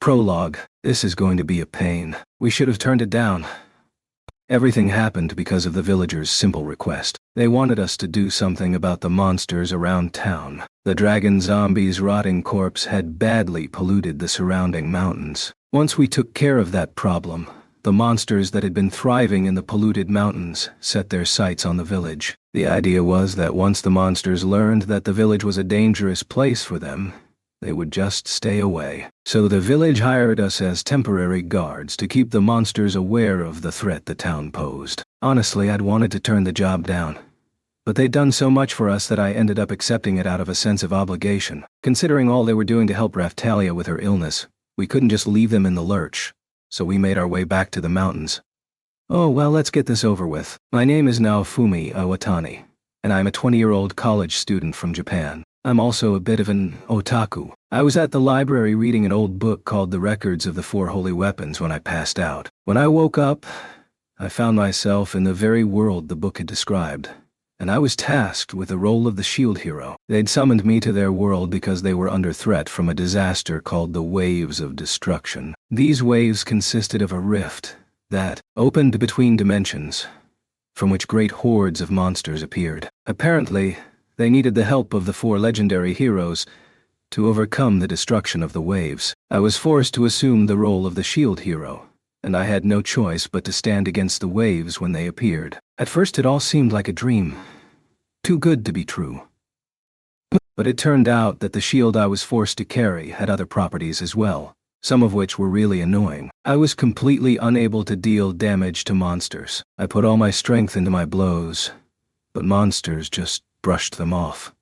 Prologue. This is going to be a pain. We should have turned it down. Everything happened because of the villagers' simple request. They wanted us to do something about the monsters around town. The dragon zombie's rotting corpse had badly polluted the surrounding mountains. Once we took care of that problem, the monsters that had been thriving in the polluted mountains set their sights on the village. The idea was that once the monsters learned that the village was a dangerous place for them, they would just stay away. So the village hired us as temporary guards to keep the monsters aware of the threat the town posed. Honestly, I'd wanted to turn the job down, but they'd done so much for us that I ended up accepting it out of a sense of obligation. Considering all they were doing to help Raphtalia with her illness, we couldn't just leave them in the lurch, so we made our way back to the mountains. Oh, well, let's get this over with. My name is Naofumi Iwatani, and I'm a 20-year-old college student from Japan. I'm also a bit of an otaku. I was at the library reading an old book called The Records of the Four Holy Weapons when I passed out. When I woke up, I found myself in the very world the book had described, and I was tasked with the role of the shield hero. They'd summoned me to their world because they were under threat from a disaster called the Waves of Destruction. These waves consisted of a rift that opened between dimensions, from which great hordes of monsters appeared. Apparently, they needed the help of the four legendary heroes to overcome the destruction of the waves. I was forced to assume the role of the shield hero, and I had no choice but to stand against the waves when they appeared. At first it all seemed like a dream, too good to be true. But it turned out that the shield I was forced to carry had other properties as well, some of which were really annoying. I was completely unable to deal damage to monsters. I put all my strength into my blows, but monsters just brushed them off,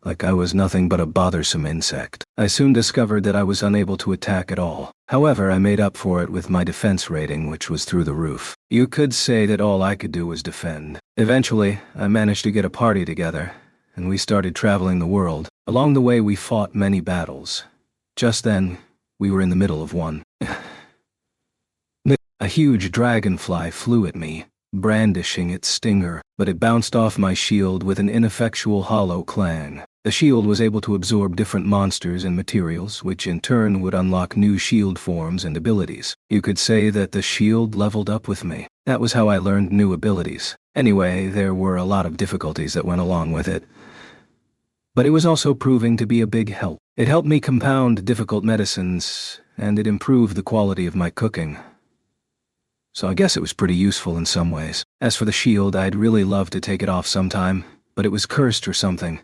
like I was nothing but a bothersome insect. I soon discovered that I was unable to attack at all. However, I made up for it with my defense rating, which was through the roof. You could say that all I could do was defend. Eventually, I managed to get a party together, and we started traveling the world. Along the way, we fought many battles. Just then, we were in the middle of one. A huge dragonfly flew at me, brandishing its stinger, but it bounced off my shield with an ineffectual hollow clang. The shield was able to absorb different monsters and materials, which in turn would unlock new shield forms and abilities. You could say that the shield leveled up with me. That was how I learned new abilities. Anyway, there were a lot of difficulties that went along with it, but it was also proving to be a big help. It helped me compound difficult medicines, and it improved the quality of my cooking. So I guess it was pretty useful in some ways. As for the shield, I'd really love to take it off sometime, but it was cursed or something,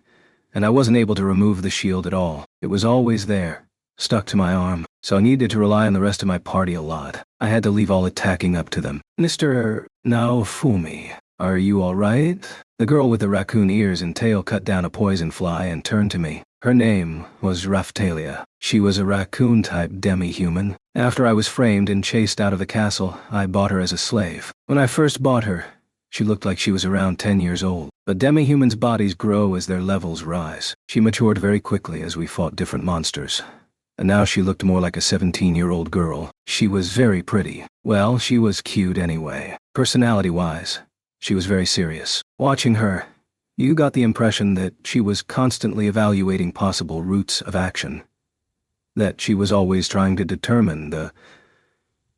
and I wasn't able to remove the shield at all. It was always there, stuck to my arm, so I needed to rely on the rest of my party a lot. I had to leave all attacking up to them. Mr. Naofumi, are you all right? The girl with the raccoon ears and tail cut down a poison fly and turned to me. Her name was Raphtalia. She was a raccoon-type demi-human. After I was framed and chased out of the castle, I bought her as a slave. When I first bought her, she looked like she was around 10 years old. But demi-humans' bodies grow as their levels rise. She matured very quickly as we fought different monsters, and now she looked more like a 17-year-old girl. She was very pretty. Well, she was cute anyway. Personality-wise, she was very serious. Watching her, you got the impression that she was constantly evaluating possible routes of action, that she was always trying to determine the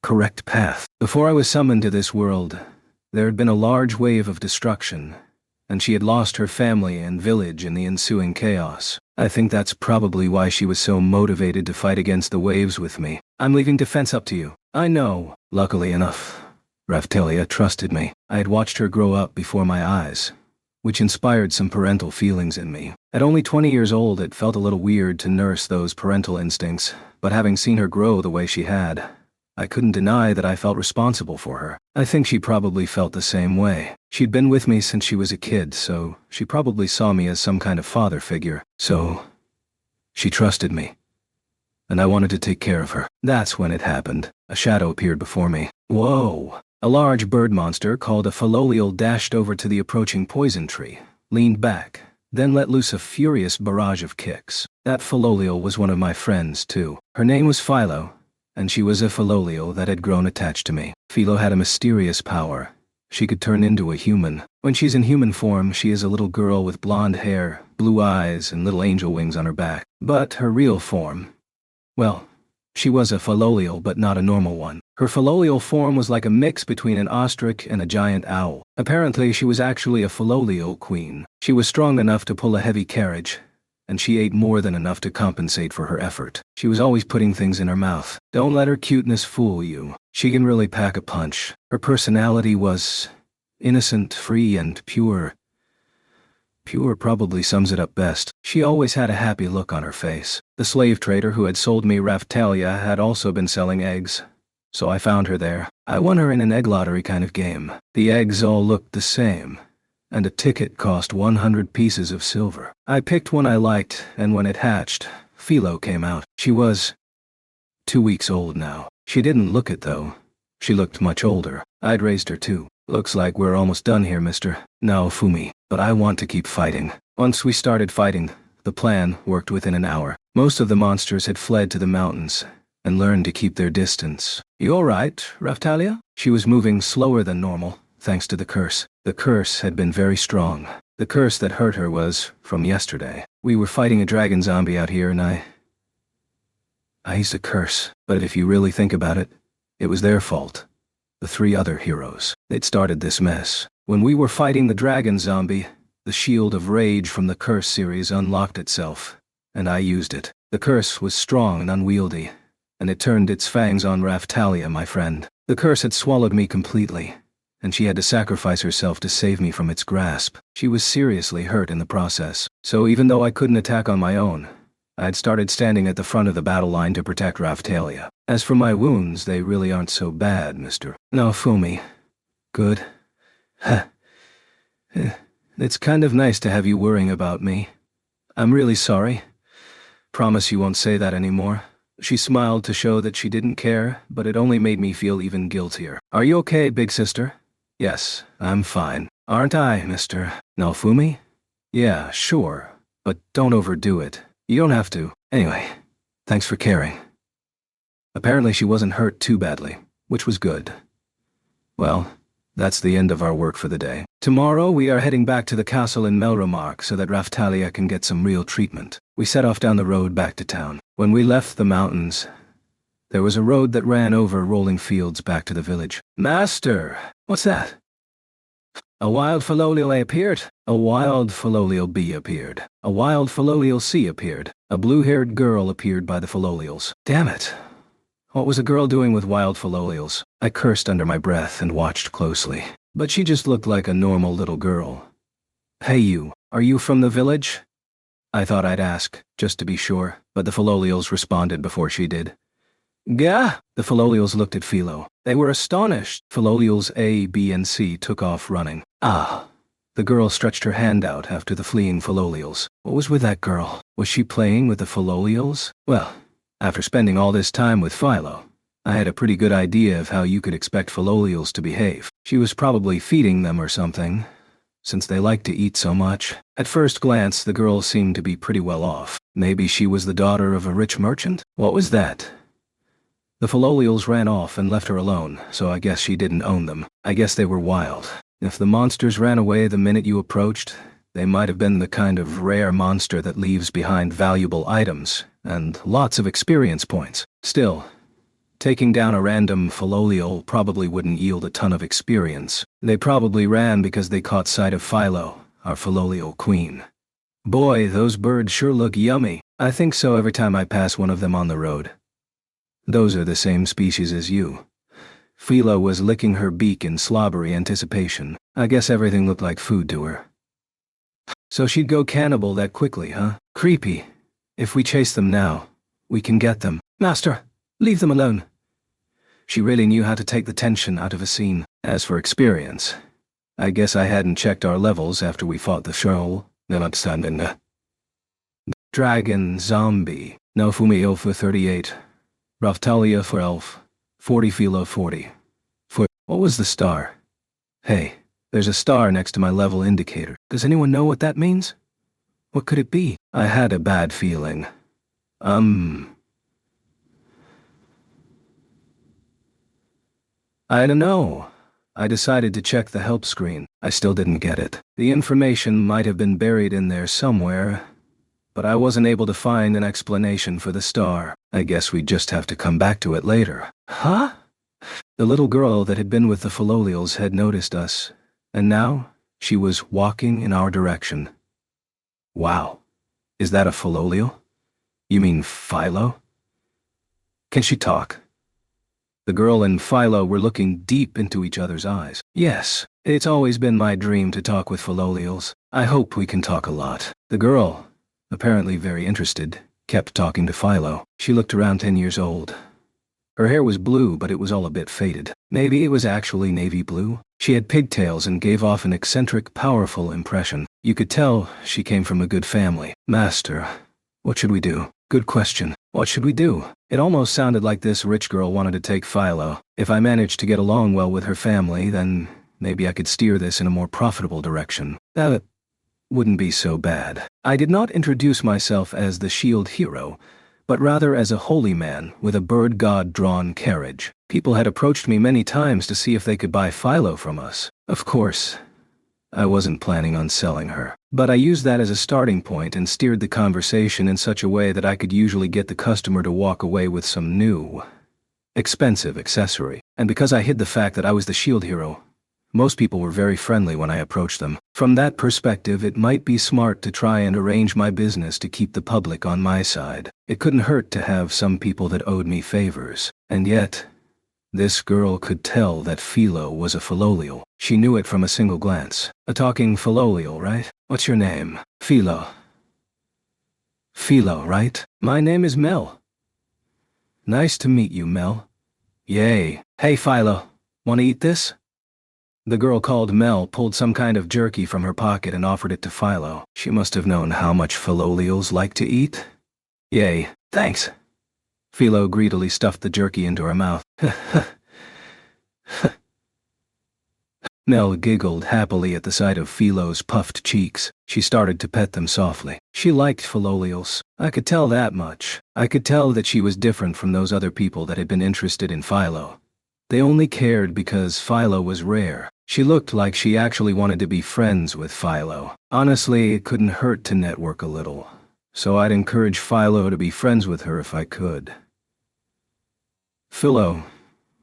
correct path. Before I was summoned to this world, there had been a large wave of destruction, and she had lost her family and village in the ensuing chaos. I think that's probably why she was so motivated to fight against the waves with me. I'm leaving defense up to you. I know. Luckily enough, Raphtalia trusted me. I had watched her grow up before my eyes, which inspired some parental feelings in me. At only 20 years old, it felt a little weird to nurse those parental instincts, but having seen her grow the way she had, I couldn't deny that I felt responsible for her. I think she probably felt the same way. She'd been with me since she was a kid, so she probably saw me as some kind of father figure. So, she trusted me, and I wanted to take care of her. That's when it happened. A shadow appeared before me. Whoa! A large bird monster called a Philolial dashed over to the approaching poison tree, leaned back, then let loose a furious barrage of kicks. That Philolial was one of my friends, too. Her name was Philo, and she was a Philolial that had grown attached to me. Philo had a mysterious power. She could turn into a human. When she's in human form, she is a little girl with blonde hair, blue eyes, and little angel wings on her back. But her real form, well, She was a Philolial but not a normal one. Her Philolial form was like a mix between an ostrich and a giant owl. Apparently she was actually a Philolial queen. She was strong enough to pull a heavy carriage, and she ate more than enough to compensate for her effort. She was always putting things in her mouth. Don't let her cuteness fool you. She can really pack a punch. Her personality was innocent, free, and pure. Pure probably sums it up best. She always had a happy look on her face. The slave trader who had sold me Raphtalia had also been selling eggs, so I found her there. I won her in an egg lottery kind of game. The eggs all looked the same, and a ticket cost 100 pieces of silver. I picked one I liked, and when it hatched, Philo came out. She was 2 weeks old now. She didn't look it though. She looked much older. I'd raised her too. Looks like we're almost done here, Mr. Naofumi, but I want to keep fighting. Once we started fighting, the plan worked within an hour. Most of the monsters had fled to the mountains and learned to keep their distance. You all right, Raphtalia? She was moving slower than normal, thanks to the curse. The curse had been very strong. The curse that hurt her was from yesterday. We were fighting a dragon zombie out here and I used a curse. But if you really think about it, it was their fault. The 3 other heroes. They'd started this mess. When we were fighting the dragon zombie, the Shield of Rage from the Curse series unlocked itself, and I used it. The curse was strong and unwieldy, and it turned its fangs on Raphtalia, my friend. The curse had swallowed me completely, and she had to sacrifice herself to save me from its grasp. She was seriously hurt in the process. So even though I couldn't attack on my own, I had started standing at the front of the battle line to protect Raphtalia. As for my wounds, they really aren't so bad, Mr. Naofumi. Good. It's kind of nice to have you worrying about me. I'm really sorry. Promise you won't say that anymore. She smiled to show that she didn't care, but it only made me feel even guiltier. Are you okay, big sister? Yes, I'm fine. Aren't I, Mr. Naofumi? Yeah, sure. But don't overdo it. You don't have to. Anyway, thanks for caring. Apparently she wasn't hurt too badly, which was good. Well, that's the end of our work for the day. Tomorrow we are heading back to the castle in Melromark so that Raphtalia can get some real treatment. We set off down the road back to town. When we left the mountains, there was a road that ran over rolling fields back to the village. Master! What's that? A wild Philolial A appeared. A wild Philolial B appeared. A wild Philolial C appeared. A blue-haired girl appeared by the Philolials. Damn it. What was a girl doing with wild Philolials? I cursed under my breath and watched closely. But she just looked like a normal little girl. Hey you, are you from the village? I thought I'd ask, just to be sure, but the Philolials responded before she did. Gah! The Philolials looked at Philo. They were astonished. Philolials A, B, and C took off running. Ah! The girl stretched her hand out after the fleeing Philolials. What was with that girl? Was she playing with the Philolials? Well, after spending all this time with Philo, I had a pretty good idea of how you could expect Philolials to behave. She was probably feeding them or something, since they like to eat so much. At first glance, the girl seemed to be pretty well off. Maybe she was the daughter of a rich merchant? What was that? The Philolials ran off and left her alone, so I guess she didn't own them. I guess they were wild. If the monsters ran away the minute you approached, they might have been the kind of rare monster that leaves behind valuable items and lots of experience points. Still, taking down a random Philolial probably wouldn't yield a ton of experience. They probably ran because they caught sight of Philo, our Philolial queen. Boy, those birds sure look yummy. I think so every time I pass one of them on the road. Those are the same species as you. Philo was licking her beak in slobbery anticipation. I guess everything looked like food to her. So she'd go cannibal that quickly, huh? Creepy. If we chase them now, we can get them. Master, leave them alone. She really knew how to take the tension out of a scene. As for experience, I guess I hadn't checked our levels after we fought the shoal. The dragon zombie. Naofumi ill for 38. Raphtalia for elf. 40 Philo 40. What was the star? Hey, there's a star next to my level indicator. Does anyone know what that means? What could it be? I had a bad feeling. I don't know. I decided to check the help screen. I still didn't get it. The information might have been buried in there somewhere, but I wasn't able to find an explanation for the star. I guess we just have to come back to it later. Huh? The little girl that had been with the Philolials had noticed us, and now she was walking in our direction. Wow. Is that a Philolial? You mean Philo? Can she talk? The girl and Philo were looking deep into each other's eyes. Yes, it's always been my dream to talk with Philolials. I hope we can talk a lot. The girl, apparently very interested, kept talking to Philo. She looked around 10 years old. Her hair was blue, but it was all a bit faded. Maybe it was actually navy blue. She had pigtails and gave off an eccentric, powerful impression. You could tell she came from a good family. Master, what should we do? Good question. What should we do? It almost sounded like this rich girl wanted to take Philo. If I managed to get along well with her family, then maybe I could steer this in a more profitable direction. That wouldn't be so bad. I did not introduce myself as the shield hero, but rather as a holy man with a bird god-drawn carriage. People had approached me many times to see if they could buy Philo from us. Of course, I wasn't planning on selling her, but I used that as a starting point and steered the conversation in such a way that I could usually get the customer to walk away with some new, expensive accessory. And because I hid the fact that I was the shield hero, most people were very friendly when I approached them. From that perspective, it might be smart to try and arrange my business to keep the public on my side. It couldn't hurt to have some people that owed me favors. And yet, this girl could tell that Philo was a Philolial. She knew it from a single glance. A talking Philolial, right? What's your name? Philo. Philo, right? My name is Mel. Nice to meet you, Mel. Yay. Hey, Philo. Wanna eat this? The girl called Mel pulled some kind of jerky from her pocket and offered it to Philo. She must have known how much Philolials like to eat. Yay, thanks. Philo greedily stuffed the jerky into her mouth. Mel giggled happily at the sight of Philo's puffed cheeks. She started to pet them softly. She liked Philolials. I could tell that much. I could tell that she was different from those other people that had been interested in Philo. They only cared because Philo was rare. She looked like she actually wanted to be friends with Philo. Honestly, it couldn't hurt to network a little, so I'd encourage Philo to be friends with her if I could. Philo,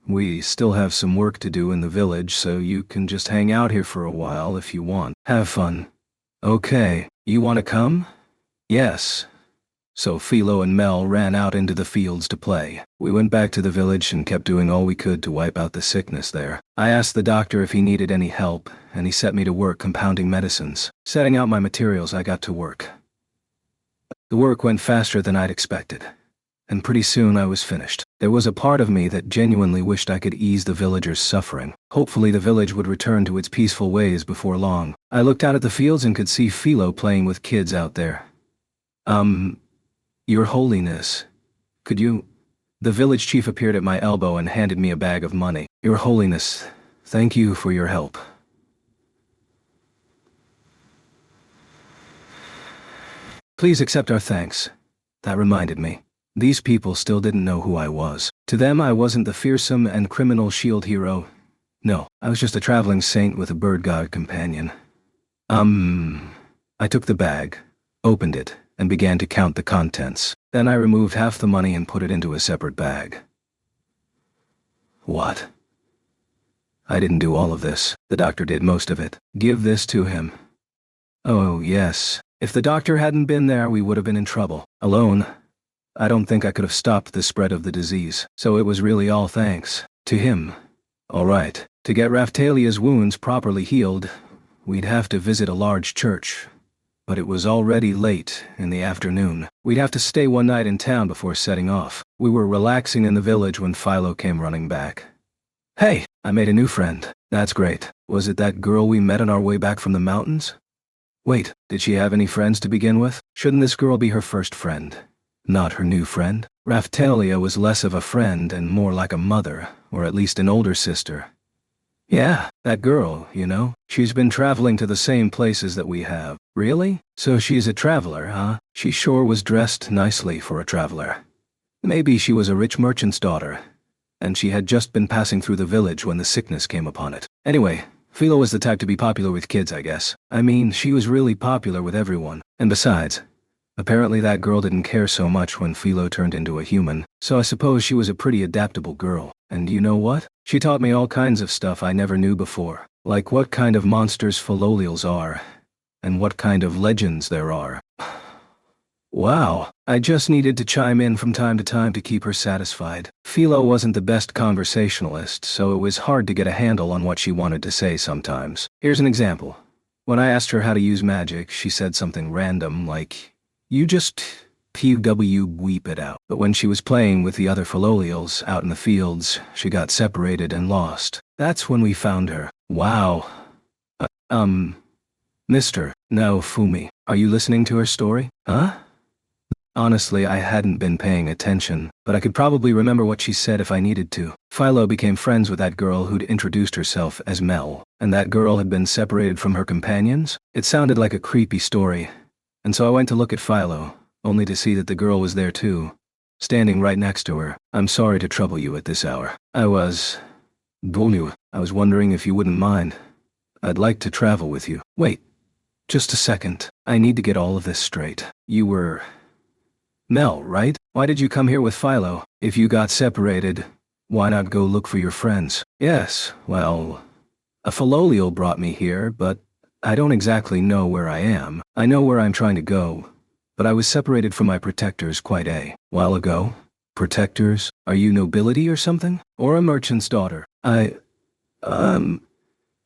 we still have some work to do in the village, so you can just hang out here for a while if you want. Have fun. Okay, you want to come? Yes. So Philo and Mel ran out into the fields to play. We went back to the village and kept doing all we could to wipe out the sickness there. I asked the doctor if he needed any help, and he set me to work compounding medicines. Setting out my materials, I got to work. The work went faster than I'd expected, and pretty soon I was finished. There was a part of me that genuinely wished I could ease the villagers' suffering. Hopefully the village would return to its peaceful ways before long. I looked out at the fields and could see Philo playing with kids out there. Your Holiness, could you... The village chief appeared at my elbow and handed me a bag of money. Your Holiness, thank you for your help. Please accept our thanks. That reminded me. These people still didn't know who I was. To them, I wasn't the fearsome and criminal shield hero. No, I was just a traveling saint with a bird god companion. I took the bag, opened it, and began to count the contents. Then I removed half the money and put it into a separate bag. What? I didn't do all of this. The doctor did most of it. Give this to him. Oh, yes. If the doctor hadn't been there, we would have been in trouble. Alone, I don't think I could have stopped the spread of the disease. So it was really all thanks to him. All right. To get Raphtalia's wounds properly healed, we'd have to visit a large church. But it was already late in the afternoon. We'd have to stay one night in town before setting off. We were relaxing in the village when Philo came running back. Hey, I made a new friend. That's great. Was it that girl we met on our way back from the mountains? Wait, did she have any friends to begin with? Shouldn't this girl be her first friend? Not her new friend? Raphtalia was less of a friend and more like a mother, or at least an older sister. Yeah, that girl, you know, she's been traveling to the same places that we have. Really? So she's a traveler, huh? She sure was dressed nicely for a traveler. Maybe she was a rich merchant's daughter, and she had just been passing through the village when the sickness came upon it. Anyway, Philo was the type to be popular with kids, I guess. I mean, she was really popular with everyone. And besides, Apparently that girl didn't care so much when Philo turned into a human, so I suppose she was a pretty adaptable girl. And you know what? She taught me all kinds of stuff I never knew before, like what kind of monsters Philolials are, and what kind of legends there are. Wow, I just needed to chime in from time to time to keep her satisfied. Philo wasn't the best conversationalist, so it was hard to get a handle on what she wanted to say sometimes. Here's an example. When I asked her how to use magic, she said something random like, "You just weep it out." But when she was playing with the other Philolials out in the fields, she got separated and lost. That's when we found her. Wow. Mr. Naofumi, are you listening to her story? Huh? Honestly, I hadn't been paying attention, but I could probably remember what she said if I needed to. Philo became friends with that girl who'd introduced herself as Mel, and that girl had been separated from her companions? It sounded like a creepy story, and so I went to look at Philo, only to see that the girl was there too, standing right next to her. "I'm sorry to trouble you at this hour. I was wondering if you wouldn't mind. I'd like to travel with you." Wait, just a second. I need to get all of this straight. You were Mel, right? Why did you come here with Philo? If you got separated, why not go look for your friends? Yes, well, a Philolial brought me here, but I don't exactly know where I am. I know where I'm trying to go, but I was separated from my protectors quite a while ago. Protectors? Are you nobility or something? Or a merchant's daughter?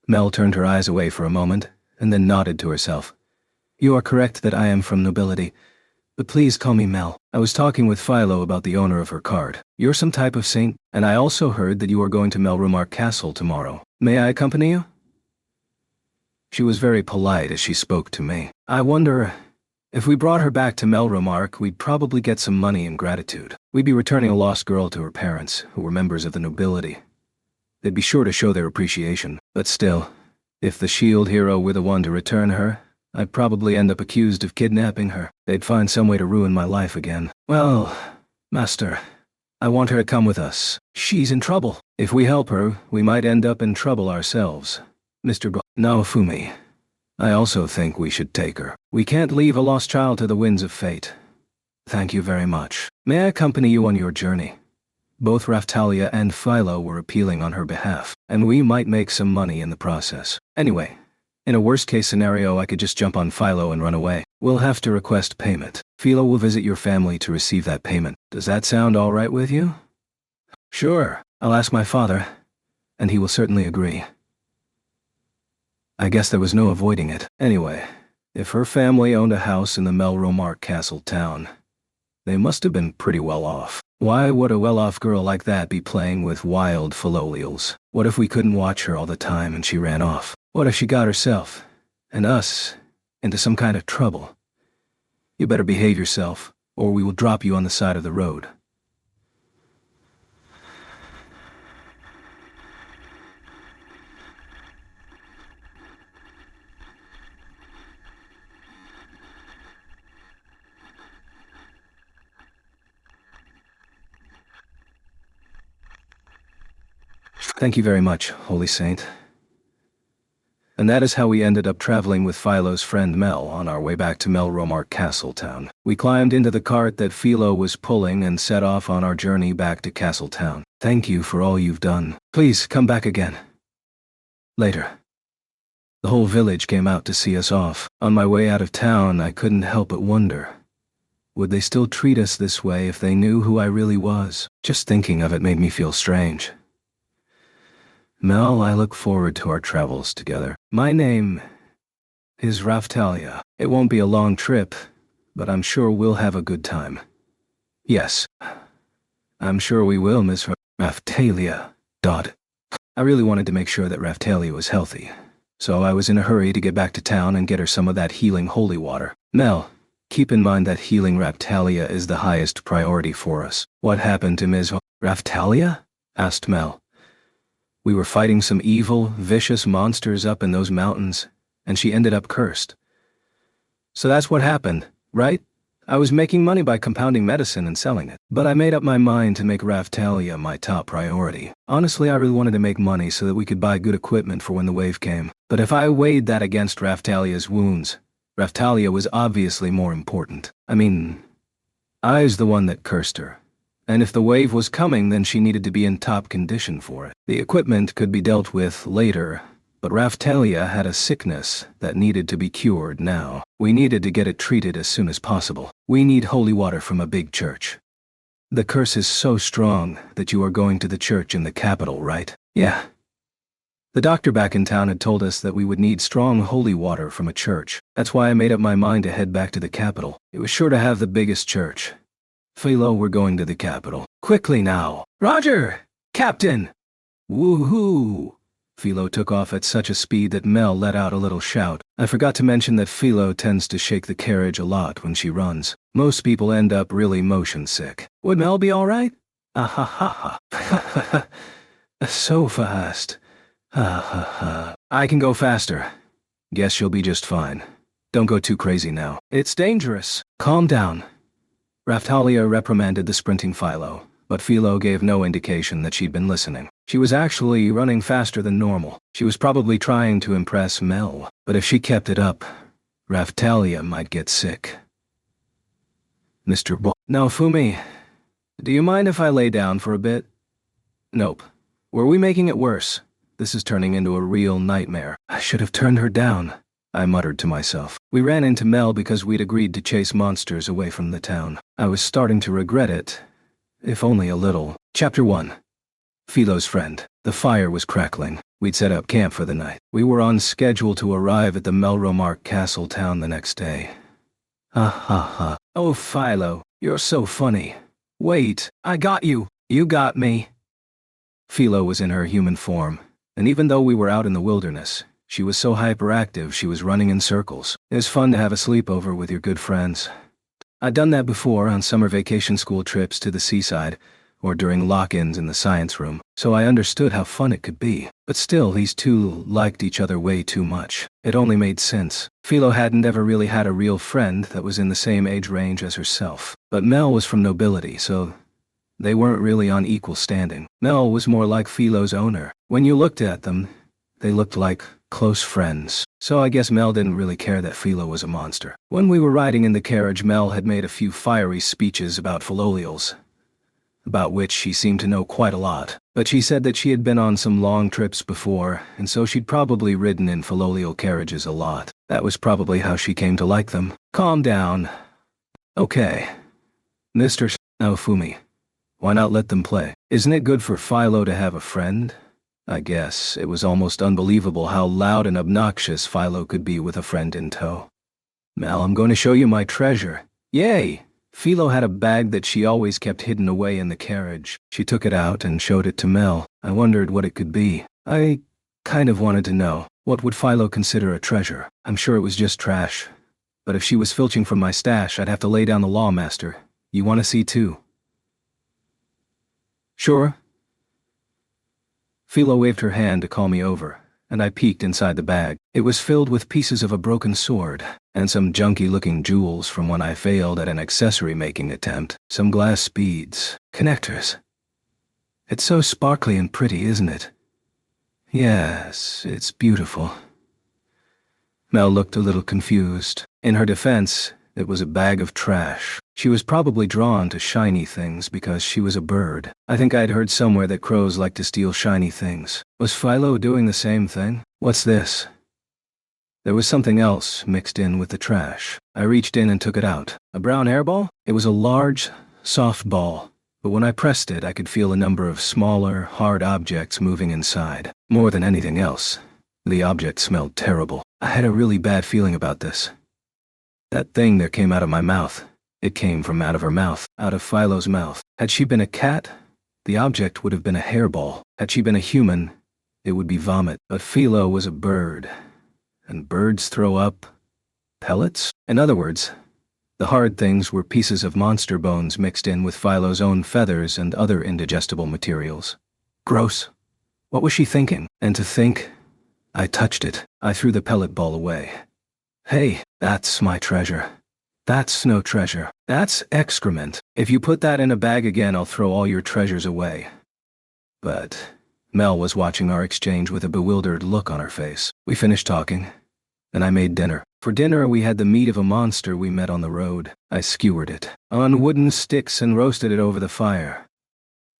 Mel turned her eyes away for a moment, and then nodded to herself. You are correct that I am from nobility, but please call me Mel. I was talking with Philo about the owner of her card. You're some type of saint, and I also heard that you are going to Melromark Castle tomorrow. May I accompany you? She was very polite as she spoke to me. I wonder, if we brought her back to Melromark, we'd probably get some money in gratitude. We'd be returning a lost girl to her parents, who were members of the nobility. They'd be sure to show their appreciation, but still, if the shield hero were the one to return her, I'd probably end up accused of kidnapping her. They'd find some way to ruin my life again. Well, Master, I want her to come with us. She's in trouble. If we help her, we might end up in trouble ourselves. Mr. Naofumi, I also think we should take her. We can't leave a lost child to the winds of fate. Thank you very much. May I accompany you on your journey? Both Raphtalia and Philo were appealing on her behalf, and we might make some money in the process. Anyway, in a worst-case scenario, I could just jump on Philo and run away. We'll have to request payment. Philo will visit your family to receive that payment. Does that sound all right with you? Sure. I'll ask my father, and he will certainly agree. I guess there was no avoiding it. Anyway, if her family owned a house in the Melromark Castle town, they must have been pretty well off. Why would a well-off girl like that be playing with wild Philolials? What if we couldn't watch her all the time and she ran off? What if she got herself, and us, into some kind of trouble? You better behave yourself, or we will drop you on the side of the road. Thank you very much, Holy Saint. And that is how we ended up traveling with Philo's friend Mel on our way back to Melromark Castletown. We climbed into the cart that Philo was pulling and set off on our journey back to Castletown. Thank you for all you've done. Please come back again. Later. The whole village came out to see us off. On my way out of town, I couldn't help but wonder, would they still treat us this way if they knew who I really was? Just thinking of it made me feel strange. Mel, I look forward to our travels together. My name is Raphtalia. It won't be a long trip, but I'm sure we'll have a good time. Yes, I'm sure we will, Miss Raphtalia. I really wanted to make sure that Raphtalia was healthy, so I was in a hurry to get back to town and get her some of that healing holy water. Mel, keep in mind that healing Raphtalia is the highest priority for us. What happened to Ms. Raphtalia? Asked Mel. We were fighting some evil, vicious monsters up in those mountains, and she ended up cursed. So that's what happened, right? I was making money by compounding medicine and selling it, but I made up my mind to make Raphtalia my top priority. Honestly, I really wanted to make money so that we could buy good equipment for when the wave came. But if I weighed that against Raphtalia's wounds, Raftalia was obviously more important. I's the one that cursed her. And if the wave was coming, then she needed to be in top condition for it. The equipment could be dealt with later, but Raftalia had a sickness that needed to be cured now. We needed to get it treated as soon as possible. We need holy water from a big church. The curse is so strong that you are going to the church in the capital, right? Yeah. The doctor back in town had told us that we would need strong holy water from a church. That's why I made up my mind to head back to the capital. It was sure to have the biggest church. Philo, we're going to the capital. Quickly now. Roger! Captain! Woohoo! Philo took off at such a speed that Mel let out a little shout. I forgot to mention that Philo tends to shake the carriage a lot when she runs. Most people end up really motion sick. Would Mel be alright? Ah ha ha ha. So fast. Ha ha ha. I can go faster. Guess she'll be just fine. Don't go too crazy now. It's dangerous. Calm down. Raftalia reprimanded the sprinting Philo, but Philo gave no indication that she'd been listening. She was actually running faster than normal. She was probably trying to impress Mel, but if she kept it up, Raftalia might get sick. Mr. Bo— No, Fumi. Do you mind if I lay down for a bit? Nope. Were we making it worse? This is turning into a real nightmare. I should have turned her down, I muttered to myself. We ran into Mel because we'd agreed to chase monsters away from the town. I was starting to regret it, if only a little. Chapter 1. Philo's friend. The fire was crackling. We'd set up camp for the night. We were on schedule to arrive at the Melromark Castle town the next day. Ha ha ha. Oh, Philo, you're so funny. Wait, I got you. You got me. Philo was in her human form, and even though we were out in the wilderness, she was so hyperactive she was running in circles. It was fun to have a sleepover with your good friends. I'd done that before on summer vacation school trips to the seaside, or during lock-ins in the science room, so I understood how fun it could be. But still, these two liked each other way too much. It only made sense. Philo hadn't ever really had a real friend that was in the same age range as herself. But Mel was from nobility, so they weren't really on equal standing. Mel was more like Philo's owner. When you looked at them, they looked like close friends. So I guess Mel didn't really care that Philo was a monster. When we were riding in the carriage, Mel had made a few fiery speeches about Philolials, about which she seemed to know quite a lot. But she said that she had been on some long trips before, and so she'd probably ridden in Philolial carriages a lot. That was probably how she came to like them. Calm down. Okay. Mr. Naofumi, why not let them play? Isn't it good for Philo to have a friend? I guess it was almost unbelievable how loud and obnoxious Philo could be with a friend in tow. Mel, I'm going to show you my treasure. Yay! Philo had a bag that she always kept hidden away in the carriage. She took it out and showed it to Mel. I wondered what it could be. I kind of wanted to know, what would Philo consider a treasure? I'm sure it was just trash. But if she was filching from my stash, I'd have to lay down the law, Master. You want to see too? Sure. Philo waved her hand to call me over, and I peeked inside the bag. It was filled with pieces of a broken sword, and some junky-looking jewels from when I failed at an accessory-making attempt. Some glass beads. Connectors. It's so sparkly and pretty, isn't it? Yes, it's beautiful. Mel looked a little confused. In her defense, it was a bag of trash. She was probably drawn to shiny things because she was a bird. I think I'd heard somewhere that crows like to steal shiny things. Was Philo doing the same thing? What's this? There was something else mixed in with the trash. I reached in and took it out. A brown hairball? It was a large, soft ball, but when I pressed it, I could feel a number of smaller, hard objects moving inside. More than anything else, the object smelled terrible. I had a really bad feeling about this. That thing there came out of my mouth. It came from out of her mouth, out of Philo's mouth. Had she been a cat, the object would have been a hairball. Had she been a human, it would be vomit. But Philo was a bird, and birds throw up pellets? In other words, the hard things were pieces of monster bones mixed in with Philo's own feathers and other indigestible materials. Gross. What was she thinking? And to think, I touched it. I threw the pellet ball away. Hey, that's my treasure. That's no treasure. That's excrement. If you put that in a bag again, I'll throw all your treasures away. But Mel was watching our exchange with a bewildered look on her face. We finished talking, and I made dinner. For dinner, we had the meat of a monster we met on the road. I skewered it on wooden sticks and roasted it over the fire.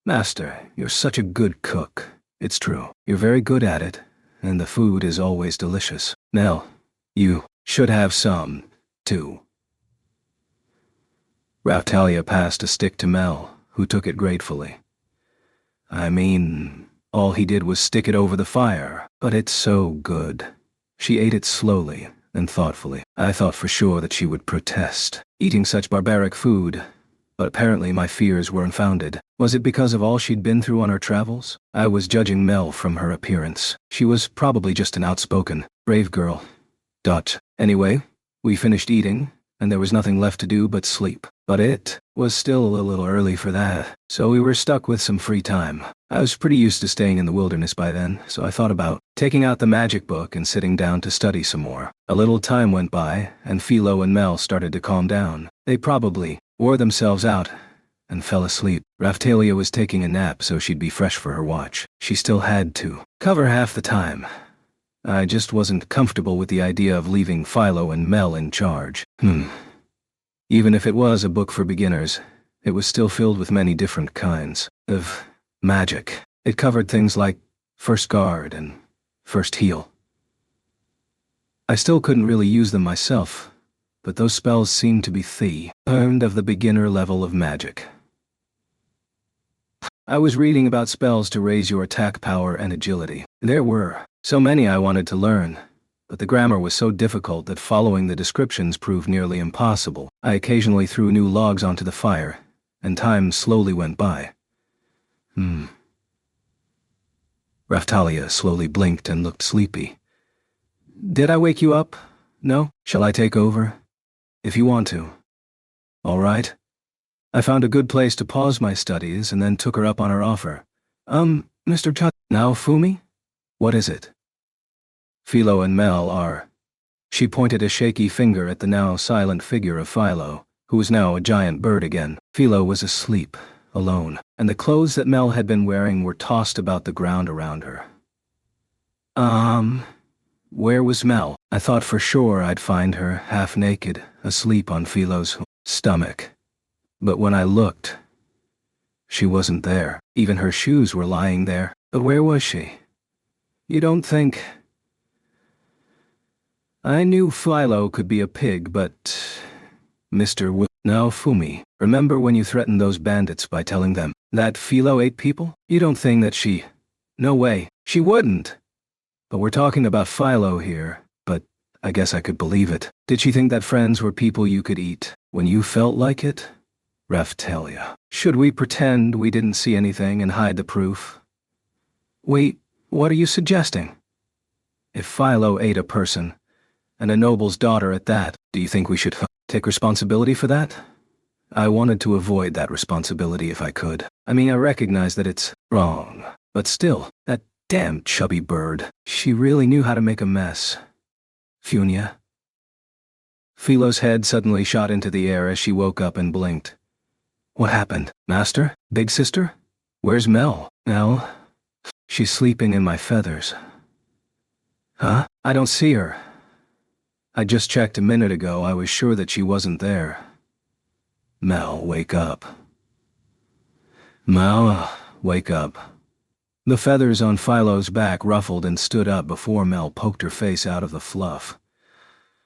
Master, you're such a good cook. It's true. You're very good at it, and the food is always delicious. Nell, you should have some, too. Raftalia passed a stick to Mel, who took it gratefully. I mean, all he did was stick it over the fire, but it's so good. She ate it slowly and thoughtfully. I thought for sure that she would protest, eating such barbaric food, but apparently my fears were unfounded. Was it because of all she'd been through on her travels? I was judging Mel from her appearance. She was probably just an outspoken, brave girl. Anyway, we finished eating, and there was nothing left to do but sleep. But it was still a little early for that, so we were stuck with some free time. I was pretty used to staying in the wilderness by then, so I thought about taking out the magic book and sitting down to study some more. A little time went by, and Philo and Mel started to calm down. They probably wore themselves out and fell asleep. Raftalia was taking a nap so she'd be fresh for her watch. She still had to cover half the time. I just wasn't comfortable with the idea of leaving Philo and Mel in charge. Even if it was a book for beginners, it was still filled with many different kinds of magic. It covered things like First Guard and First Heal. I still couldn't really use them myself, but those spells seemed to be earned of the beginner level of magic. I was reading about spells to raise your attack power and agility. There were so many I wanted to learn, but the grammar was so difficult that following the descriptions proved nearly impossible. I occasionally threw new logs onto the fire, and time slowly went by. Raftalia slowly blinked and looked sleepy. Did I wake you up? No? Shall I take over? If you want to. All right. I found a good place to pause my studies and then took her up on her offer. Mr. Naofumi? What is it? Philo and Mel are. She pointed a shaky finger at the now silent figure of Philo, who was now a giant bird again. Philo was asleep, alone, and the clothes that Mel had been wearing were tossed about the ground around her. Where was Mel? I thought for sure I'd find her half naked, asleep on Philo's stomach. But when I looked, she wasn't there. Even her shoes were lying there. But where was she? You don't think... I knew Philo could be a pig, but... Mr. Naofumi, remember when you threatened those bandits by telling them that Philo ate people? You don't think that she... No way, she wouldn't. But we're talking about Philo here, but I guess I could believe it. Did she think that friends were people you could eat when you felt like it? Raftalia. Should we pretend we didn't see anything and hide the proof? Wait, what are you suggesting? If Philo ate a person, and a noble's daughter at that, do you think we should take responsibility for that? I wanted to avoid that responsibility if I could. I mean, I recognize that it's wrong, but still, that damn chubby bird. She really knew how to make a mess. Funia. Philo's head suddenly shot into the air as she woke up and blinked. What happened? Master? Big sister? Where's Mel? Mel? She's sleeping in my feathers. Huh? I don't see her. I just checked a minute ago. I was sure that she wasn't there. Mel, wake up. Mel, wake up. The feathers on Philo's back ruffled and stood up before Mel poked her face out of the fluff.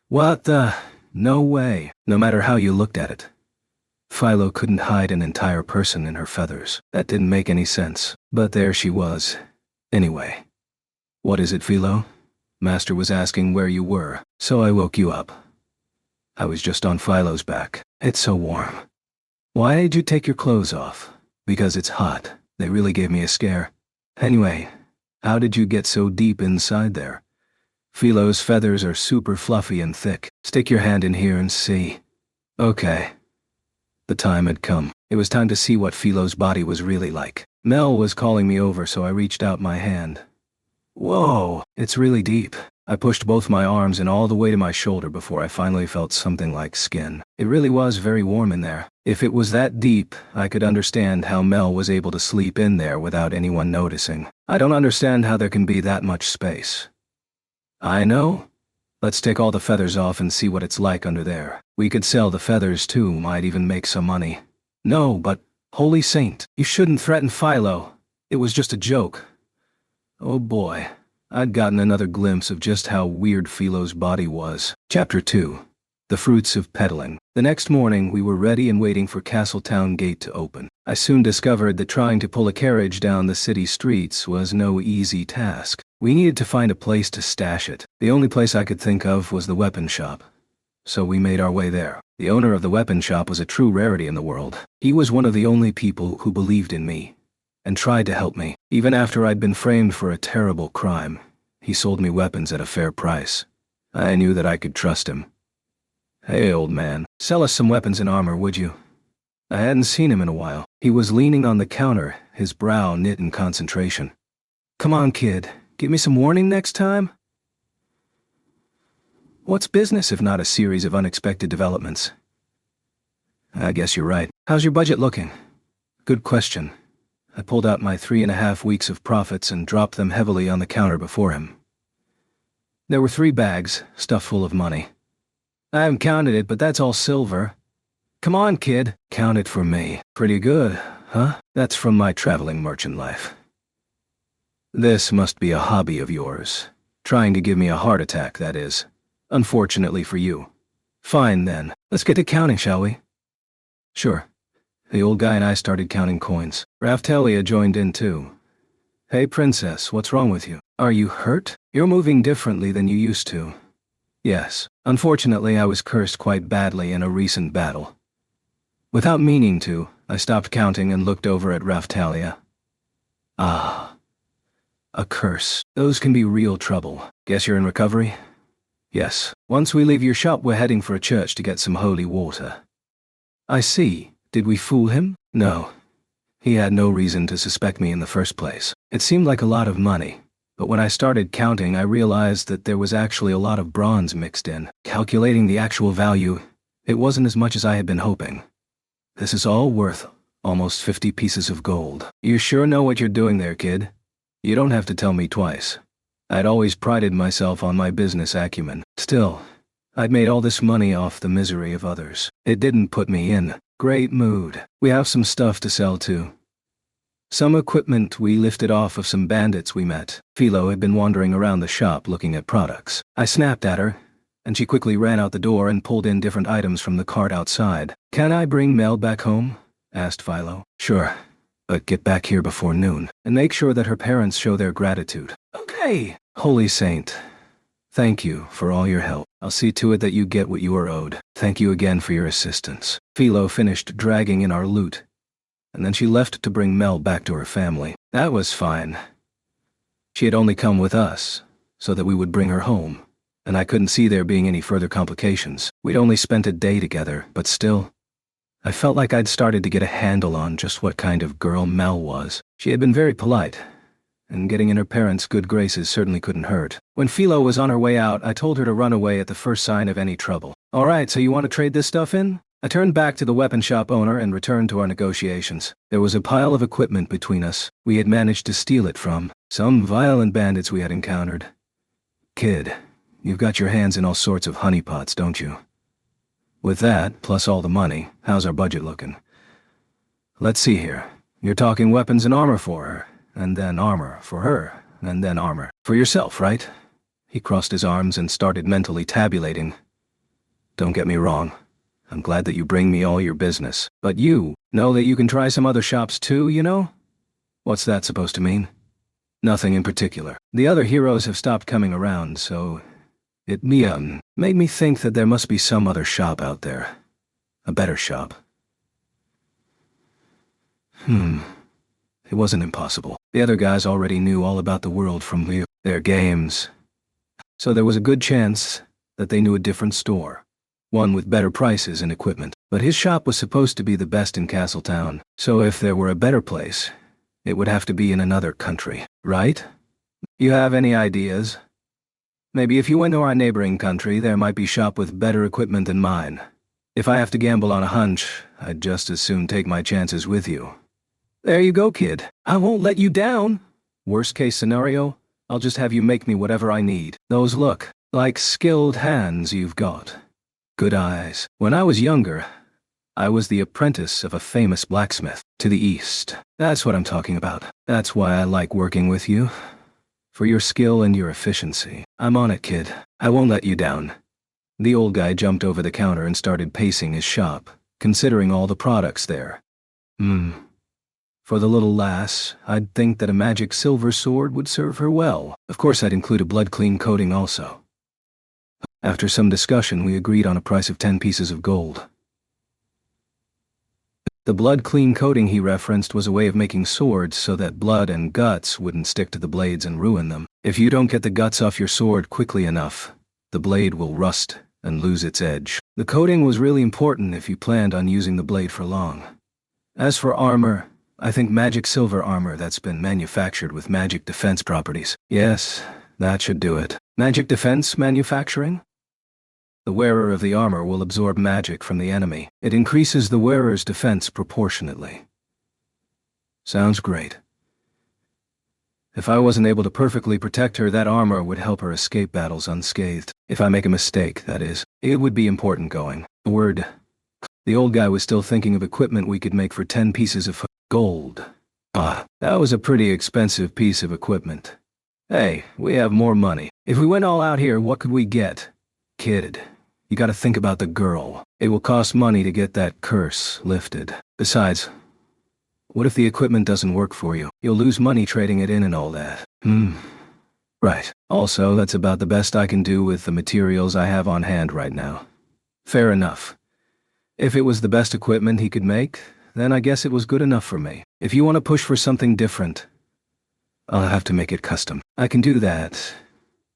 What the? No way. No matter how you looked at it. Philo couldn't hide an entire person in her feathers. That didn't make any sense. But there she was. Anyway. What is it, Philo? Master was asking where you were, so I woke you up. I was just on Philo's back. It's so warm. Why did you take your clothes off? Because it's hot. They really gave me a scare. Anyway, how did you get so deep inside there? Philo's feathers are super fluffy and thick. Stick your hand in here and see. Okay. The time had come. It was time to see what Philo's body was really like. Mel was calling me over, so I reached out my hand. Whoa, it's really deep. I pushed both my arms in all the way to my shoulder before I finally felt something like skin. It really was very warm in there. If it was that deep, I could understand how Mel was able to sleep in there without anyone noticing. I don't understand how there can be that much space. I know. Let's take all the feathers off and see what it's like under there. We could sell the feathers too, might even make some money. No, but, holy saint, you shouldn't threaten Philo. It was just a joke. Oh boy, I'd gotten another glimpse of just how weird Philo's body was. Chapter 2. The Fruits of Peddling. The next morning we were ready and waiting for Castletown Gate to open. I soon discovered that trying to pull a carriage down the city streets was no easy task. We needed to find a place to stash it. The only place I could think of was the weapon shop. So we made our way there. The owner of the weapon shop was a true rarity in the world. He was one of the only people who believed in me and tried to help me. Even after I'd been framed for a terrible crime, he sold me weapons at a fair price. I knew that I could trust him. Hey, old man, sell us some weapons and armor, would you? I hadn't seen him in a while. He was leaning on the counter, his brow knit in concentration. Come on, kid. Give me some warning next time? What's business if not a series of unexpected developments? I guess you're right. How's your budget looking? Good question. I pulled out my 3.5 weeks of profits and dropped them heavily on the counter before him. There were 3 bags, stuffed full of money. I haven't counted it, but that's all silver. Come on, kid. Count it for me. Pretty good, huh? That's from my traveling merchant life. This must be a hobby of yours. Trying to give me a heart attack, that is. Unfortunately for you. Fine, then. Let's get to counting, shall we? Sure. The old guy and I started counting coins. Raphtalia joined in too. Hey, princess, what's wrong with you? Are you hurt? You're moving differently than you used to. Yes. Unfortunately, I was cursed quite badly in a recent battle. Without meaning to, I stopped counting and looked over at Raphtalia. Ah. A curse. Those can be real trouble. Guess you're in recovery? Yes. Once we leave your shop, we're heading for a church to get some holy water. I see. Did we fool him? No. He had no reason to suspect me in the first place. It seemed like a lot of money, but when I started counting, I realized that there was actually a lot of bronze mixed in. Calculating the actual value, it wasn't as much as I had been hoping. This is all worth almost 50 pieces of gold. You sure know what you're doing there, kid? You don't have to tell me twice. I'd always prided myself on my business acumen. Still, I'd made all this money off the misery of others. It didn't put me in great mood. We have some stuff to sell too. Some equipment we lifted off of some bandits we met. Philo had been wandering around the shop looking at products. I snapped at her, and she quickly ran out the door and pulled in different items from the cart outside. Can I bring Mel back home? Asked Philo. Sure, but get back here before noon, and make sure that her parents show their gratitude. Okay. Holy Saint. Thank you for all your help. I'll see to it that you get what you are owed. Thank you again for your assistance. Philo finished dragging in our loot, and then she left to bring Mel back to her family. That was fine. She had only come with us, so that we would bring her home, and I couldn't see there being any further complications. We'd only spent a day together, but still, I felt like I'd started to get a handle on just what kind of girl Mel was. She had been very polite, and getting in her parents' good graces certainly couldn't hurt. When Philo was on her way out, I told her to run away at the first sign of any trouble. All right, so you want to trade this stuff in? I turned back to the weapon shop owner and returned to our negotiations. There was a pile of equipment between us. We had managed to steal it from some violent bandits we had encountered. Kid, you've got your hands in all sorts of honeypots, don't you? With that, plus all the money, how's our budget looking? Let's see here. You're talking weapons and armor for her, and then armor for her, and then armor for yourself, right? He crossed his arms and started mentally tabulating. Don't get me wrong. I'm glad that you bring me all your business. But you know that you can try some other shops too, you know? What's that supposed to mean? Nothing in particular. The other heroes have stopped coming around, so it made me think that there must be some other shop out there. A better shop. It wasn't impossible. The other guys already knew all about the world from their games. So there was a good chance that they knew a different store. One with better prices and equipment. But his shop was supposed to be the best in Castletown. So if there were a better place, it would have to be in another country, right? You have any ideas? Maybe if you went to our neighboring country, there might be a shop with better equipment than mine. If I have to gamble on a hunch, I'd just as soon take my chances with you. There you go, kid. I won't let you down. Worst case scenario, I'll just have you make me whatever I need. Those Like skilled hands you've got. Good eyes. When I was younger, I was the apprentice of a famous blacksmith to the east. That's what I'm talking about. That's why I like working with you. For your skill and your efficiency. I'm on it, kid. I won't let you down. The old guy jumped over the counter and started pacing his shop, considering all the products there. For the little lass, I'd think that a magic silver sword would serve her well. Of course, I'd include a blood-clean coating also. After some discussion, we agreed on a price of 10 pieces of gold. The blood-clean coating he referenced was a way of making swords so that blood and guts wouldn't stick to the blades and ruin them. If you don't get the guts off your sword quickly enough, the blade will rust and lose its edge. The coating was really important if you planned on using the blade for long. As for armor, I think magic silver armor that's been manufactured with magic defense properties. Yes, that should do it. Magic defense manufacturing? The wearer of the armor will absorb magic from the enemy. It increases the wearer's defense proportionately. Sounds great. If I wasn't able to perfectly protect her, that armor would help her escape battles unscathed. If I make a mistake, that is. It would be important going. Word. The old guy was still thinking of equipment we could make for 10 pieces of gold. That was a pretty expensive piece of equipment. Hey, we have more money. If we went all out here, what could we get? Kid, you gotta think about the girl. It will cost money to get that curse lifted. Besides, what if the equipment doesn't work for you? You'll lose money trading it in and all that. Right. Also, that's about the best I can do with the materials I have on hand right now. Fair enough. If it was the best equipment he could make, then I guess it was good enough for me. If you want to push for something different, I'll have to make it custom. I can do that,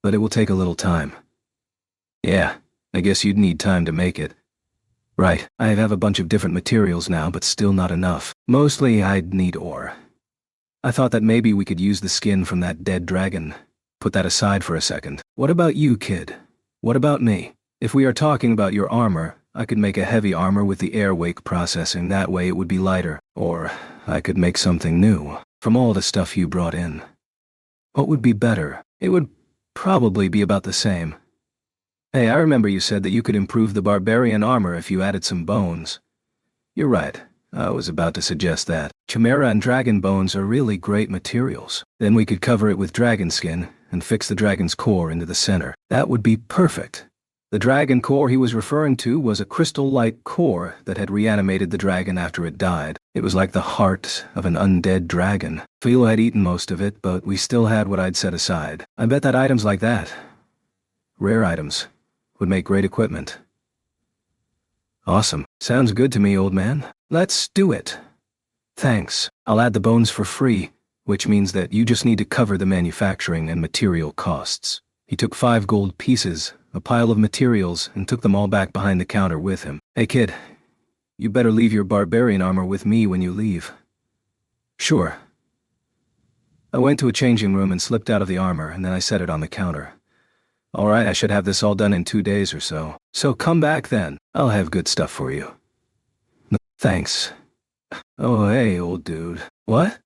but it will take a little time. Yeah, I guess you'd need time to make it. Right, I have a bunch of different materials now, but still not enough. Mostly I'd need ore. I thought that maybe we could use the skin from that dead dragon. Put that aside for a second. What about you, kid? What about me? If we are talking about your armor, I could make a heavy armor with the airwake processing. That way it would be lighter. Or I could make something new from all the stuff you brought in. What would be better? It would probably be about the same. Hey, I remember you said that you could improve the barbarian armor if you added some bones. You're right. I was about to suggest that. Chimera and dragon bones are really great materials. Then we could cover it with dragon skin and fix the dragon's core into the center. That would be perfect. The dragon core he was referring to was a crystal-like core that had reanimated the dragon after it died. It was like the heart of an undead dragon. Philo had eaten most of it, but we still had what I'd set aside. I bet that items like that, rare items, would make great equipment. Awesome. Sounds good to me, old man. Let's do it. Thanks. I'll add the bones for free, which means that you just need to cover the manufacturing and material costs. He took 5 gold pieces, a pile of materials, and took them all back behind the counter with him. Hey kid, you better leave your barbarian armor with me when you leave. Sure. I went to a changing room and slipped out of the armor, and then I set it on the counter. Alright, I should have this all done in 2 days or so. So come back then. I'll have good stuff for you. Thanks. Oh hey, old dude. What?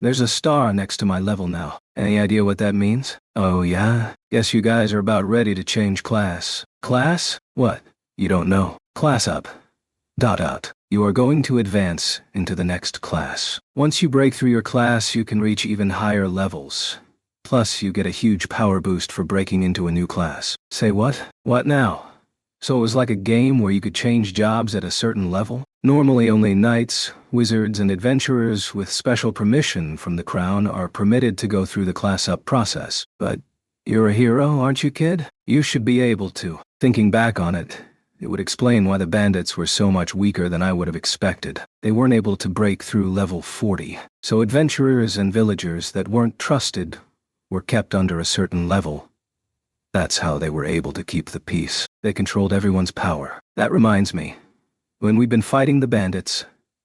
There's a star next to my level now. Any idea what that means? Oh yeah? Guess you guys are about ready to change class. Class? What? You don't know. Class up. ... You are going to advance into the next class. Once you break through your class, you can reach even higher levels. Plus, you get a huge power boost for breaking into a new class. Say what? What now? So it was like a game where you could change jobs at a certain level? Normally only knights, wizards, and adventurers with special permission from the crown are permitted to go through the class-up process. But you're a hero, aren't you, kid? You should be able to. Thinking back on it, it would explain why the bandits were so much weaker than I would have expected. They weren't able to break through level 40. So adventurers and villagers that weren't trusted were kept under a certain level. That's how they were able to keep the peace. They controlled everyone's power. That reminds me, when we've been fighting the bandits,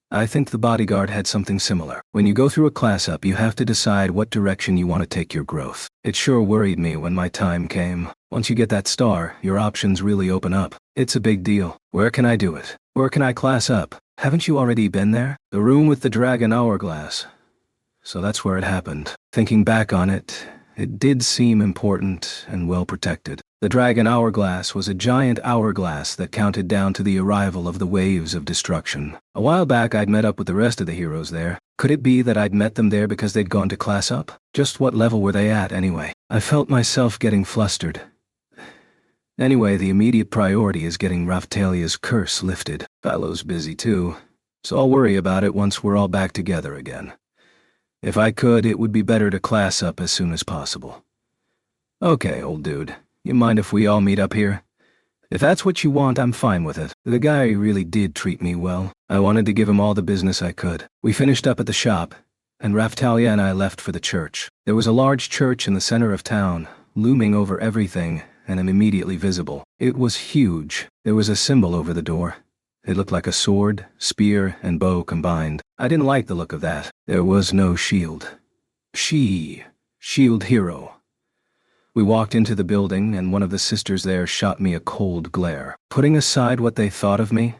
I think the bodyguard had something similar. When you go through a class up, you have to decide what direction you want to take your growth. It sure worried me when my time came. Once you get that star, your options really open up. It's a big deal. Where can I do it? Where can I class up? Haven't you already been there? The room with the dragon hourglass. So that's where it happened. Thinking back on it, it did seem important and well protected. The Dragon Hourglass was a giant hourglass that counted down to the arrival of the waves of destruction. A while back I'd met up with the rest of the heroes there. Could it be that I'd met them there because they'd gone to class up? Just what level were they at anyway? I felt myself getting flustered. Anyway, the immediate priority is getting Raphtalia's curse lifted. Phyllo's busy too, so I'll worry about it once we're all back together again. If I could, it would be better to class up as soon as possible. Okay, old dude. You mind if we all meet up here? If that's what you want, I'm fine with it. The guy really did treat me well. I wanted to give him all the business I could. We finished up at the shop, and Raphtalia and I left for the church. There was a large church in the center of town, looming over everything, and immediately visible. It was huge. There was a symbol over the door. It looked like a sword, spear, and bow combined. I didn't like the look of that. There was no shield. Shield hero. We walked into the building, and one of the sisters there shot me a cold glare. Putting aside what they thought of me,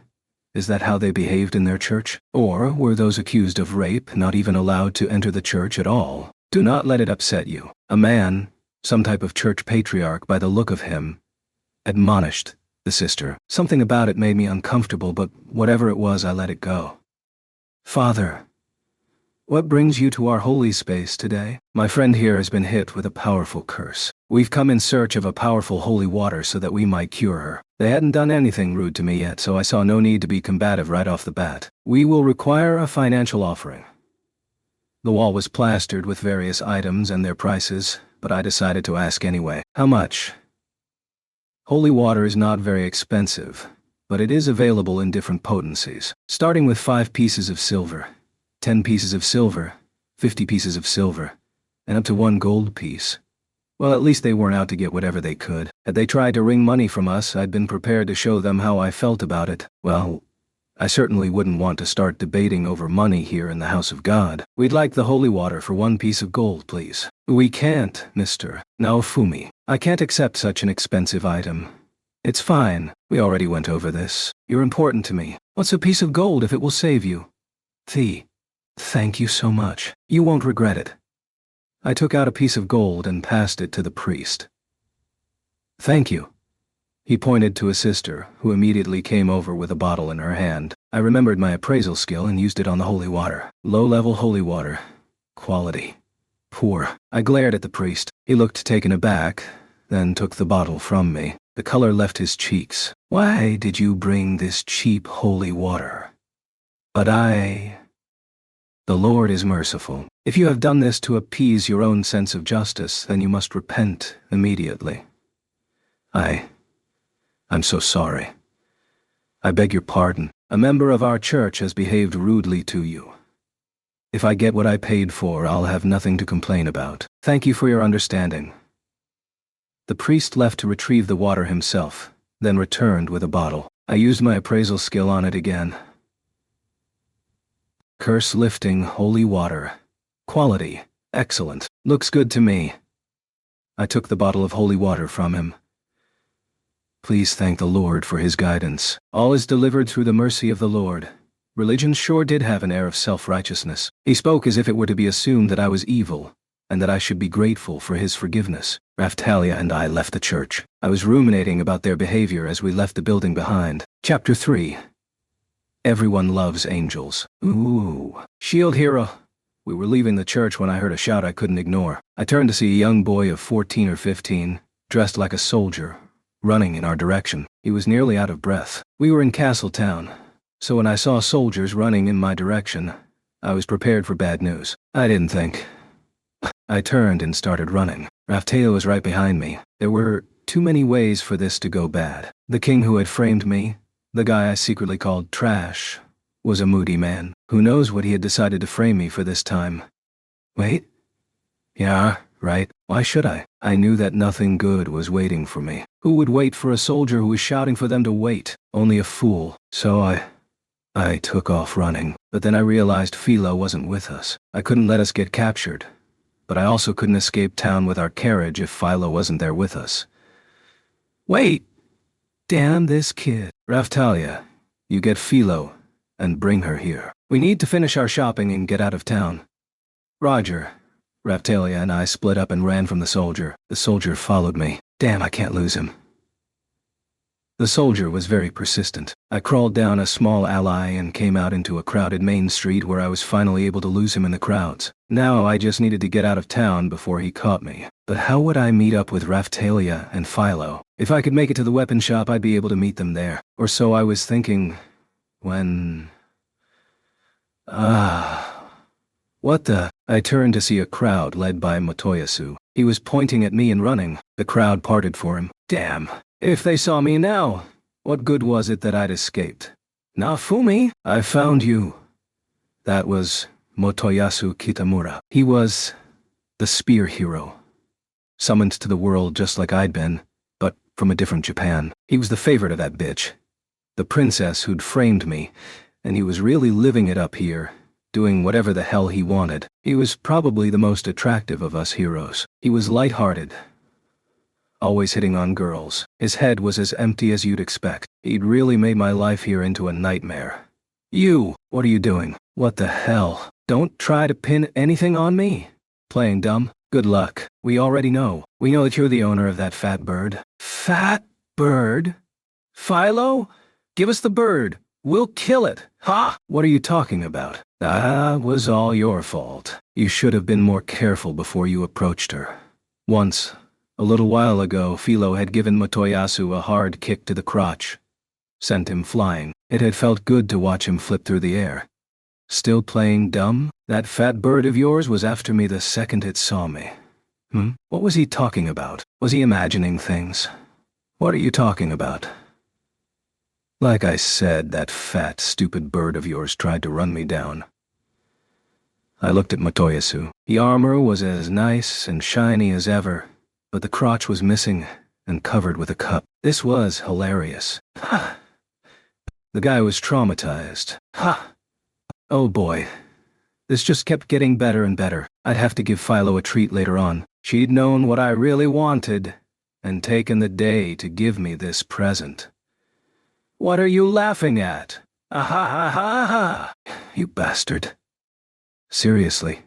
is that how they behaved in their church? Or were those accused of rape not even allowed to enter the church at all? Do not let it upset you. A man, some type of church patriarch by the look of him, admonished the sister. Something about it made me uncomfortable, but whatever it was, I let it go. Father, what brings you to our holy space today? My friend here has been hit with a powerful curse. We've come in search of a powerful holy water so that we might cure her. They hadn't done anything rude to me yet, so I saw no need to be combative right off the bat. We will require a financial offering. The wall was plastered with various items and their prices, but I decided to ask anyway. How much? Holy water is not very expensive, but it is available in different potencies, starting with 5 pieces of silver, 10 pieces of silver, 50 pieces of silver, and up to 1 gold piece. Well, at least they weren't out to get whatever they could. Had they tried to wring money from us, I'd been prepared to show them how I felt about it. Well, I certainly wouldn't want to start debating over money here in the house of God. We'd like the holy water for 1 piece of gold, please. We can't, Mr. Naofumi. I can't accept such an expensive item. It's fine. We already went over this. You're important to me. What's a piece of gold if it will save you? Thank you so much. You won't regret it. I took out a piece of gold and passed it to the priest. Thank you. He pointed to a sister, who immediately came over with a bottle in her hand. I remembered my appraisal skill and used it on the holy water. Low-level holy water. Quality. Poor. I glared at the priest. He looked taken aback, then took the bottle from me. The color left his cheeks. Why did you bring this cheap holy water? But The Lord is merciful. If you have done this to appease your own sense of justice, then you must repent immediately. I'm so sorry. I beg your pardon. A member of our church has behaved rudely to you. If I get what I paid for, I'll have nothing to complain about. Thank you for your understanding. The priest left to retrieve the water himself, then returned with a bottle. I used my appraisal skill on it again. Curse-lifting holy water. Quality. Excellent. Looks good to me. I took the bottle of holy water from him. Please thank the Lord for his guidance. All is delivered through the mercy of the Lord. Religion sure did have an air of self-righteousness. He spoke as if it were to be assumed that I was evil, and that I should be grateful for his forgiveness. Raphtalia and I left the church. I was ruminating about their behavior as we left the building behind. Chapter 3. Everyone loves angels. Ooh. Shield hero. We were leaving the church when I heard a shout I couldn't ignore. I turned to see a young boy of 14 or 15, dressed like a soldier, running in our direction. He was nearly out of breath. We were in Castletown, so when I saw soldiers running in my direction, I was prepared for bad news. I didn't think. I turned and started running. Raphtalia was right behind me. There were too many ways for this to go bad. The king who had framed me, the guy I secretly called Trash, was a moody man. Who knows what he had decided to frame me for this time? Wait? Yeah, right. Why should I? I knew that nothing good was waiting for me. Who would wait for a soldier who was shouting for them to wait? Only a fool. So I took off running. But then I realized Philo wasn't with us. I couldn't let us get captured. But I also couldn't escape town with our carriage if Philo wasn't there with us. Wait! Damn this kid. Raphtalia, you get Philo, and bring her here. We need to finish our shopping and get out of town. Roger. Raphtalia and I split up and ran from the soldier. The soldier followed me. Damn, I can't lose him. The soldier was very persistent. I crawled down a small alley and came out into a crowded main street where I was finally able to lose him in the crowds. Now I just needed to get out of town before he caught me. But how would I meet up with Raphtalia and Philo? If I could make it to the weapon shop, I'd be able to meet them there. Or so I was thinking when... What the? I turned to see a crowd led by Motoyasu. He was pointing at me and running. The crowd parted for him. Damn. If they saw me now, what good was it that I'd escaped? Nafumi, I found you. That was Motoyasu Kitamura. He was the spear hero. Summoned to the world just like I'd been, but from a different Japan. He was the favorite of that bitch. The princess who'd framed me, and he was really living it up here, doing whatever the hell he wanted. He was probably the most attractive of us heroes. He was light-hearted, always hitting on girls. His head was as empty as you'd expect. He'd really made my life here into a nightmare. You, what are you doing? What the hell? Don't try to pin anything on me. Playing dumb? Good luck. We already know. We know that you're the owner of that fat bird. Fat bird? Philo? Give us the bird. We'll kill it. Ha! What are you talking about? That was all your fault. You should have been more careful before you approached her. Once, a little while ago, Philo had given Motoyasu a hard kick to the crotch. Sent him flying. It had felt good to watch him flip through the air. Still playing dumb? That fat bird of yours was after me the second it saw me. What was he talking about? Was he imagining things? What are you talking about? Like I said, that fat, stupid bird of yours tried to run me down. I looked at Motoyasu. The armor was as nice and shiny as ever, but the crotch was missing and covered with a cup. This was hilarious. Ha! The guy was traumatized. Ha! Oh boy. This just kept getting better and better. I'd have to give Philo a treat later on. She'd known what I really wanted and taken the day to give me this present. What are you laughing at? Ha! You bastard. Seriously.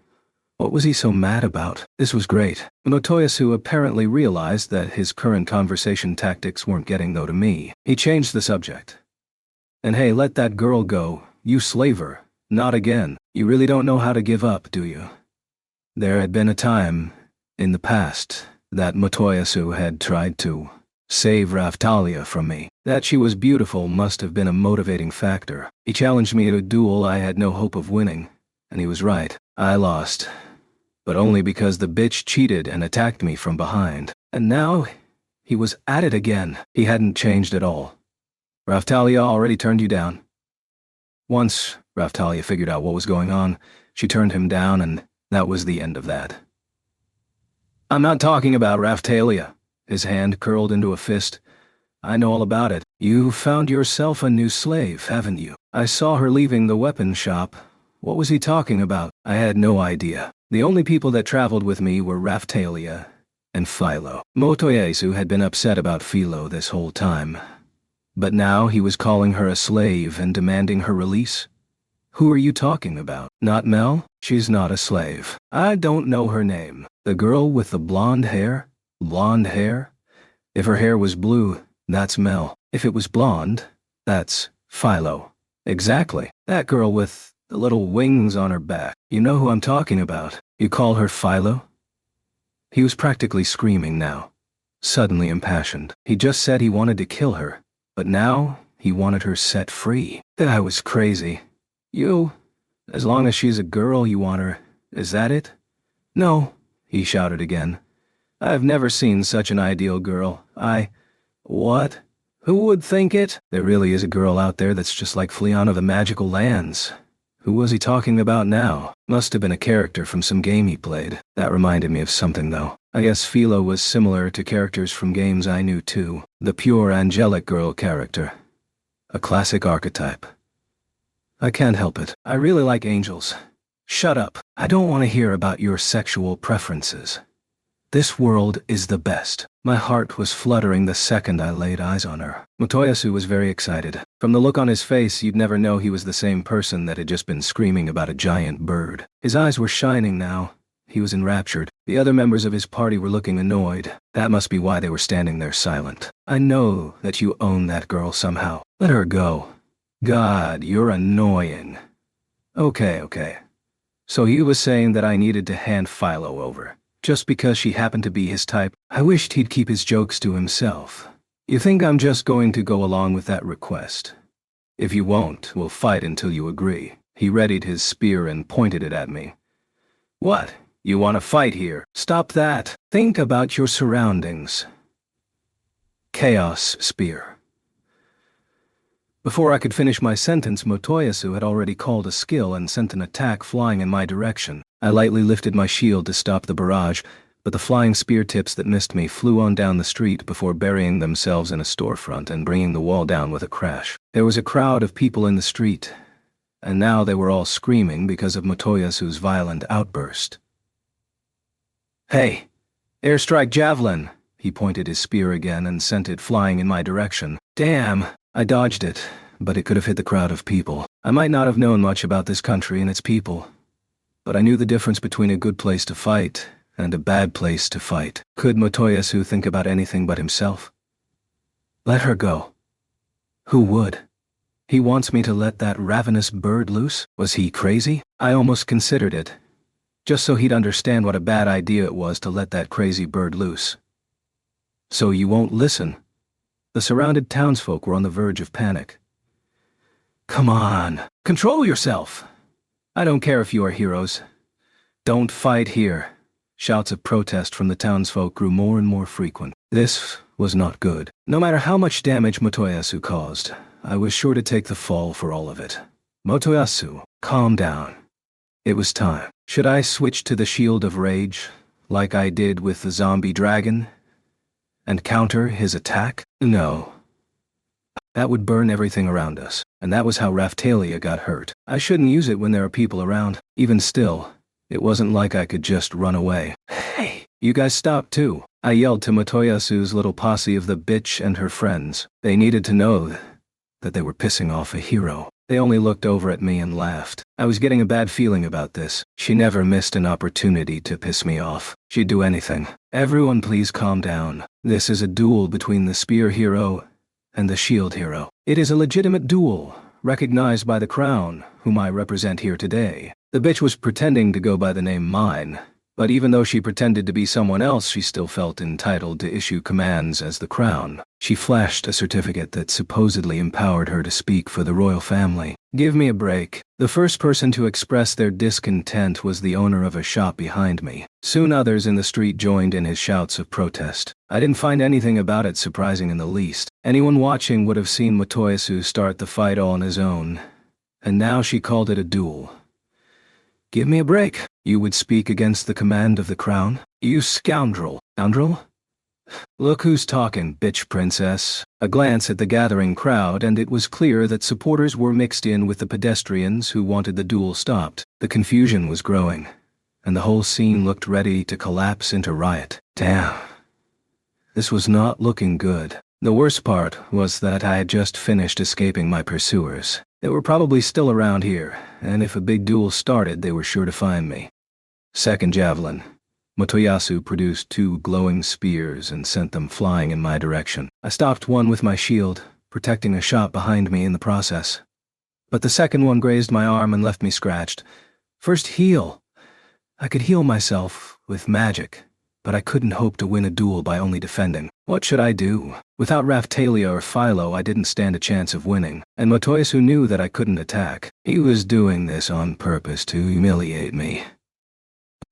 What was he so mad about? This was great. Motoyasu apparently realized that his current conversation tactics weren't getting though to me. He changed the subject. And hey, let that girl go. You slave her. Not again. You really don't know how to give up, do you? There had been a time, in the past, that Motoyasu had tried to save Raphtalia from me. That she was beautiful must have been a motivating factor. He challenged me to a duel I had no hope of winning, and he was right. I lost. But only because the bitch cheated and attacked me from behind. And now, he was at it again. He hadn't changed at all. Raphtalia already turned you down. Once Raphtalia figured out what was going on, she turned him down, and that was the end of that. I'm not talking about Raphtalia. His hand curled into a fist. I know all about it. You found yourself a new slave, haven't you? I saw her leaving the weapon shop. What was he talking about? I had no idea. The only people that traveled with me were Raphtalia and Philo. Motoyasu had been upset about Philo this whole time. But now he was calling her a slave and demanding her release? Who are you talking about? Not Mel? She's not a slave. I don't know her name. The girl with the blonde hair? Blonde hair? If her hair was blue, that's Mel. If it was blonde, that's Philo. Exactly. That girl with the little wings on her back. You know who I'm talking about. You call her Philo? He was practically screaming now, suddenly impassioned. He just said he wanted to kill her, but now he wanted her set free. That was crazy. You, as long as she's a girl, you want her, is that it? No, he shouted again. I've never seen such an ideal girl. What? Who would think it? There really is a girl out there that's just like Fleon of the Magical Lands. Who was he talking about now? Must have been a character from some game he played. That reminded me of something, though. I guess Philo was similar to characters from games I knew too. The pure angelic girl character. A classic archetype. I can't help it. I really like angels. Shut up. I don't want to hear about your sexual preferences. This world is the best. My heart was fluttering the second I laid eyes on her. Motoyasu was very excited. From the look on his face, you'd never know he was the same person that had just been screaming about a giant bird. His eyes were shining now, He was enraptured. The other members of his party were looking annoyed. That must be why they were standing there silent. I know that you own that girl somehow. Let her go. God, you're annoying. Okay. So he was saying that I needed to hand Philo over, just because she happened to be his type. I wished he'd keep his jokes to himself. You think I'm just going to go along with that request? If you won't, we'll fight until you agree. He readied his spear and pointed it at me. What? You want to fight here? Stop that. Think about your surroundings. Chaos spear. Before I could finish my sentence, Motoyasu had already called a skill and sent an attack flying in my direction. I lightly lifted my shield to stop the barrage, but the flying spear tips that missed me flew on down the street before burying themselves in a storefront and bringing the wall down with a crash. There was a crowd of people in the street, and now they were all screaming because of Motoyasu's violent outburst. Hey, airstrike javelin! He pointed his spear again and sent it flying in my direction. Damn! I dodged it, but it could have hit the crowd of people. I might not have known much about this country and its people, but I knew the difference between a good place to fight and a bad place to fight. Could Motoyasu think about anything but himself? Let her go. Who would? He wants me to let that ravenous bird loose? Was he crazy? I almost considered it, just so he'd understand what a bad idea it was to let that crazy bird loose. So you won't listen? The surrounded townsfolk were on the verge of panic. Come on, control yourself. I don't care if you are heroes. Don't fight here. Shouts of protest from the townsfolk grew more and more frequent. This was not good. No matter how much damage Motoyasu caused, I was sure to take the fall for all of it. Motoyasu, calm down. It was time. Should I switch to the Shield of Rage, like I did with the zombie dragon, and counter his attack? No. That would burn everything around us, and that was how Raphtalia got hurt. I shouldn't use it when there are people around. Even still, it wasn't like I could just run away. Hey, you guys stop too. I yelled to Motoyasu's little posse of the bitch and her friends. They needed to know that they were pissing off a hero. They only looked over at me and laughed. I was getting a bad feeling about this. She never missed an opportunity to piss me off. She'd do anything. Everyone please calm down. This is a duel between the spear hero and the shield hero. It is a legitimate duel, recognized by the Crown, whom I represent here today. The bitch was pretending to go by the name Mine, but even though she pretended to be someone else, she still felt entitled to issue commands as the Crown. She flashed a certificate that supposedly empowered her to speak for the royal family. Give me a break. The first person to express their discontent was the owner of a shop behind me. Soon others in the street joined in his shouts of protest. I didn't find anything about it surprising in the least. Anyone watching would have seen Motoyasu start the fight all on his own, and now she called it a duel. Give me a break. You would speak against the command of the Crown? You scoundrel. Scoundrel? Look who's talking, bitch princess. A glance at the gathering crowd and it was clear that supporters were mixed in with the pedestrians who wanted the duel stopped. The confusion was growing, and the whole scene looked ready to collapse into riot. Damn. This was not looking good. The worst part was that I had just finished escaping my pursuers. They were probably still around here, and if a big duel started, they were sure to find me. Second javelin. Motoyasu produced 2 glowing spears and sent them flying in my direction. I stopped one with my shield, protecting a shot behind me in the process. But the second one grazed my arm and left me scratched. First heal. I could heal myself with magic, but I couldn't hope to win a duel by only defending. What should I do? Without Raphtalia or Philo, I didn't stand a chance of winning, and Motoyasu knew that I couldn't attack. He was doing this on purpose to humiliate me.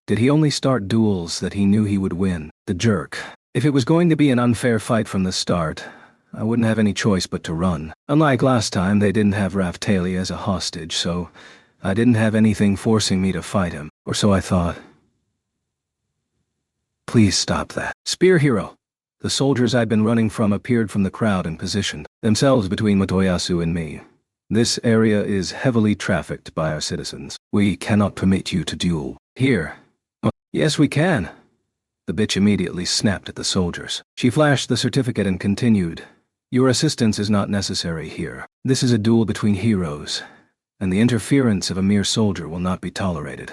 Did he only start duels that he knew he would win? The jerk. If it was going to be an unfair fight from the start, I wouldn't have any choice but to run. Unlike last time, they didn't have Raphtalia as a hostage, so I didn't have anything forcing me to fight him. Or so I thought. Please stop that. Spear hero. The soldiers I'd been running from appeared from the crowd and positioned themselves between Motoyasu and me. This area is heavily trafficked by our citizens. We cannot permit you to duel. Here. Yes, we can. The bitch immediately snapped at the soldiers. She flashed the certificate and continued. Your assistance is not necessary here. This is a duel between heroes, and the interference of a mere soldier will not be tolerated.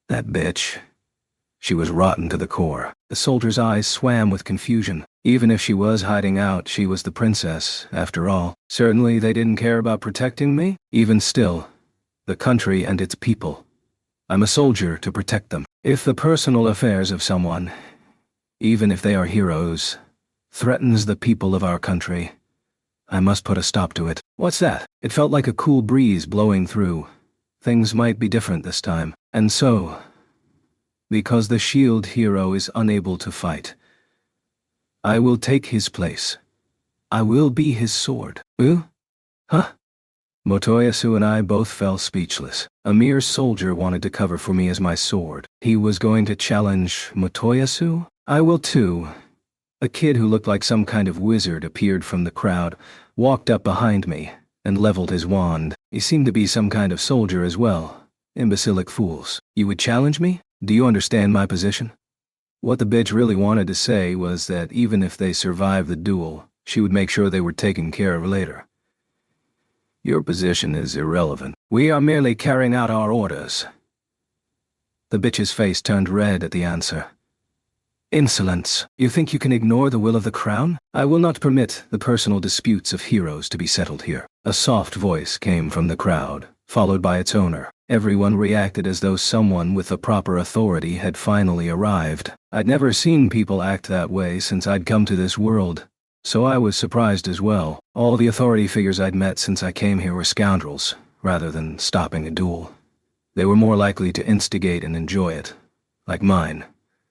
That bitch. She was rotten to the core. The soldier's eyes swam with confusion. Even if she was hiding out, she was the princess, after all. Certainly they didn't care about protecting me. Even still, the country and its people. I'm a soldier to protect them. If the personal affairs of someone, even if they are heroes, threatens the people of our country, I must put a stop to it. What's that? It felt like a cool breeze blowing through. Things might be different this time. And so, because the shield hero is unable to fight, I will take his place. I will be his sword. Huh? Motoyasu and I both fell speechless. A mere soldier wanted to cover for me as my sword. He was going to challenge Motoyasu? I will too. A kid who looked like some kind of wizard appeared from the crowd, walked up behind me, and leveled his wand. He seemed to be some kind of soldier as well. Imbecilic fools. You would challenge me? Do you understand my position? What the bitch really wanted to say was that even if they survived the duel, she would make sure they were taken care of later. Your position is irrelevant. We are merely carrying out our orders. The bitch's face turned red at the answer. Insolence. You think you can ignore the will of the crown? I will not permit the personal disputes of heroes to be settled here. A soft voice came from the crowd, followed by its owner. Everyone reacted as though someone with the proper authority had finally arrived. I'd never seen people act that way since I'd come to this world, so I was surprised as well. All the authority figures I'd met since I came here were scoundrels, rather than stopping a duel. They were more likely to instigate and enjoy it, like mine,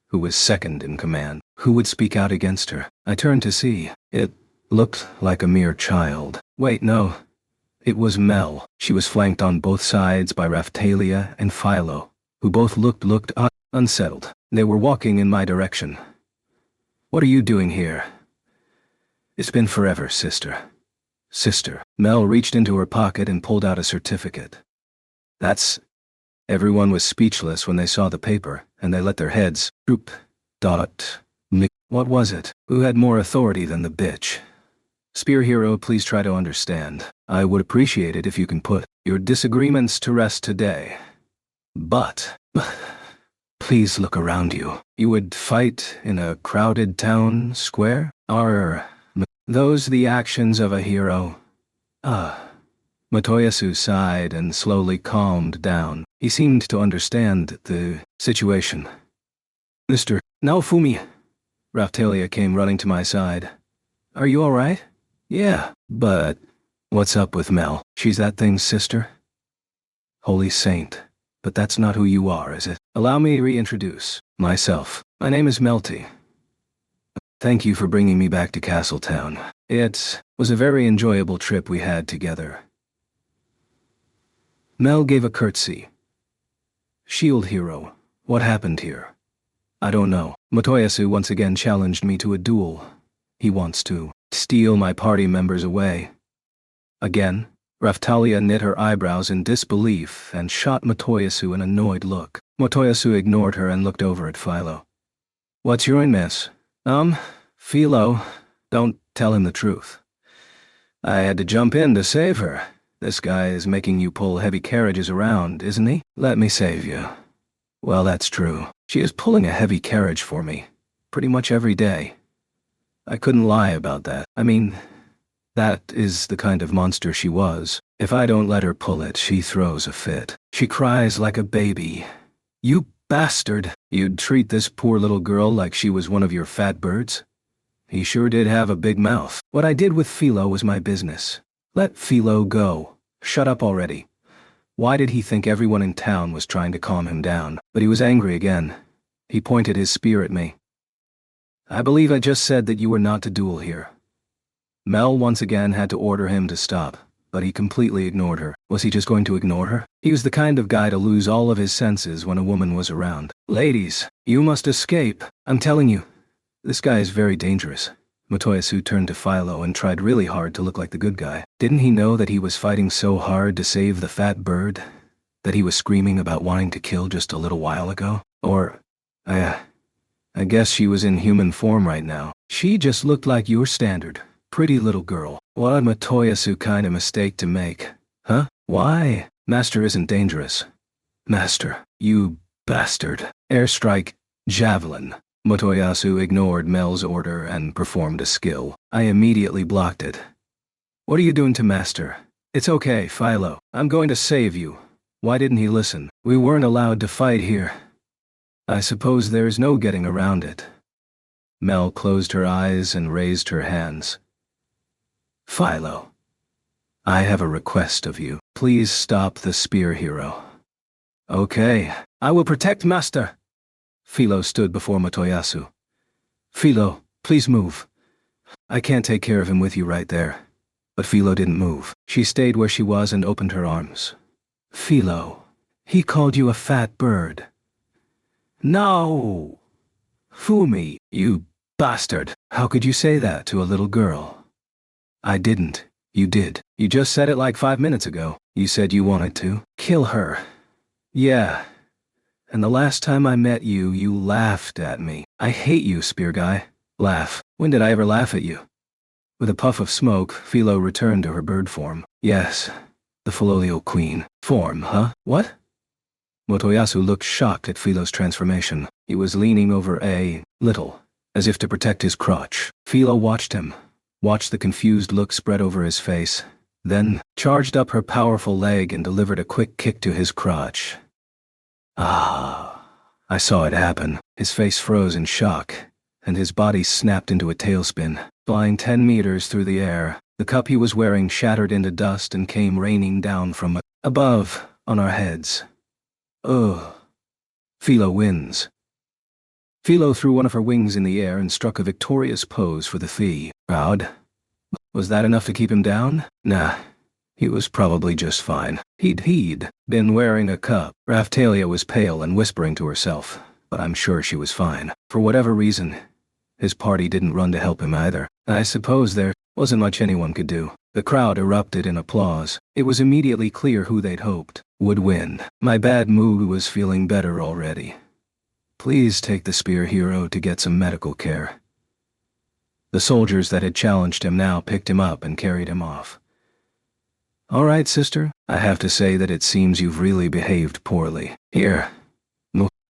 who was second in command. Who would speak out against her? I turned to see. It looked like a mere child. Wait, no. It was Mel. She was flanked on both sides by Raphtalia and Philo, who both looked unsettled. They were walking in my direction. What are you doing here? It's been forever, sister. Sister. Mel reached into her pocket and pulled out a certificate. That's... Everyone was speechless when they saw the paper, and they let their heads droop. What was it? Who had more authority than the bitch? Spear Hero, please try to understand. I would appreciate it if you can put your disagreements to rest today. But please look around you. You would fight in a crowded town square? Are those the actions of a hero? Motoyasu sighed and slowly calmed down. He seemed to understand the situation. Mr. Naofumi. Raphtalia came running to my side. Are you all right? Yeah, but what's up with Mel? She's that thing's sister? Holy saint, but that's not who you are, is it? Allow me to reintroduce myself. My name is Melty. Thank you for bringing me back to Castletown. It was a very enjoyable trip we had together. Mel gave a curtsy. Shield Hero, what happened here? I don't know. Motoyasu once again challenged me to a duel. He wants to steal my party members away. Again, Raphtalia knit her eyebrows in disbelief and shot Motoyasu an annoyed look. Motoyasu ignored her and looked over at Philo. What's your miss? Philo, don't tell him the truth. I had to jump in to save her. This guy is making you pull heavy carriages around, isn't he? Let me save you. Well, that's true. She is pulling a heavy carriage for me, pretty much every day. I couldn't lie about that. I mean, that is the kind of monster she was. If I don't let her pull it, she throws a fit. She cries like a baby. You bastard! You'd treat this poor little girl like she was one of your fat birds? He sure did have a big mouth. What I did with Philo was my business. Let Philo go. Shut up already. Why did he think everyone in town was trying to calm him down? But he was angry again. He pointed his spear at me. I believe I just said that you were not to duel here. Mel once again had to order him to stop, but he completely ignored her. Was he just going to ignore her? He was the kind of guy to lose all of his senses when a woman was around. Ladies, you must escape. I'm telling you, this guy is very dangerous. Motoyasu turned to Philo and tried really hard to look like the good guy. Didn't he know that he was fighting so hard to save the fat bird? That he was screaming about wanting to kill just a little while ago? Or, I guess she was in human form right now. She just looked like your standard pretty little girl. What a Motoyasu kind of mistake to make. Huh? Why? Master isn't dangerous. Master, you Bastard. Airstrike. Javelin. Motoyasu ignored Mel's order and performed a skill. I immediately blocked it. What are you doing to Master? It's okay, Philo. I'm going to save you. Why didn't he listen? We weren't allowed to fight here. I suppose there's no getting around it. Mel closed her eyes and raised her hands. Philo, I have a request of you. Please stop the spear hero. Okay, I will protect Master. Philo stood before Motoyasu. Philo, please move. I can't take care of him with you right there. But Philo didn't move. She stayed where she was and opened her arms. Philo, he called you a fat bird. No! Fumi, you bastard. How could you say that to a little girl? I didn't. You did. You just said it like 5 minutes ago. You said you wanted to kill her. Yeah. And the last time I met you, you laughed at me. I hate you, spear guy. Laugh. When did I ever laugh at you? With a puff of smoke, Philo returned to her bird form. Yes. The Philolio Queen. Form, huh? What? Motoyasu looked shocked at Philo's transformation. He was leaning over a little, as if to protect his crotch. Philo watched him, watched the confused look spread over his face, then charged up her powerful leg and delivered a quick kick to his crotch. Ah, I saw it happen. His face froze in shock, and his body snapped into a tailspin, flying 10 meters through the air. The cup he was wearing shattered into dust and came raining down from above on our heads. Ugh. Philo wins. Philo threw one of her wings in the air and struck a victorious pose for the Thee. Proud? Was that enough to keep him down? Nah. He was probably just fine. He'd been wearing a cup. Raphtalia was pale and whispering to herself, but I'm sure she was fine. For whatever reason, his party didn't run to help him either. I suppose there wasn't much anyone could do. The crowd erupted in applause. It was immediately clear who they'd hoped would win. My bad mood was feeling better already. Please take the spear hero to get some medical care. The soldiers that had challenged him now picked him up and carried him off. All right, sister, I have to say that it seems you've really behaved poorly. Here.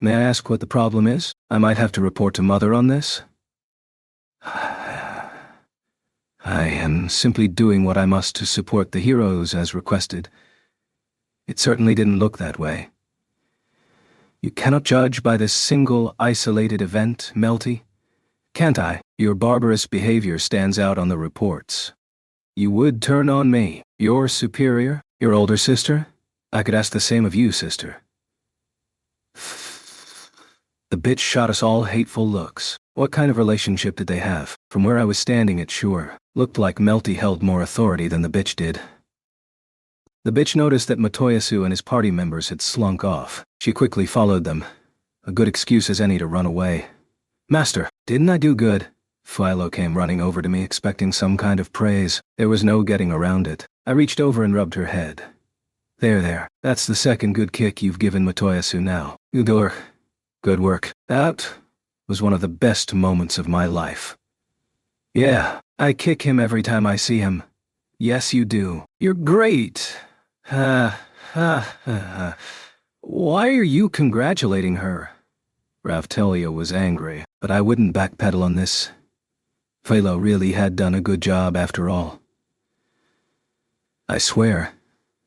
May I ask what the problem is? I might have to report to Mother on this. I am simply doing what I must to support the heroes as requested. It certainly didn't look that way. You cannot judge by this single, isolated event, Melty. Can't I? Your barbarous behavior stands out on the reports. You would turn on me, your superior, your older sister? I could ask the same of you, sister. The bitch shot us all hateful looks. What kind of relationship did they have? From where I was standing, it sure looked like Melty held more authority than the bitch did. The bitch noticed that Motoyasu and his party members had slunk off. She quickly followed them. A good excuse as any to run away. Master, didn't I do good? Philo came running over to me expecting some kind of praise. There was no getting around it. I reached over and rubbed her head. There. That's the second good kick you've given Motoyasu now. Udor. Good work. That was one of the best moments of my life. Yeah, I kick him every time I see him. Yes, you do. You're great. Why are you congratulating her? Raphtalia was angry, but I wouldn't backpedal on this. Philo really had done a good job after all. I swear,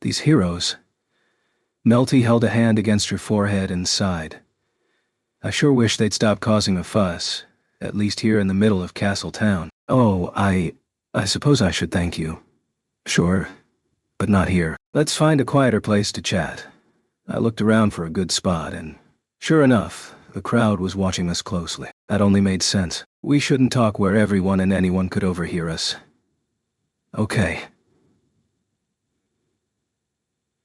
these heroes. Melty held a hand against her forehead and sighed. I sure wish they'd stop causing a fuss, at least here in the middle of Castle Town. Oh, I suppose I should thank you. Sure, but not here. Let's find a quieter place to chat. I looked around for a good spot and, sure enough, the crowd was watching us closely. That only made sense. We shouldn't talk where everyone and anyone could overhear us. Okay.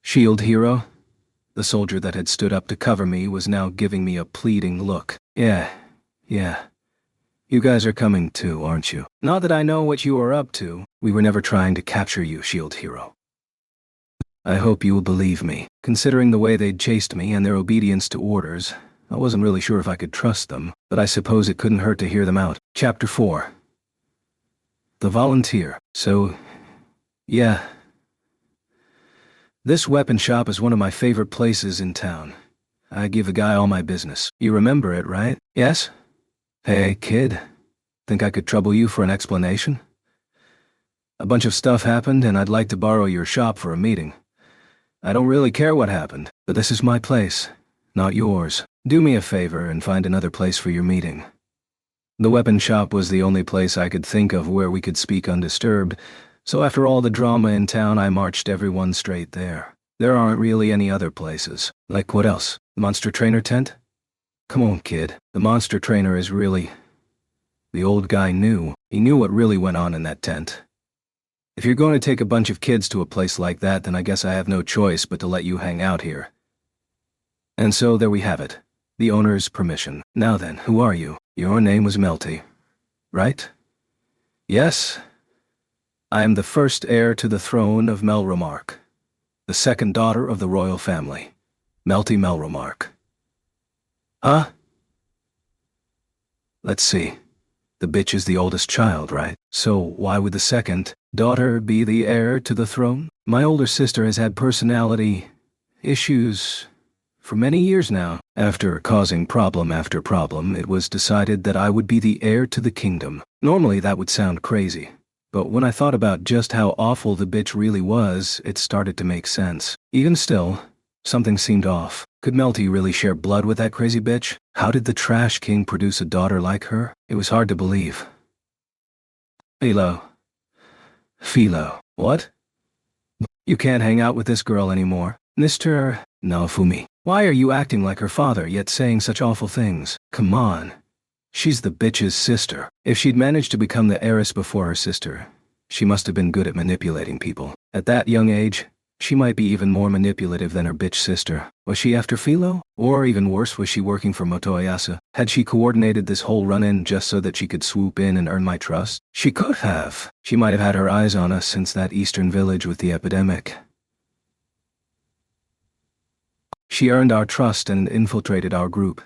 Shield hero? The soldier that had stood up to cover me was now giving me a pleading look. Yeah. You guys are coming too, aren't you? Not that I know what you are up to. We were never trying to capture you, Shield hero. I hope you will believe me. Considering the way they'd chased me and their obedience to orders, I wasn't really sure if I could trust them, but I suppose it couldn't hurt to hear them out. Chapter 4. The Volunteer. So, yeah. This weapon shop is one of my favorite places in town. I give the guy all my business. You remember it, right? Yes? Hey, kid. Think I could trouble you for an explanation? A bunch of stuff happened and I'd like to borrow your shop for a meeting. I don't really care what happened, but this is my place, not yours. Do me a favor and find another place for your meeting. The weapon shop was the only place I could think of where we could speak undisturbed, so after all the drama in town I marched everyone straight there. There aren't really any other places. Like what else? The Monster Trainer tent? Come on, kid. The Monster Trainer is really... The old guy knew. He knew what really went on in that tent. If you're going to take a bunch of kids to a place like that, then I guess I have no choice but to let you hang out here. And so there we have it. The owner's permission. Now then, who are you? Your name was Melty, right? Yes. I am the first heir to the throne of Melromark, the second daughter of the royal family, Melty Melromark. Huh? Let's see. The bitch is the oldest child, right? So why would the second daughter be the heir to the throne? My older sister has had personality issues for many years now. After causing problem after problem, it was decided that I would be the heir to the kingdom. Normally that would sound crazy, but when I thought about just how awful the bitch really was, it started to make sense. Even still, something seemed off. Could Melty really share blood with that crazy bitch? How did the Trash King produce a daughter like her? It was hard to believe. Philo. What? You can't hang out with this girl anymore. Mr. Naofumi. Why are you acting like her father yet saying such awful things? Come on. She's the bitch's sister. If she'd managed to become the heiress before her sister, she must have been good at manipulating people. At that young age, she might be even more manipulative than her bitch sister. Was she after Philo? Or even worse, was she working for Motoyasa? Had she coordinated this whole run-in just so that she could swoop in and earn my trust? She could have. She might have had her eyes on us since that eastern village with the epidemic. She earned our trust and infiltrated our group,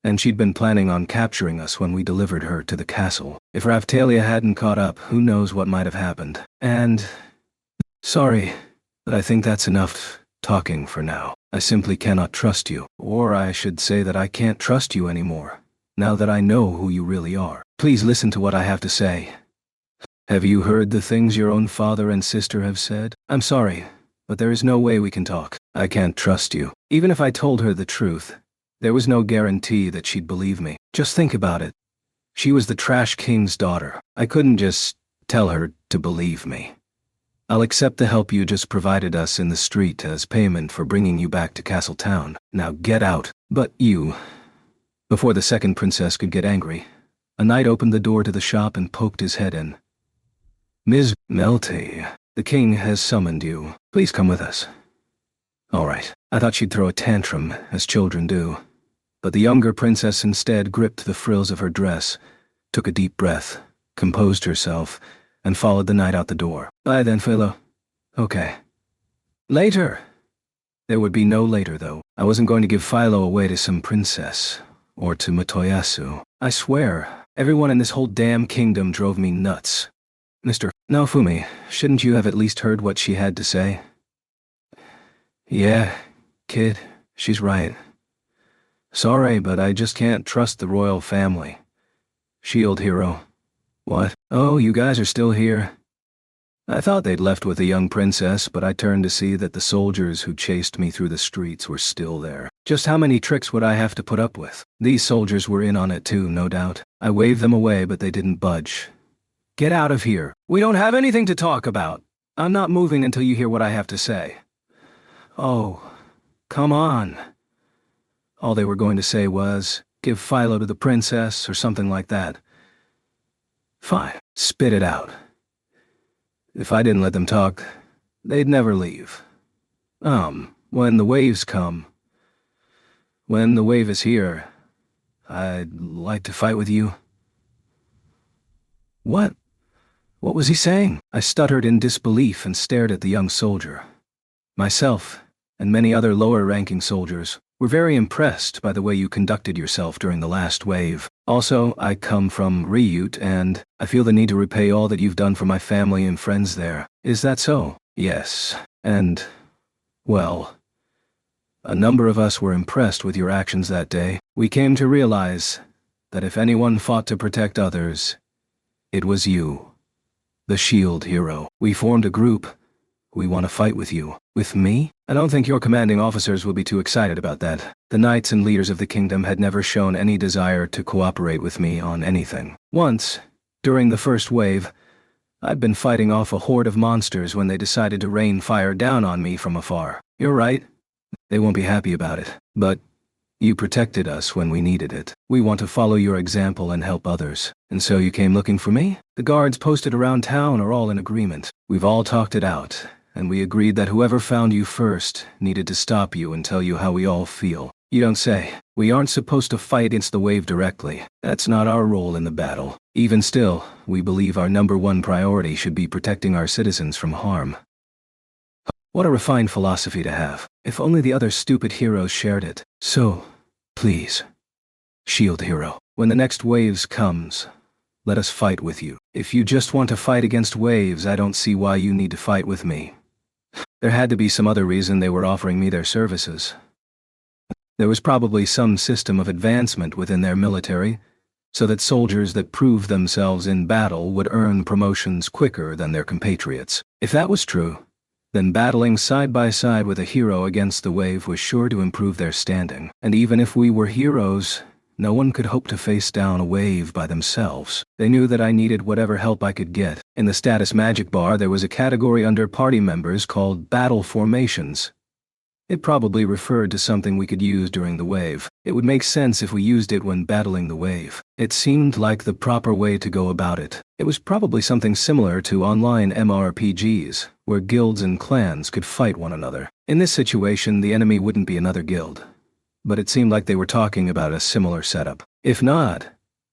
and she'd been planning on capturing us when we delivered her to the castle. If Raftalia hadn't caught up, who knows what might have happened. And... sorry, but I think that's enough talking for now. I simply cannot trust you. Or I should say that I can't trust you anymore, now that I know who you really are. Please listen to what I have to say. Have you heard the things your own father and sister have said? I'm sorry, but there is no way we can talk. I can't trust you. Even if I told her the truth, there was no guarantee that she'd believe me. Just think about it. She was the Trash King's daughter. I couldn't just tell her to believe me. I'll accept the help you just provided us in the street as payment for bringing you back to Castle Town. Now get out. But you... Before the second princess could get angry, a knight opened the door to the shop and poked his head in. Ms. Melty, the king has summoned you. Please come with us. All right. I thought she'd throw a tantrum, as children do. But the younger princess instead gripped the frills of her dress, took a deep breath, composed herself, and followed the knight out the door. Bye then, Philo. Okay. Later. There would be no later, though. I wasn't going to give Philo away to some princess, or to Motoyasu. I swear, everyone in this whole damn kingdom drove me nuts. Mr. Naofumi, shouldn't you have at least heard what she had to say? Yeah, kid, she's right. Sorry, but I just can't trust the royal family. Shield hero. What? Oh, you guys are still here? I thought they'd left with the young princess, but I turned to see that the soldiers who chased me through the streets were still there. Just how many tricks would I have to put up with? These soldiers were in on it too, no doubt. I waved them away, but they didn't budge. Get out of here. We don't have anything to talk about. I'm not moving until you hear what I have to say. Oh, come on. All they were going to say was, give Philo to the princess or something like that. Fine, spit it out. If I didn't let them talk, they'd never leave. When the waves come, when the wave is here, I'd like to fight with you. What? What was he saying? I stuttered in disbelief and stared at the young soldier. Myself, and many other lower-ranking soldiers, were very impressed by the way you conducted yourself during the last wave. Also, I come from Ryut, and I feel the need to repay all that you've done for my family and friends there. Is that so? Yes. And, well, A number of us were impressed with your actions that day. We came to realize that if anyone fought to protect others, it was you, the Shield Hero. We formed a group. We want to fight with you. With me? I don't think your commanding officers will be too excited about that. The knights and leaders of the kingdom had never shown any desire to cooperate with me on anything. Once, during the first wave, I'd been fighting off a horde of monsters when they decided to rain fire down on me from afar. You're right. They won't be happy about it. But you protected us when we needed it. We want to follow your example and help others. And so you came looking for me? The guards posted around town are all in agreement. We've all talked it out, and we agreed that whoever found you first needed to stop you and tell you how we all feel. You don't say. We aren't supposed to fight against the wave directly. That's not our role in the battle. Even still, we believe our #1 priority should be protecting our citizens from harm. What a refined philosophy to have. If only the other stupid heroes shared it. So, please, Shield Hero, when the next waves comes, let us fight with you. If you just want to fight against waves, I don't see why you need to fight with me. There had to be some other reason they were offering me their services. There was probably some system of advancement within their military, so that soldiers that proved themselves in battle would earn promotions quicker than their compatriots. If that was true, then battling side by side with a hero against the wave was sure to improve their standing. And even if we were heroes, no one could hope to face down a wave by themselves. They knew that I needed whatever help I could get. In the status magic bar, there was a category under party members called Battle Formations. It probably referred to something we could use during the wave. It would make sense if we used it when battling the wave. It seemed like the proper way to go about it. It was probably something similar to online MRPGs, where guilds and clans could fight one another. In this situation, the enemy wouldn't be another guild. But it seemed like they were talking about a similar setup. If not,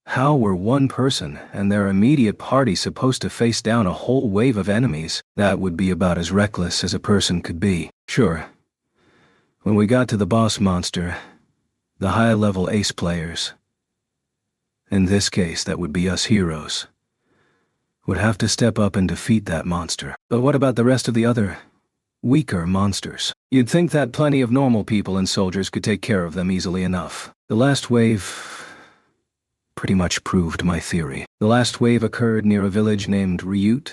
how were one person and their immediate party supposed to face down a whole wave of enemies? That would be about as reckless as a person could be. Sure. When we got to the boss monster, the high-level ace players, in this case that would be us heroes, would have to step up and defeat that monster. But what about the rest of the other, weaker monsters? You'd think that plenty of normal people and soldiers could take care of them easily enough. The last wave pretty much proved my theory. The last wave occurred near a village named Ryut,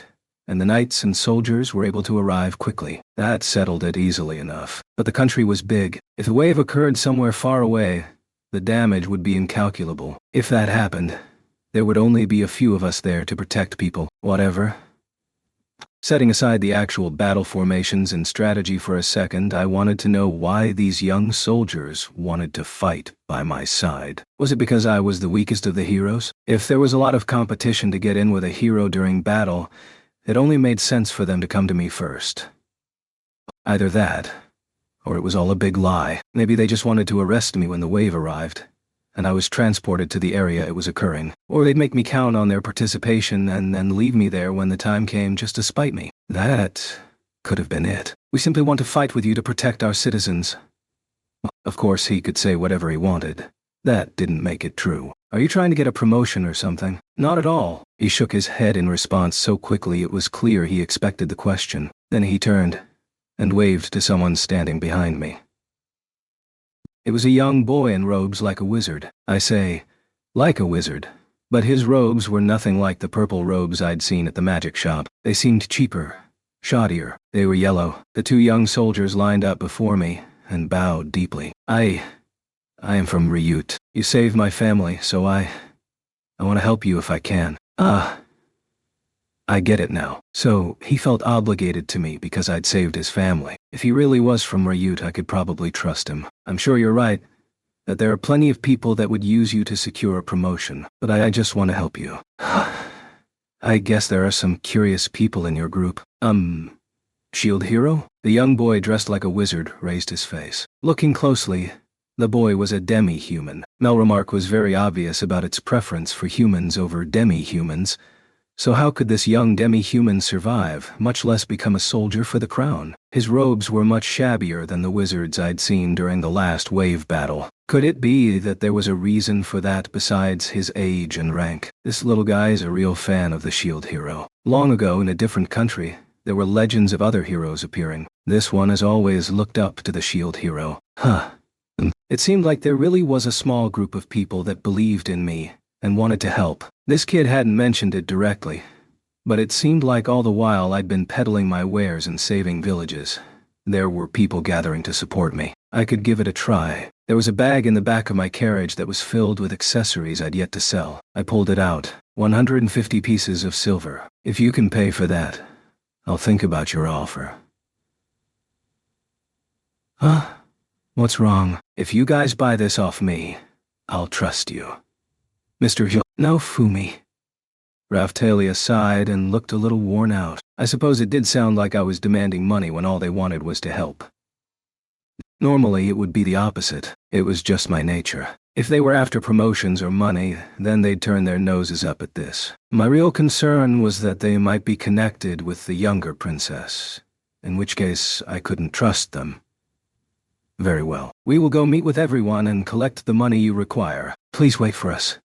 and the knights and soldiers were able to arrive quickly. That settled it easily enough. But the country was big. If the wave occurred somewhere far away, the damage would be incalculable. If that happened, there would only be a few of us there to protect people. Whatever. Setting aside the actual battle formations and strategy for a second, I wanted to know why these young soldiers wanted to fight by my side. Was it because I was the weakest of the heroes? If there was a lot of competition to get in with a hero during battle, it only made sense for them to come to me first. Either that, or it was all a big lie. Maybe they just wanted to arrest me when the wave arrived, and I was transported to the area it was occurring. Or they'd make me count on their participation and then leave me there when the time came just to spite me. That could have been it. We simply want to fight with you to protect our citizens. Of course, he could say whatever he wanted. That didn't make it true. Are you trying to get a promotion or something? Not at all. He shook his head in response so quickly it was clear he expected the question. Then he turned and waved to someone standing behind me. It was a young boy in robes like a wizard. I say, like a wizard. But his robes were nothing like the purple robes I'd seen at the magic shop. They seemed cheaper, shoddier. They were yellow. The two young soldiers lined up before me and bowed deeply. I am from Ryut. You saved my family, so I want to help you if I can. I get it now. So, he felt obligated to me because I'd saved his family. If he really was from Ryut, I could probably trust him. I'm sure you're right, that there are plenty of people that would use you to secure a promotion, but I just want to help you. I guess there are some curious people in your group. Shield Hero? The young boy dressed like a wizard raised his face. Looking closely, the boy was a demi-human. Melremark was very obvious about its preference for humans over demi-humans. So how could this young demi-human survive, much less become a soldier for the crown? His robes were much shabbier than the wizards I'd seen during the last wave battle. Could it be that there was a reason for that besides his age and rank? This little guy is a real fan of the Shield Hero. Long ago, in a different country, there were legends of other heroes appearing. This one has always looked up to the SHIELD hero. Huh. It seemed like there really was a small group of people that believed in me and wanted to help. This kid hadn't mentioned it directly, but it seemed like all the while I'd been peddling my wares and saving villages. There were people gathering to support me. I could give it a try. There was a bag in the back of my carriage that was filled with accessories I'd yet to sell. I pulled it out. 150 pieces of silver. If you can pay for that, I'll think about your offer. Huh? What's wrong? If you guys buy this off me, I'll trust you. Mr. Hill. No, Fumi. Raphtalia sighed and looked a little worn out. I suppose it did sound like I was demanding money when all they wanted was to help. Normally it would be the opposite. It was just my nature. If they were after promotions or money, then they'd turn their noses up at this. My real concern was that they might be connected with the younger princess, in which case I couldn't trust them. Very well. We will go meet with everyone and collect the money you require. Please wait for us.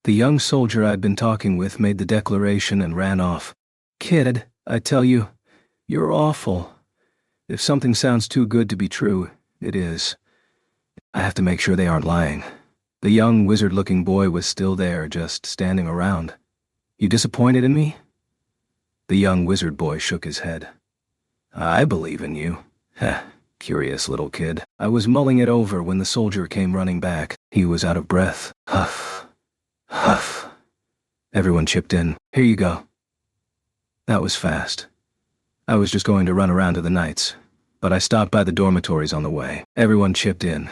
The young soldier I'd been talking with made the declaration and ran off. Kid, I tell you, you're awful. If something sounds too good to be true, it is. I have to make sure they aren't lying. The young wizard-looking boy was still there, just standing around. You disappointed in me? The young wizard boy shook his head. I believe in you. Heh. Curious little kid. I was mulling it over when the soldier came running back. He was out of breath. Huff. Huff. Everyone chipped in. Here you go. That was fast. I was just going to run around to the knights, but I stopped by the dormitories on the way. Everyone chipped in.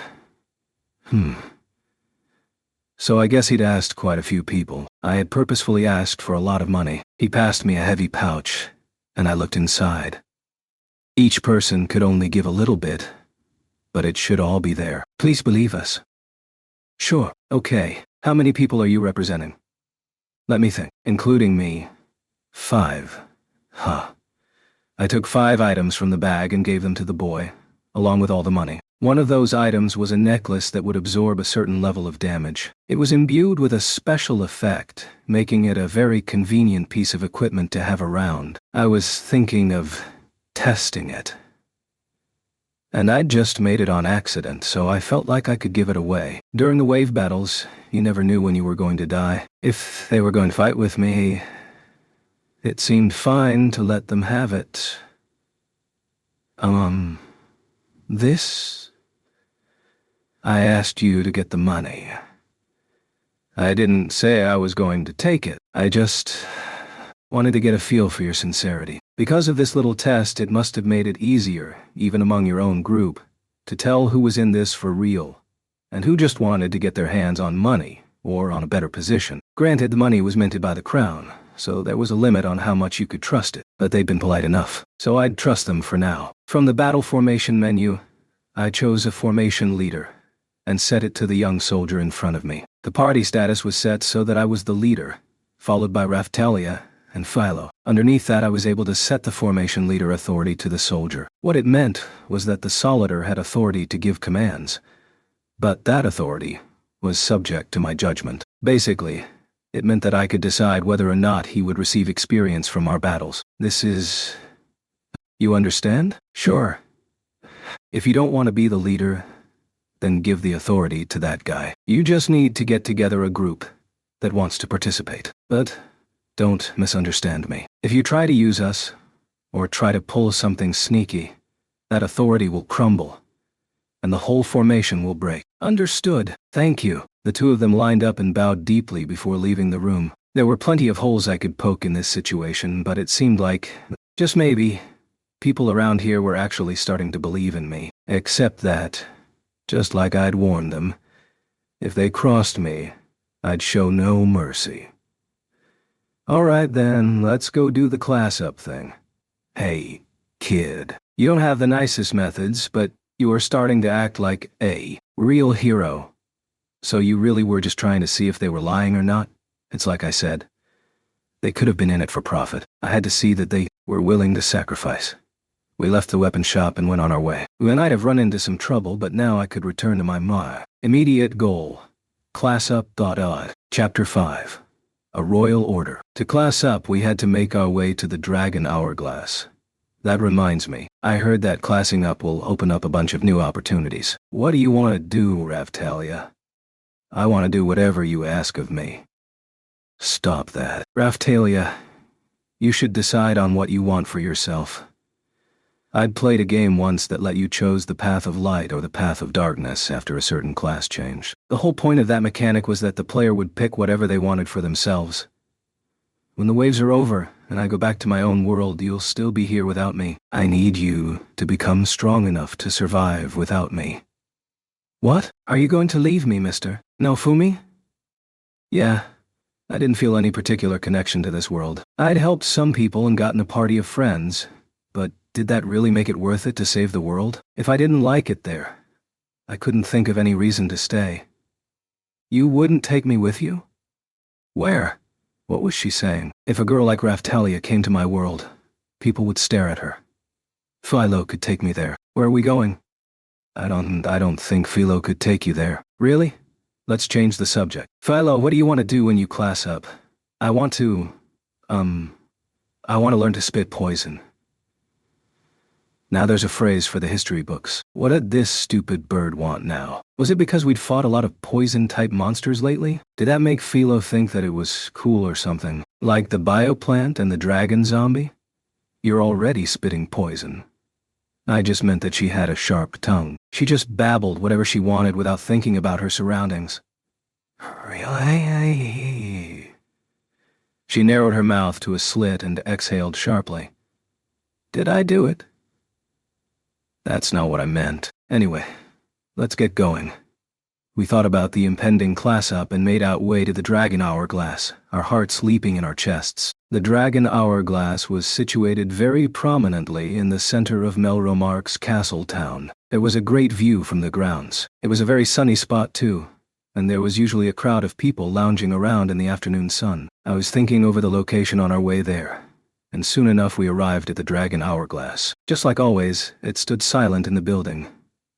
So I guess he'd asked quite a few people. I had purposefully asked for a lot of money. He passed me a heavy pouch, and I looked inside. Each person could only give a little bit, but it should all be there. Please believe us. Sure, okay. How many people are you representing? Let me think. Including me. 5. Huh. I took 5 items from the bag and gave them to the boy, along with all the money. One of those items was a necklace that would absorb a certain level of damage. It was imbued with a special effect, making it a very convenient piece of equipment to have around. I was thinking of testing it. And I'd just made it on accident, so I felt like I could give it away. During the wave battles, you never knew when you were going to die. If they were going to fight with me, it seemed fine to let them have it. This? I asked you to get the money. I didn't say I was going to take it. I just wanted to get a feel for your sincerity. Because of this little test, it must have made it easier, even among your own group, to tell who was in this for real, and who just wanted to get their hands on money, or on a better position. Granted, the money was minted by the crown, so there was a limit on how much you could trust it, but they'd been polite enough, so I'd trust them for now. From the battle formation menu, I chose a formation leader, and set it to the young soldier in front of me. The party status was set so that I was the leader, followed by Raphtalia and Philo. Underneath that, I was able to set the formation leader authority to the soldier. What it meant was that the Solider had authority to give commands, but that authority was subject to my judgment. Basically, it meant that I could decide whether or not he would receive experience from our battles. This is... You understand? Sure. If you don't want to be the leader, then give the authority to that guy. You just need to get together a group that wants to participate. But don't misunderstand me. If you try to use us, or try to pull something sneaky, that authority will crumble, and the whole formation will break. Understood. Thank you. The two of them lined up and bowed deeply before leaving the room. There were plenty of holes I could poke in this situation, but it seemed like, just maybe, people around here were actually starting to believe in me. Except that, just like I'd warned them, if they crossed me, I'd show no mercy. Alright then, let's go do the class-up thing. Hey, kid. You don't have the nicest methods, but you are starting to act like a real hero. So you really were just trying to see if they were lying or not? It's like I said. They could have been in it for profit. I had to see that they were willing to sacrifice. We left the weapon shop and went on our way. We might have run into some trouble, but now I could return to my immediate goal. Class up. Chapter 5. A Royal Order. To class up, we had to make our way to the Dragon Hourglass. That reminds me, I heard that classing up will open up a bunch of new opportunities. What do you want to do, Raphtalia? I want to do whatever you ask of me. Stop that. Raphtalia, you should decide on what you want for yourself. I'd played a game once that let you choose the path of light or the path of darkness after a certain class change. The whole point of that mechanic was that the player would pick whatever they wanted for themselves. When the waves are over, and I go back to my own world, you'll still be here without me. I need you to become strong enough to survive without me. What? Are you going to leave me, Mr. Naofumi? Yeah. I didn't feel any particular connection to this world. I'd helped some people and gotten a party of friends, but did that really make it worth it to save the world? If I didn't like it there, I couldn't think of any reason to stay. You wouldn't take me with you? Where? What was she saying? If a girl like Raphtalia came to my world, people would stare at her. Philo could take me there. Where are we going? I don't think Philo could take you there. Really? Let's change the subject. Philo, what do you want to do when you class up? I want to learn to spit poison. Now there's a phrase for the history books. What did this stupid bird want now? Was it because we'd fought a lot of poison-type monsters lately? Did that make Philo think that it was cool or something? Like the bioplant and the dragon zombie? You're already spitting poison. I just meant that she had a sharp tongue. She just babbled whatever she wanted without thinking about her surroundings. Really? She narrowed her mouth to a slit and exhaled sharply. Did I do it? That's not what I meant. Anyway, let's get going. We thought about the impending class-up and made our way to the Dragon Hourglass, our hearts leaping in our chests. The Dragon Hourglass was situated very prominently in the center of Melromark's castle town. There was a great view from the grounds. It was a very sunny spot too, and there was usually a crowd of people lounging around in the afternoon sun. I was thinking over the location on our way there, and soon enough we arrived at the Dragon Hourglass. Just like always, it stood silent in the building,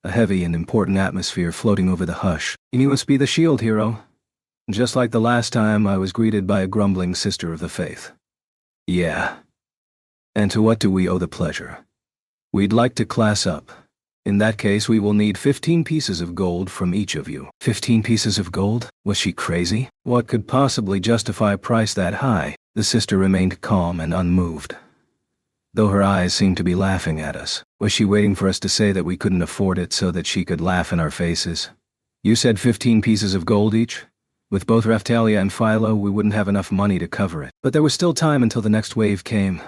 a heavy and important atmosphere floating over the hush. You must be the shield hero. Just like the last time, I was greeted by a grumbling sister of the faith. Yeah. And to what do we owe the pleasure? We'd like to class up. In that case, we will need 15 pieces of gold from each of you. 15 pieces of gold? Was she crazy? What could possibly justify a price that high? The sister remained calm and unmoved, though her eyes seemed to be laughing at us. Was she waiting for us to say that we couldn't afford it so that she could laugh in our faces? You said 15 pieces of gold each? With both Raphtalia and Philo, we wouldn't have enough money to cover it. But there was still time until the next wave came,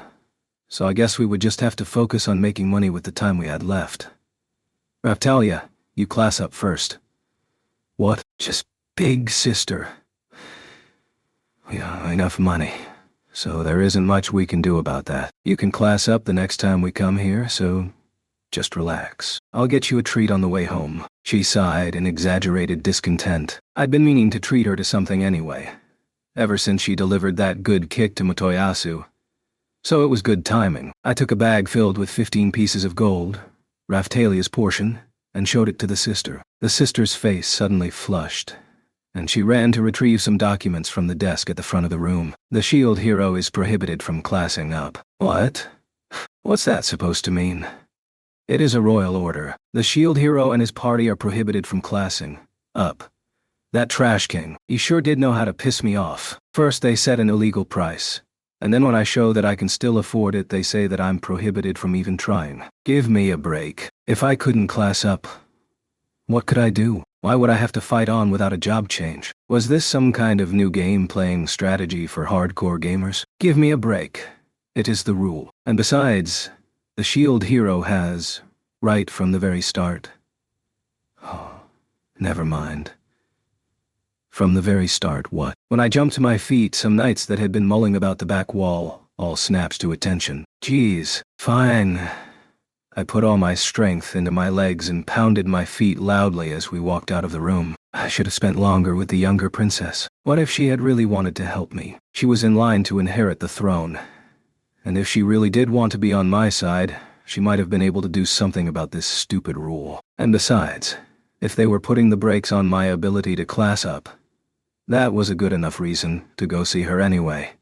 so I guess we would just have to focus on making money with the time we had left. Raphtalia, you class up first. What? Just big sister. Yeah, enough money. So there isn't much we can do about that. You can class up the next time we come here, so just relax. I'll get you a treat on the way home. She sighed in exaggerated discontent. I'd been meaning to treat her to something anyway, ever since she delivered that good kick to Motoyasu. So it was good timing. I took a bag filled with 15 pieces of gold, Raphtalia's portion, and showed it to the sister. The sister's face suddenly flushed, and she ran to retrieve some documents from the desk at the front of the room. The shield hero is prohibited from classing up. What? What's that supposed to mean? It is a royal order. The shield hero and his party are prohibited from classing up. That trash king, he sure did know how to piss me off. First they set an illegal price, and then when I show that I can still afford it, they say that I'm prohibited from even trying. Give me a break. If I couldn't class up, what could I do? Why would I have to fight on without a job change? Was this some kind of new game-playing strategy for hardcore gamers? Give me a break. It is the rule. And besides, the shield hero has, right from the very start. Oh, never mind. From the very start, what? When I jumped to my feet, some knights that had been mulling about the back wall all snapped to attention. Geez, fine. I put all my strength into my legs and pounded my feet loudly as we walked out of the room. I should have spent longer with the younger princess. What if she had really wanted to help me? She was in line to inherit the throne. And if she really did want to be on my side, she might have been able to do something about this stupid rule. And besides, if they were putting the brakes on my ability to class up, that was a good enough reason to go see her anyway.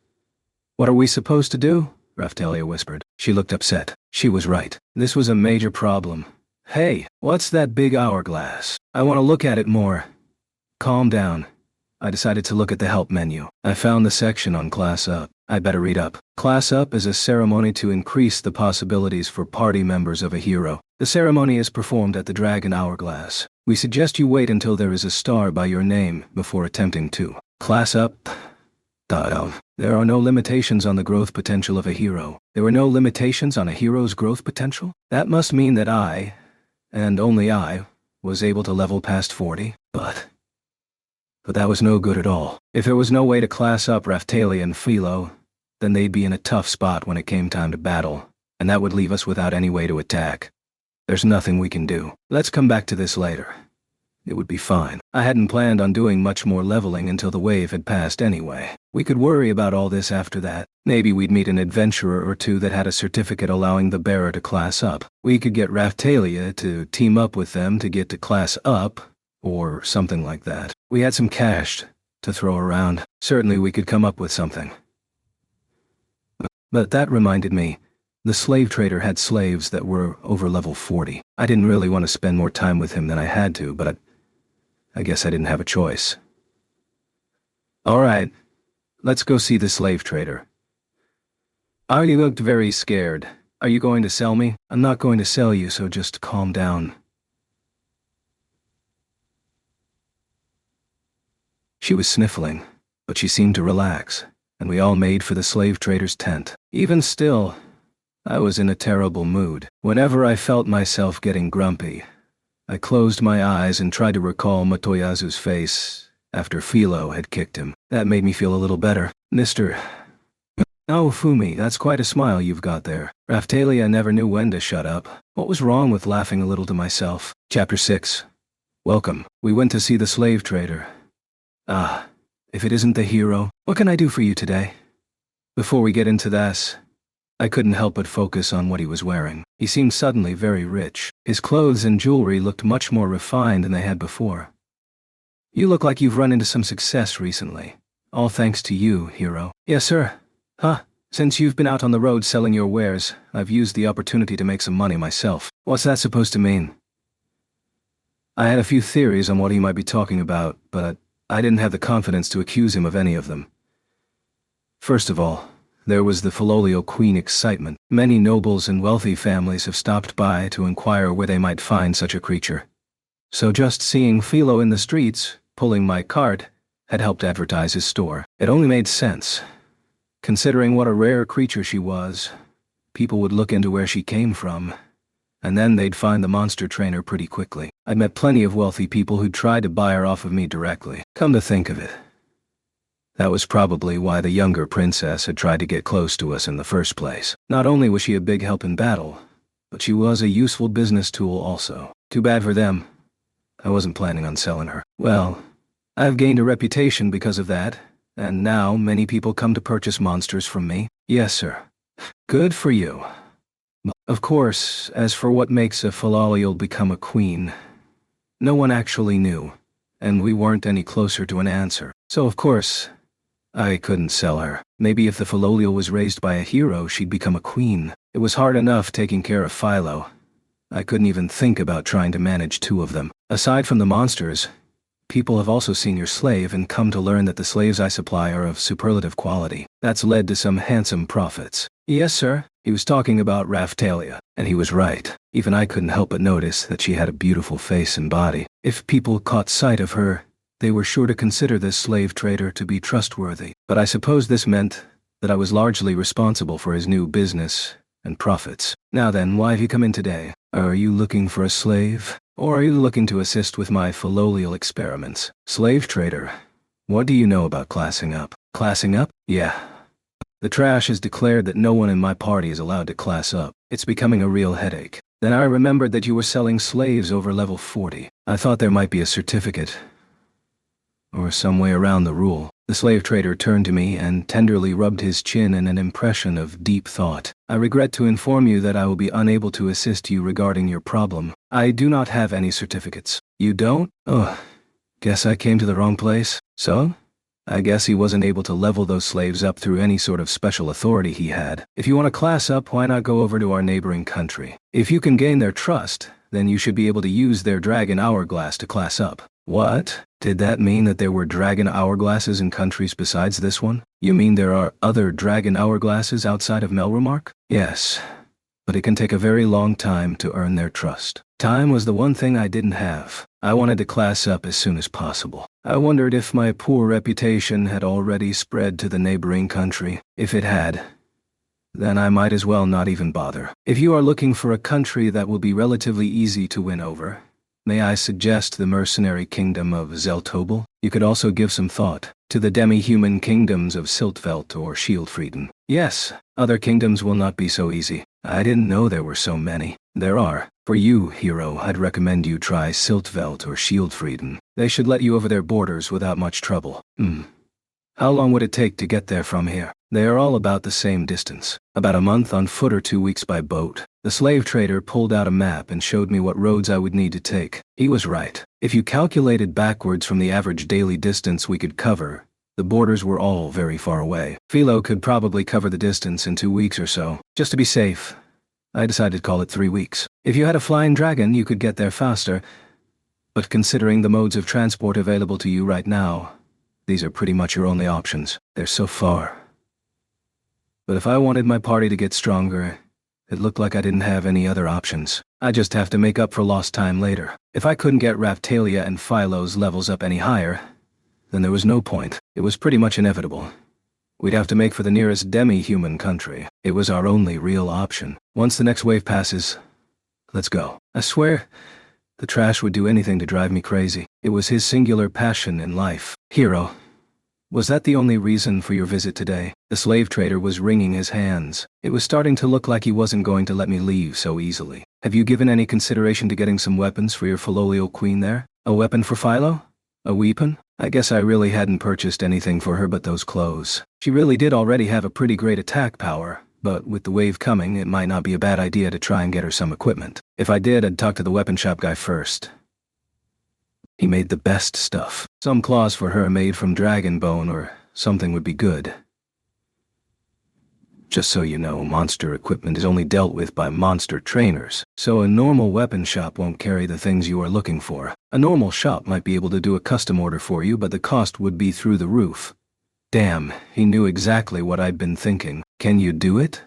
What are we supposed to do? Raphtalia whispered. She looked upset. She was right. This was a major problem. Hey, what's that big hourglass? I want to look at it more. Calm down. I decided to look at the help menu. I found the section on Class Up. I better read up. Class Up is a ceremony to increase the possibilities for party members of a hero. The ceremony is performed at the Dragon Hourglass. We suggest you wait until there is a star by your name before attempting to class up. There are no limitations on the growth potential of a hero. There were no limitations on a hero's growth potential? That must mean that I, and only I, was able to level past 40, but that was no good at all. If there was no way to class up Raphtalia and Philo, then they'd be in a tough spot when it came time to battle, and that would leave us without any way to attack. There's nothing we can do. Let's come back to this later. It would be fine. I hadn't planned on doing much more leveling until the wave had passed anyway. We could worry about all this after that. Maybe we'd meet an adventurer or two that had a certificate allowing the bearer to class up. We could get Raphtalia to team up with them to get to class up, or something like that. We had some cash to throw around. Certainly we could come up with something. But that reminded me. The slave trader had slaves that were over level 40. I didn't really want to spend more time with him than I had to, but I guess I didn't have a choice. Alright, let's go see the slave trader. You looked very scared. Are you going to sell me? I'm not going to sell you, so just calm down. She was sniffling, but she seemed to relax, and we all made for the slave trader's tent. Even still, I was in a terrible mood. Whenever I felt myself getting grumpy, I closed my eyes and tried to recall Motoyazu's face after Philo had kicked him. That made me feel a little better. Mr. Oh, Fumi, that's quite a smile you've got there. Raphtalia never knew when to shut up. What was wrong with laughing a little to myself? Chapter 6. Welcome. We went to see the slave trader. If it isn't the hero, what can I do for you today? Before we get into this, I couldn't help but focus on what he was wearing. He seemed suddenly very rich. His clothes and jewelry looked much more refined than they had before. You look like you've run into some success recently. All thanks to you, hero. Yes, sir. Since you've been out on the road selling your wares, I've used the opportunity to make some money myself. What's that supposed to mean? I had a few theories on what he might be talking about, but I didn't have the confidence to accuse him of any of them. First of all, there was the Filolio Queen excitement. Many nobles and wealthy families have stopped by to inquire where they might find such a creature. So just seeing Philo in the streets, pulling my cart, had helped advertise his store. It only made sense. Considering what a rare creature she was, people would look into where she came from, and then they'd find the monster trainer pretty quickly. I'd met plenty of wealthy people who'd tried to buy her off of me directly. Come to think of it, that was probably why the younger princess had tried to get close to us in the first place. Not only was she a big help in battle, but she was a useful business tool also. Too bad for them. I wasn't planning on selling her. Well, I've gained a reputation because of that, and now many people come to purchase monsters from me. Yes, sir. Good for you. Of course, as for what makes a Filolial become a queen, no one actually knew, and we weren't any closer to an answer. So of course, I couldn't sell her. Maybe if the Filolial was raised by a hero, she'd become a queen. It was hard enough taking care of Philo. I couldn't even think about trying to manage 2 of them. Aside from the monsters, people have also seen your slave and come to learn that the slaves I supply are of superlative quality. That's led to some handsome profits. Yes, sir. He was talking about Raphtalia, and he was right. Even I couldn't help but notice that she had a beautiful face and body. If people caught sight of her, they were sure to consider this slave trader to be trustworthy. But I suppose this meant that I was largely responsible for his new business and profits. Now then, why have you come in today? Are you looking for a slave? Or are you looking to assist with my Filolial experiments? Slave trader, what do you know about classing up? Classing up? Yeah. The trash has declared that no one in my party is allowed to class up. It's becoming a real headache. Then I remembered that you were selling slaves over level 40. I thought there might be a certificate, or some way around the rule. The slave trader turned to me and tenderly rubbed his chin in an impression of deep thought. I regret to inform you that I will be unable to assist you regarding your problem. I do not have any certificates. You don't? Oh, guess I came to the wrong place. So? I guess he wasn't able to level those slaves up through any sort of special authority he had. If you want to class up, why not go over to our neighboring country? If you can gain their trust, then you should be able to use their dragon hourglass to class up. What? Did that mean that there were dragon hourglasses in countries besides this one? You mean there are other dragon hourglasses outside of Melromark? Yes, but it can take a very long time to earn their trust. Time was the one thing I didn't have. I wanted to class up as soon as possible. I wondered if my poor reputation had already spread to the neighboring country. If it had, then I might as well not even bother. If you are looking for a country that will be relatively easy to win over, may I suggest the mercenary kingdom of Zeltobel? You could also give some thought to the demi-human kingdoms of Siltvelt or Shieldfrieden. Yes, other kingdoms will not be so easy. I didn't know there were so many. There are. For you, hero, I'd recommend you try Siltvelt or Shieldfrieden. They should let you over their borders without much trouble. How long would it take to get there from here? They are all about the same distance. About a month on foot or 2 weeks by boat. The slave trader pulled out a map and showed me what roads I would need to take. He was right. If you calculated backwards from the average daily distance we could cover, the borders were all very far away. Philo could probably cover the distance in 2 weeks or so. Just to be safe, I decided to call it 3 weeks. If you had a flying dragon, you could get there faster. But considering the modes of transport available to you right now, these are pretty much your only options. They're so far. But if I wanted my party to get stronger, it looked like I didn't have any other options. I just have to make up for lost time later. If I couldn't get Raphtalia and Philo's levels up any higher, then there was no point. It was pretty much inevitable. We'd have to make for the nearest demi-human country. It was our only real option. Once the next wave passes, let's go. I swear, the trash would do anything to drive me crazy. It was his singular passion in life. Hero, was that the only reason for your visit today? The slave trader was wringing his hands. It was starting to look like he wasn't going to let me leave so easily. Have you given any consideration to getting some weapons for your Filolial queen there? A weapon for Philo? A weapon? I guess I really hadn't purchased anything for her but those clothes. She really did already have a pretty great attack power, but with the wave coming, it might not be a bad idea to try and get her some equipment. If I did, I'd talk to the weapon shop guy first. He made the best stuff. Some claws for her made from dragon bone or something would be good. Just so you know, monster equipment is only dealt with by monster trainers, so a normal weapon shop won't carry the things you are looking for. A normal shop might be able to do a custom order for you, but the cost would be through the roof. Damn, he knew exactly what I'd been thinking. Can you do it?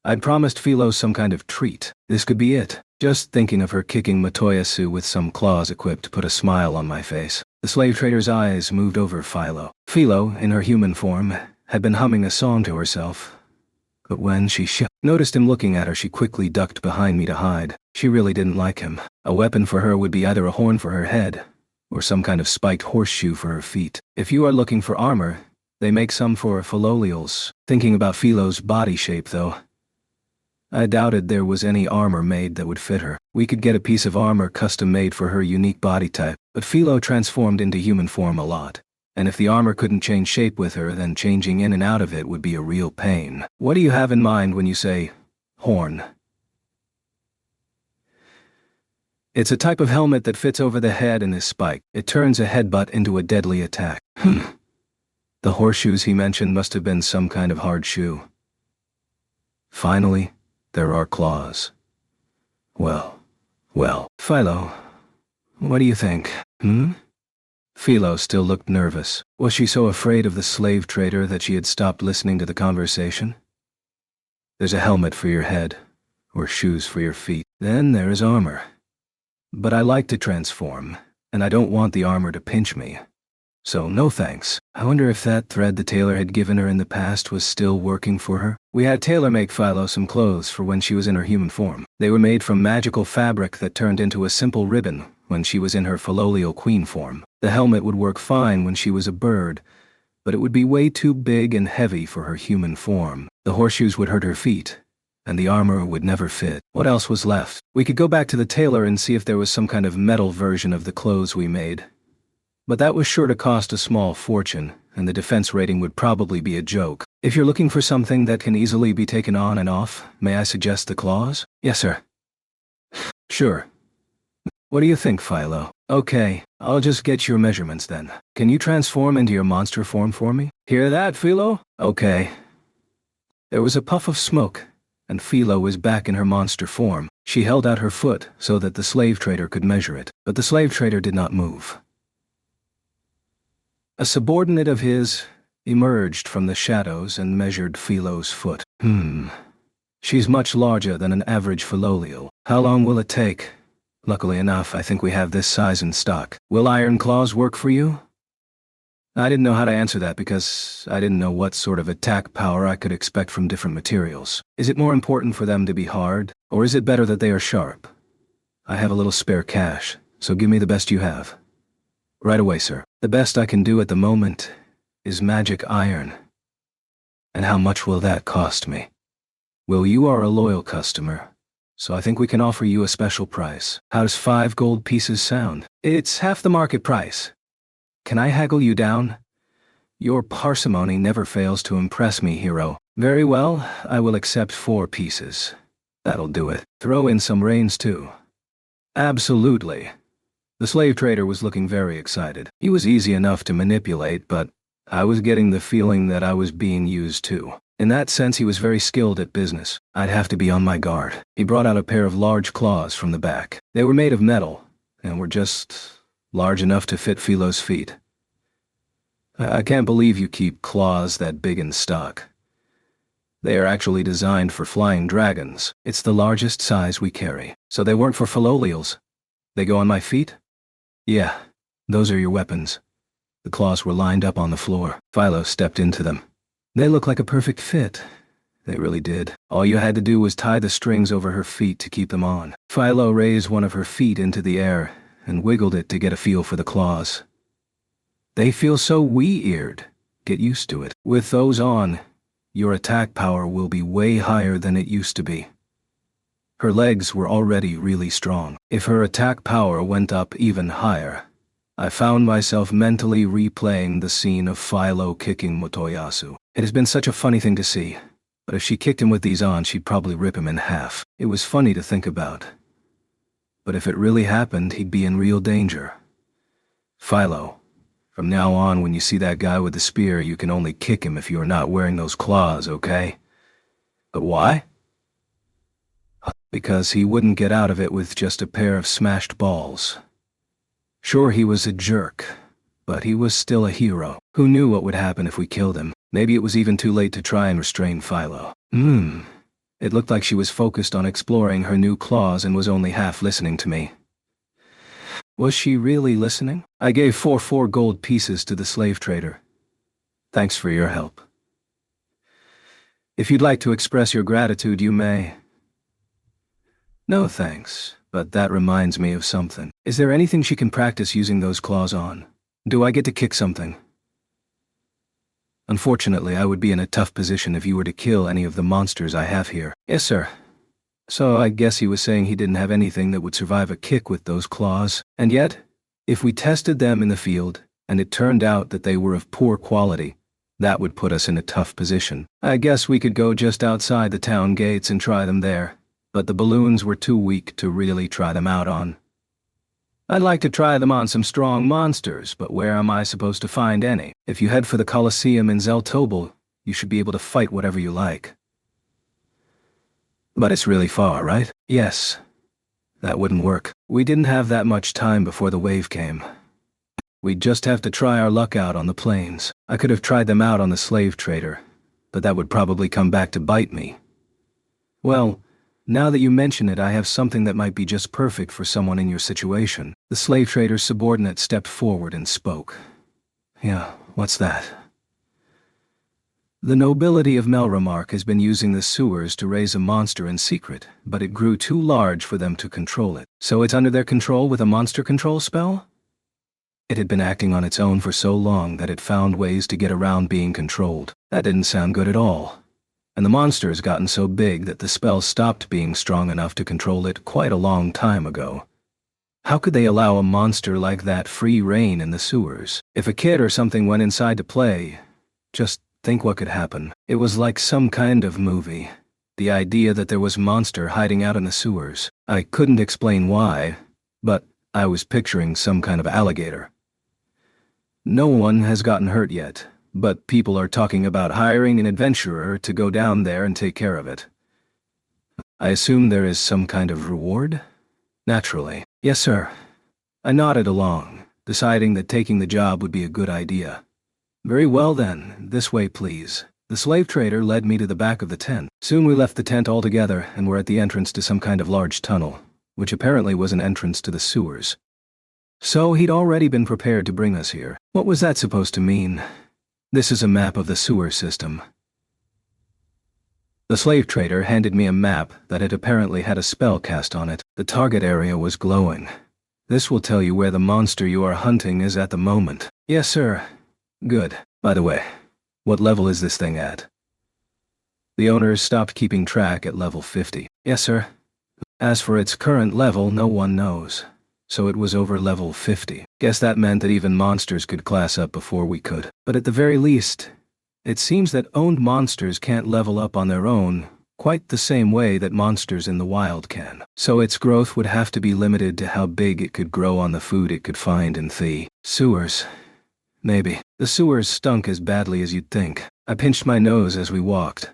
I'd promised Philo some kind of treat. This could be it. Just thinking of her kicking Matoyasu with some claws equipped put a smile on my face. The slave trader's eyes moved over Philo. Philo, in her human form, had been humming a song to herself. But when she noticed him looking at her, she quickly ducked behind me to hide. She really didn't like him. A weapon for her would be either a horn for her head, or some kind of spiked horseshoe for her feet. If you are looking for armor, they make some for Filolials. Thinking about Philo's body shape, though, I doubted there was any armor made that would fit her. We could get a piece of armor custom made for her unique body type, but Philo transformed into human form a lot. And if the armor couldn't change shape with her, then changing in and out of it would be a real pain. What do you have in mind when you say horn? It's a type of helmet that fits over the head and is spiked. It turns a headbutt into a deadly attack. The horseshoes he mentioned must have been some kind of hard shoe. Finally, there are claws. Well, Philo, what do you think? Philo still looked nervous. Was she so afraid of the slave trader that she had stopped listening to the conversation? There's a helmet for your head, or shoes for your feet. Then there is armor. But I like to transform, and I don't want the armor to pinch me. So no thanks. I wonder if that thread the tailor had given her in the past was still working for her. We had tailor make Philo some clothes for when she was in her human form. They were made from magical fabric that turned into a simple ribbon when she was in her Filolial queen form. The helmet would work fine when she was a bird, but it would be way too big and heavy for her human form. The horseshoes would hurt her feet, and the armor would never fit. What else was left? We could go back to the tailor and see if there was some kind of metal version of the clothes we made. But that was sure to cost a small fortune, and the defense rating would probably be a joke. If you're looking for something that can easily be taken on and off, may I suggest the claws? Yes, sir. Sure. What do you think, Philo? Okay, I'll just get your measurements then. Can you transform into your monster form for me? Hear that, Philo? Okay. There was a puff of smoke, and Philo was back in her monster form. She held out her foot so that the slave trader could measure it, but the slave trader did not move. A subordinate of his emerged from the shadows and measured Philo's foot. She's much larger than an average Philolial. How long will it take? Luckily enough, I think we have this size in stock. Will Iron Claws work for you? I didn't know how to answer that because I didn't know what sort of attack power I could expect from different materials. Is it more important for them to be hard, or is it better that they are sharp? I have a little spare cash, so give me the best you have. Right away, sir. The best I can do at the moment is magic iron. And how much will that cost me? Well, you are a loyal customer, so I think we can offer you a special price. How does 5 gold pieces sound? It's half the market price. Can I haggle you down? Your parsimony never fails to impress me, hero. Very well, I will accept 4 pieces. That'll do it. Throw in some reins too. Absolutely. The slave trader was looking very excited. He was easy enough to manipulate, but I was getting the feeling that I was being used too. In that sense, he was very skilled at business. I'd have to be on my guard. He brought out a pair of large claws from the back. They were made of metal, and were just large enough to fit Philo's feet. I can't believe you keep claws that big in stock. They are actually designed for flying dragons. It's the largest size we carry. So they weren't for Philolials. They go on my feet? Yeah, those are your weapons. The claws were lined up on the floor. Philo stepped into them. They look like a perfect fit. They really did. All you had to do was tie the strings over her feet to keep them on. Philo raised one of her feet into the air and wiggled it to get a feel for the claws. They feel so wee-eared. Get used to it. With those on, your attack power will be way higher than it used to be. Her legs were already really strong. If her attack power went up even higher, I found myself mentally replaying the scene of Philo kicking Motoyasu. It has been such a funny thing to see, but if she kicked him with these on, she'd probably rip him in half. It was funny to think about. But if it really happened, he'd be in real danger. Philo, from now on, when you see that guy with the spear, you can only kick him if you are not wearing those claws, okay? But why? Because he wouldn't get out of it with just a pair of smashed balls. Sure, he was a jerk, but he was still a hero. Who knew what would happen if we killed him? Maybe it was even too late to try and restrain Philo. It looked like she was focused on exploring her new claws and was only half listening to me. Was she really listening? I gave 4 gold pieces to the slave trader. Thanks for your help. If you'd like to express your gratitude, you may. No thanks, but that reminds me of something. Is there anything she can practice using those claws on? Do I get to kick something? Unfortunately, I would be in a tough position if you were to kill any of the monsters I have here. Yes, sir. So I guess he was saying he didn't have anything that would survive a kick with those claws. And yet, if we tested them in the field, and it turned out that they were of poor quality, that would put us in a tough position. I guess we could go just outside the town gates and try them there, but the balloons were too weak to really try them out on. I'd like to try them on some strong monsters, but where am I supposed to find any? If you head for the Colosseum in Zeltobel, you should be able to fight whatever you like. But it's really far, right? Yes. That wouldn't work. We didn't have that much time before the wave came. We'd just have to try our luck out on the plains. I could have tried them out on the slave trader, but that would probably come back to bite me. Well, now that you mention it, I have something that might be just perfect for someone in your situation. The slave trader's subordinate stepped forward and spoke. Yeah, what's that? The nobility of Melromark has been using the sewers to raise a monster in secret, but it grew too large for them to control it. So it's under their control with a monster control spell? It had been acting on its own for so long that it found ways to get around being controlled. That didn't sound good at all. And the monster has gotten so big that the spell stopped being strong enough to control it quite a long time ago. How could they allow a monster like that free reign in the sewers? If a kid or something went inside to play, just think what could happen. It was like some kind of movie. The idea that there was a monster hiding out in the sewers. I couldn't explain why, but I was picturing some kind of alligator. No one has gotten hurt yet, but people are talking about hiring an adventurer to go down there and take care of it. I assume there is some kind of reward? Naturally. Yes, sir. I nodded along, deciding that taking the job would be a good idea. Very well then, this way please. The slave trader led me to the back of the tent. Soon we left the tent altogether and were at the entrance to some kind of large tunnel, which apparently was an entrance to the sewers. So he'd already been prepared to bring us here. What was that supposed to mean? This is a map of the sewer system. The slave trader handed me a map that had apparently had a spell cast on it. The target area was glowing. This will tell you where the monster you are hunting is at the moment. Yes, sir. Good. By the way, what level is this thing at? The owners stopped keeping track at level 50. Yes, sir. As for its current level, no one knows. So it was over level 50. Guess that meant that even monsters could class up before we could. But at the very least, it seems that owned monsters can't level up on their own quite the same way that monsters in the wild can. So its growth would have to be limited to how big it could grow on the food it could find in the sewers. Maybe. The sewers stunk as badly as you'd think. I pinched my nose as we walked.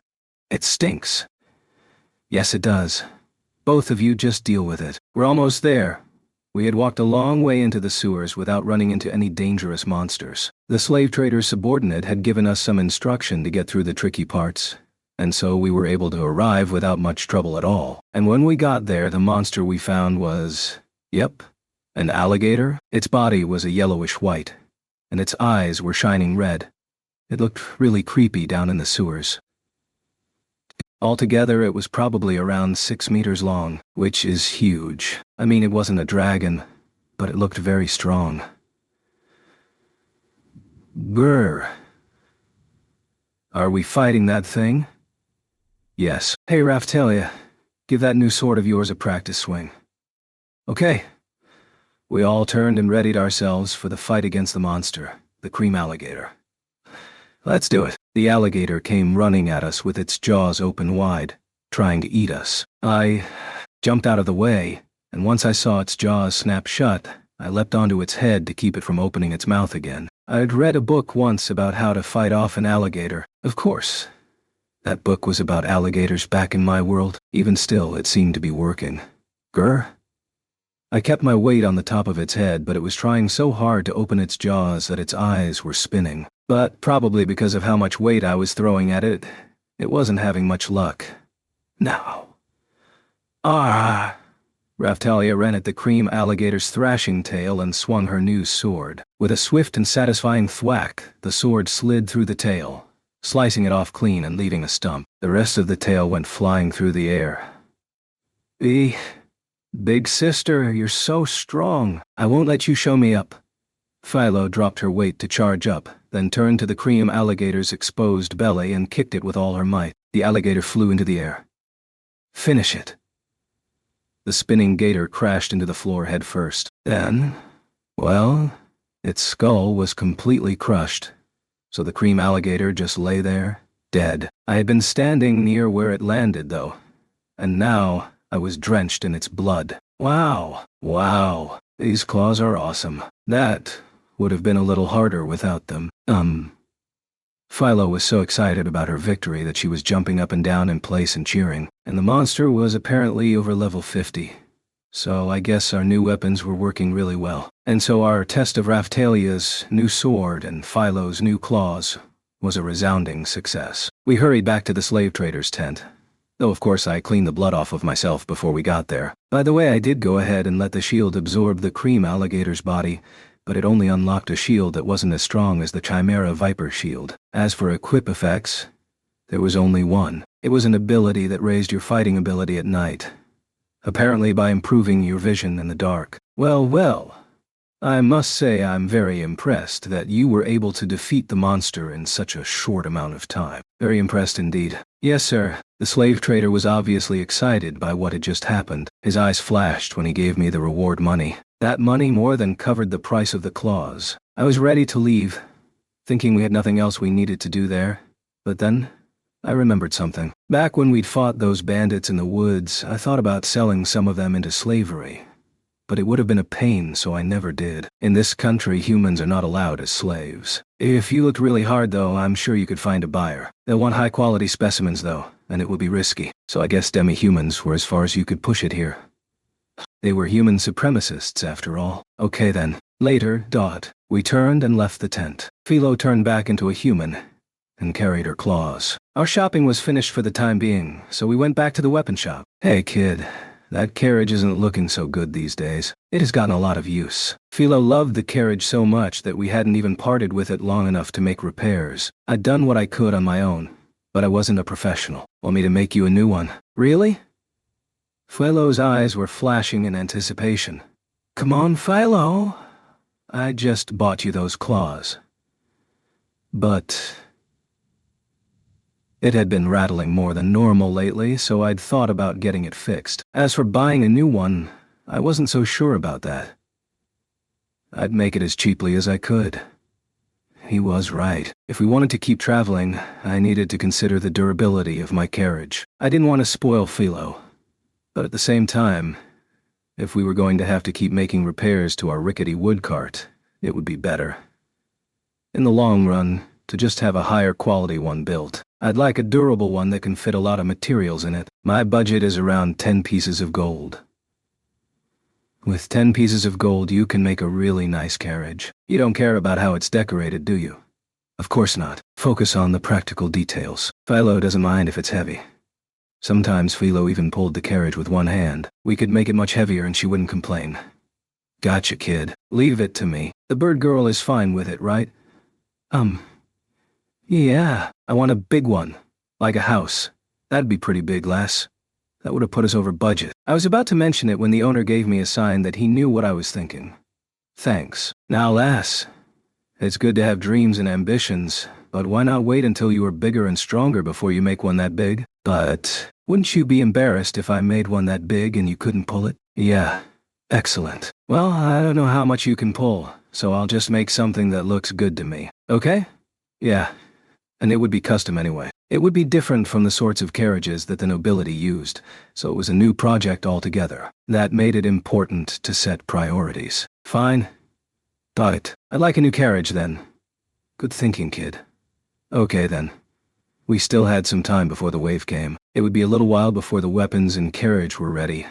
It stinks. Yes, it does. Both of you just deal with it. We're almost there. We had walked a long way into the sewers without running into any dangerous monsters. The slave trader's subordinate had given us some instruction to get through the tricky parts, and so we were able to arrive without much trouble at all. And when we got there, the monster we found was, yep, an alligator. Its body was a yellowish white, and its eyes were shining red. It looked really creepy down in the sewers. Altogether, it was probably around 6 meters long, which is huge. I mean, it wasn't a dragon, but it looked very strong. Grr. Are we fighting that thing? Yes. Hey, Raphtalia, give that new sword of yours a practice swing. Okay. We all turned and readied ourselves for the fight against the monster, the cream alligator. Let's do it. The alligator came running at us with its jaws open wide, trying to eat us. I jumped out of the way, and once I saw its jaws snap shut, I leapt onto its head to keep it from opening its mouth again. I'd read a book once about how to fight off an alligator. Of course. That book was about alligators back in my world. Even still, it seemed to be working. Grr? I kept my weight on the top of its head, but it was trying so hard to open its jaws that its eyes were spinning. But probably because of how much weight I was throwing at it, it wasn't having much luck. Now. Ah! Raphtalia ran at the cream alligator's thrashing tail and swung her new sword. With a swift and satisfying thwack, the sword slid through the tail, slicing it off clean and leaving a stump. The rest of the tail went flying through the air. Big sister, you're so strong. I won't let you show me up. Philo dropped her weight to charge up, then turned to the cream alligator's exposed belly and kicked it with all her might. The alligator flew into the air. Finish it. The spinning gator crashed into the floor head first. Then, well, its skull was completely crushed, so the cream alligator just lay there, dead. I had been standing near where it landed, though, and now I was drenched in its blood. Wow, these claws are awesome. That would have been a little harder without them. Philo was so excited about her victory that she was jumping up and down in place and cheering, and the monster was apparently over level 50. So I guess our new weapons were working really well. And so our test of Raphtalia's new sword and Philo's new claws was a resounding success. We hurried back to the slave trader's tent, though of course I cleaned the blood off of myself before we got there. By the way, I did go ahead and let the shield absorb the cream alligator's body, but it only unlocked a shield that wasn't as strong as the Chimera Viper shield. As for equip effects, there was only one. It was an ability that raised your fighting ability at night, apparently by improving your vision in the dark. Well, I must say I'm very impressed that you were able to defeat the monster in such a short amount of time. Very impressed indeed. Yes, sir. The slave trader was obviously excited by what had just happened. His eyes flashed when he gave me the reward money. That money more than covered the price of the claws. I was ready to leave, thinking we had nothing else we needed to do there. But then, I remembered something. Back when we'd fought those bandits in the woods, I thought about selling some of them into slavery. but it would have been a pain, so I never did. In this country, humans are not allowed as slaves. If you looked really hard, though, I'm sure you could find a buyer. They'll want high-quality specimens, though, and it would be risky. So I guess demi-humans were as far as you could push it here. They were human supremacists, after all. Okay then. Later, we turned and left the tent. Philo turned back into a human and carried her claws. Our shopping was finished for the time being, so we went back to the weapon shop. Hey kid, that carriage isn't looking so good these days. It has gotten a lot of use. Philo loved the carriage so much that we hadn't even parted with it long enough to make repairs. I'd done what I could on my own, but I wasn't a professional. Want me to make you a new one? Really? Philo's eyes were flashing in anticipation. Come on, Philo. I just bought you those claws. But it had been rattling more than normal lately, so I'd thought about getting it fixed. As for buying a new one, I wasn't so sure about that. I'd make it as cheaply as I could. He was right. If we wanted to keep traveling, I needed to consider the durability of my carriage. I didn't want to spoil Philo, but at the same time, if we were going to have to keep making repairs to our rickety wood cart, it would be better, in the long run, to just have a higher quality one built. I'd like a durable one that can fit a lot of materials in it. My budget is around 10 pieces of gold. With 10 pieces of gold, you can make a really nice carriage. You don't care about how it's decorated, do you? Of course not. Focus on the practical details. Philo doesn't mind if it's heavy. Sometimes Philo even pulled the carriage with one hand. We could make it much heavier and she wouldn't complain. Gotcha, kid. Leave it to me. The bird girl is fine with it, right? Yeah. I want a big one. Like a house. That'd be pretty big, lass. That would have put us over budget. I was about to mention it when the owner gave me a sign that he knew what I was thinking. Thanks. Now, lass, it's good to have dreams and ambitions, but why not wait until you are bigger and stronger before you make one that big? But wouldn't you be embarrassed if I made one that big and you couldn't pull it? Yeah. Excellent. Well, I don't know how much you can pull, so I'll just make something that looks good to me. Okay? Yeah. And it would be custom anyway. It would be different from the sorts of carriages that the nobility used, so it was a new project altogether. That made it important to set priorities. Fine. Got it. I'd like a new carriage then. Good thinking, kid. Okay then. We still had some time before the wave came. It would be a little while before the weapons and carriage were ready.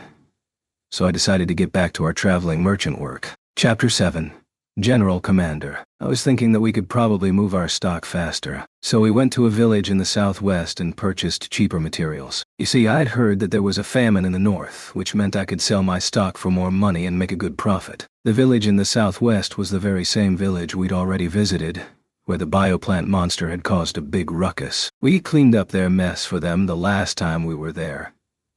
So I decided to get back to our traveling merchant work. Chapter 7. General Commander. I was thinking that we could probably move our stock faster, so we went to a village in the southwest and purchased cheaper materials. You see, I'd heard that there was a famine in the north, which meant I could sell my stock for more money and make a good profit. The village in the southwest was the very same village we'd already visited, where the bioplant monster had caused a big ruckus. We cleaned up their mess for them the last time we were there.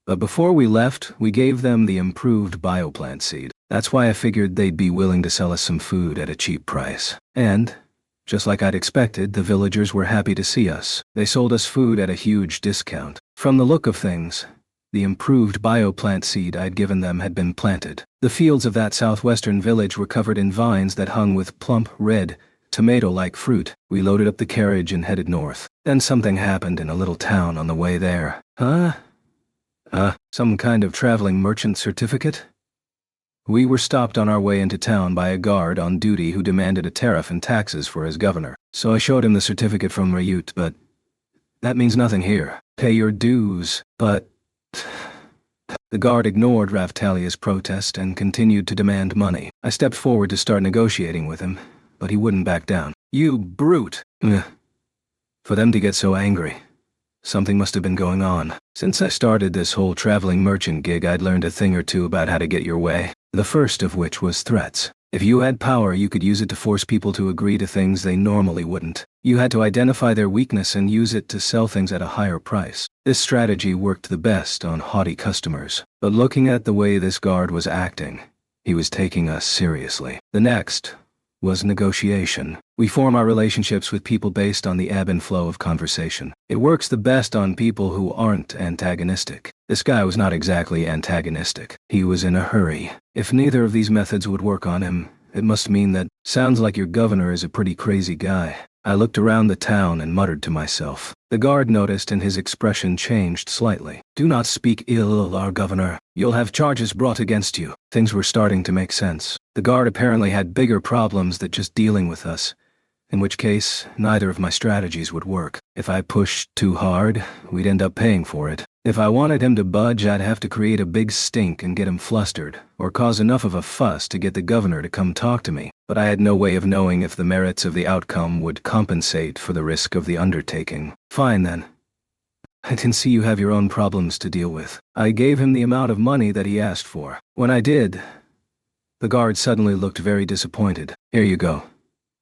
But before we left, we gave them the improved bioplant seed. That's why I figured they'd be willing to sell us some food at a cheap price. And, just like I'd expected, the villagers were happy to see us. They sold us food at a huge discount. From the look of things, the improved bioplant seed I'd given them had been planted. The fields of that southwestern village were covered in vines that hung with plump, red, tomato-like fruit. We loaded up the carriage and headed north. Then something happened in a little town on the way there. Some kind of traveling merchant certificate? We were stopped on our way into town by a guard on duty who demanded a tariff and taxes for his governor. So I showed him the certificate from Ryut, but that means nothing here. Pay your dues. But the guard ignored Raftalia's protest and continued to demand money. I stepped forward to start negotiating with him, but he wouldn't back down. You brute! For them to get so angry. Something must have been going on. Since I started this whole traveling merchant gig, I'd learned a thing or two about how to get your way. The first of which was threats. If you had power, you could use it to force people to agree to things they normally wouldn't. You had to identify their weakness and use it to sell things at a higher price. This strategy worked the best on haughty customers. But looking at the way this guard was acting, he was taking us seriously. The next was negotiation. We form our relationships with people based on the ebb and flow of conversation. It works the best on people who aren't antagonistic. This guy was not exactly antagonistic. He was in a hurry. If neither of these methods would work on him, it must mean that, sounds like your governor is a pretty crazy guy. I looked around the town and muttered to myself. The guard noticed and his expression changed slightly. "Do not speak ill of our governor. You'll have charges brought against you." Things were starting to make sense. The guard apparently had bigger problems than just dealing with us, in which case neither of my strategies would work. If I pushed too hard, we'd end up paying for it. If I wanted him to budge, I'd have to create a big stink and get him flustered, or cause enough of a fuss to get the governor to come talk to me. But I had no way of knowing if the merits of the outcome would compensate for the risk of the undertaking. Fine then. I can see you have your own problems to deal with. I gave him the amount of money that he asked for. When I did, the guard suddenly looked very disappointed. "Here you go."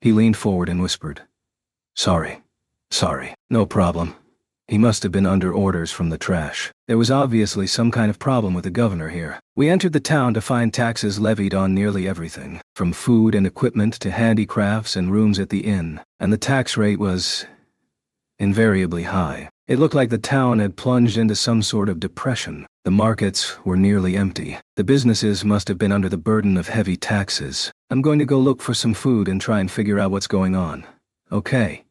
He leaned forward and whispered, Sorry. No problem." He must have been under orders from the trash. There was obviously some kind of problem with the governor here. We entered the town to find taxes levied on nearly everything, from food and equipment to handicrafts and rooms at the inn, and the tax rate was invariably high. It looked like the town had plunged into some sort of depression. The markets were nearly empty. The businesses must have been under the burden of heavy taxes. I'm going to go look for some food and try and figure out what's going on. Okay.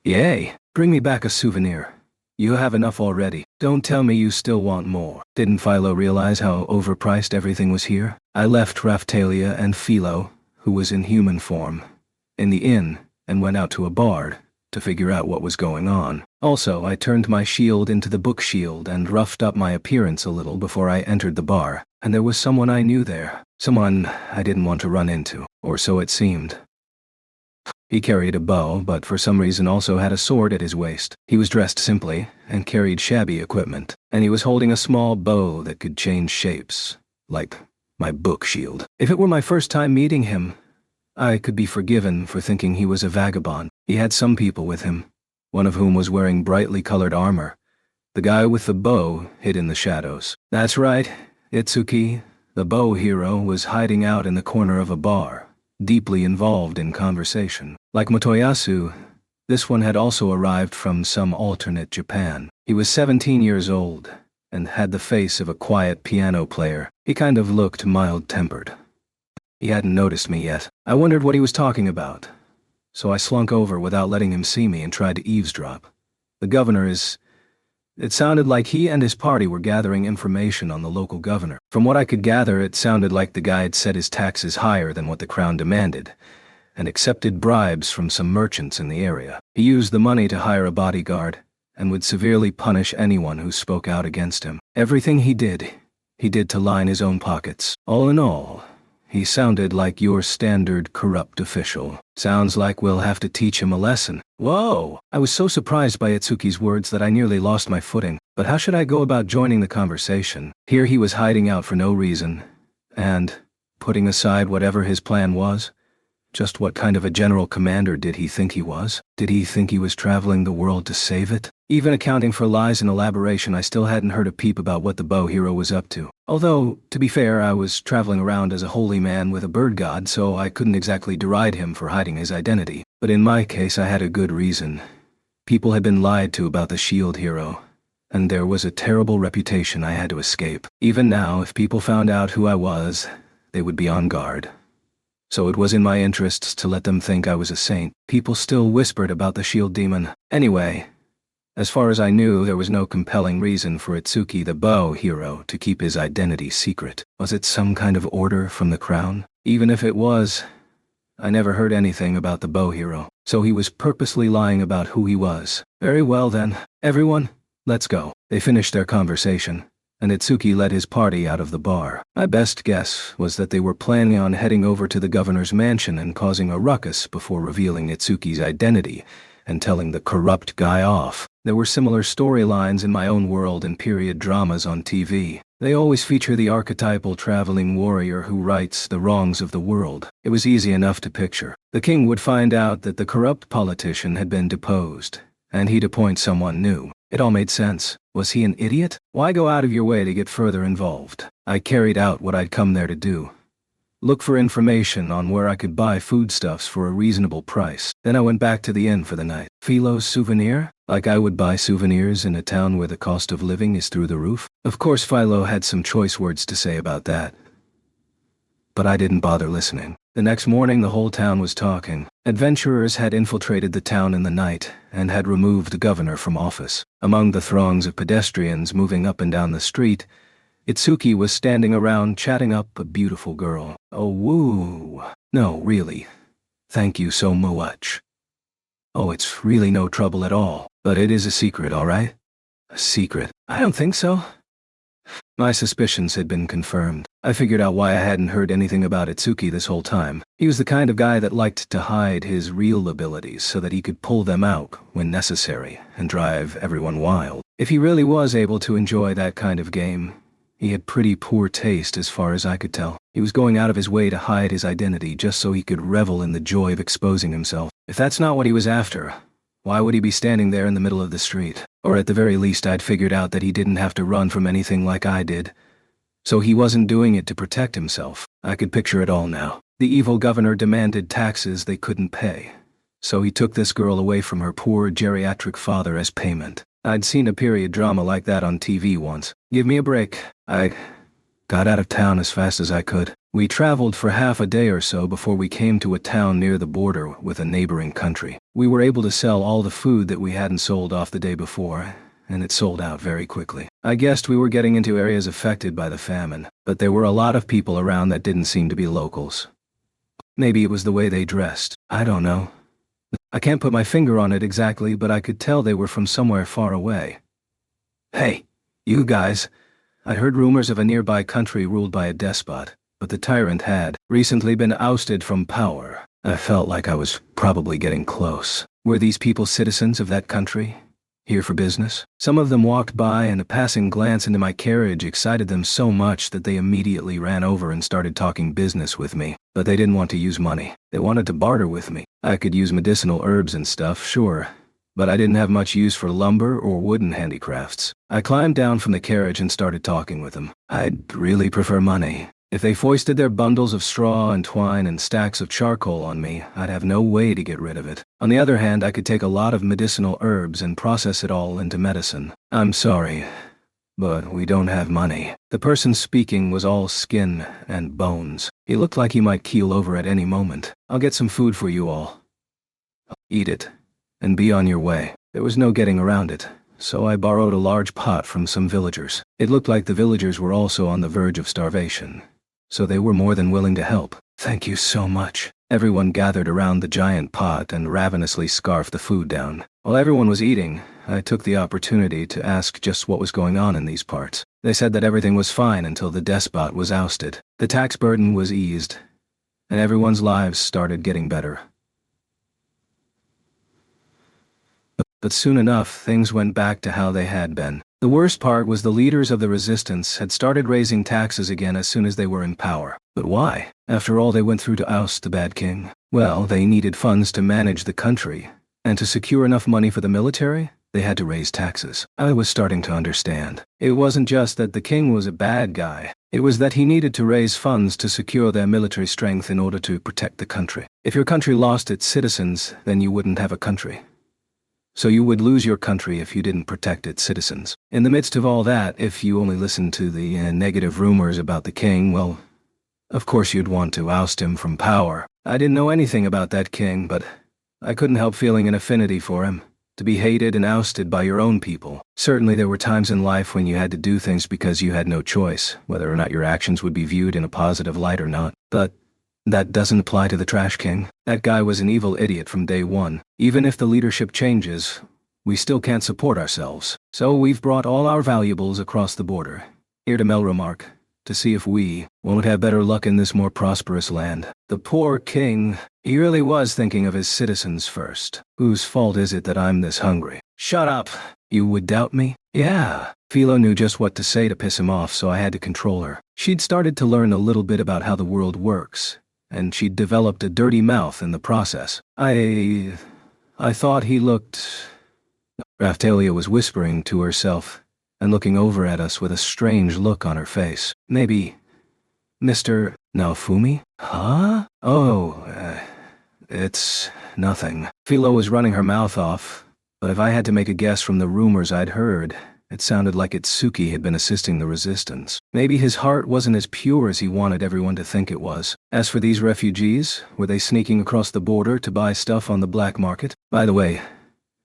Yay! Bring me back a souvenir. You have enough already. Don't tell me you still want more. Didn't Philo realize how overpriced everything was here? I left Raphtalia and Philo, who was in human form, in the inn and went out to a bar to figure out what was going on. Also, I turned my shield into the book shield and roughed up my appearance a little before I entered the bar, and there was someone I knew there. Someone I didn't want to run into, or so it seemed. He carried a bow, but for some reason also had a sword at his waist. He was dressed simply, and carried shabby equipment, and he was holding a small bow that could change shapes, like my book shield. If it were my first time meeting him, I could be forgiven for thinking he was a vagabond. He had some people with him, one of whom was wearing brightly colored armor. The guy with the bow hid in the shadows. That's right, Itsuki, the bow hero, was hiding out in the corner of a bar, deeply involved in conversation. Like Motoyasu, this one had also arrived from some alternate Japan. He was 17 years old, and had the face of a quiet piano player. He kind of looked mild-tempered. He hadn't noticed me yet. I wondered what he was talking about, so I slunk over without letting him see me and tried to eavesdrop. The governor is... It sounded like he and his party were gathering information on the local governor. From what I could gather, it sounded like the guy had set his taxes higher than what the crown demanded, and accepted bribes from some merchants in the area. He used the money to hire a bodyguard, and would severely punish anyone who spoke out against him. Everything he did to line his own pockets. All in all, he sounded like your standard corrupt official. Sounds like we'll have to teach him a lesson. Whoa! I was so surprised by Itsuki's words that I nearly lost my footing. But how should I go about joining the conversation? Here he was hiding out for no reason, and, putting aside whatever his plan was, just what kind of a general commander did he think he was? Did he think he was traveling the world to save it? Even accounting for lies and elaboration, I still hadn't heard a peep about what the bow hero was up to. Although, to be fair, I was traveling around as a holy man with a bird god, so I couldn't exactly deride him for hiding his identity. But in my case, I had a good reason. People had been lied to about the shield hero, and there was a terrible reputation I had to escape. Even now, if people found out who I was, they would be on guard. So it was in my interests to let them think I was a saint. People still whispered about the shield demon. Anyway, as far as I knew, there was no compelling reason for Itsuki the bow hero to keep his identity secret. Was it some kind of order from the crown? Even if it was, I never heard anything about the bow hero. So he was purposely lying about who he was. Very well then, everyone, let's go. They finished their conversation, and Itsuki led his party out of the bar. My best guess was that they were planning on heading over to the governor's mansion and causing a ruckus before revealing Itsuki's identity and telling the corrupt guy off. There were similar storylines in my own world and period dramas on TV. They always feature the archetypal traveling warrior who rights the wrongs of the world. It was easy enough to picture. The king would find out that the corrupt politician had been deposed, and he'd appoint someone new. It all made sense. Was he an idiot? Why go out of your way to get further involved? I carried out what I'd come there to do. Look for information on where I could buy foodstuffs for a reasonable price. Then I went back to the inn for the night. Philo's souvenir? Like I would buy souvenirs in a town where the cost of living is through the roof? Of course Philo had some choice words to say about that. but I didn't bother listening. The next morning the whole town was talking. Adventurers had infiltrated the town in the night and had removed the governor from office. Among the throngs of pedestrians moving up and down the street, Itsuki was standing around chatting up a beautiful girl. Oh, woo. No, really. Thank you so much. Oh, it's really no trouble at all. But it is a secret, all right? A secret? I don't think so. My suspicions had been confirmed. I figured out why I hadn't heard anything about Itsuki this whole time. He was the kind of guy that liked to hide his real abilities so that he could pull them out when necessary and drive everyone wild. If he really was able to enjoy that kind of game, he had pretty poor taste as far as I could tell. He was going out of his way to hide his identity just so he could revel in the joy of exposing himself. If that's not what he was after, why would he be standing there in the middle of the street? Or at the very least I'd figured out that he didn't have to run from anything like I did. So he wasn't doing it to protect himself. I could picture it all now. The evil governor demanded taxes they couldn't pay. So he took this girl away from her poor geriatric father as payment. I'd seen a period drama like that on TV once. Give me a break. I got out of town as fast as I could. We traveled for half a day or so before we came to a town near the border with a neighboring country. We were able to sell all the food that we hadn't sold off the day before, and it sold out very quickly. I guessed we were getting into areas affected by the famine, but there were a lot of people around that didn't seem to be locals. Maybe it was the way they dressed. I don't know. I can't put my finger on it exactly, but I could tell they were from somewhere far away. Hey, you guys. I'd heard rumors of a nearby country ruled by a despot, but the tyrant had recently been ousted from power. I felt like I was probably getting close. Were these people citizens of that country? Here for business? Some of them walked by, and a passing glance into my carriage excited them so much that they immediately ran over and started talking business with me. But they didn't want to use money. They wanted to barter with me. I could use medicinal herbs and stuff, sure, but I didn't have much use for lumber or wooden handicrafts. I climbed down from the carriage and started talking with them. I'd really prefer money. If they foisted their bundles of straw and twine and stacks of charcoal on me, I'd have no way to get rid of it. On the other hand, I could take a lot of medicinal herbs and process it all into medicine. I'm sorry, but we don't have money. The person speaking was all skin and bones. He looked like he might keel over at any moment. I'll get some food for you all. Eat it, and be on your way. There was no getting around it, so I borrowed a large pot from some villagers. It looked like the villagers were also on the verge of starvation, so they were more than willing to help. Thank you so much. Everyone gathered around the giant pot and ravenously scarfed the food down. While everyone was eating, I took the opportunity to ask just what was going on in these parts. They said that everything was fine until the despot was ousted. The tax burden was eased, and everyone's lives started getting better. But soon enough, things went back to how they had been. The worst part was the leaders of the resistance had started raising taxes again as soon as they were in power. But why? After all they went through to oust the bad king. Well, they needed funds to manage the country, and to secure enough money for the military, they had to raise taxes. I was starting to understand. It wasn't just that the king was a bad guy. It was that he needed to raise funds to secure their military strength in order to protect the country. If your country lost its citizens, then you wouldn't have a country. So you would lose your country if you didn't protect its citizens. In the midst of all that, if you only listened to the negative rumors about the king, well, of course you'd want to oust him from power. I didn't know anything about that king, but I couldn't help feeling an affinity for him. To be hated and ousted by your own people. Certainly there were times in life when you had to do things because you had no choice, whether or not your actions would be viewed in a positive light or not. But that doesn't apply to the Trash King. That guy was an evil idiot from day one. Even if the leadership changes, we still can't support ourselves. So we've brought all our valuables across the border, here to Melromark, to see if we won't have better luck in this more prosperous land. The poor king, he really was thinking of his citizens first. Whose fault is it that I'm this hungry? Shut up! You would doubt me? Yeah. Philo knew just what to say to piss him off, so I had to control her. She'd started to learn a little bit about how the world works, and she'd developed a dirty mouth in the process. I thought he looked... Raphtalia was whispering to herself and looking over at us with a strange look on her face. Maybe... Mr. Naofumi? Huh? Oh, it's nothing. Philo was running her mouth off, but if I had to make a guess from the rumors I'd heard It sounded like Itsuki had been assisting the resistance. Maybe his heart wasn't as pure as he wanted everyone to think it was. As for these refugees, were they sneaking across the border to buy stuff on the black market? By the way,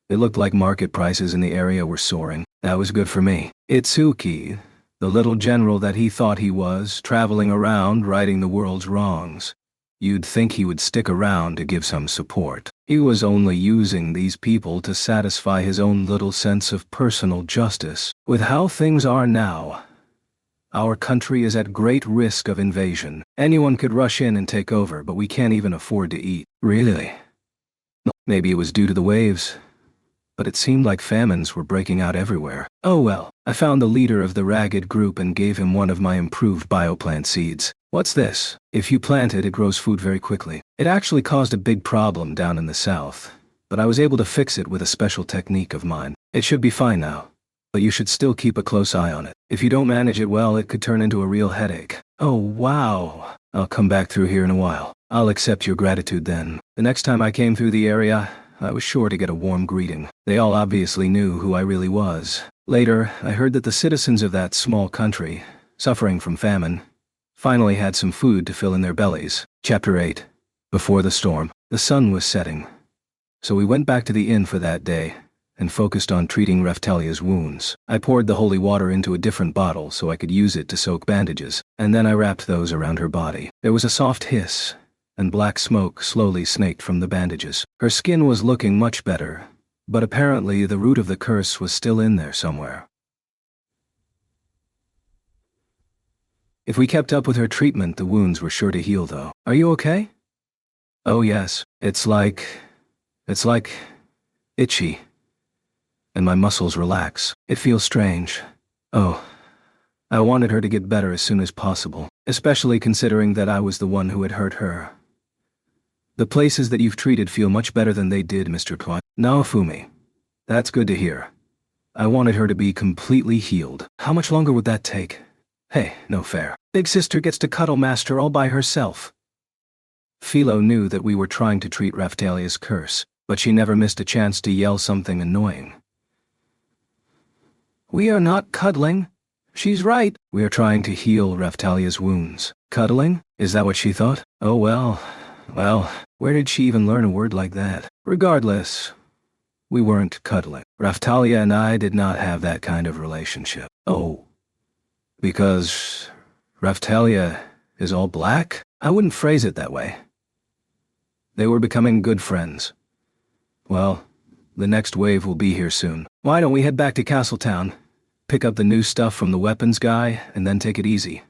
it looked like market prices in the area were soaring. That was good for me. Itsuki, the little general that he thought he was, traveling around righting the world's wrongs. You'd think he would stick around to give some support. He was only using these people to satisfy his own little sense of personal justice. With how things are now, our country is at great risk of invasion. Anyone could rush in and take over, but we can't even afford to eat. Really? Maybe it was due to the waves, but it seemed like famines were breaking out everywhere. Oh well, I found the leader of the ragged group and gave him one of my improved bioplant seeds. What's this? If you plant it, it grows food very quickly. It actually caused a big problem down in the south, but I was able to fix it with a special technique of mine. It should be fine now, but you should still keep a close eye on it. If you don't manage it well, it could turn into a real headache. Oh wow. I'll come back through here in a while. I'll accept your gratitude then. The next time I came through the area, I was sure to get a warm greeting. They all obviously knew who I really was. Later, I heard that the citizens of that small country, suffering from famine, finally had some food to fill in their bellies. Chapter 8. Before the storm. The sun was setting, so we went back to the inn for that day and focused on treating Raftalia's wounds. I poured the holy water into a different bottle so I could use it to soak bandages, and then I wrapped those around her body. There was a soft hiss, and black smoke slowly snaked from the bandages. Her skin was looking much better, but apparently the root of the curse was still in there somewhere. If we kept up with her treatment, the wounds were sure to heal though. Are you okay? Oh yes, it's like itchy, and my muscles relax. It feels strange. Oh, I wanted her to get better as soon as possible, especially considering that I was the one who had hurt her. The places that you've treated feel much better than they did, Mr. Twine. Naofumi. That's good to hear. I wanted her to be completely healed. How much longer would that take? Hey, no fair. Big sister gets to cuddle master all by herself. Philo knew that we were trying to treat Raftalia's curse, but she never missed a chance to yell something annoying. We are not cuddling. She's right. We are trying to heal Raftalia's wounds. Cuddling? Is that what she thought? Oh well, where did she even learn a word like that? Regardless, we weren't cuddling. Raftalia and I did not have that kind of relationship. Oh. Because Raftalia is all black? I wouldn't phrase it that way. They were becoming good friends. Well, the next wave will be here soon. Why don't we head back to Castletown, pick up the new stuff from the weapons guy, and then take it easy?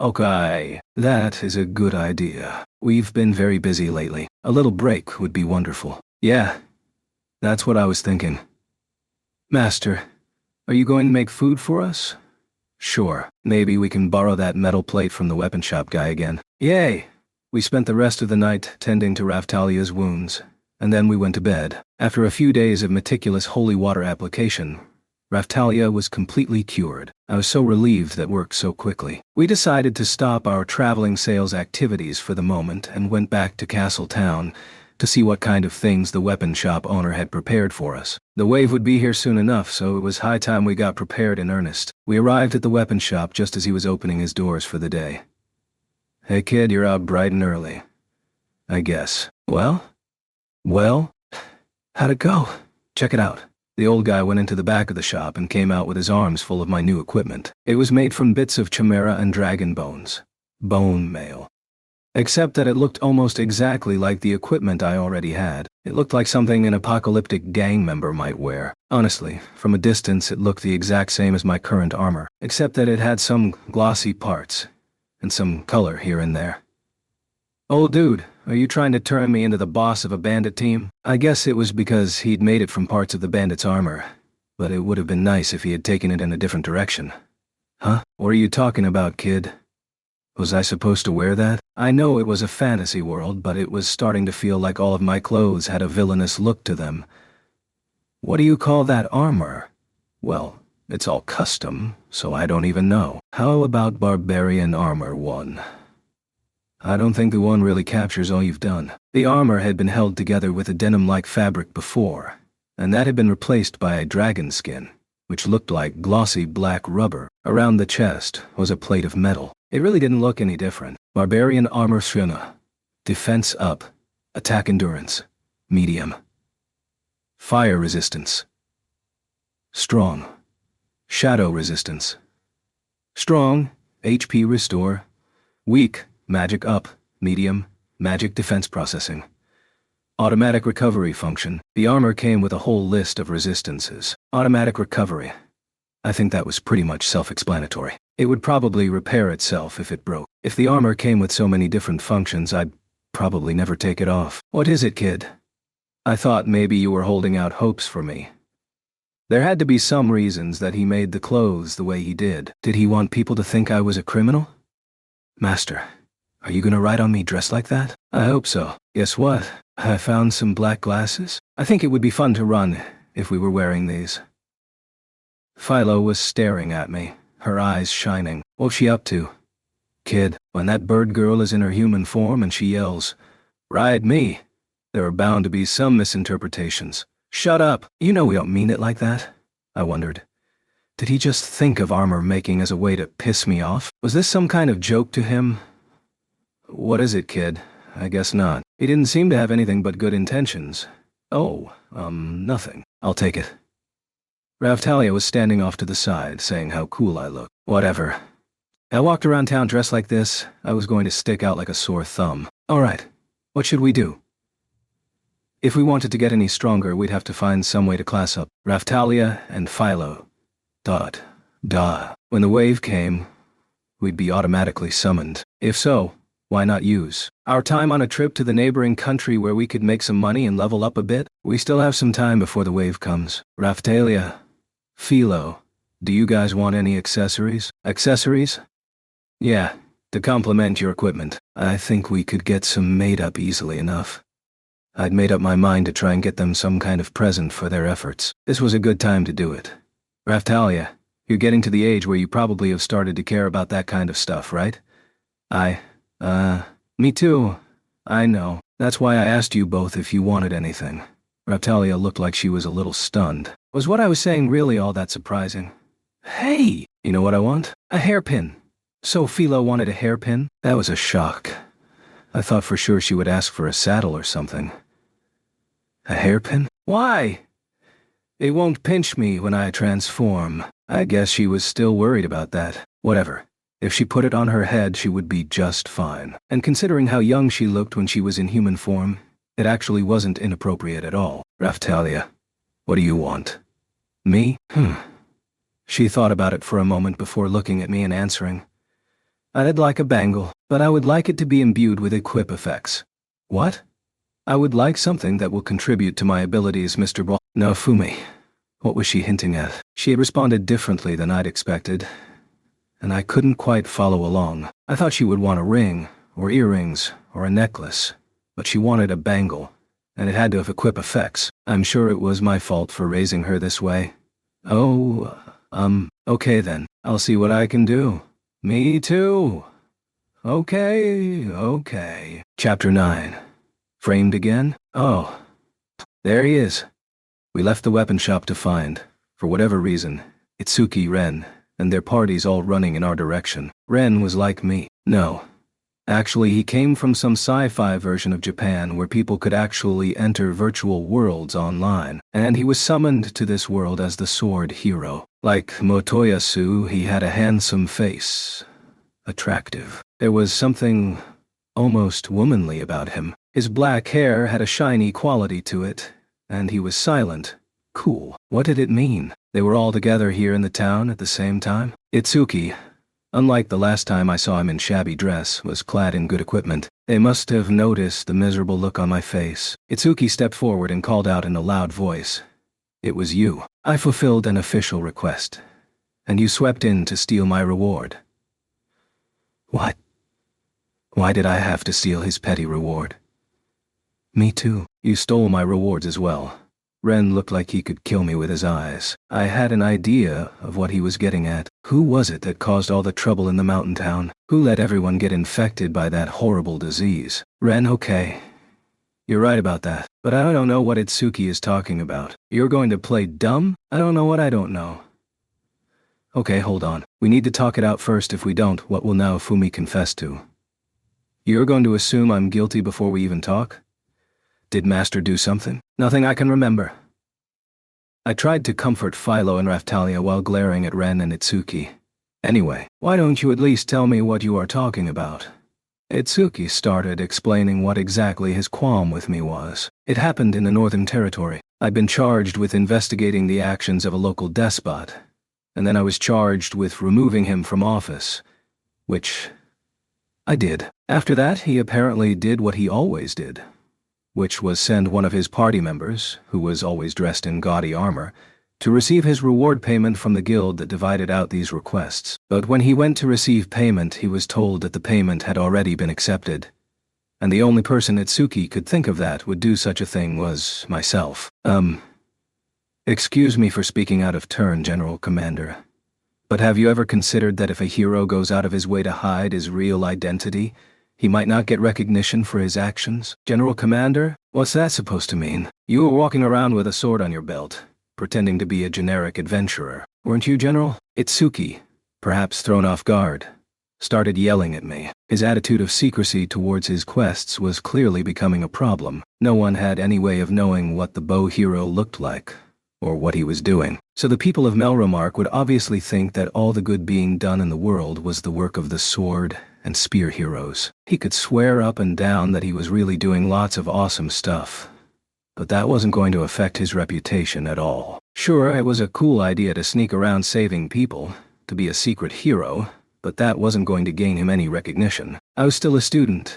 Okay, that is a good idea. We've been very busy lately. A little break would be wonderful. Yeah, that's what I was thinking. Master, are you going to make food for us? Sure, maybe we can borrow that metal plate from the weapon shop guy again. Yay! We spent the rest of the night tending to Raftalia's wounds, and then we went to bed. After a few days of meticulous holy water application, Raftalia was completely cured. I was so relieved that worked so quickly. We decided to stop our traveling sales activities for the moment and went back to Castletown to see what kind of things the weapon shop owner had prepared for us. The wave would be here soon enough, so it was high time we got prepared in earnest. We arrived at the weapon shop just as he was opening his doors for the day. Hey kid, you're out bright and early. I guess. Well, how'd it go? Check it out. The old guy went into the back of the shop and came out with his arms full of my new equipment. It was made from bits of chimera and dragon bones. Bone mail. Except that it looked almost exactly like the equipment I already had. It looked like something an apocalyptic gang member might wear. Honestly, from a distance it looked the exact same as my current armor, except that it had some glossy parts, and some color here and there. Old dude, are you trying to turn me into the boss of a bandit team? I guess it was because he'd made it from parts of the bandit's armor, but it would have been nice if he had taken it in a different direction. Huh? What are you talking about, kid? Was I supposed to wear that? I know it was a fantasy world, but it was starting to feel like all of my clothes had a villainous look to them. What do you call that armor? Well, it's all custom, so I don't even know. How about Barbarian Armor 1? I don't think the one really captures all you've done. The armor had been held together with a denim-like fabric before, and that had been replaced by a dragon skin, which looked like glossy black rubber. Around the chest was a plate of metal. It really didn't look any different. Barbarian armor Shuna. Defense up. Attack endurance. Medium. Fire resistance. Strong. Shadow resistance. Strong. HP restore. Weak. Magic up. Medium. Magic defense processing. Automatic recovery function. The armor came with a whole list of resistances. Automatic recovery. I think that was pretty much self-explanatory. It would probably repair itself if it broke. If the armor came with so many different functions, I'd probably never take it off. What is it, kid? I thought maybe you were holding out hopes for me. There had to be some reasons that he made the clothes the way he did. Did he want people to think I was a criminal? Master, are you gonna ride on me dressed like that? I hope so. Guess what? I found some black glasses. I think it would be fun to run if we were wearing these. Philo was staring at me, her eyes shining. What's she up to? Kid, when that bird girl is in her human form and she yells, "Ride me," there are bound to be some misinterpretations. Shut up. You know we don't mean it like that. I wondered. Did he just think of armor making as a way to piss me off? Was this some kind of joke to him? What is it, kid? I guess not. He didn't seem to have anything but good intentions. Oh, nothing. I'll take it. Raftalia was standing off to the side, saying how cool I looked. Whatever. I walked around town dressed like this. I was going to stick out like a sore thumb. All right. What should we do? If we wanted to get any stronger, we'd have to find some way to class up Raftalia and Philo. When the wave came, we'd be automatically summoned. If so, why not use our time on a trip to the neighboring country where we could make some money and level up a bit? We still have some time before the wave comes. Raftalia, Philo, do you guys want any accessories? Accessories? Yeah, to complement your equipment. I think we could get some made up easily enough. I'd made up my mind to try and get them some kind of present for their efforts. This was a good time to do it. Raftalia, you're getting to the age where you probably have started to care about that kind of stuff, right? Me too. I know. That's why I asked you both if you wanted anything. Raftalia looked like she was a little stunned. Was what I was saying really all that surprising? Hey! You know what I want? A hairpin. So Philo wanted a hairpin? That was a shock. I thought for sure she would ask for a saddle or something. A hairpin? Why? It won't pinch me when I transform. I guess she was still worried about that. Whatever. If she put it on her head, she would be just fine. And considering how young she looked when she was in human form, it actually wasn't inappropriate at all. Raftalia, what do you want? Me? She thought about it for a moment before looking at me and answering. I'd like a bangle, but I would like it to be imbued with equip effects. What? I would like something that will contribute to my abilities, Mr. Ball. No, Fumi. What was she hinting at? She had responded differently than I'd expected, and I couldn't quite follow along. I thought she would want a ring, or earrings, or a necklace, but she wanted a bangle, and it had to have equip effects. I'm sure it was my fault for raising her this way. Oh, okay then. I'll see what I can do. Me too. Okay. Chapter 9. Framed again? Oh, there he is. We left the weapon shop to find, for whatever reason, Itsuki Ren, and their parties all running in our direction. Ren was like me. No. Actually, he came from some sci-fi version of Japan where people could actually enter virtual worlds online, and he was summoned to this world as the sword hero. Like Motoyasu, he had a handsome face. Attractive. There was something almost womanly about him. His black hair had a shiny quality to it, and he was silent. Cool. What did it mean? They were all together here in the town at the same time? Itsuki, unlike the last time I saw him in shabby dress, was clad in good equipment. They must have noticed the miserable look on my face. Itsuki stepped forward and called out in a loud voice. It was you. I fulfilled an official request, and you swept in to steal my reward. What? Why did I have to steal his petty reward? Me too. You stole my rewards as well. Ren looked like he could kill me with his eyes. I had an idea of what he was getting at. Who was it that caused all the trouble in the mountain town? Who let everyone get infected by that horrible disease? Ren, okay. You're right about that. But I don't know what Itsuki is talking about. You're going to play dumb? I don't know what I don't know. Okay, hold on. We need to talk it out first. If we don't, what will Naofumi confess to? You're going to assume I'm guilty before we even talk? Did Master do something? Nothing I can remember. I tried to comfort Philo and Raftalia while glaring at Ren and Itsuki. Anyway, why don't you at least tell me what you are talking about? Itsuki started explaining what exactly his qualm with me was. It happened in the Northern Territory. I'd been charged with investigating the actions of a local despot, and then I was charged with removing him from office, which I did. After that, he apparently did what he always did, which was send one of his party members, who was always dressed in gaudy armor, to receive his reward payment from the guild that divided out these requests. But when he went to receive payment, he was told that the payment had already been accepted, and the only person Itsuki could think of that would do such a thing was myself. Excuse me for speaking out of turn, General Commander, but have you ever considered that if a hero goes out of his way to hide his real identity, he might not get recognition for his actions? General Commander? What's that supposed to mean? You were walking around with a sword on your belt, pretending to be a generic adventurer, weren't you, General? Itsuki, perhaps thrown off guard, started yelling at me. His attitude of secrecy towards his quests was clearly becoming a problem. No one had any way of knowing what the bow hero looked like, or what he was doing. So the people of Melromark would obviously think that all the good being done in the world was the work of the sword and spear heroes. He could swear up and down that he was really doing lots of awesome stuff, but that wasn't going to affect his reputation at all. Sure, it was a cool idea to sneak around saving people, to be a secret hero, but that wasn't going to gain him any recognition. I was still a student,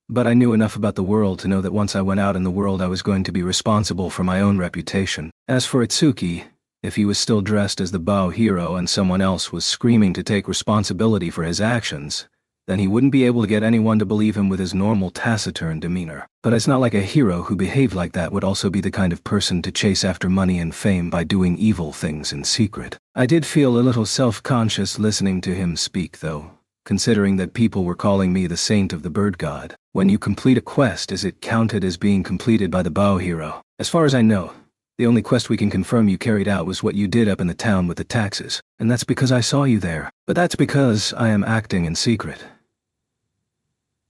but I knew enough about the world to know that once I went out in the world I was going to be responsible for my own reputation. As for Itsuki, if he was still dressed as the bow hero and someone else was screaming to take responsibility for his actions, then he wouldn't be able to get anyone to believe him with his normal taciturn demeanor. But it's not like a hero who behaved like that would also be the kind of person to chase after money and fame by doing evil things in secret. I did feel a little self-conscious listening to him speak, though, considering that people were calling me the saint of the bird god. When you complete a quest, is it counted as being completed by the bow hero? As far as I know, the only quest we can confirm you carried out was what you did up in the town with the taxes, and that's because I saw you there. But that's because I am acting in secret.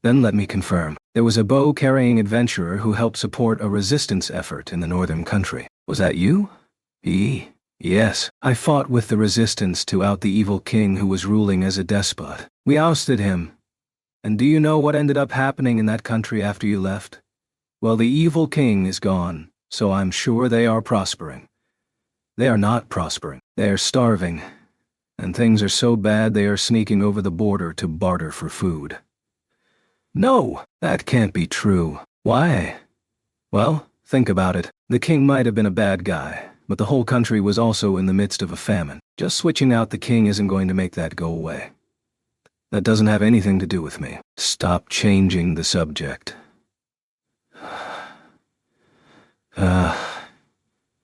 Then let me confirm. There was a bow-carrying adventurer who helped support a resistance effort in the northern country. Was that you? Yes. I fought with the resistance to out the evil king who was ruling as a despot. We ousted him. And do you know what ended up happening in that country after you left? Well, the evil king is gone, so I'm sure they are prospering. They are not prospering. They are starving. And things are so bad they are sneaking over the border to barter for food. No, that can't be true. Why? Well, think about it. The king might have been a bad guy, but the whole country was also in the midst of a famine. Just switching out the king isn't going to make that go away. That doesn't have anything to do with me. Stop changing the subject.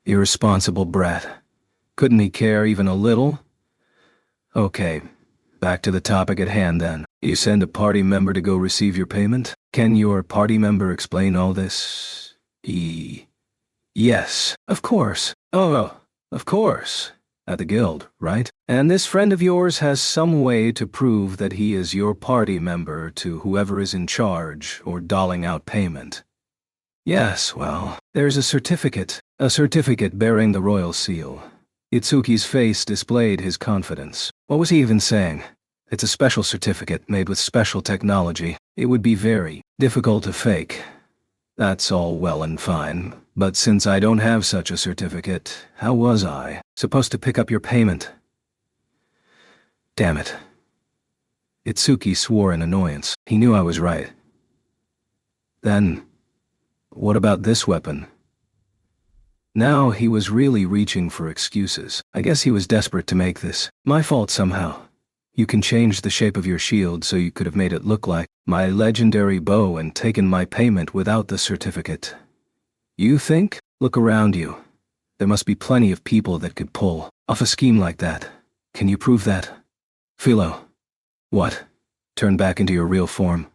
Irresponsible brat. Couldn't he care even a little? Okay, back to the topic at hand then. You send a party member to go receive your payment? Can your party member explain all this? Yes, of course. Oh, of course. At the guild, right? And this friend of yours has some way to prove that he is your party member to whoever is in charge or doling out payment. Yes, well, there's a certificate bearing the royal seal. Itsuki's face displayed his confidence. What was he even saying? It's a special certificate made with special technology. It would be very difficult to fake. That's all well and fine, but since I don't have such a certificate, how was I supposed to pick up your payment? Damn it. Itsuki swore in annoyance. He knew I was right. Then, what about this weapon? Now he was really reaching for excuses. I guess he was desperate to make this my fault somehow. You can change the shape of your shield so you could have made it look like my legendary bow and taken my payment without the certificate. You think? Look around you. There must be plenty of people that could pull off a scheme like that. Can you prove that? Philo. What? Turn back into your real form.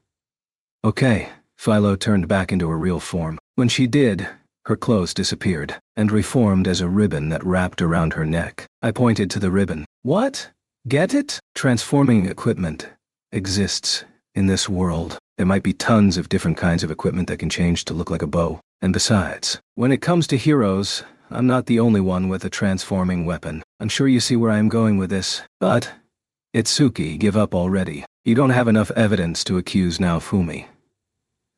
Okay. Philo turned back into her real form. When she did, her clothes disappeared and reformed as a ribbon that wrapped around her neck. I pointed to the ribbon. What? Get it? Transforming equipment exists in this world. There might be tons of different kinds of equipment that can change to look like a bow. And besides, when it comes to heroes, I'm not the only one with a transforming weapon. I'm sure you see where I am going with this. But, Itsuki, give up already. You don't have enough evidence to accuse Naofumi.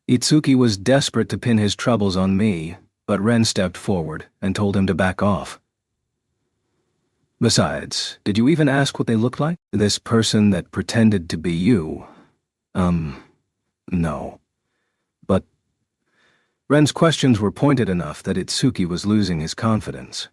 Itsuki was desperate to pin his troubles on me, but Ren stepped forward and told him to back off. Besides, did you even ask what they looked like? This person that pretended to be you? No. But Ren's questions were pointed enough that Itsuki was losing his confidence.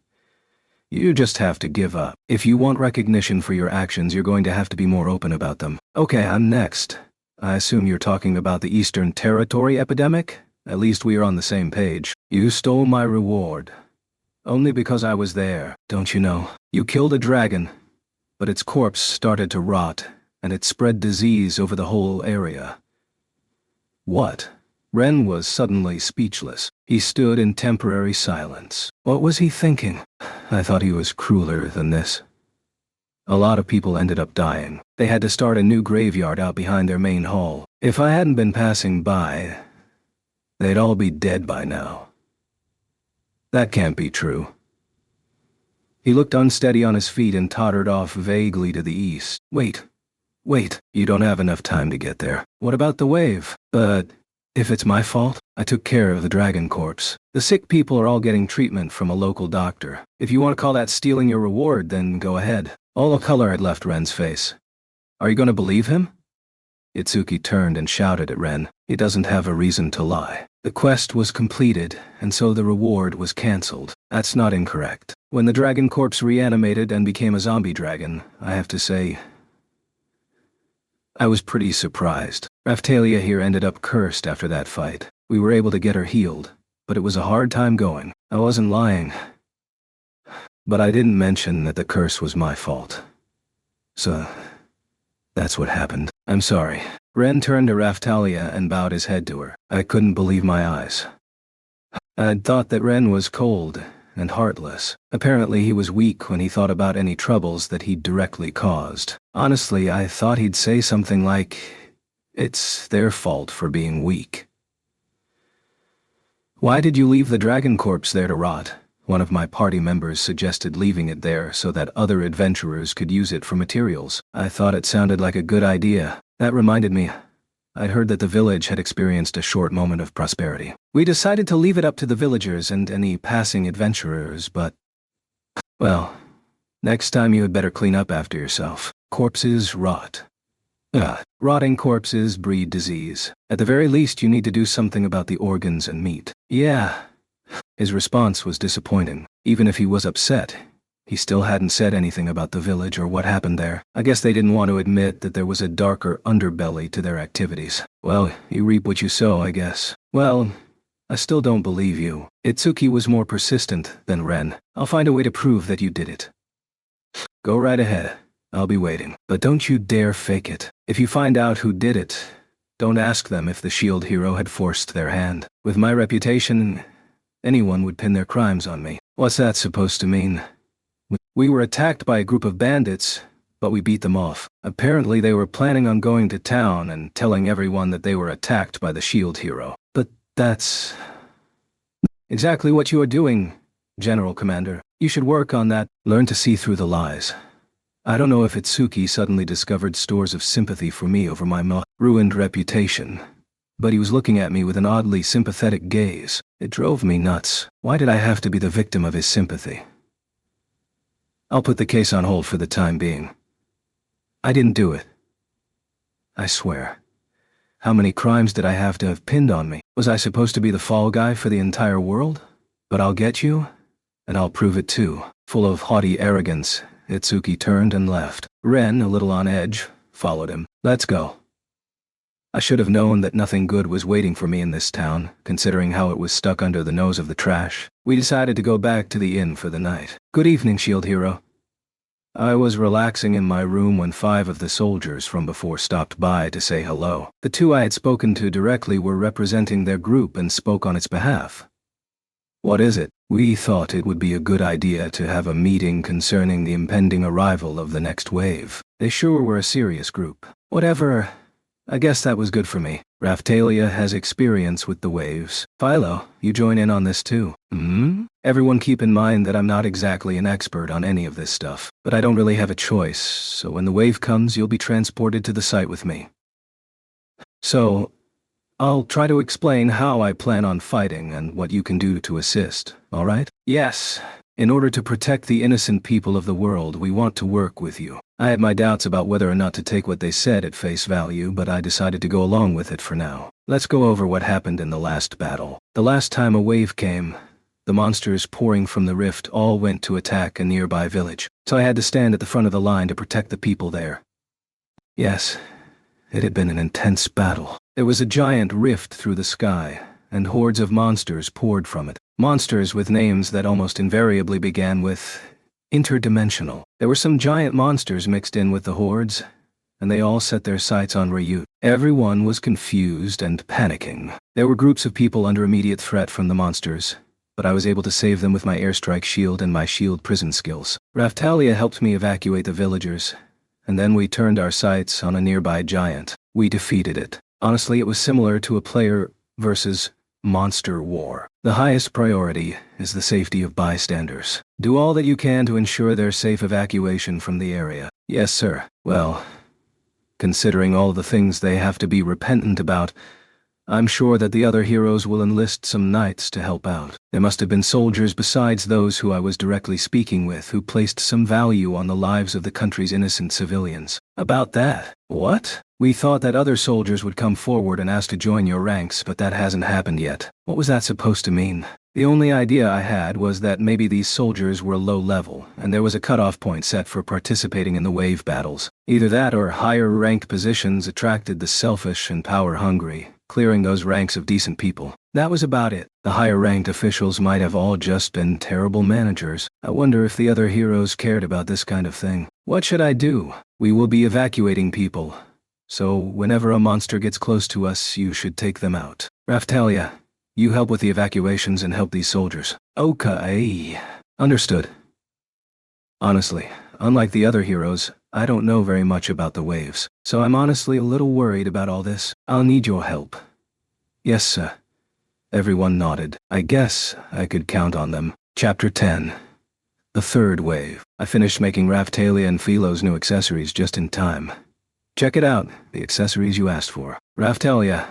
You just have to give up. If you want recognition for your actions, you're going to have to be more open about them. Okay, I'm next. I assume you're talking about the Eastern Territory epidemic? At least we are on the same page. You stole my reward. Only because I was there, don't you know? You killed a dragon, but its corpse started to rot, and it spread disease over the whole area. What? Ren was suddenly speechless. He stood in temporary silence. What was he thinking? I thought he was crueler than this. A lot of people ended up dying. They had to start a new graveyard out behind their main hall. If I hadn't been passing by, they'd all be dead by now. That can't be true. He looked unsteady on his feet and tottered off vaguely to the east. Wait. You don't have enough time to get there. What about the wave? But if it's my fault, I took care of the dragon corpse. The sick people are all getting treatment from a local doctor. If you want to call that stealing your reward, then go ahead. All the color had left Ren's face. Are you going to believe him? Itsuki turned and shouted at Ren. He doesn't have a reason to lie. The quest was completed, and so the reward was cancelled. That's not incorrect. When the dragon corpse reanimated and became a zombie dragon, I have to say, I was pretty surprised. Raphtalia here ended up cursed after that fight. We were able to get her healed, but it was a hard time going. I wasn't lying. But I didn't mention that the curse was my fault. So, that's what happened. I'm sorry. Ren turned to Raphtalia and bowed his head to her. I couldn't believe my eyes. I'd thought that Ren was cold and heartless. Apparently he was weak when he thought about any troubles that he'd directly caused. Honestly, I thought he'd say something like, it's their fault for being weak. Why did you leave the dragon corpse there to rot? One of my party members suggested leaving it there so that other adventurers could use it for materials. I thought it sounded like a good idea. That reminded me, I'd heard that the village had experienced a short moment of prosperity. We decided to leave it up to the villagers and any passing adventurers, but, well, next time you had better clean up after yourself. Corpses rot. Rotting corpses breed disease. At the very least, you need to do something about the organs and meat. Yeah. His response was disappointing. Even if he was upset, he still hadn't said anything about the village or what happened there. I guess they didn't want to admit that there was a darker underbelly to their activities. Well, you reap what you sow, I guess. Well, I still don't believe you. Itsuki was more persistent than Ren. I'll find a way to prove that you did it. Go right ahead. I'll be waiting. But don't you dare fake it. If you find out who did it, don't ask them if the shield hero had forced their hand. With my reputation, anyone would pin their crimes on me. What's that supposed to mean? We were attacked by a group of bandits, but we beat them off. Apparently they were planning on going to town and telling everyone that they were attacked by the shield hero. But that's exactly what you are doing, General Commander. You should work on that. Learn to see through the lies. I don't know if Itsuki suddenly discovered stores of sympathy for me over my ruined reputation, but he was looking at me with an oddly sympathetic gaze. It drove me nuts. Why did I have to be the victim of his sympathy? I'll put the case on hold for the time being. I didn't do it. I swear. How many crimes did I have to have pinned on me? Was I supposed to be the fall guy for the entire world? But I'll get you, and I'll prove it too. Full of haughty arrogance, Itsuki turned and left. Ren, a little on edge, followed him. Let's go. I should have known that nothing good was waiting for me in this town, considering how it was stuck under the nose of the trash. We decided to go back to the inn for the night. Good evening, Shield Hero. I was relaxing in my room when 5 of the soldiers from before stopped by to say hello. The 2 I had spoken to directly were representing their group and spoke on its behalf. What is it? We thought it would be a good idea to have a meeting concerning the impending arrival of the next wave. They sure were a serious group. Whatever. I guess that was good for me. Raphtalia has experience with the waves. Philo, you join in on this too. Everyone keep in mind that I'm not exactly an expert on any of this stuff, but I don't really have a choice, so when the wave comes you'll be transported to the site with me. So, I'll try to explain how I plan on fighting and what you can do to assist, alright? Yes. In order to protect the innocent people of the world, we want to work with you. I had my doubts about whether or not to take what they said at face value, but I decided to go along with it for now. Let's go over what happened in the last battle. The last time a wave came, the monsters pouring from the rift all went to attack a nearby village, so I had to stand at the front of the line to protect the people there. Yes, it had been an intense battle. There was a giant rift through the sky, and hordes of monsters poured from it. Monsters with names that almost invariably began with interdimensional. There were some giant monsters mixed in with the hordes, and they all set their sights on Ryut. Everyone was confused and panicking. There were groups of people under immediate threat from the monsters, but I was able to save them with my airstrike shield and my shield prison skills. Raphtalia helped me evacuate the villagers, and then we turned our sights on a nearby giant. We defeated it. Honestly, it was similar to a player versus monster war. The highest priority is the safety of bystanders. Do all that you can to ensure their safe evacuation from the area. Yes, sir. Well, considering all the things they have to be repentant about, I'm sure that the other heroes will enlist some knights to help out. There must have been soldiers besides those who I was directly speaking with who placed some value on the lives of the country's innocent civilians. About that? What? We thought that other soldiers would come forward and ask to join your ranks, but that hasn't happened yet. What was that supposed to mean? The only idea I had was that maybe these soldiers were low level, and there was a cutoff point set for participating in the wave battles. Either that or higher ranked positions attracted the selfish and power-hungry, clearing those ranks of decent people. That was about it. The higher-ranked officials might have all just been terrible managers. I wonder if the other heroes cared about this kind of thing. What should I do? We will be evacuating people, so whenever a monster gets close to us, you should take them out. Raphtalia, you help with the evacuations and help these soldiers. Okay. Understood. Honestly, unlike the other heroes, I don't know very much about the waves, so I'm honestly a little worried about all this. I'll need your help. Yes, sir. Everyone nodded. I guess I could count on them. Chapter 10. The third wave. I finished making Raphtalia and Philo's new accessories just in time. Check it out, the accessories you asked for. Raphtalia,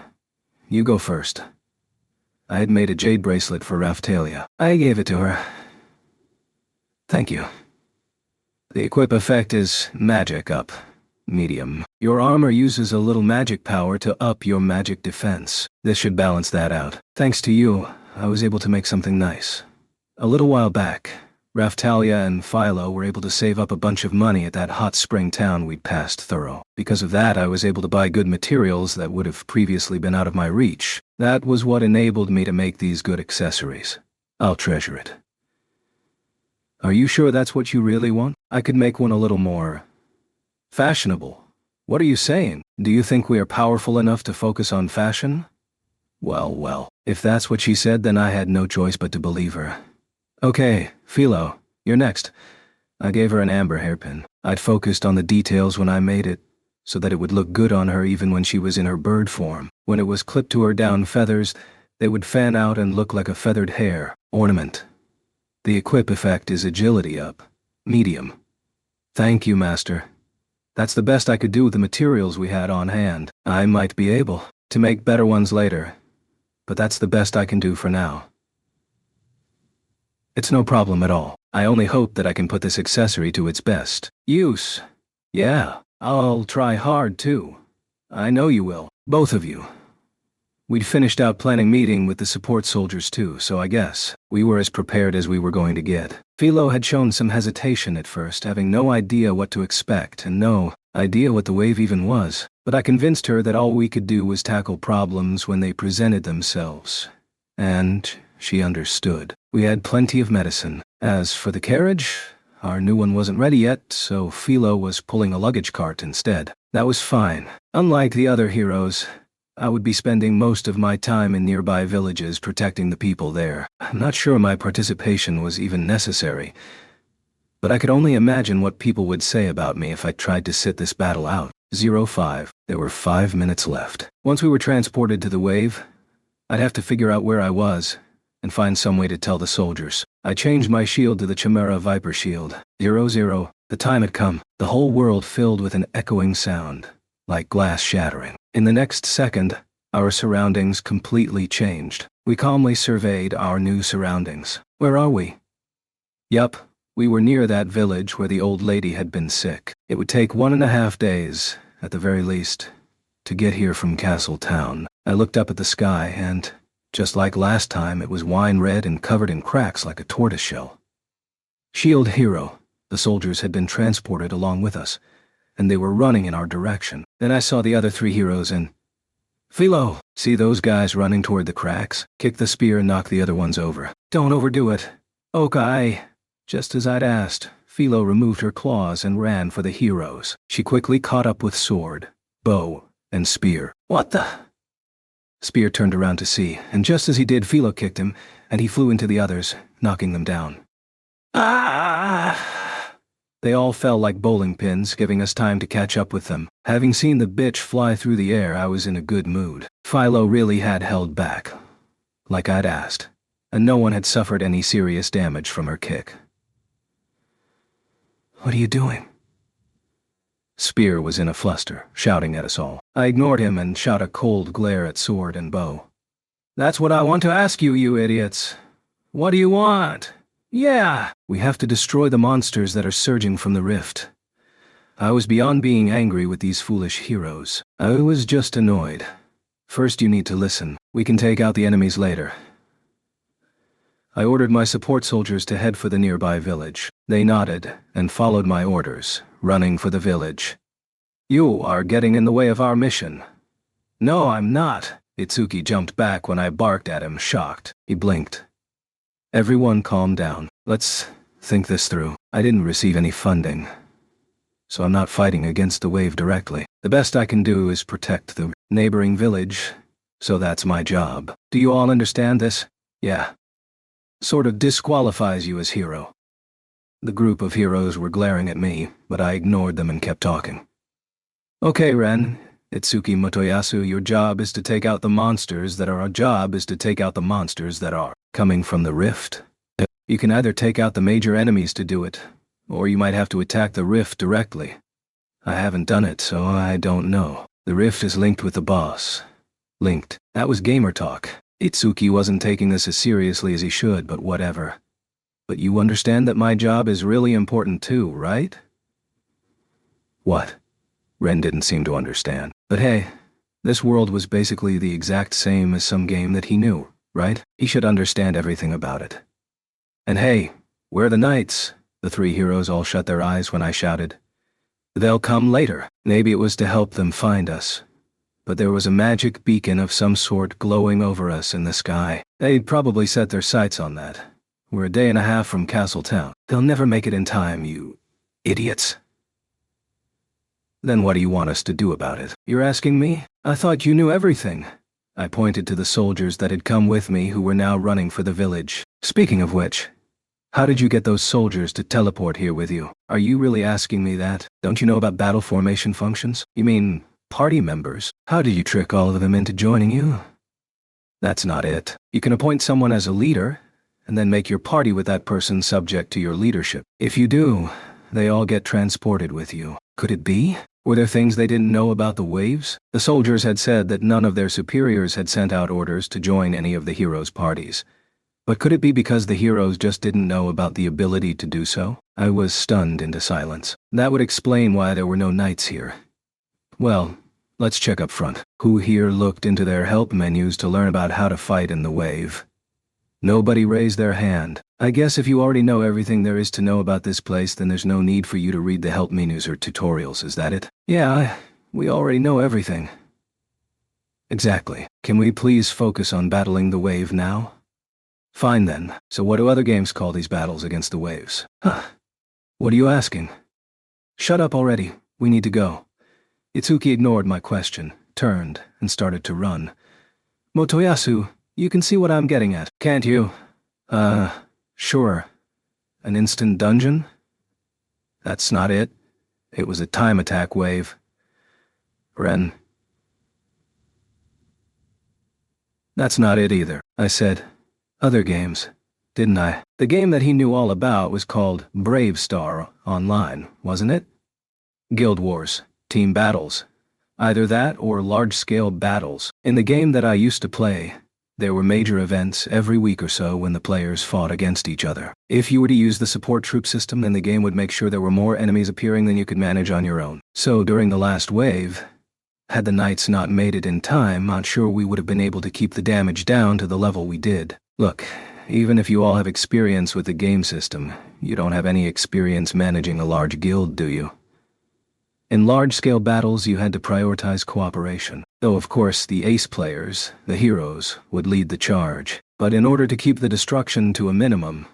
you go first. I had made a jade bracelet for Raphtalia. I gave it to her. Thank you. The equip effect is magic up, medium. Your armor uses a little magic power to up your magic defense. This should balance that out. Thanks to you, I was able to make something nice. A little while back, Raphtalia and Philo were able to save up a bunch of money at that hot spring town we'd passed thorough. Because of that, I was able to buy good materials that would have previously been out of my reach. That was what enabled me to make these good accessories. I'll treasure it. Are you sure that's what you really want? I could make one a little more fashionable. What are you saying? Do you think we are powerful enough to focus on fashion? Well, if that's what she said, then I had no choice but to believe her. Okay, Philo, you're next. I gave her an amber hairpin. I'd focused on the details when I made it, so that it would look good on her even when she was in her bird form. When it was clipped to her down feathers, they would fan out and look like a feathered hair ornament. The equip effect is agility up, medium. Thank you, Master. That's the best I could do with the materials we had on hand. I might be able to make better ones later, but that's the best I can do for now. It's no problem at all. I only hope that I can put this accessory to its best use. Yeah, I'll try hard too. I know you will. Both of you. We'd finished out planning meeting with the support soldiers too, so I guess we were as prepared as we were going to get. Philo had shown some hesitation at first, having no idea what to expect and no idea what the wave even was. But I convinced her that all we could do was tackle problems when they presented themselves. And she understood. We had plenty of medicine. As for the carriage, our new one wasn't ready yet, so Philo was pulling a luggage cart instead. That was fine. Unlike the other heroes, I would be spending most of my time in nearby villages protecting the people there. I'm not sure my participation was even necessary, but I could only imagine what people would say about me if I tried to sit this battle out. 05. There were 5 minutes left. Once we were transported to the wave, I'd have to figure out where I was and find some way to tell the soldiers. I changed my shield to the Chimera Viper shield. 00. The time had come, the whole world filled with an echoing sound, like glass shattering. In the next second, our surroundings completely changed. We calmly surveyed our new surroundings. Where are we? Yup, we were near that village where the old lady had been sick. It would take 1.5 days, at the very least, to get here from Castle Town. I looked up at the sky and, just like last time, it was wine red and covered in cracks like a tortoiseshell. Shield Hero, the soldiers had been transported along with us, and they were running in our direction. Then I saw the other 3 heroes and... Philo! See those guys running toward the cracks? Kick the spear and knock the other ones over. Don't overdo it. Okay. Just as I'd asked, Philo removed her claws and ran for the heroes. She quickly caught up with sword, bow, and spear. What the? Spear turned around to see, and just as he did, Philo kicked him, and he flew into the others, knocking them down. Ah! They all fell like bowling pins, giving us time to catch up with them. Having seen the bitch fly through the air, I was in a good mood. Philo really had held back, like I'd asked, and no one had suffered any serious damage from her kick. What are you doing? Spear was in a fluster, shouting at us all. I ignored him and shot a cold glare at sword and bow. That's what I want to ask you, you idiots. What do you want? Yeah! We have to destroy the monsters that are surging from the rift. I was beyond being angry with these foolish heroes. I was just annoyed. First you need to listen. We can take out the enemies later. I ordered my support soldiers to head for the nearby village. They nodded and followed my orders, running for the village. You are getting in the way of our mission. No, I'm not. Itsuki jumped back when I barked at him, shocked. He blinked. Everyone calm down. Let's think this through. I didn't receive any funding, so I'm not fighting against the wave directly. The best I can do is protect the neighboring village, so that's my job. Do you all understand this? Yeah. Sort of disqualifies you as hero. The group of heroes were glaring at me, but I ignored them and kept talking. Okay, Ren. Itsuki Motoyasu, your job is to take out the monsters that are our job is to take out the monsters that are coming from the rift. You can either take out the major enemies to do it, or you might have to attack the rift directly. I haven't done it, so I don't know. The rift is linked with the boss. Linked. That was gamer talk. Itsuki wasn't taking this as seriously as he should, but whatever. But you understand that my job is really important too, right? What? Ren didn't seem to understand. But hey, this world was basically the exact same as some game that he knew, right? He should understand everything about it. And hey, where are the knights? The 3 heroes all shut their eyes when I shouted. They'll come later. Maybe it was to help them find us. But there was a magic beacon of some sort glowing over us in the sky. They'd probably set their sights on that. We're a day and a half from Castle Town. They'll never make it in time, you idiots. Then what do you want us to do about it? You're asking me? I thought you knew everything. I pointed to the soldiers that had come with me who were now running for the village. Speaking of which, how did you get those soldiers to teleport here with you? Are you really asking me that? Don't you know about battle formation functions? You mean party members? How did you trick all of them into joining you? That's not it. You can appoint someone as a leader, and then make your party with that person subject to your leadership. If you do, they all get transported with you. Could it be? Were there things they didn't know about the waves? The soldiers had said that none of their superiors had sent out orders to join any of the heroes' parties. But could it be because the heroes just didn't know about the ability to do so? I was stunned into silence. That would explain why there were no knights here. Well, let's check up front. Who here looked into their help menus to learn about how to fight in the wave? Nobody raised their hand. I guess if you already know everything there is to know about this place, then there's no need for you to read the help menus or tutorials, is that it? Yeah, we already know everything. Exactly. Can we please focus on battling the wave now? Fine then. So what do other games call these battles against the waves? Huh. What are you asking? Shut up already. We need to go. Itsuki ignored my question turned, and started to run. Motoyasu, you can see what I'm getting at, can't you? Sure. An instant dungeon? That's not it. It was a time attack wave. Ren. That's not it either, I said. Other games, didn't I? The game that he knew all about was called Brave Star Online, wasn't it? Guild Wars, team battles. Either that or large-scale battles. In the game that I used to play, there were major events every week or so when the players fought against each other. If you were to use the support troop system, then the game would make sure there were more enemies appearing than you could manage on your own. So during the last wave, had the knights not made it in time, not sure we would have been able to keep the damage down to the level we did. Look, even if you all have experience with the game system, you don't have any experience managing a large guild, do you? In large-scale battles, you had to prioritize cooperation. Though, of course, the ace players, the heroes, would lead the charge. But in order to keep the destruction to a minimum,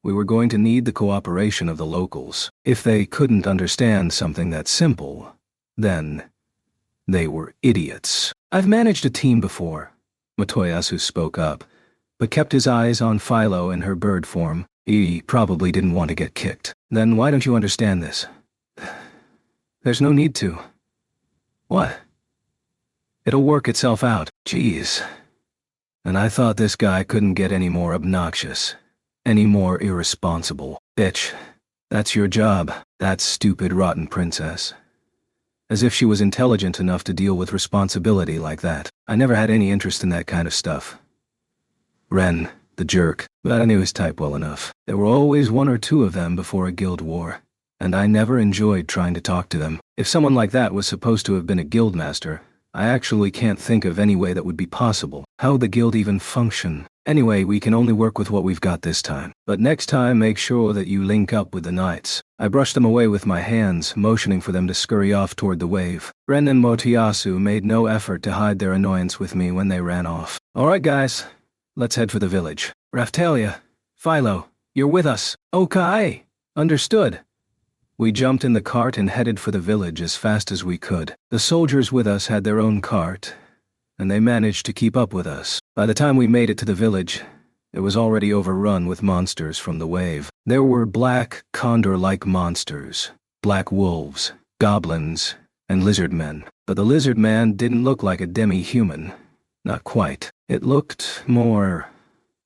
we were going to need the cooperation of the locals. If they couldn't understand something that simple, then they were idiots. I've managed a team before, Motoyasu spoke up, but kept his eyes on Philo in her bird form. He probably didn't want to get kicked. Then why don't you understand this? There's no need to. What? It'll work itself out. Jeez. And I thought this guy couldn't get any more obnoxious, any more irresponsible. Bitch, that's your job, that stupid rotten princess. As if she was intelligent enough to deal with responsibility like that. I never had any interest in that kind of stuff. Ren, the jerk, but I knew his type well enough. There were always one or two of them before a guild war, and I never enjoyed trying to talk to them. If someone like that was supposed to have been a guildmaster, I actually can't think of any way that would be possible. How would the guild even function? Anyway, we can only work with what we've got this time. But next time, make sure that you link up with the knights. I brushed them away with my hands, motioning for them to scurry off toward the wave. Ren and Motoyasu made no effort to hide their annoyance with me when they ran off. All right, guys, let's head for the village. Raphtalia, Philo, you're with us. Okay, understood. We jumped in the cart and headed for the village as fast as we could. The soldiers with us had their own cart, and they managed to keep up with us. By the time we made it to the village, it was already overrun with monsters from the wave. There were black, condor-like monsters, black wolves, goblins, and lizard men. But the lizard man didn't look like a demi-human. Not quite. It looked more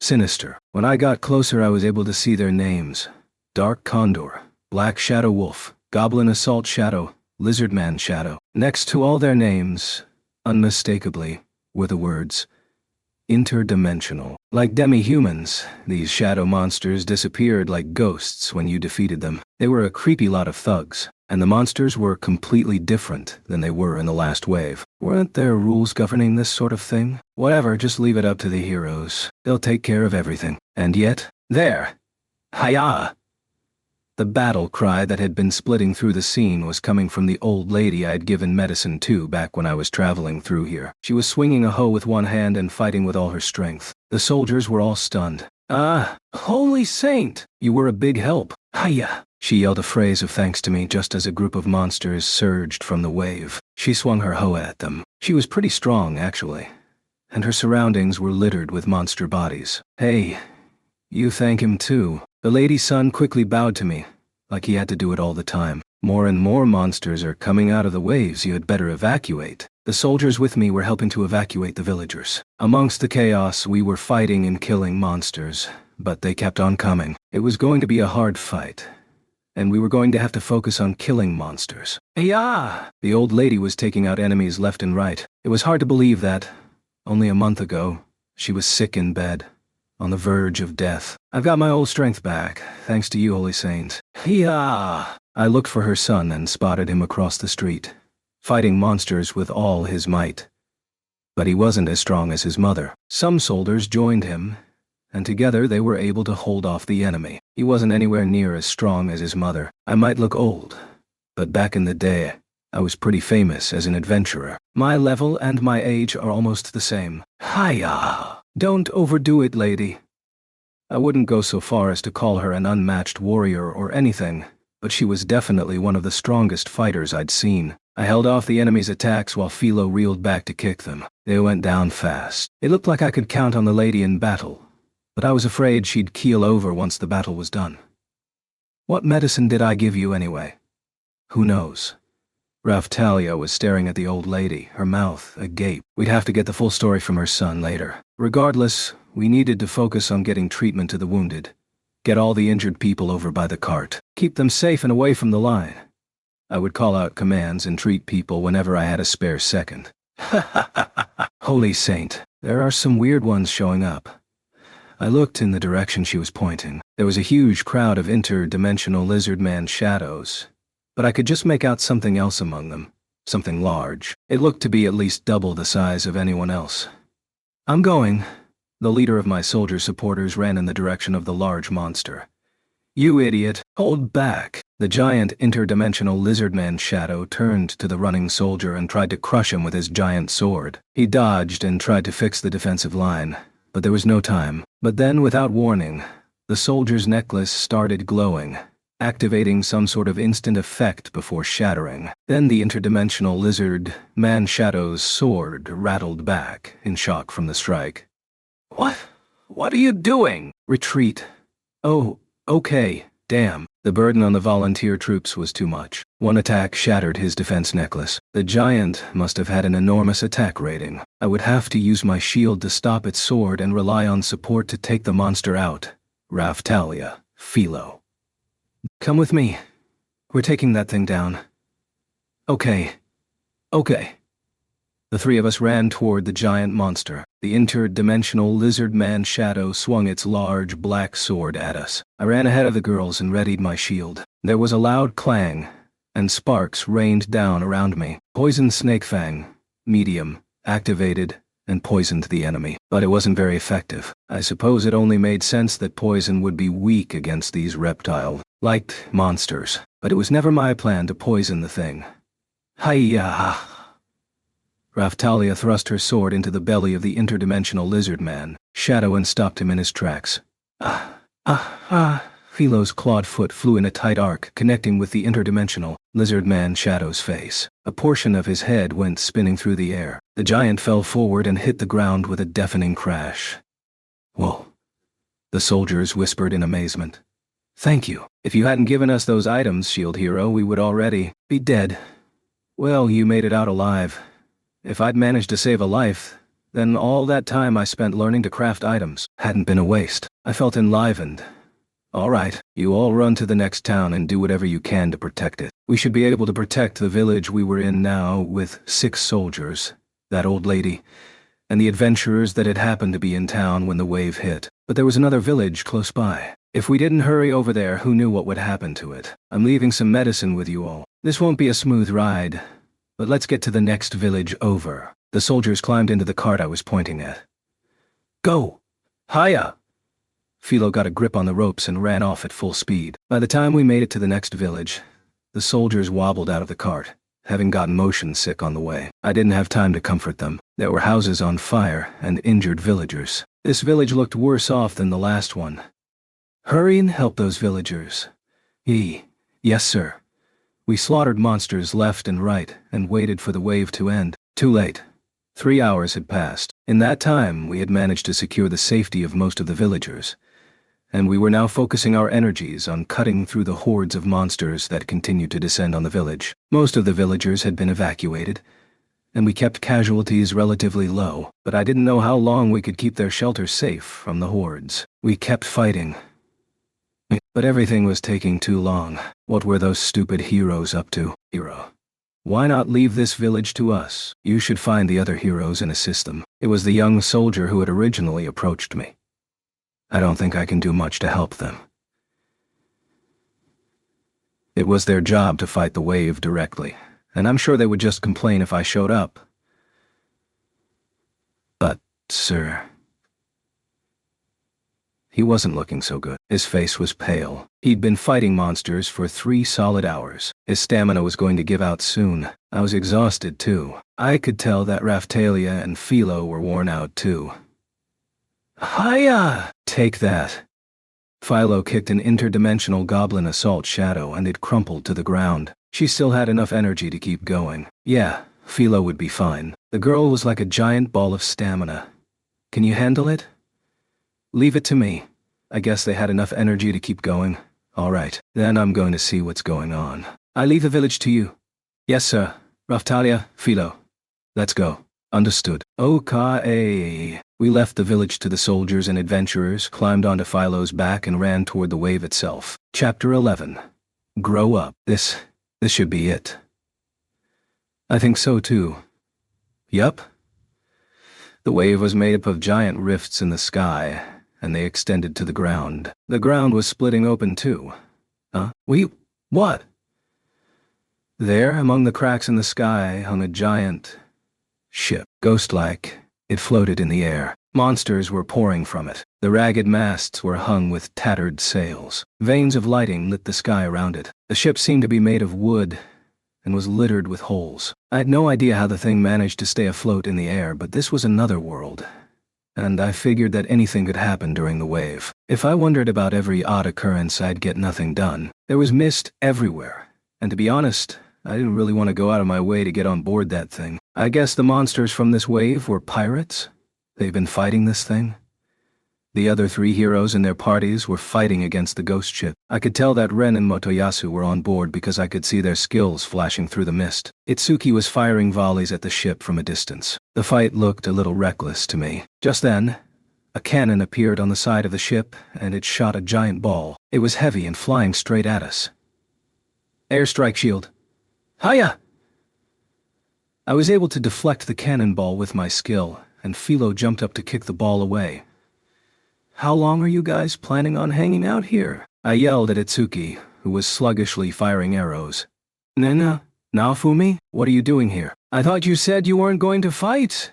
sinister. When I got closer, I was able to see their names. Dark Condor, Black Shadow Wolf, Goblin Assault Shadow, Lizard Man Shadow. Next to all their names, unmistakably, were the words, interdimensional. Like demi-humans, these shadow monsters disappeared like ghosts when you defeated them. They were a creepy lot of thugs, and the monsters were completely different than they were in the last wave. Weren't there rules governing this sort of thing? Whatever, just leave it up to the heroes. They'll take care of everything. And yet, there! Hiya! The battle cry that had been splitting through the scene was coming from the old lady I had given medicine to back when I was traveling through here. She was swinging a hoe with one hand and fighting with all her strength. The soldiers were all stunned. Ah, holy saint! You were a big help. Hiya! She yelled a phrase of thanks to me just as a group of monsters surged from the wave. She swung her hoe at them. She was pretty strong, actually, and her surroundings were littered with monster bodies. Hey, you thank him too. The lady's son quickly bowed to me, like he had to do it all the time. More and more monsters are coming out of the waves. You had better evacuate. The soldiers with me were helping to evacuate the villagers. Amongst the chaos, we were fighting and killing monsters, but they kept on coming. It was going to be a hard fight, and we were going to have to focus on killing monsters. Yeah! The old lady was taking out enemies left and right. It was hard to believe that, only a month ago, she was sick in bed, on the verge of death. I've got my old strength back, thanks to you, Holy Saints. Yeah! I looked for her son and spotted him across the street, fighting monsters with all his might. But he wasn't as strong as his mother. Some soldiers joined him, and together they were able to hold off the enemy. He wasn't anywhere near as strong as his mother. I might look old, but back in the day, I was pretty famous as an adventurer. My level and my age are almost the same. Hiya! Don't overdo it, lady. I wouldn't go so far as to call her an unmatched warrior or anything, but she was definitely one of the strongest fighters I'd seen. I held off the enemy's attacks while Philo reeled back to kick them. They went down fast. It looked like I could count on the lady in battle, but I was afraid she'd keel over once the battle was done. What medicine did I give you anyway? Who knows? Raphtalia was staring at the old lady, her mouth agape. We'd have to get the full story from her son later. Regardless, we needed to focus on getting treatment to the wounded. Get all the injured people over by the cart. Keep them safe and away from the line. I would call out commands and treat people whenever I had a spare second. Holy saint, there are some weird ones showing up. I looked in the direction she was pointing. There was a huge crowd of interdimensional lizard man shadows, but I could just make out something else among them, something large. It looked to be at least double the size of anyone else. I'm going. The leader of my soldier supporters ran in the direction of the large monster. You idiot, hold back. The giant interdimensional lizard man shadow turned to the running soldier and tried to crush him with his giant sword. He dodged and tried to fix the defensive line, but there was no time. But then, without warning, the soldier's necklace started glowing, activating some sort of instant effect before shattering. Then the interdimensional lizard man shadow's sword rattled back in shock from the strike. What are you doing? Retreat. Oh, okay, damn. The burden on the volunteer troops was too much. One attack shattered his defense necklace. The giant must have had an enormous attack rating. I would have to use my shield to stop its sword and rely on support to take the monster out. Raphtalia, Philo. Come with me. We're taking that thing down. Okay. The three of us ran toward the giant monster. The interdimensional lizard man shadow swung its large black sword at us. I ran ahead of the girls and readied my shield. There was a loud clang, and sparks rained down around me. Poison Snake Fang, medium, activated, and poisoned the enemy. But it wasn't very effective. I suppose it only made sense that poison would be weak against these reptile-like monsters. But it was never my plan to poison the thing. Hi-ya! Raphtalia thrust her sword into the belly of the interdimensional lizard man shadow and stopped him in his tracks. Philo's clawed foot flew in a tight arc, connecting with the interdimensional lizard man shadow's face. A portion of his head went spinning through the air. The giant fell forward and hit the ground with a deafening crash. Whoa, the soldiers whispered in amazement. Thank you. If you hadn't given us those items, Shield Hero, we would already be dead. Well, you made it out alive. If I'd managed to save a life, then all that time I spent learning to craft items hadn't been a waste. I felt enlivened. All right, you all run to the next town and do whatever you can to protect it. We should be able to protect the village we were in now with 6 soldiers, that old lady, and the adventurers that had happened to be in town when the wave hit. But there was another village close by. If we didn't hurry over there, who knew what would happen to it? I'm leaving some medicine with you all. This won't be a smooth ride, but let's get to the next village over. The soldiers climbed into the cart I was pointing at. Go! Hiya! Philo got a grip on the ropes and ran off at full speed. By the time we made it to the next village, the soldiers wobbled out of the cart, having gotten motion sick on the way. I didn't have time to comfort them. There were houses on fire and injured villagers. This village looked worse off than the last one. Hurry and help those villagers. Yes, sir. We slaughtered monsters left and right and waited for the wave to end. Too late. 3 hours had passed. In that time, we had managed to secure the safety of most of the villagers, and we were now focusing our energies on cutting through the hordes of monsters that continued to descend on the village. Most of the villagers had been evacuated, and we kept casualties relatively low, but I didn't know how long we could keep their shelter safe from the hordes. We kept fighting, but everything was taking too long. What were those stupid heroes up to? Hero. Why not leave this village to us? You should find the other heroes and assist them. It was the young soldier who had originally approached me. I don't think I can do much to help them. It was their job to fight the wave directly, and I'm sure they would just complain if I showed up. But, sir... He wasn't looking so good. His face was pale. He'd been fighting monsters for 3 solid hours. His stamina was going to give out soon. I was exhausted, too. I could tell that Raphtalia and Philo were worn out, too. Hiya! Take that. Philo kicked an interdimensional goblin assault shadow and it crumpled to the ground. She still had enough energy to keep going. Yeah, Philo would be fine. The girl was like a giant ball of stamina. Can you handle it? Leave it to me. I guess they had enough energy to keep going. Alright, then I'm going to see what's going on. I leave the village to you. Yes, sir. Raftalia, Philo. Let's go. Understood. Okay. We left the village to the soldiers and adventurers, climbed onto Philo's back and ran toward the wave itself. Chapter 11. Grow up. This should be it. I think so too. Yup. The wave was made up of giant rifts in the sky, and they extended to the ground. The ground was splitting open too. Huh? What? There, among the cracks in the sky, hung a giant ship. Ghost-like, it floated in the air. Monsters were pouring from it. The ragged masts were hung with tattered sails. Veins of lighting lit the sky around it. The ship seemed to be made of wood and was littered with holes. I had no idea how the thing managed to stay afloat in the air, but this was another world, and I figured that anything could happen during the wave. If I wondered about every odd occurrence, I'd get nothing done. There was mist everywhere, and to be honest, I didn't really want to go out of my way to get on board that thing. I guess the monsters from this wave were pirates? They've been fighting this thing? The other three heroes and their parties were fighting against the ghost ship. I could tell that Ren and Motoyasu were on board because I could see their skills flashing through the mist. Itsuki was firing volleys at the ship from a distance. The fight looked a little reckless to me. Just then, a cannon appeared on the side of the ship, and it shot a giant ball. It was heavy and flying straight at us. Airstrike shield. Hiya! I was able to deflect the cannonball with my skill, and Philo jumped up to kick the ball away. How long are you guys planning on hanging out here? I yelled at Itsuki, who was sluggishly firing arrows. Nena, Naofumi, what are you doing here? I thought you said you weren't going to fight.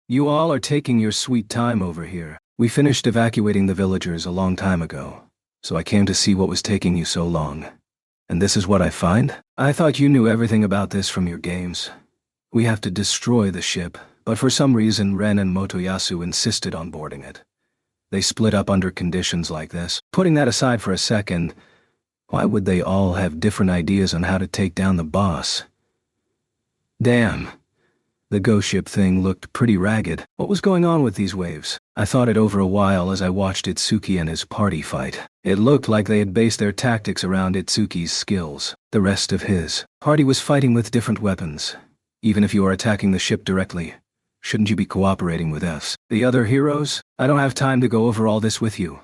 You all are taking your sweet time over here. We finished evacuating the villagers a long time ago, so I came to see what was taking you so long. And this is what I find? I thought you knew everything about this from your games. We have to destroy the ship, but for some reason Ren and Motoyasu insisted on boarding it. They split up under conditions like this. Putting that aside for a second, why would they all have different ideas on how to take down the boss? Damn. The ghost ship thing looked pretty ragged. What was going on with these waves? I thought it over a while as I watched Itsuki and his party fight. It looked like they had based their tactics around Itsuki's skills. The rest of his party was fighting with different weapons. Even if you are attacking the ship directly, shouldn't you be cooperating with us? The other heroes? I don't have time to go over all this with you.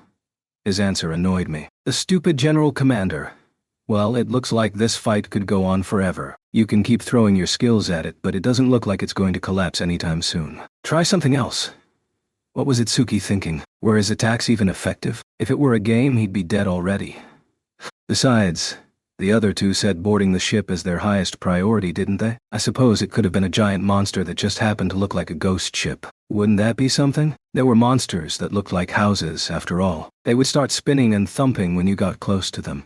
His answer annoyed me. The stupid general commander. Well, it looks like this fight could go on forever. You can keep throwing your skills at it, but it doesn't look like it's going to collapse anytime soon. Try something else. What was Itsuki thinking? Were his attacks even effective? If it were a game, he'd be dead already. Besides, the other two said boarding the ship as their highest priority, didn't they? I suppose it could have been a giant monster that just happened to look like a ghost ship. Wouldn't that be something? There were monsters that looked like houses, after all. They would start spinning and thumping when you got close to them.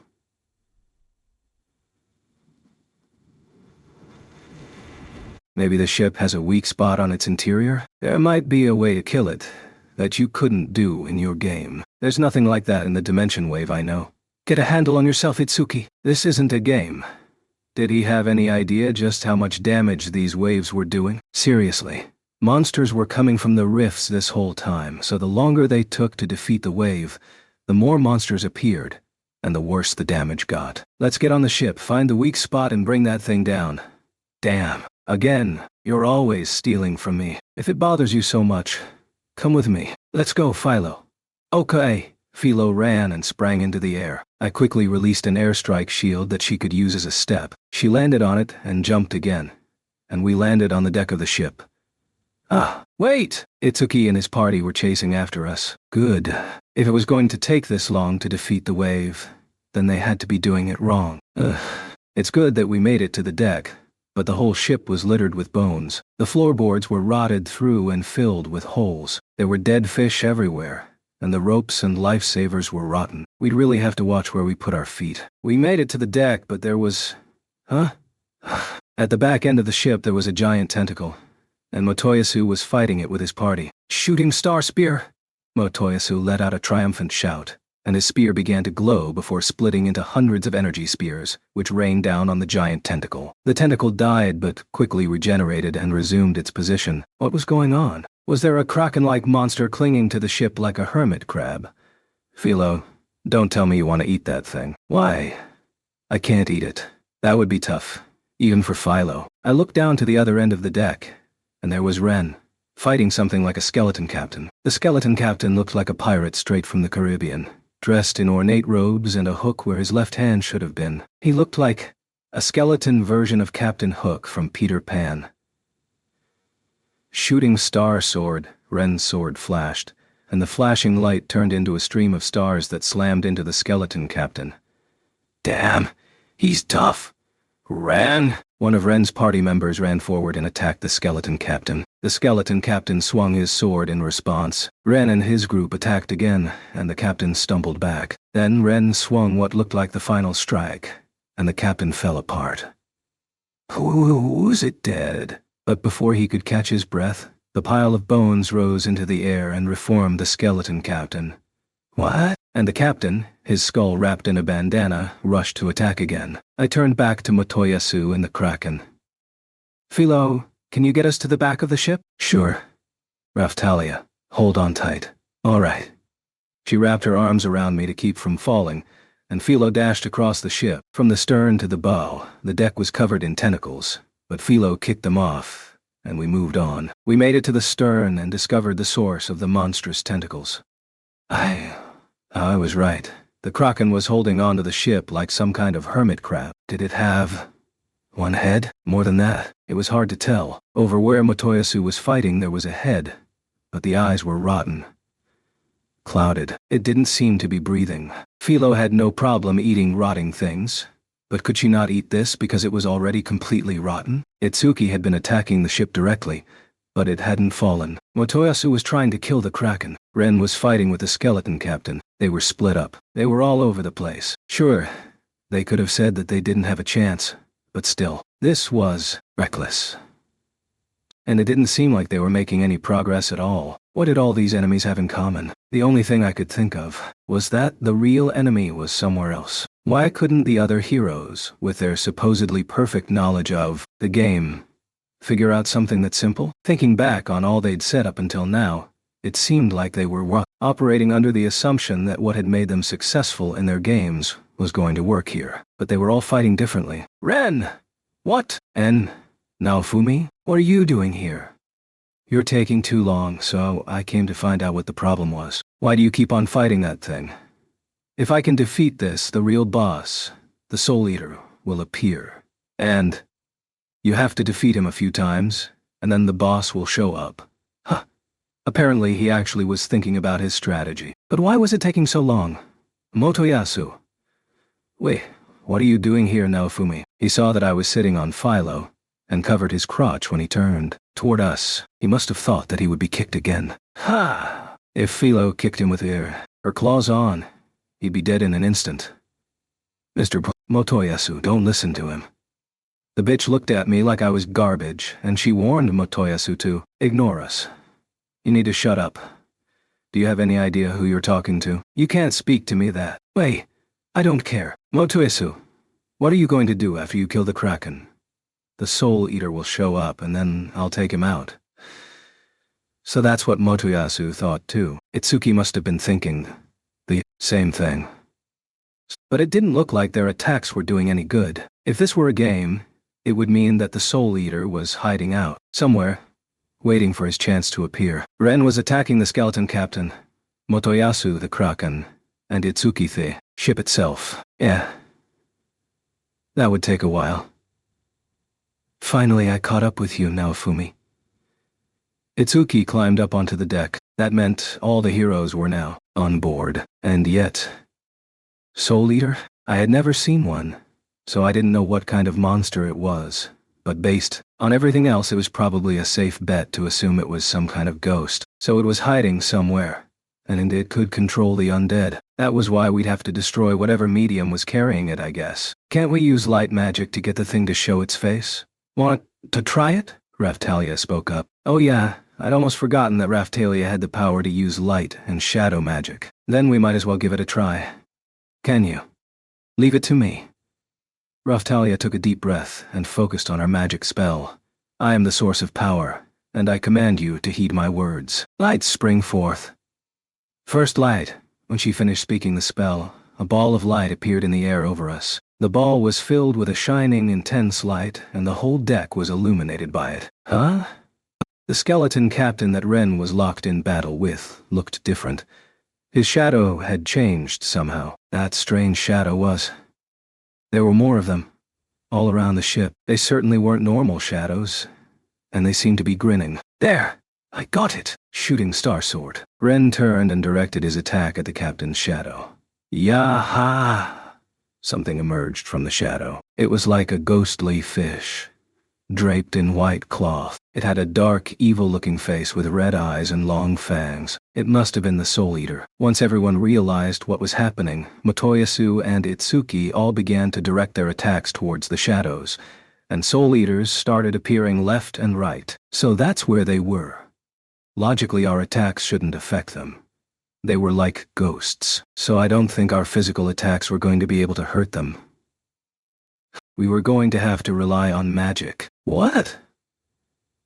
Maybe the ship has a weak spot on its interior? There might be a way to kill it that you couldn't do in your game. There's nothing like that in the Dimension Wave, I know. Get a handle on yourself, Itsuki. This isn't a game. Did he have any idea just how much damage these waves were doing? Seriously. Monsters were coming from the rifts this whole time, so the longer they took to defeat the wave, the more monsters appeared, and the worse the damage got. Let's get on the ship, find the weak spot, and bring that thing down. Damn. Again, you're always stealing from me. If it bothers you so much, come with me. Let's go, Philo. Okay. Philo ran and sprang into the air. I quickly released an airstrike shield that she could use as a step. She landed on it and jumped again, and we landed on the deck of the ship. Ah, wait! Itsuki and his party were chasing after us. Good. If it was going to take this long to defeat the wave, then they had to be doing it wrong. It's good that we made it to the deck, but the whole ship was littered with bones. The floorboards were rotted through and filled with holes. There were dead fish everywhere, and the ropes and lifesavers were rotten. We'd really have to watch where we put our feet. We made it to the deck, but there was... Huh? At the back end of the ship there was a giant tentacle, and Motoyasu was fighting it with his party. Shooting star spear! Motoyasu let out a triumphant shout. and his spear began to glow before splitting into hundreds of energy spears, which rained down on the giant tentacle. The tentacle died but quickly regenerated and resumed its position. What was going on? Was there a kraken-like monster clinging to the ship like a hermit crab? Philo, don't tell me you want to eat that thing. Why? I can't eat it. That would be tough, even for Philo. I looked down to the other end of the deck, and there was Ren, fighting something like a skeleton captain. The skeleton captain looked like a pirate straight from the Caribbean, dressed in ornate robes and a hook where his left hand should have been. He looked like a skeleton version of Captain Hook from Peter Pan. Shooting star sword, Ren's sword flashed, and the flashing light turned into a stream of stars that slammed into the skeleton captain. Damn, he's tough. Ren? One of Ren's party members ran forward and attacked the skeleton captain. The skeleton captain swung his sword in response. Ren and his group attacked again, and the captain stumbled back. Then Ren swung what looked like the final strike, and the captain fell apart. Who's it dead? But before he could catch his breath, the pile of bones rose into the air and reformed the skeleton captain. What? And the captain, his skull wrapped in a bandana, rushed to attack again. I turned back to Motoyasu and the Kraken. Philo, can you get us to the back of the ship? Sure. Raphtalia, hold on tight. All right. She wrapped her arms around me to keep from falling, and Philo dashed across the ship. From the stern to the bow, the deck was covered in tentacles, but Philo kicked them off, and we moved on. We made it to the stern and discovered the source of the monstrous tentacles. I was right. The Kraken was holding onto the ship like some kind of hermit crab. Did it have one head? More than that. It was hard to tell. Over where Motoyasu was fighting there was a head, but the eyes were rotten. Clouded. It didn't seem to be breathing. Philo had no problem eating rotting things, but could she not eat this because it was already completely rotten? Itsuki had been attacking the ship directly, but it hadn't fallen. Motoyasu was trying to kill the Kraken. Ren was fighting with the skeleton captain. They were split up. They were all over the place. Sure, they could have said that they didn't have a chance, but still, this was reckless. And it didn't seem like they were making any progress at all. What did all these enemies have in common? The only thing I could think of was that the real enemy was somewhere else. Why couldn't the other heroes, with their supposedly perfect knowledge of the game, figure out something that simple? Thinking back on all they'd said up until now, it seemed like they were operating under the assumption that what had made them successful in their games was going to work here. But they were all fighting differently. Ren! What? And Naofumi? What are you doing here? You're taking too long, so I came to find out what the problem was. Why do you keep on fighting that thing? If I can defeat this, the real boss, the Soul Eater, will appear. And you have to defeat him a few times, and then the boss will show up. Huh. Apparently he actually was thinking about his strategy. But why was it taking so long? Motoyasu. Wait, what are you doing here, Naofumi? He saw that I was sitting on Philo, and covered his crotch when he turned toward us. He must have thought that he would be kicked again. Ha! If Philo kicked him with her claws on, he'd be dead in an instant. Mr. Motoyasu, don't listen to him. The bitch looked at me like I was garbage, and she warned Motoyasu to ignore us. You need to shut up. Do you have any idea who you're talking to? You can't speak to me that way. I don't care. Motoyasu, what are you going to do after you kill the Kraken? The Soul Eater will show up, and then I'll take him out. So that's what Motoyasu thought too. Itsuki must have been thinking the same thing. But it didn't look like their attacks were doing any good. If this were a game, it would mean that the Soul Eater was hiding out somewhere, waiting for his chance to appear. Ren was attacking the skeleton captain, Motoyasu the Kraken, and Itsuki the ship itself. Yeah. That would take a while. Finally, I caught up with you, Naofumi. Itsuki climbed up onto the deck. That meant all the heroes were now on board. And yet, Soul Eater? I had never seen one, so I didn't know what kind of monster it was. But based on everything else, it was probably a safe bet to assume it was some kind of ghost. So it was hiding somewhere, and it could control the undead. That was why we'd have to destroy whatever medium was carrying it, I guess. Can't we use light magic to get the thing to show its face? Want to try it? Raphtalia spoke up. Oh yeah, I'd almost forgotten that Raphtalia had the power to use light and shadow magic. Then we might as well give it a try. Can you? Leave it to me. Raftalia took a deep breath and focused on her magic spell. I am the source of power, and I command you to heed my words. Lights spring forth. First light. When she finished speaking the spell, a ball of light appeared in the air over us. The ball was filled with a shining, intense light, and the whole deck was illuminated by it. Huh? The skeleton captain that Ren was locked in battle with looked different. His shadow had changed somehow. That strange shadow was. There were more of them, all around the ship. They certainly weren't normal shadows, and they seemed to be grinning. There! I got it! Shooting star sword. Ren turned and directed his attack at the captain's shadow. Yaha! Something emerged from the shadow. It was like a ghostly fish, draped in white cloth. It had a dark, evil-looking face with red eyes and long fangs. It must have been the Soul Eater. Once everyone realized what was happening, Motoyasu and Itsuki all began to direct their attacks towards the shadows, and Soul Eaters started appearing left and right. So that's where they were. Logically, our attacks shouldn't affect them. They were like ghosts, so I don't think our physical attacks were going to be able to hurt them. We were going to have to rely on magic. What?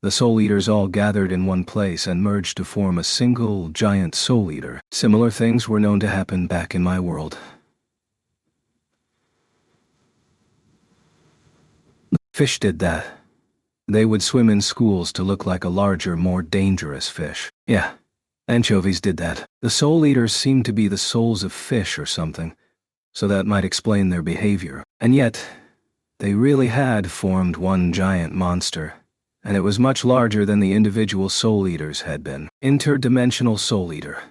The Soul Eaters all gathered in one place and merged to form a single, giant Soul Eater. Similar things were known to happen back in my world. Fish did that. They would swim in schools to look like a larger, more dangerous fish. Yeah, anchovies did that. The Soul Eaters seemed to be the souls of fish or something, so that might explain their behavior. And yet, they really had formed one giant monster, and it was much larger than the individual Soul Eaters had been. Interdimensional Soul Eater.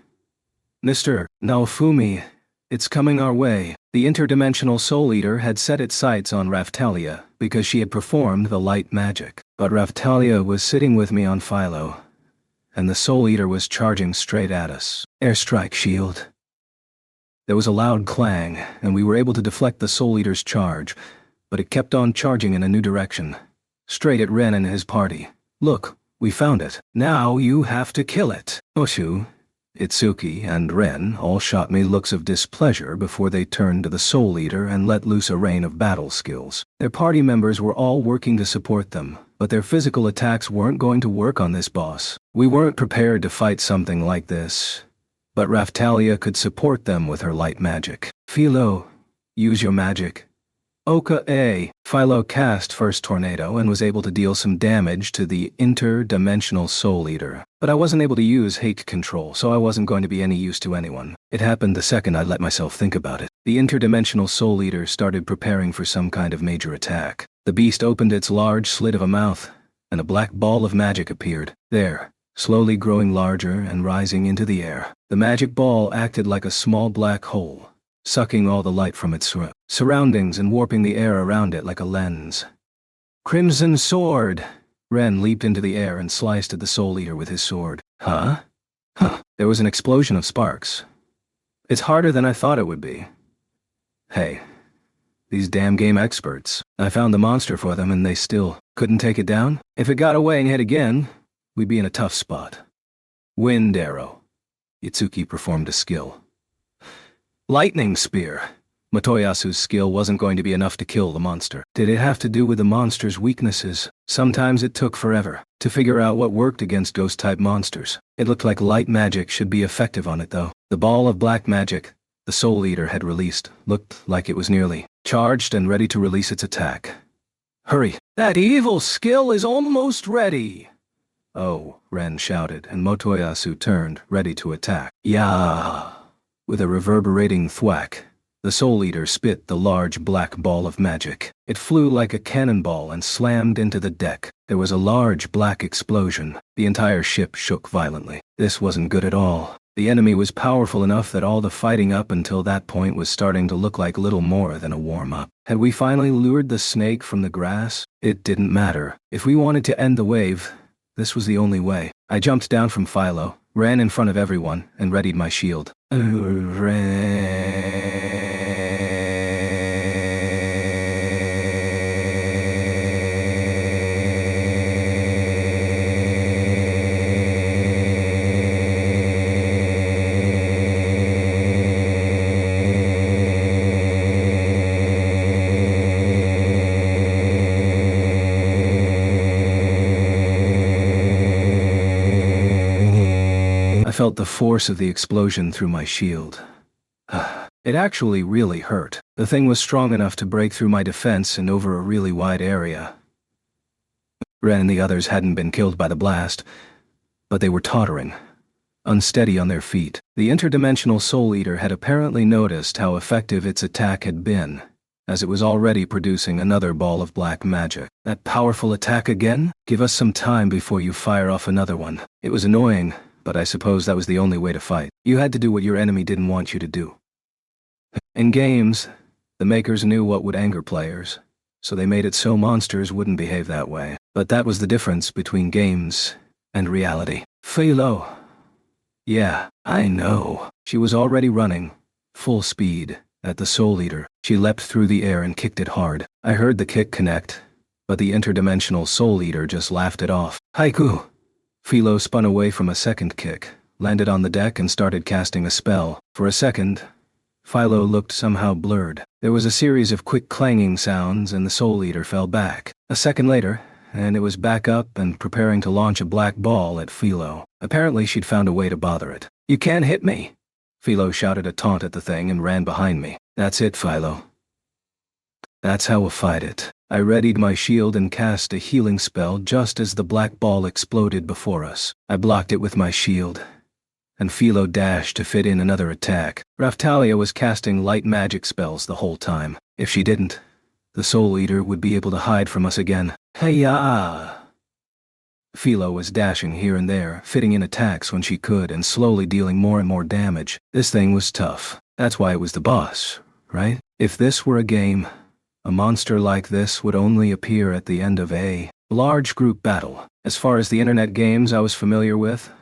Mr. Naofumi, it's coming our way. The interdimensional Soul Eater had set its sights on Raftalia because she had performed the light magic. But Raftalia was sitting with me on Philo, and the Soul Eater was charging straight at us. Airstrike shield. There was a loud clang, and we were able to deflect the Soul Eater's charge, but it kept on charging in a new direction, straight at Ren and his party. Look, we found it. Now you have to kill it. Oshu, Itsuki, and Ren all shot me looks of displeasure before they turned to the Soul Eater and let loose a rain of battle skills. Their party members were all working to support them, but their physical attacks weren't going to work on this boss. We weren't prepared to fight something like this, but Raftalia could support them with her light magic. Philo, use your magic. Oka A. Philo cast First Tornado and was able to deal some damage to the interdimensional Soul Eater. But I wasn't able to use hate control, so I wasn't going to be any use to anyone. It happened the second I let myself think about it. The interdimensional Soul Eater started preparing for some kind of major attack. The beast opened its large slit of a mouth, and a black ball of magic appeared. There, slowly growing larger and rising into the air. The magic ball acted like a small black hole, sucking all the light from its surroundings and warping the air around it like a lens. Crimson Sword! Ren leaped into the air and sliced at the Soul Eater with his sword. Huh? There was an explosion of sparks. It's harder than I thought it would be. Hey, these damn game experts. I found the monster for them and they still couldn't take it down? If it got away and hit again, we'd be in a tough spot. Wind Arrow. Itsuki performed a skill. Lightning Spear. Motoyasu's skill wasn't going to be enough to kill the monster. Did it have to do with the monster's weaknesses? Sometimes it took forever to figure out what worked against ghost-type monsters. It looked like light magic should be effective on it though. The ball of black magic the Soul Eater had released looked like it was nearly charged and ready to release its attack. Hurry! That evil skill is almost ready! Oh, Ren shouted, and Motoyasu turned, ready to attack. Yeah! With a reverberating thwack, the Soul Eater spit the large black ball of magic. It flew like a cannonball and slammed into the deck. There was a large black explosion. The entire ship shook violently. This wasn't good at all. The enemy was powerful enough that all the fighting up until that point was starting to look like little more than a warm-up. Had we finally lured the snake from the grass? It didn't matter. If we wanted to end the wave, this was the only way. I jumped down from Philo, ran in front of everyone, and readied my shield. felt the force of the explosion through my shield. It actually really hurt. The thing was strong enough to break through my defense and over a really wide area. Ren and the others hadn't been killed by the blast, but they were tottering, unsteady on their feet. The interdimensional Soul Eater had apparently noticed how effective its attack had been, as it was already producing another ball of black magic. That powerful attack again? Give us some time before you fire off another one. It was annoying, but I suppose that was the only way to fight. You had to do what your enemy didn't want you to do. In games, the makers knew what would anger players, so they made it so monsters wouldn't behave that way. But that was the difference between games and reality. Philo. Yeah, I know. She was already running, full speed, at the Soul Eater. She leapt through the air and kicked it hard. I heard the kick connect, but the interdimensional Soul Eater just laughed it off. Haiku! Philo spun away from a second kick, landed on the deck and started casting a spell. For a second, Philo looked somehow blurred. There was a series of quick clanging sounds and the Soul Eater fell back. A second later, and it was back up and preparing to launch a black ball at Philo. Apparently she'd found a way to bother it. You can't hit me! Philo shouted a taunt at the thing and ran behind me. That's it, Philo. That's how we'll fight it. I readied my shield and cast a healing spell just as the black ball exploded before us. I blocked it with my shield, and Philo dashed to fit in another attack. Raphtalia was casting light magic spells the whole time. If she didn't, the Soul Eater would be able to hide from us again. Hey-ya! Philo was dashing here and there, fitting in attacks when she could and slowly dealing more and more damage. This thing was tough. That's why it was the boss, right? If this were a game, a monster like this would only appear at the end of a large group battle. As far as the internet games I was familiar with,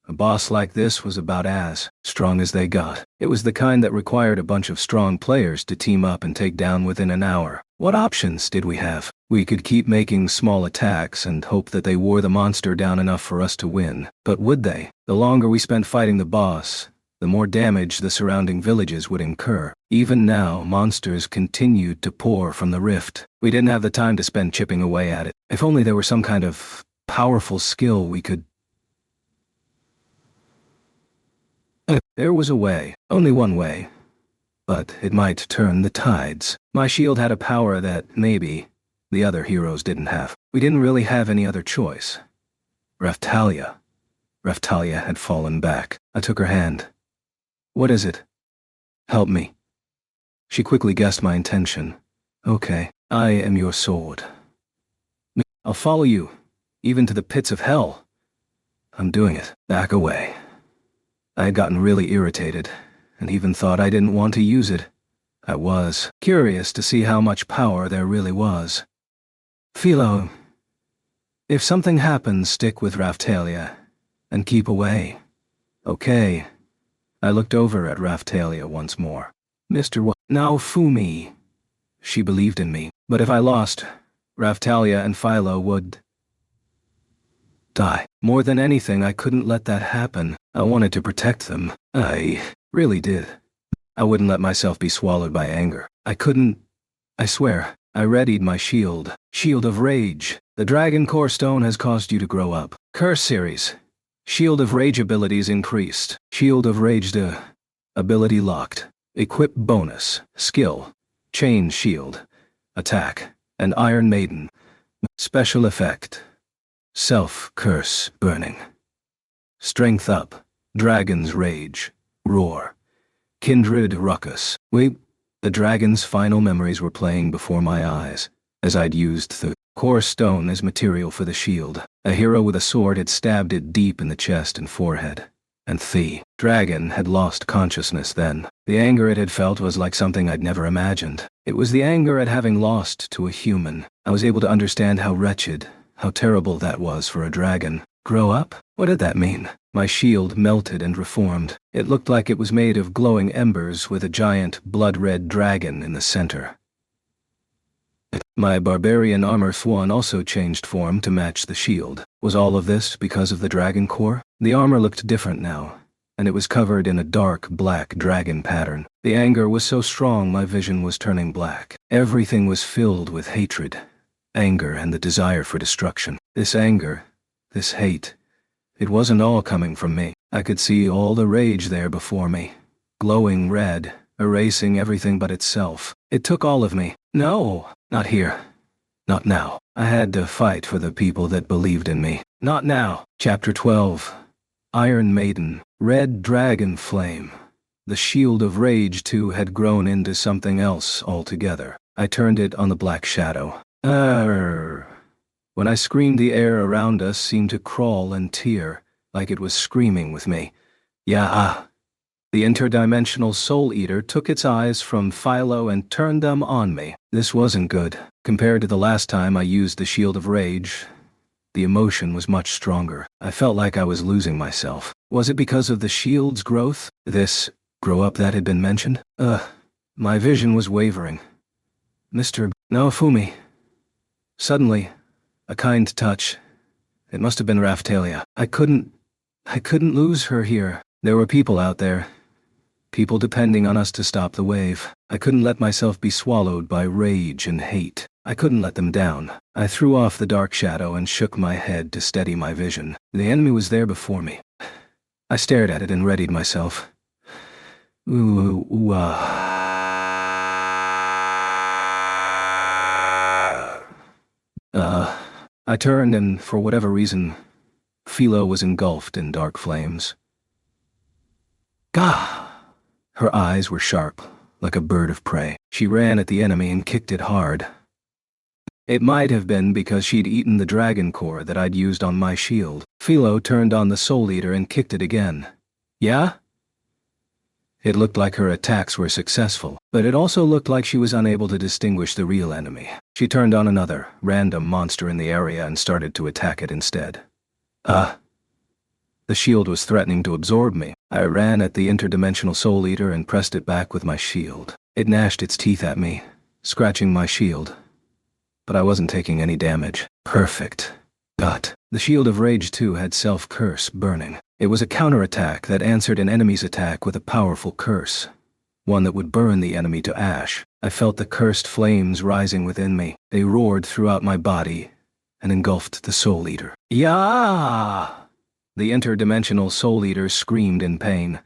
a boss like this was about as strong as they got. It was the kind that required a bunch of strong players to team up and take down within an hour. What options did we have? We could keep making small attacks and hope that they wore the monster down enough for us to win. But would they? The longer we spent fighting the boss, the more damage the surrounding villages would incur. Even now, monsters continued to pour from the rift. We didn't have the time to spend chipping away at it. If only there were some kind of powerful skill we could... There was a way, only one way, but it might turn the tides. My shield had a power that, maybe, the other heroes didn't have. We didn't really have any other choice. Raphtalia had fallen back. I took her hand. What is it? Help me. She quickly guessed my intention. Okay, I am your sword. I'll follow you, even to the pits of hell. I'm doing it. Back away. I had gotten really irritated, and even thought I didn't want to use it. I was curious to see how much power there really was. Philo, if something happens, stick with Raphtalia, and keep away. Okay. I looked over at Raphtalia once more. Mr. Naofumi. She believed in me, but if I lost, Raphtalia and Philo would die. More than anything, I couldn't let that happen. I wanted to protect them. I really did. I wouldn't let myself be swallowed by anger. I couldn't. I swear. I readied my shield. Shield of Rage. The Dragon Core Stone has caused you to grow up. Curse series. Shield of Rage abilities increased. Shield of Rage ability locked. Equip bonus. Skill. Chain Shield. Attack. And Iron Maiden. Special effect. Self-curse burning. Strength up. Dragon's Rage. Roar. Kindred Ruckus. Wait, the dragon's final memories were playing before my eyes, as I'd used the core stone as material for the shield. A hero with a sword had stabbed it deep in the chest and forehead. And the dragon had lost consciousness then. The anger it had felt was like something I'd never imagined. It was the anger at having lost to a human. I was able to understand how wretched, how terrible that was for a dragon. Grow up? What did that mean? My shield melted and reformed. It looked like it was made of glowing embers with a giant, blood-red dragon in the center. My barbarian armor swan also changed form to match the shield. Was all of this because of the dragon core? The armor looked different now, and it was covered in a dark, black dragon pattern. The anger was so strong my vision was turning black. Everything was filled with hatred, anger, and the desire for destruction. This anger, this hate, It wasn't all coming from me. I could see all the rage there before me, glowing red, erasing everything but itself. It took all of me. No, not here. Not now. I had to fight for the people that believed in me. Not now. Chapter 12. Iron Maiden. Red Dragon Flame. The Shield of Rage 2 had grown into something else altogether. I turned it on the Black Shadow. When I screamed, the air around us seemed to crawl and tear, like it was screaming with me. Yeah. The interdimensional Soul Eater took its eyes from Philo and turned them on me. This wasn't good. Compared to the last time I used the Shield of Rage, the emotion was much stronger. I felt like I was losing myself. Was it because of the shield's growth? This grow-up that had been mentioned? My vision was wavering. Mr. Naofumi. Suddenly, a kind touch. It must have been Raphtalia. I couldn't lose her here. There were people out there. People depending on us to stop the wave. I couldn't let myself be swallowed by rage and hate. I couldn't let them down. I threw off the dark shadow and shook my head to steady my vision. The enemy was there before me. I stared at it and readied myself. I turned and, for whatever reason, Philo was engulfed in dark flames. Gah! Her eyes were sharp, like a bird of prey. She ran at the enemy and kicked it hard. It might have been because she'd eaten the dragon core that I'd used on my shield. Philo turned on the Soul Eater and kicked it again. Yeah? It looked like her attacks were successful, but it also looked like she was unable to distinguish the real enemy. She turned on another, random monster in the area and started to attack it instead. The shield was threatening to absorb me. I ran at the interdimensional Soul Eater and pressed it back with my shield. It gnashed its teeth at me, scratching my shield. But I wasn't taking any damage. Perfect. But the Shield of Rage 2 had self-curse burning. It was a counterattack that answered an enemy's attack with a powerful curse. One that would burn the enemy to ash. I felt the cursed flames rising within me. They roared throughout my body and engulfed the Soul Eater. Yeah! The interdimensional Soul Eater screamed in pain,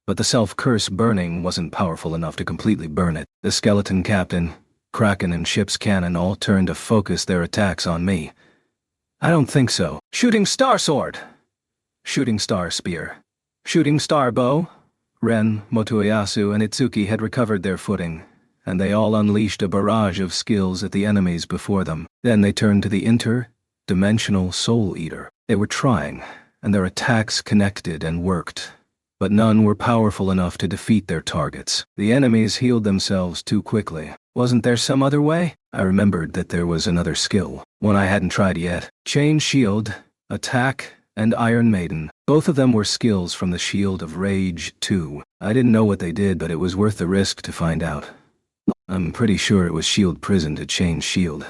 but the self-curse burning wasn't powerful enough to completely burn it. The Skeleton Captain, Kraken, and Ship's Cannon all turned to focus their attacks on me. I don't think so. Shooting Star Sword! Shooting Star Spear. Shooting Star Bow. Ren, Motoyasu, and Itsuki had recovered their footing, and they all unleashed a barrage of skills at the enemies before them. Then they turned to the interdimensional Soul Eater. They were trying, and their attacks connected and worked, but none were powerful enough to defeat their targets. The enemies healed themselves too quickly. Wasn't there some other way? I remembered that there was another skill, one I hadn't tried yet. Chain Shield, Attack, and Iron Maiden. Both of them were skills from the Shield of Rage 2. I didn't know what they did, but it was worth the risk to find out. I'm pretty sure it was Shield Prison to Chain Shield,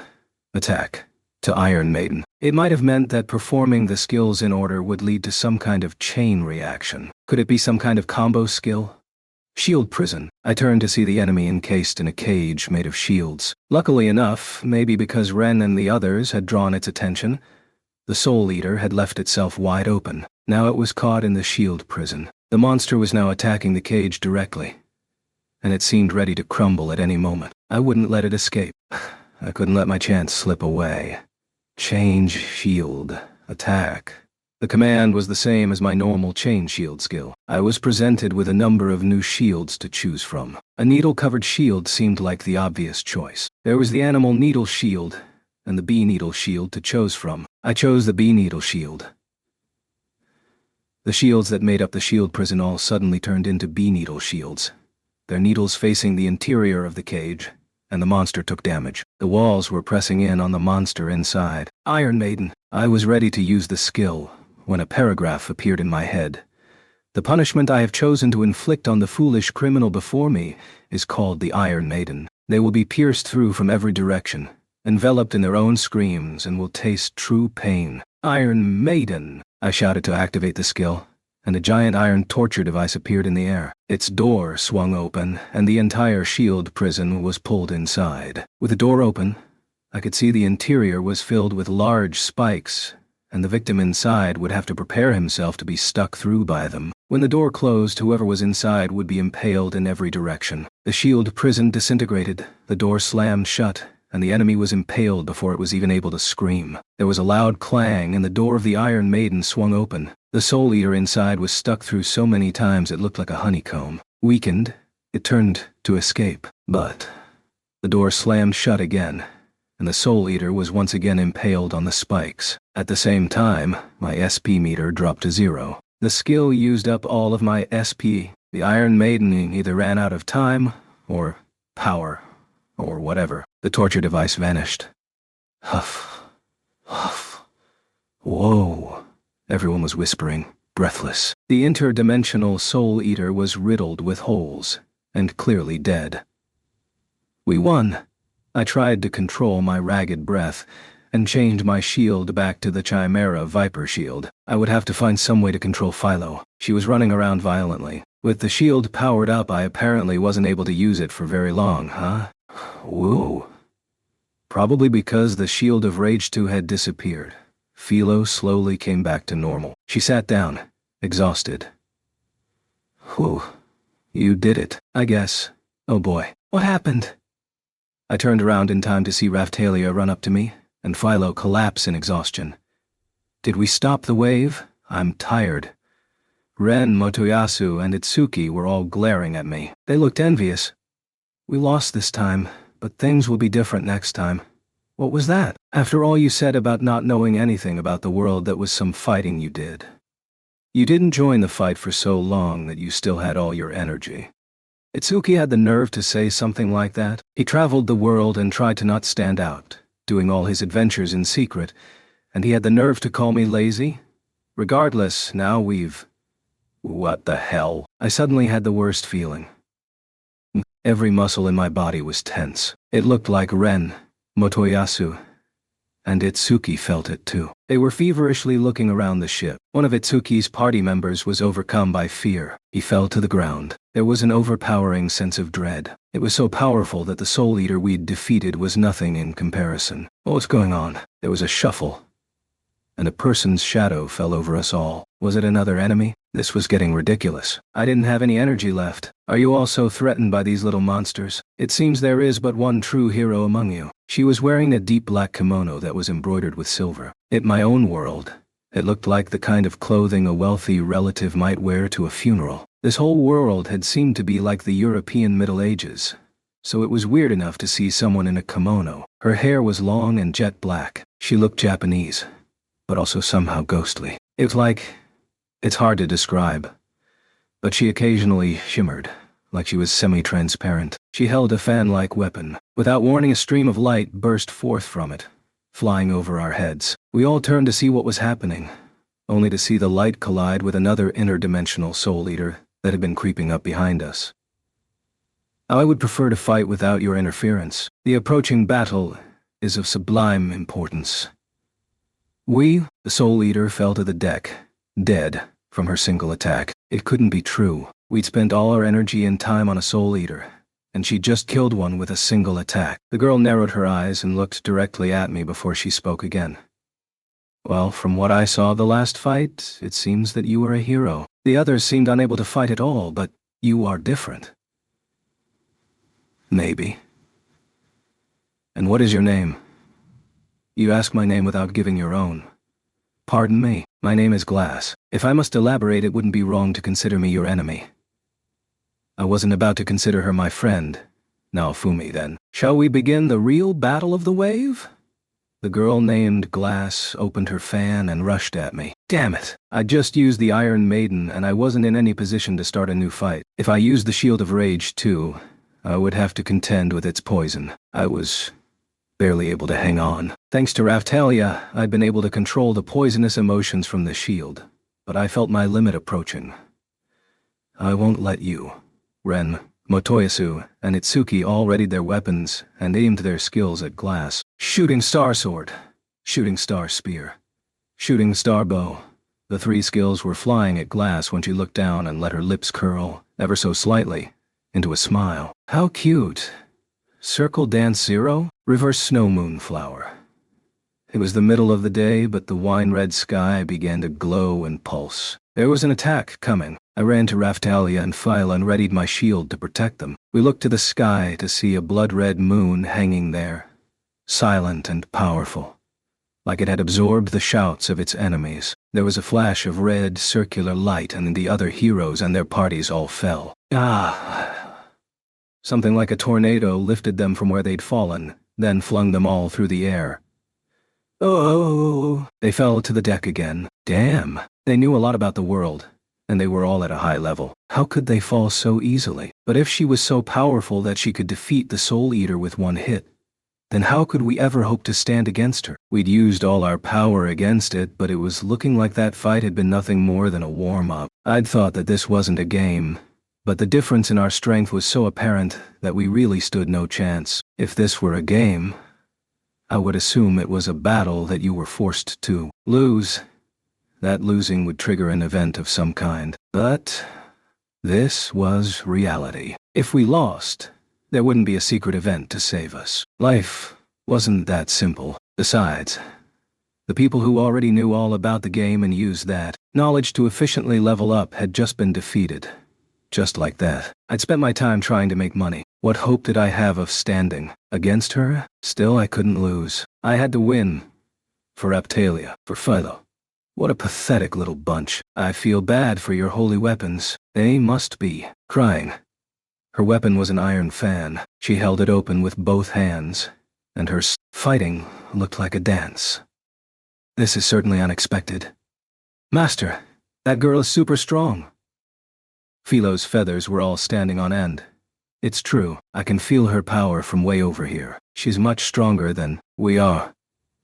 Attack, to Iron Maiden. It might have meant that performing the skills in order would lead to some kind of chain reaction. Could it be some kind of combo skill? Shield Prison. I turned to see the enemy encased in a cage made of shields. Luckily enough, maybe because Ren and the others had drawn its attention, the Soul Eater had left itself wide open. Now it was caught in the Shield Prison. The monster was now attacking the cage directly, and it seemed ready to crumble at any moment. I wouldn't let it escape. I couldn't let my chance slip away. Change Shield. Attack. The command was the same as my normal Chain Shield skill. I was presented with a number of new shields to choose from. A needle-covered shield seemed like the obvious choice. There was the Animal Needle Shield and the Bee Needle Shield to choose from. I chose the Bee Needle Shield. The shields that made up the Shield Prison all suddenly turned into Bee Needle shields, their needles facing the interior of the cage, and the monster took damage. The walls were pressing in on the monster inside. Iron Maiden. I was ready to use the skill when a paragraph appeared in my head. The punishment I have chosen to inflict on the foolish criminal before me is called the Iron Maiden. They will be pierced through from every direction, enveloped in their own screams, and will taste true pain. Iron Maiden! I shouted to activate the skill, and a giant iron torture device appeared in the air. Its door swung open, and the entire Shield Prison was pulled inside. With the door open, I could see the interior was filled with large spikes and the victim inside would have to prepare himself to be stuck through by them. When the door closed, whoever was inside would be impaled in every direction. The shield prison disintegrated, the door slammed shut, and the enemy was impaled before it was even able to scream. There was a loud clang, and the door of the Iron Maiden swung open. The Soul Eater inside was stuck through so many times it looked like a honeycomb. Weakened, it turned to escape. But the door slammed shut again, and the Soul Eater was once again impaled on the spikes. At the same time, my SP meter dropped to 0. The skill used up all of my SP. The Iron Maiden either ran out of time, or power, or whatever. The torture device vanished. Huff. Huff. Whoa. Everyone was whispering, breathless. The interdimensional Soul Eater was riddled with holes, and clearly dead. We won. I tried to control my ragged breath, and change my shield back to the Chimera Viper shield. I would have to find some way to control Philo. She was running around violently. With the shield powered up, I apparently wasn't able to use it for very long, huh? Whoa. Probably because the Shield of Rage 2 had disappeared. Philo slowly came back to normal. She sat down, exhausted. Whew. You did it, I guess. Oh boy. What happened? I turned around in time to see Raphtalia run up to me, and Philo collapse in exhaustion. Did we stop the wave? I'm tired. Ren, Motoyasu, and Itsuki were all glaring at me. They looked envious. We lost this time, but things will be different next time. What was that? After all you said about not knowing anything about the world, that was some fighting you did. You didn't join the fight for so long that you still had all your energy. Itsuki had the nerve to say something like that. He traveled the world and tried to not stand out, doing all his adventures in secret, and he had the nerve to call me lazy? Regardless, now we've... What the hell? I suddenly had the worst feeling. Every muscle in my body was tense. It looked like Ren, Motoyasu, and Itsuki felt it too. They were feverishly looking around the ship. One of Itsuki's party members was overcome by fear. He fell to the ground. There was an overpowering sense of dread. It was so powerful that the Soul Eater we'd defeated was nothing in comparison. What was going on? There was a shuffle, and a person's shadow fell over us all. Was it another enemy? This was getting ridiculous. I didn't have any energy left. Are you also threatened by these little monsters? It seems there is but one true hero among you. She was wearing a deep black kimono that was embroidered with silver. In my own world, it looked like the kind of clothing a wealthy relative might wear to a funeral. This whole world had seemed to be like the European Middle Ages, so it was weird enough to see someone in a kimono. Her hair was long and jet black. She looked Japanese, but also somehow ghostly. It's hard to describe, but she occasionally shimmered, like she was semi-transparent. She held a fan-like weapon. Without warning, a stream of light burst forth from it, flying over our heads. We all turned to see what was happening, only to see the light collide with another interdimensional Soul Eater that had been creeping up behind us. I would prefer to fight without your interference. The approaching battle is of sublime importance. The Soul Eater fell to the deck, dead from her single attack. It couldn't be true. We'd spent all our energy and time on a Soul Eater, and she just killed one with a single attack. The girl narrowed her eyes and looked directly at me before she spoke again. Well, from what I saw the last fight, it seems that you were a hero. The others seemed unable to fight at all, but you are different. Maybe. And what is your name? You ask my name without giving your own. Pardon me, my name is Glass. If I must elaborate, it wouldn't be wrong to consider me your enemy. I wasn't about to consider her my friend. Naofumi, then. Shall we begin the real battle of the wave? The girl named Glass opened her fan and rushed at me. Damn it! I just used the Iron Maiden and I wasn't in any position to start a new fight. If I used the Shield of Rage too, I would have to contend with its poison. I was barely able to hang on. Thanks to Raphtalia, I'd been able to control the poisonous emotions from the shield, but I felt my limit approaching. I won't let you. Ren, Motoyasu, and Itsuki all readied their weapons and aimed their skills at Glass. Shooting Star Sword, Shooting Star Spear, Shooting Star Bow. The three skills were flying at Glass when she looked down and let her lips curl, ever so slightly, into a smile. How cute. Circle Dance Zero? Reverse Snow Moon Flower. It was the middle of the day, but the wine-red sky began to glow and pulse. There was an attack coming. I ran to Raftalia and Phyla and readied my shield to protect them. We looked to the sky to see a blood-red moon hanging there, silent and powerful, like it had absorbed the shouts of its enemies. There was a flash of red, circular light, and the other heroes and their parties all fell. Something like a tornado lifted them from where they'd fallen, then flung them all through the air. Oh! They fell to the deck again. Damn! They knew a lot about the world, and they were all at a high level. How could they fall so easily? But if she was so powerful that she could defeat the Soul Eater with one hit, then how could we ever hope to stand against her? We'd used all our power against it, but it was looking like that fight had been nothing more than a warm-up. I'd thought that this wasn't a game, but the difference in our strength was so apparent that we really stood no chance. If this were a game, I would assume it was a battle that you were forced to lose. That losing would trigger an event of some kind. But this was reality. If we lost, there wouldn't be a secret event to save us. Life wasn't that simple. Besides, the people who already knew all about the game and used that knowledge to efficiently level up had just been defeated. Just like that. I'd spent my time trying to make money. What hope did I have of standing against her? Still, I couldn't lose. I had to win. For Raftalia, for Phyla. What a pathetic little bunch. I feel bad for your holy weapons. They must be crying. Her weapon was an iron fan. She held it open with both hands, and her fighting looked like a dance. This is certainly unexpected. Master, that girl is super strong. Philo's feathers were all standing on end. It's true, I can feel her power from way over here. She's much stronger than we are.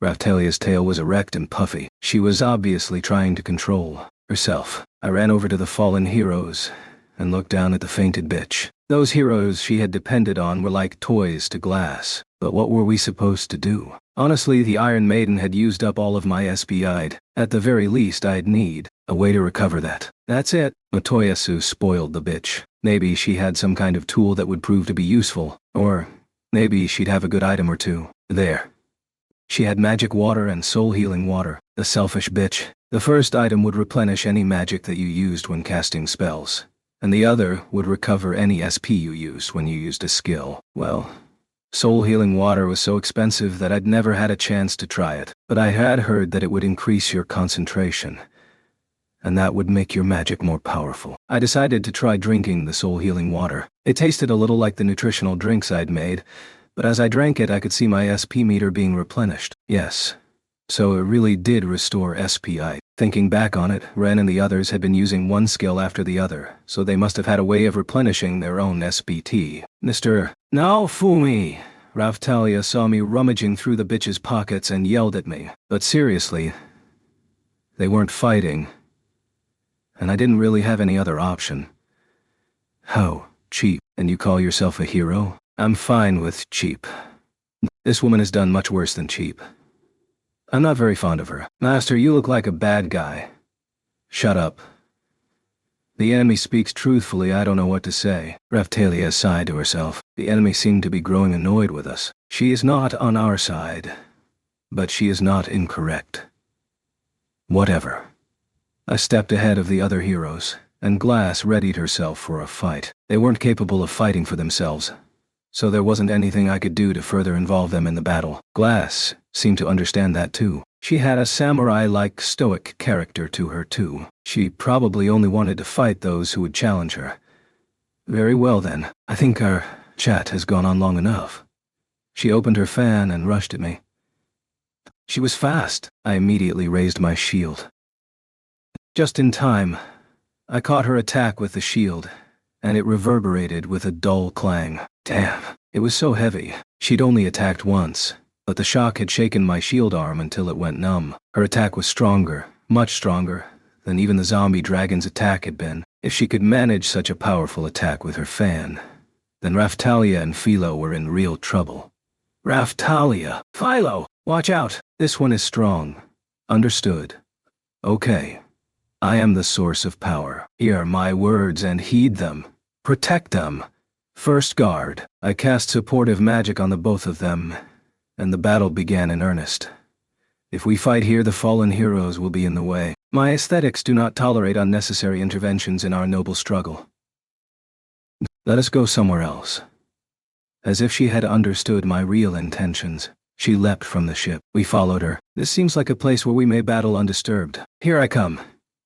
Raftalia's tail was erect and puffy. She was obviously trying to control herself. I ran over to the fallen heroes and looked down at the fainted bitch. Those heroes she had depended on were like toys to Glass. But what were we supposed to do? Honestly, the Iron Maiden had used up all of my SPI'd. At the very least, I'd need a way to recover that. That's it. Otoyasu spoiled the bitch. Maybe she had some kind of tool that would prove to be useful. Or maybe she'd have a good item or two. There. She had magic water and soul-healing water. The selfish bitch. The first item would replenish any magic that you used when casting spells, and the other would recover any SP you used when you used a skill. Well, soul-healing water was so expensive that I'd never had a chance to try it, but I had heard that it would increase your concentration, and that would make your magic more powerful. I decided to try drinking the soul-healing water. It tasted a little like the nutritional drinks I'd made, but as I drank it, I could see my SP meter being replenished. Yes. So it really did restore SPI. Thinking back on it, Ren and the others had been using one skill after the other, so they must have had a way of replenishing their own SPT. Mr. Naofumi! Raftalia saw me rummaging through the bitch's pockets and yelled at me. But seriously, they weren't fighting, and I didn't really have any other option. How cheap? And you call yourself a hero? I'm fine with cheap. This woman has done much worse than cheap. I'm not very fond of her. Master, you look like a bad guy. Shut up. The enemy speaks truthfully, I don't know what to say. Raftalia sighed to herself. The enemy seemed to be growing annoyed with us. She is not on our side, but she is not incorrect. Whatever. I stepped ahead of the other heroes, and Glass readied herself for a fight. They weren't capable of fighting for themselves, so there wasn't anything I could do to further involve them in the battle. Glass seemed to understand that too. She had a samurai-like stoic character to her too. She probably only wanted to fight those who would challenge her. Very well then, I think our chat has gone on long enough. She opened her fan and rushed at me. She was fast. I immediately raised my shield. Just in time, I caught her attack with the shield, and it reverberated with a dull clang. Damn, it was so heavy. She'd only attacked once, but the shock had shaken my shield arm until it went numb. Her attack was stronger, much stronger, than even the zombie dragon's attack had been. If she could manage such a powerful attack with her fan, then Raftalia and Philo were in real trouble. Raftalia! Philo! Watch out! This one is strong. Understood. Okay. I am the source of power. Hear my words and heed them. Protect them. First guard. I cast supportive magic on the both of them, and the battle began in earnest. If we fight here, the fallen heroes will be in the way. My aesthetics do not tolerate unnecessary interventions in our noble struggle. Let us go somewhere else. As if she had understood my real intentions, she leapt from the ship. We followed her. This seems like a place where we may battle undisturbed. Here I come.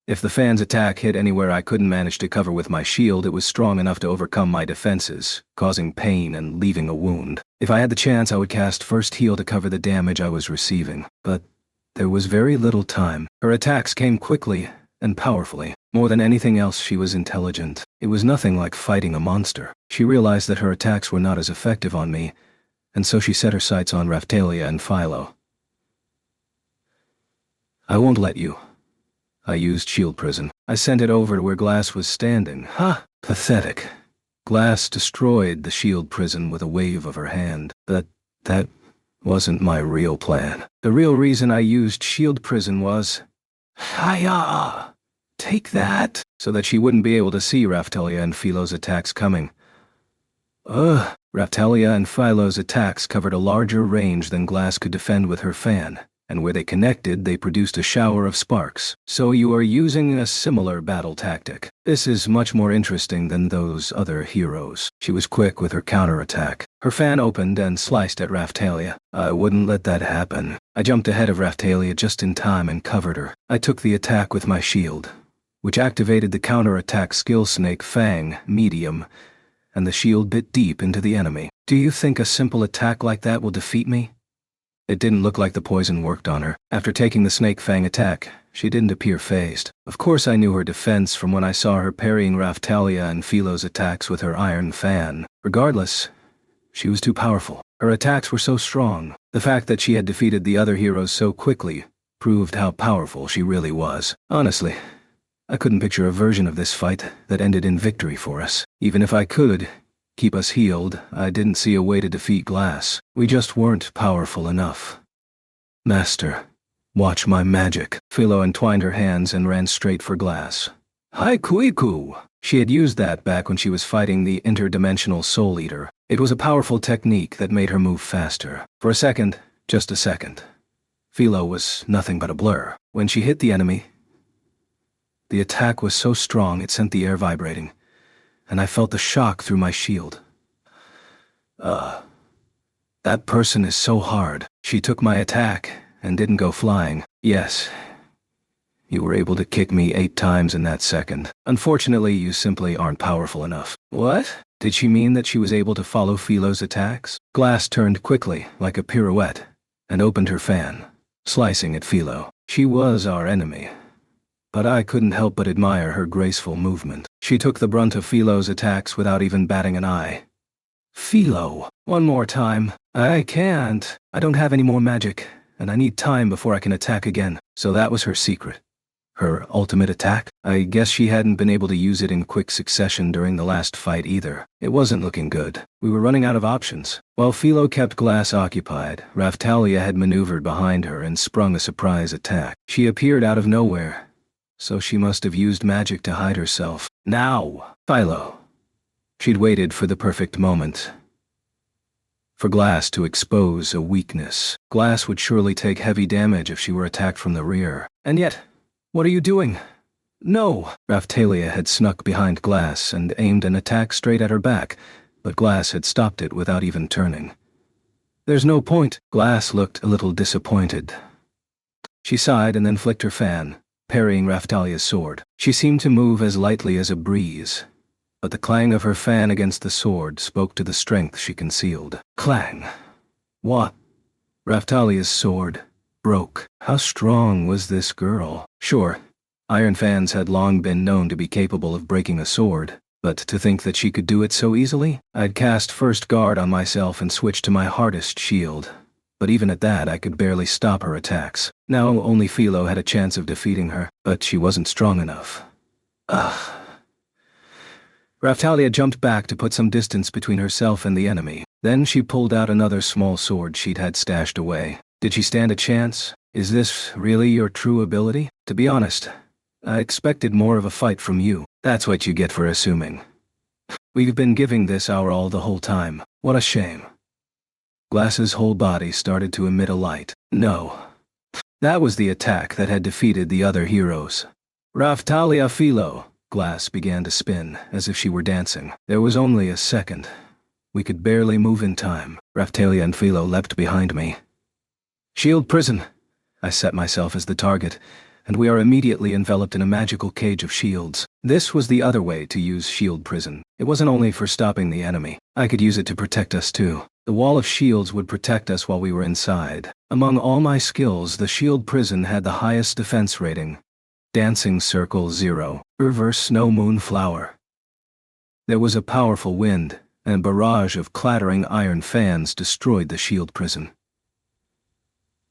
If the fan's attack hit anywhere I couldn't manage to cover with my shield, it was strong enough to overcome my defenses, causing pain and leaving a wound. If I had the chance, I would cast First Heal to cover the damage I was receiving. But there was very little time. Her attacks came quickly and powerfully. More than anything else, she was intelligent. It was nothing like fighting a monster. She realized that her attacks were not as effective on me, and so she set her sights on Raphtalia and Philo. I won't let you. I used Shield Prison. I sent it over to where Glass was standing. Ha! Pathetic. Glass destroyed the Shield Prison with a wave of her hand. That wasn't my real plan. The real reason I used Shield Prison was... Hiya! Take that! So that she wouldn't be able to see Raphtalia and Philo's attacks coming. Raphtalia and Philo's attacks covered a larger range than Glass could defend with her fan, and where they connected, they produced a shower of sparks. So you are using a similar battle tactic. This is much more interesting than those other heroes. She was quick with her counterattack. Her fan opened and sliced at Raphtalia. I wouldn't let that happen. I jumped ahead of Raphtalia just in time and covered her. I took the attack with my shield, which activated the counterattack skill Snake Fang, medium, and the shield bit deep into the enemy. Do you think a simple attack like that will defeat me? It didn't look like the poison worked on her. After taking the Snake Fang attack, she didn't appear fazed. Of course I knew her defense from when I saw her parrying Raphtalia and Philo's attacks with her iron fan. Regardless, she was too powerful. Her attacks were so strong. The fact that she had defeated the other heroes so quickly proved how powerful she really was. Honestly, I couldn't picture a version of this fight that ended in victory for us. Even if I could keep us healed, I didn't see a way to defeat Glass. We just weren't powerful enough. Master, watch my magic. Philo entwined her hands and ran straight for Glass. Haikuiku! She had used that back when she was fighting the interdimensional Soul Eater. It was a powerful technique that made her move faster. For a second, just a second, Philo was nothing but a blur. When she hit the enemy, the attack was so strong it sent the air vibrating, and I felt the shock through my shield. That person is so hard. She took my attack and didn't go flying. Yes, you were able to kick me 8 times in that second. Unfortunately, you simply aren't powerful enough. What? Did she mean that she was able to follow Philo's attacks? Glass turned quickly, like a pirouette, and opened her fan, slicing at Philo. She was our enemy, but I couldn't help but admire her graceful movement. She took the brunt of Philo's attacks without even batting an eye. Philo, one more time. I can't. I don't have any more magic, and I need time before I can attack again. So that was her secret. Her ultimate attack? I guess she hadn't been able to use it in quick succession during the last fight either. It wasn't looking good. We were running out of options. While Philo kept Glass occupied, Raphtalia had maneuvered behind her and sprung a surprise attack. She appeared out of nowhere, so she must have used magic to hide herself. Now, Philo. She'd waited for the perfect moment, for Glass to expose a weakness. Glass would surely take heavy damage if she were attacked from the rear. And yet, what are you doing? No! Raphtalia had snuck behind Glass and aimed an attack straight at her back, but Glass had stopped it without even turning. There's no point. Glass looked a little disappointed. She sighed and then flicked her fan, parrying Raphtalia's sword. She seemed to move as lightly as a breeze, but the clang of her fan against the sword spoke to the strength she concealed. Clang. What? Raphtalia's sword broke. How strong was this girl? Sure, iron fans had long been known to be capable of breaking a sword, but to think that she could do it so easily? I'd cast First Guard on myself and switched to my hardest shield, but even at that I could barely stop her attacks. Now only Philo had a chance of defeating her, but she wasn't strong enough. Raphtalia jumped back to put some distance between herself and the enemy. Then she pulled out another small sword she'd had stashed away. Did she stand a chance? Is this really your true ability? To be honest, I expected more of a fight from you. That's what you get for assuming. We've been giving this our all the whole time. What a shame. Glass's whole body started to emit a light. No. That was the attack that had defeated the other heroes. Raftalia Philo. Glass began to spin, as if she were dancing. There was only a second. We could barely move in time. Raftalia and Philo leapt behind me. Shield prison. I set myself as the target, and we are immediately enveloped in a magical cage of shields. This was the other way to use shield prison. It wasn't only for stopping the enemy. I could use it to protect us too. The wall of shields would protect us while we were inside. Among all my skills, the shield prison had the highest defense rating. Dancing Circle 0. Reverse Snow Moon Flower. There was a powerful wind, and a barrage of clattering iron fans destroyed the shield prison.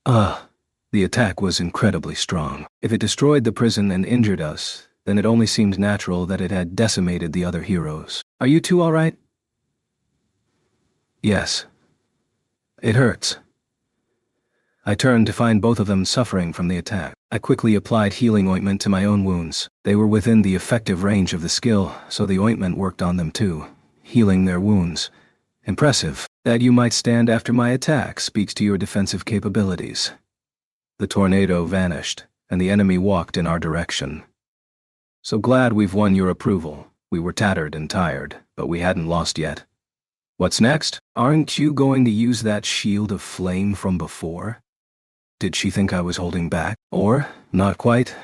The attack was incredibly strong. If it destroyed the prison and injured us, then it only seemed natural that it had decimated the other heroes. Are you two all right? Yes. It hurts. I turned to find both of them suffering from the attack. I quickly applied healing ointment to my own wounds. They were within the effective range of the skill, so the ointment worked on them too, healing their wounds. Impressive. That you might stand after my attack speaks to your defensive capabilities. The tornado vanished, and the enemy walked in our direction. So glad we've won your approval. We were tattered and tired, but we hadn't lost yet. What's next? Aren't you going to use that shield of flame from before? Did she think I was holding back? Or, not quite?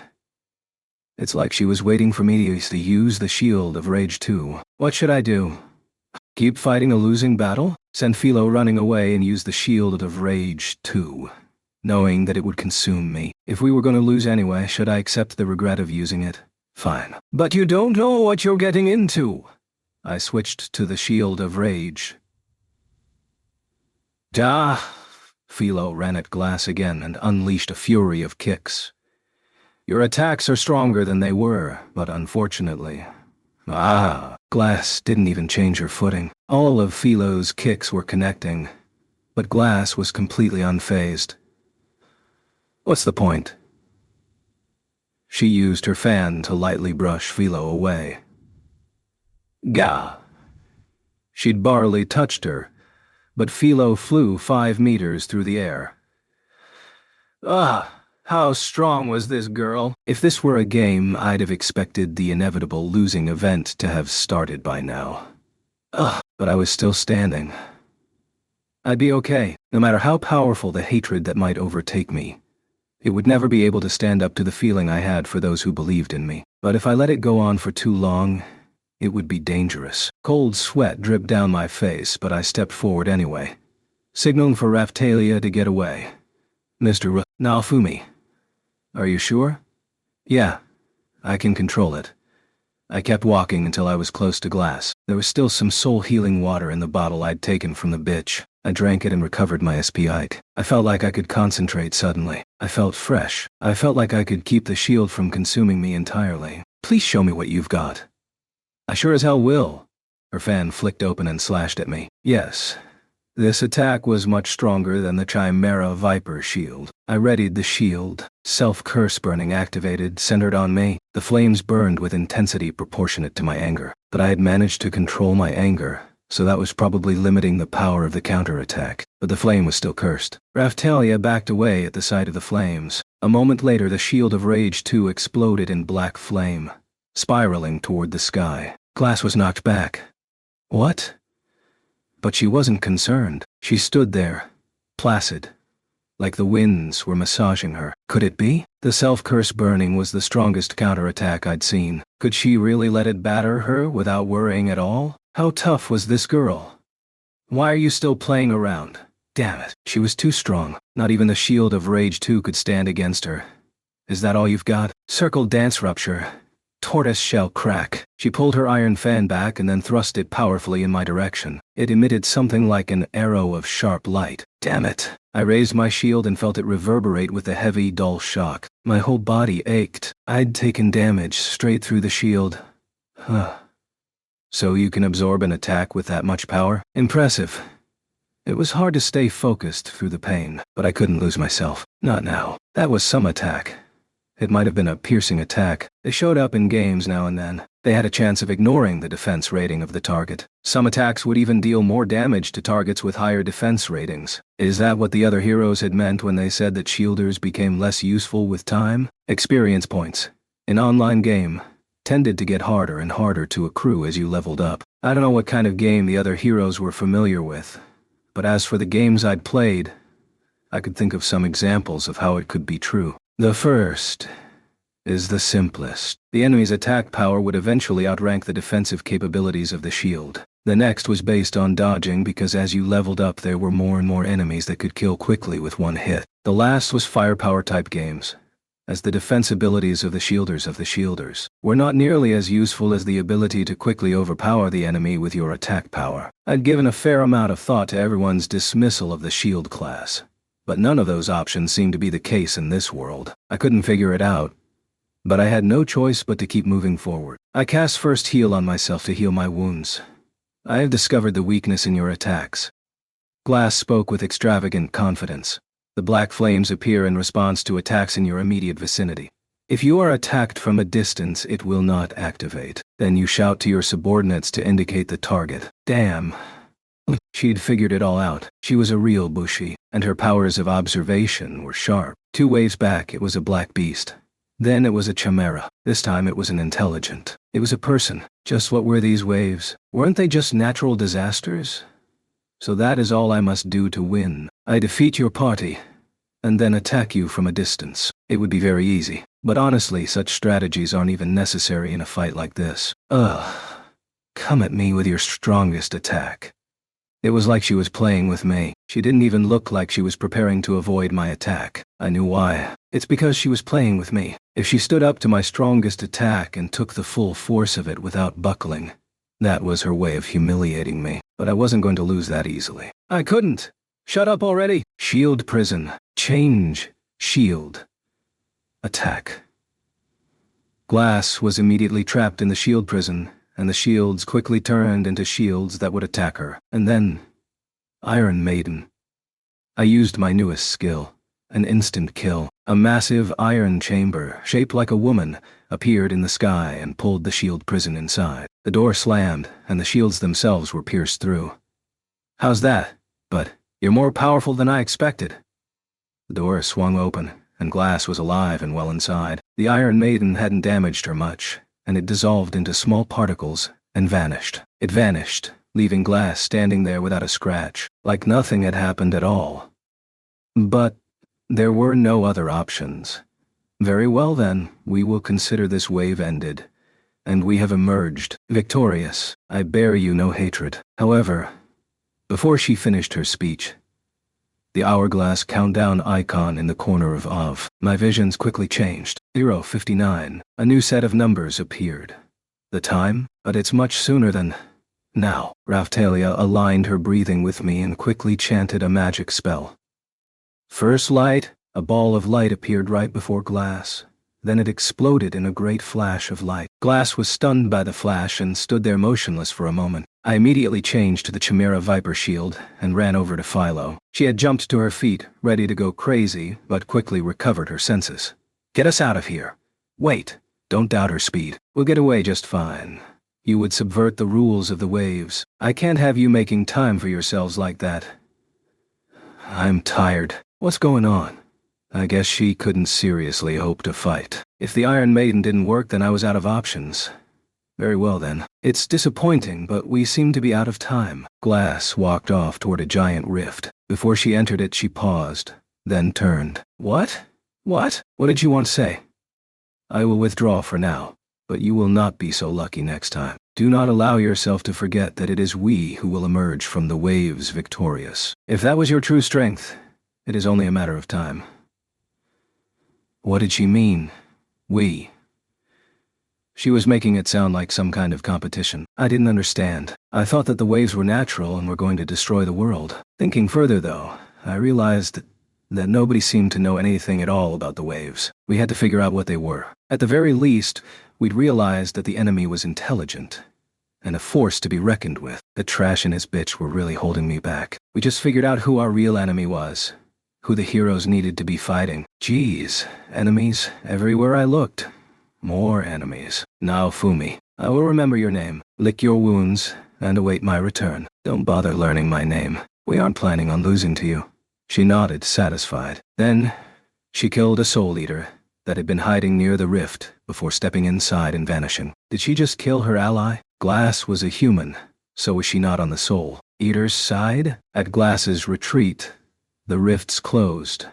It's like she was waiting for me to use the shield of rage too. What should I do? Keep fighting a losing battle? Send Philo running away and use the shield of rage too, knowing that it would consume me. If we were going to lose anyway, should I accept the regret of using it? Fine. But you don't know what you're getting into. I switched to the shield of rage. Philo ran at Glass again and unleashed a fury of kicks. Your attacks are stronger than they were, but unfortunately... Glass didn't even change her footing. All of Philo's kicks were connecting, but Glass was completely unfazed. What's the point? She used her fan to lightly brush Philo away. Gah! She'd barely touched her, but Philo flew 5 meters through the air. How strong was this girl? If this were a game, I'd have expected the inevitable losing event to have started by now. But I was still standing. I'd be okay, no matter how powerful the hatred that might overtake me. It would never be able to stand up to the feeling I had for those who believed in me. But if I let it go on for too long, it would be dangerous. Cold sweat dripped down my face, but I stepped forward anyway, signaling for Raftalia to get away. Mr. Naofumi. Are you sure? Yeah, I can control it. I kept walking until I was close to Glass. There was still some soul-healing water in the bottle I'd taken from the bitch. I drank it and recovered my SPI. I felt like I could concentrate suddenly. I felt fresh. I felt like I could keep the shield from consuming me entirely. Please show me what you've got. I sure as hell will. Her fan flicked open and slashed at me. Yes. This attack was much stronger than the Chimera Viper shield. I readied the shield. Self-curse burning activated, centered on me. The flames burned with intensity proportionate to my anger. But I had managed to control my anger, so that was probably limiting the power of the counterattack. But the flame was still cursed. Raftalia backed away at the sight of the flames. A moment later, the shield of rage 2 exploded in black flame, spiraling toward the sky. Glass was knocked back. What? But she wasn't concerned. She stood there, placid, like the winds were massaging her. Could it be? The self-curse burning was the strongest counterattack I'd seen. Could she really let it batter her without worrying at all? How tough was this girl? Why are you still playing around? Damn it. She was too strong. Not even the shield of rage 2 could stand against her. Is that all you've got? Circle dance rupture. Tortoise shell crack. She pulled her iron fan back and then thrust it powerfully in my direction. It emitted something like an arrow of sharp light. Damn it. I raised my shield and felt it reverberate with a heavy, dull shock. My whole body ached. I'd taken damage straight through the shield. So you can absorb an attack with that much power? Impressive. It was hard to stay focused through the pain, but I couldn't lose myself. Not now. That was some attack. It might have been a piercing attack. They showed up in games now and then. They had a chance of ignoring the defense rating of the target. Some attacks would even deal more damage to targets with higher defense ratings. Is that what the other heroes had meant when they said that shielders became less useful with time? Experience points in online game tended to get harder and harder to accrue as you leveled up. I don't know what kind of game the other heroes were familiar with, but as for the games I'd played, I could think of some examples of how it could be true. The first is the simplest. The enemy's attack power would eventually outrank the defensive capabilities of the shield. The next was based on dodging because as you leveled up there were more and more enemies that could kill quickly with one hit. The last was firepower type games, as the defense abilities of the shielders were not nearly as useful as the ability to quickly overpower the enemy with your attack power. I'd given a fair amount of thought to everyone's dismissal of the shield class, but none of those options seemed to be the case in this world. I couldn't figure it out, but I had no choice but to keep moving forward. I cast First Heal on myself to heal my wounds. I have discovered the weakness in your attacks. Glass spoke with extravagant confidence. The black flames appear in response to attacks in your immediate vicinity. If you are attacked from a distance, it will not activate. Then you shout to your subordinates to indicate the target. Damn. She'd figured it all out. She was a real Bushi, and her powers of observation were sharp. 2 waves back, it was a black beast. Then it was a chimera. This time it was an intelligent. It was a person. Just what were these waves? Weren't they just natural disasters? So that is all I must do to win. I defeat your party, and then attack you from a distance. It would be very easy. But honestly, such strategies aren't even necessary in a fight like this. Come at me with your strongest attack. It was like she was playing with me. She didn't even look like she was preparing to avoid my attack. I knew why. It's because she was playing with me. If she stood up to my strongest attack and took the full force of it without buckling, that was her way of humiliating me. But I wasn't going to lose that easily. I couldn't. Shut up already. Shield prison. Change. Shield. Attack. Glass was immediately trapped in the shield prison, and the shields quickly turned into shields that would attack her. And then, Iron Maiden. I used my newest skill, an instant kill. A massive iron chamber, shaped like a woman, appeared in the sky and pulled the shield prison inside. The door slammed, and the shields themselves were pierced through. How's that? But you're more powerful than I expected. The door swung open, and Glass was alive and well inside. The Iron Maiden hadn't damaged her much, and it dissolved into small particles and vanished. It vanished, leaving Glass standing there without a scratch, like nothing had happened at all. But there were no other options. Very well then, we will consider this wave ended, and we have emerged victorious. I bear you no hatred. However, before she finished her speech, the hourglass countdown icon in the corner of my visions quickly changed. 0:59. A new set of numbers appeared. The time? But it's much sooner than now. Raphtalia aligned her breathing with me and quickly chanted a magic spell. First light, a ball of light appeared right before Glass. Then it exploded in a great flash of light. Glass was stunned by the flash and stood there motionless for a moment. I immediately changed to the Chimera Viper shield and ran over to Philo. She had jumped to her feet, ready to go crazy, but quickly recovered her senses. Get us out of here. Wait, don't doubt her speed. We'll get away just fine. You would subvert the rules of the waves. I can't have you making time for yourselves like that. I'm tired. What's going on? I guess she couldn't seriously hope to fight. If the Iron Maiden didn't work, then I was out of options. Very well then. It's disappointing, but we seem to be out of time. Glass walked off toward a giant rift. Before she entered it, she paused, then turned. What? What? What did you want to say? I will withdraw for now, but you will not be so lucky next time. Do not allow yourself to forget that it is we who will emerge from the waves victorious. If that was your true strength, it is only a matter of time. What did she mean? We. She was making it sound like some kind of competition. I didn't understand. I thought that the waves were natural and were going to destroy the world. Thinking further, though, I realized that nobody seemed to know anything at all about the waves. We had to figure out what they were. At the very least, we'd realized that the enemy was intelligent and a force to be reckoned with. The trash and his bitch were really holding me back. We just figured out who our real enemy was, who the heroes needed to be fighting. Geez, enemies everywhere I looked. More enemies. Naofumi. I will remember your name, lick your wounds, and await my return. Don't bother learning my name. We aren't planning on losing to you." She nodded, satisfied. Then, she killed a Soul Eater that had been hiding near the rift before stepping inside and vanishing. Did she just kill her ally? Glass was a human, so was she not on the Soul Eater's side? At Glass's retreat, the rifts closed,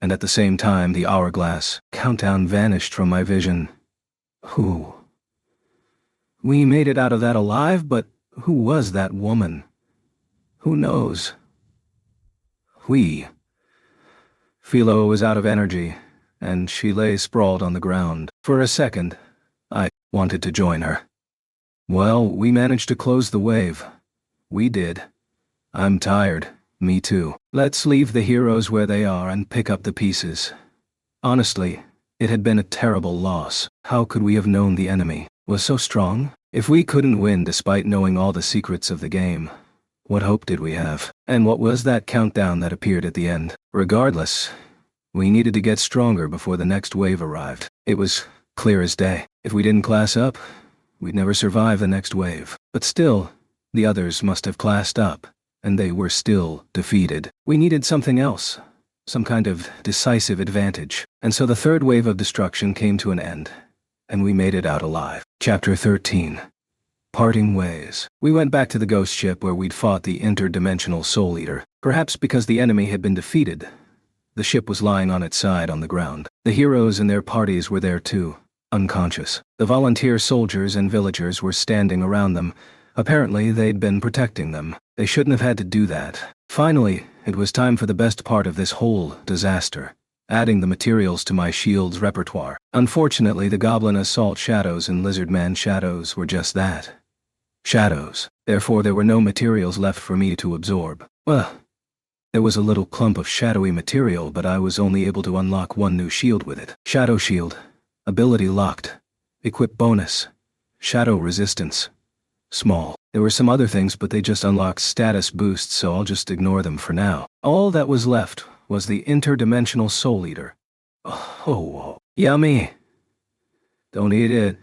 and at the same time the hourglass countdown vanished from my vision. Who? We made it out of that alive, but who was that woman? Who knows? Philo was out of energy, and she lay sprawled on the ground. For a second, I wanted to join her. Well, we managed to close the wave. We did. I'm tired. Me too. Let's leave the heroes where they are and pick up the pieces. Honestly, it had been a terrible loss. How could we have known the enemy was so strong? If we couldn't win despite knowing all the secrets of the game, what hope did we have? And what was that countdown that appeared at the end? Regardless, we needed to get stronger before the next wave arrived. It was clear as day. If we didn't class up, we'd never survive the next wave. But still, the others must have classed up, and they were still defeated. We needed something else, some kind of decisive advantage. And so the third wave of destruction came to an end, and we made it out alive. Chapter 13. Parting Ways. We went back to the ghost ship where we'd fought the interdimensional Soul Eater. Perhaps because the enemy had been defeated, the ship was lying on its side on the ground. The heroes and their parties were there too, unconscious. The volunteer soldiers and villagers were standing around them. Apparently, they'd been protecting them. They shouldn't have had to do that. Finally, it was time for the best part of this whole disaster: adding the materials to my shield's repertoire. Unfortunately, the Goblin Assault Shadows and Lizardman Shadows were just that. Shadows. Therefore, there were no materials left for me to absorb. Well, there was a little clump of shadowy material, but I was only able to unlock one new shield with it. Shadow Shield. Ability locked. Equip bonus. Shadow resistance. Small. There were some other things, but they just unlocked status boosts, so I'll just ignore them for now. All that was left was the interdimensional Soul Eater. Oh, yummy. Don't eat it.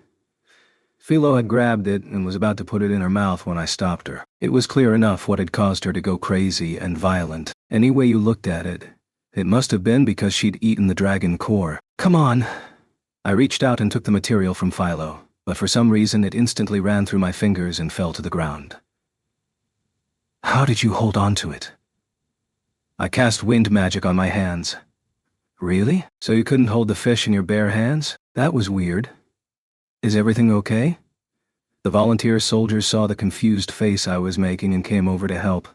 Philo had grabbed it and was about to put it in her mouth when I stopped her. It was clear enough what had caused her to go crazy and violent. Any way you looked at it, it must have been because she'd eaten the dragon core. Come on. I reached out and took the material from Philo, but for some reason it instantly ran through my fingers and fell to the ground. How did you hold on to it? I cast wind magic on my hands. Really? So you couldn't hold the fish in your bare hands? That was weird. Is everything okay? The volunteer soldiers saw the confused face I was making and came over to help.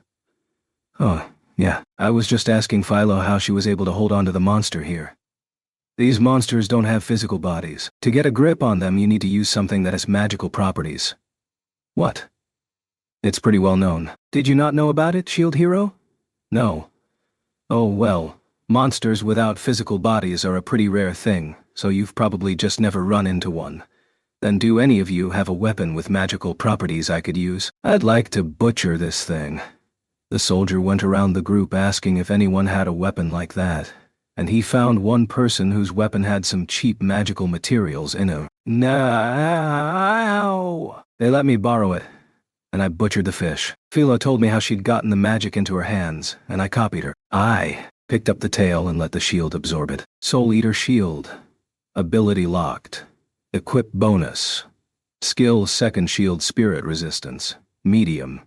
Oh, yeah. I was just asking Philo how she was able to hold on to the monster here. These monsters don't have physical bodies. To get a grip on them, you need to use something that has magical properties. What? It's pretty well known. Did you not know about it, Shield Hero? No. Oh well, monsters without physical bodies are a pretty rare thing, so you've probably just never run into one. Then do any of you have a weapon with magical properties I could use? I'd like to butcher this thing. The soldier went around the group asking if anyone had a weapon like that, and he found one person whose weapon had some cheap magical materials in it. No! They let me borrow it, and I butchered the fish. Philo told me how she'd gotten the magic into her hands, and I copied her. I picked up the tail and let the shield absorb it. Soul Eater Shield. Ability locked. Equip bonus. Skill second shield spirit resistance. Medium.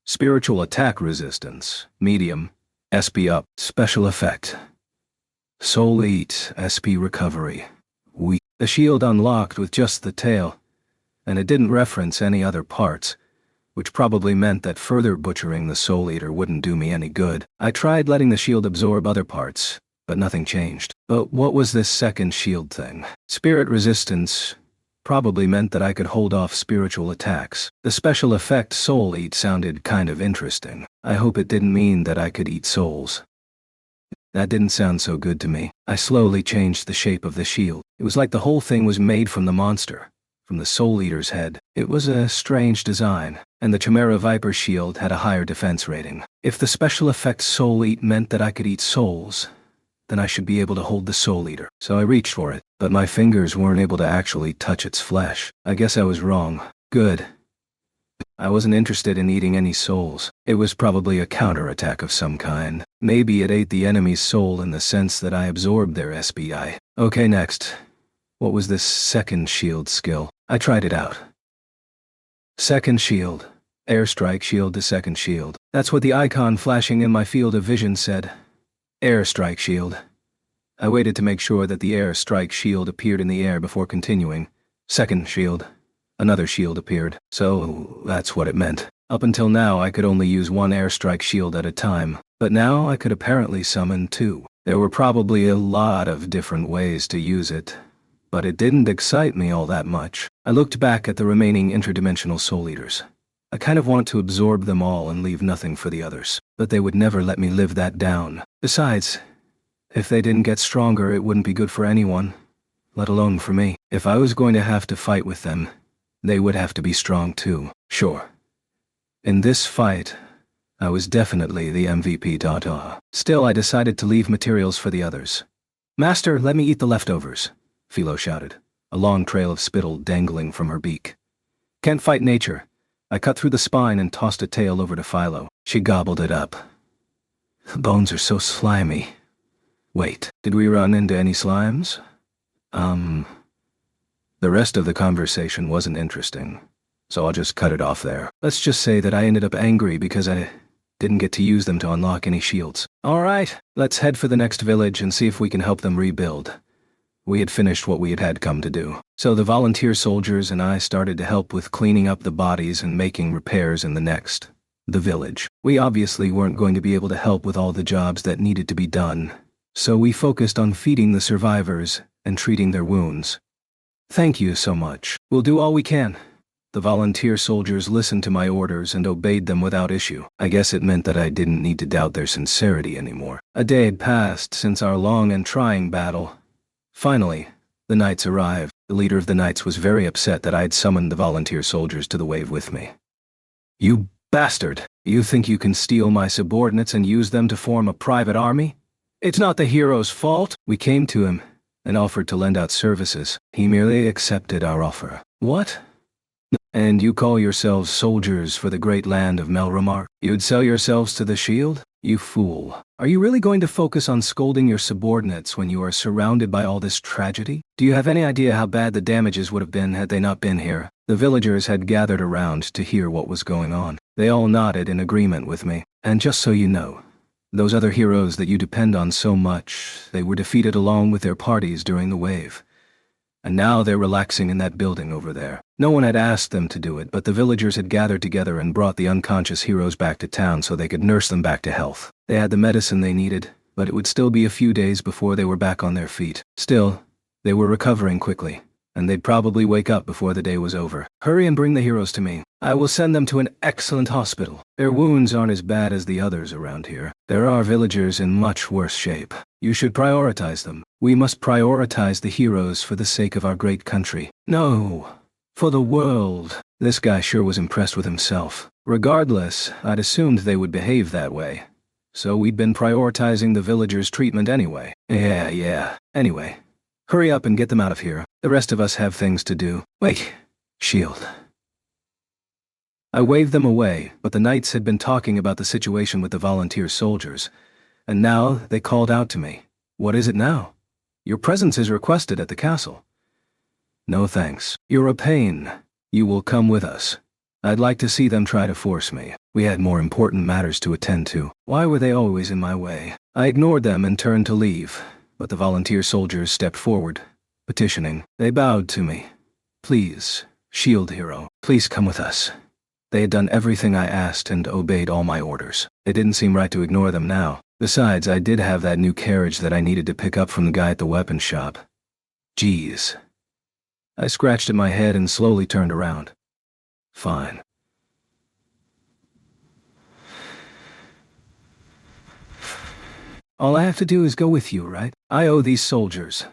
Spiritual attack resistance. Medium. SP up. Special effect. Soul Eat SP recovery. Weak. The shield unlocked with just the tail, and it didn't reference any other parts, which probably meant that further butchering the Soul Eater wouldn't do me any good. I tried letting the shield absorb other parts, but nothing changed. But what was this second shield thing? Spirit resistance probably meant that I could hold off spiritual attacks. The special effect Soul Eat sounded kind of interesting. I hope it didn't mean that I could eat souls. That didn't sound so good to me. I slowly changed the shape of the shield. It was like the whole thing was made from the monster, from the Soul Eater's head. It was a strange design, and the Chimera Viper shield had a higher defense rating. If the special effect Soul Eat meant that I could eat souls, then I should be able to hold the Soul Eater. So I reached for it, but my fingers weren't able to actually touch its flesh. I guess I was wrong. Good. I wasn't interested in eating any souls. It was probably a counterattack of some kind. Maybe it ate the enemy's soul in the sense that I absorbed their SBI. Okay, next. What was this second shield skill? I tried it out. Second shield. Airstrike shield to second shield. That's what the icon flashing in my field of vision said. Airstrike shield. I waited to make sure that the airstrike shield appeared in the air before continuing. Second shield. Another shield appeared, so that's what it meant. Up until now, I could only use one airstrike shield at a time, but now I could apparently summon two. There were probably a lot of different ways to use it, but it didn't excite me all that much. I looked back at the remaining interdimensional Soul Eaters. I kind of wanted to absorb them all and leave nothing for the others, but they would never let me live that down. Besides, if they didn't get stronger, it wouldn't be good for anyone, let alone for me. If I was going to have to fight with them, they would have to be strong too. Sure. In this fight, I was definitely the MVP. Still, I decided to leave materials for the others. Master, let me eat the leftovers, Philo shouted, a long trail of spittle dangling from her beak. Can't fight nature. I cut through the spine and tossed a tail over to Philo. She gobbled it up. The bones are so slimy. Wait, did we run into any slimes? The rest of the conversation wasn't interesting, so I'll just cut it off there. Let's just say that I ended up angry because I didn't get to use them to unlock any shields. All right, let's head for the next village and see if we can help them rebuild. We had finished what we had come to do, so the volunteer soldiers and I started to help with cleaning up the bodies and making repairs in the village. We obviously weren't going to be able to help with all the jobs that needed to be done, so we focused on feeding the survivors and treating their wounds. Thank you so much. We'll do all we can. The volunteer soldiers listened to my orders and obeyed them without issue. I guess it meant that I didn't need to doubt their sincerity anymore. A day had passed since our long and trying battle. Finally, the knights arrived. The leader of the knights was very upset that I had summoned the volunteer soldiers to the wave with me. You bastard! You think you can steal my subordinates and use them to form a private army? It's not the hero's fault. We came to him and offered to lend out services. He merely accepted our offer. What? And you call yourselves soldiers for the great land of Melromar? You'd sell yourselves to the shield? You fool. Are you really going to focus on scolding your subordinates when you are surrounded by all this tragedy? Do you have any idea how bad the damages would have been had they not been here? The villagers had gathered around to hear what was going on. They all nodded in agreement with me. And just so you know, those other heroes that you depend on so much, they were defeated along with their parties during the wave. And now they're relaxing in that building over there. No one had asked them to do it, but the villagers had gathered together and brought the unconscious heroes back to town so they could nurse them back to health. They had the medicine they needed, but it would still be a few days before they were back on their feet. Still, they were recovering quickly, and they'd probably wake up before the day was over. Hurry and bring the heroes to me. I will send them to an excellent hospital. Their wounds aren't as bad as the others around here. There are villagers in much worse shape. You should prioritize them. We must prioritize the heroes for the sake of our great country. No, for the world. This guy sure was impressed with himself. Regardless, I'd assumed they would behave that way. So we'd been prioritizing the villagers' treatment anyway. Yeah. Anyway, hurry up and get them out of here. The rest of us have things to do. Wait, shield. I waved them away, but the knights had been talking about the situation with the volunteer soldiers, and now they called out to me. What is it now? Your presence is requested at the castle. No thanks. You're a pain. You will come with us. I'd like to see them try to force me. We had more important matters to attend to. Why were they always in my way? I ignored them and turned to leave, but the volunteer soldiers stepped forward, petitioning. They bowed to me. Please, shield hero, please come with us. They had done everything I asked and obeyed all my orders. It didn't seem right to ignore them now. Besides, I did have that new carriage that I needed to pick up from the guy at the weapon shop. Geez. I scratched at my head and slowly turned around. Fine. All I have to do is go with you, right? I owe these soldiers.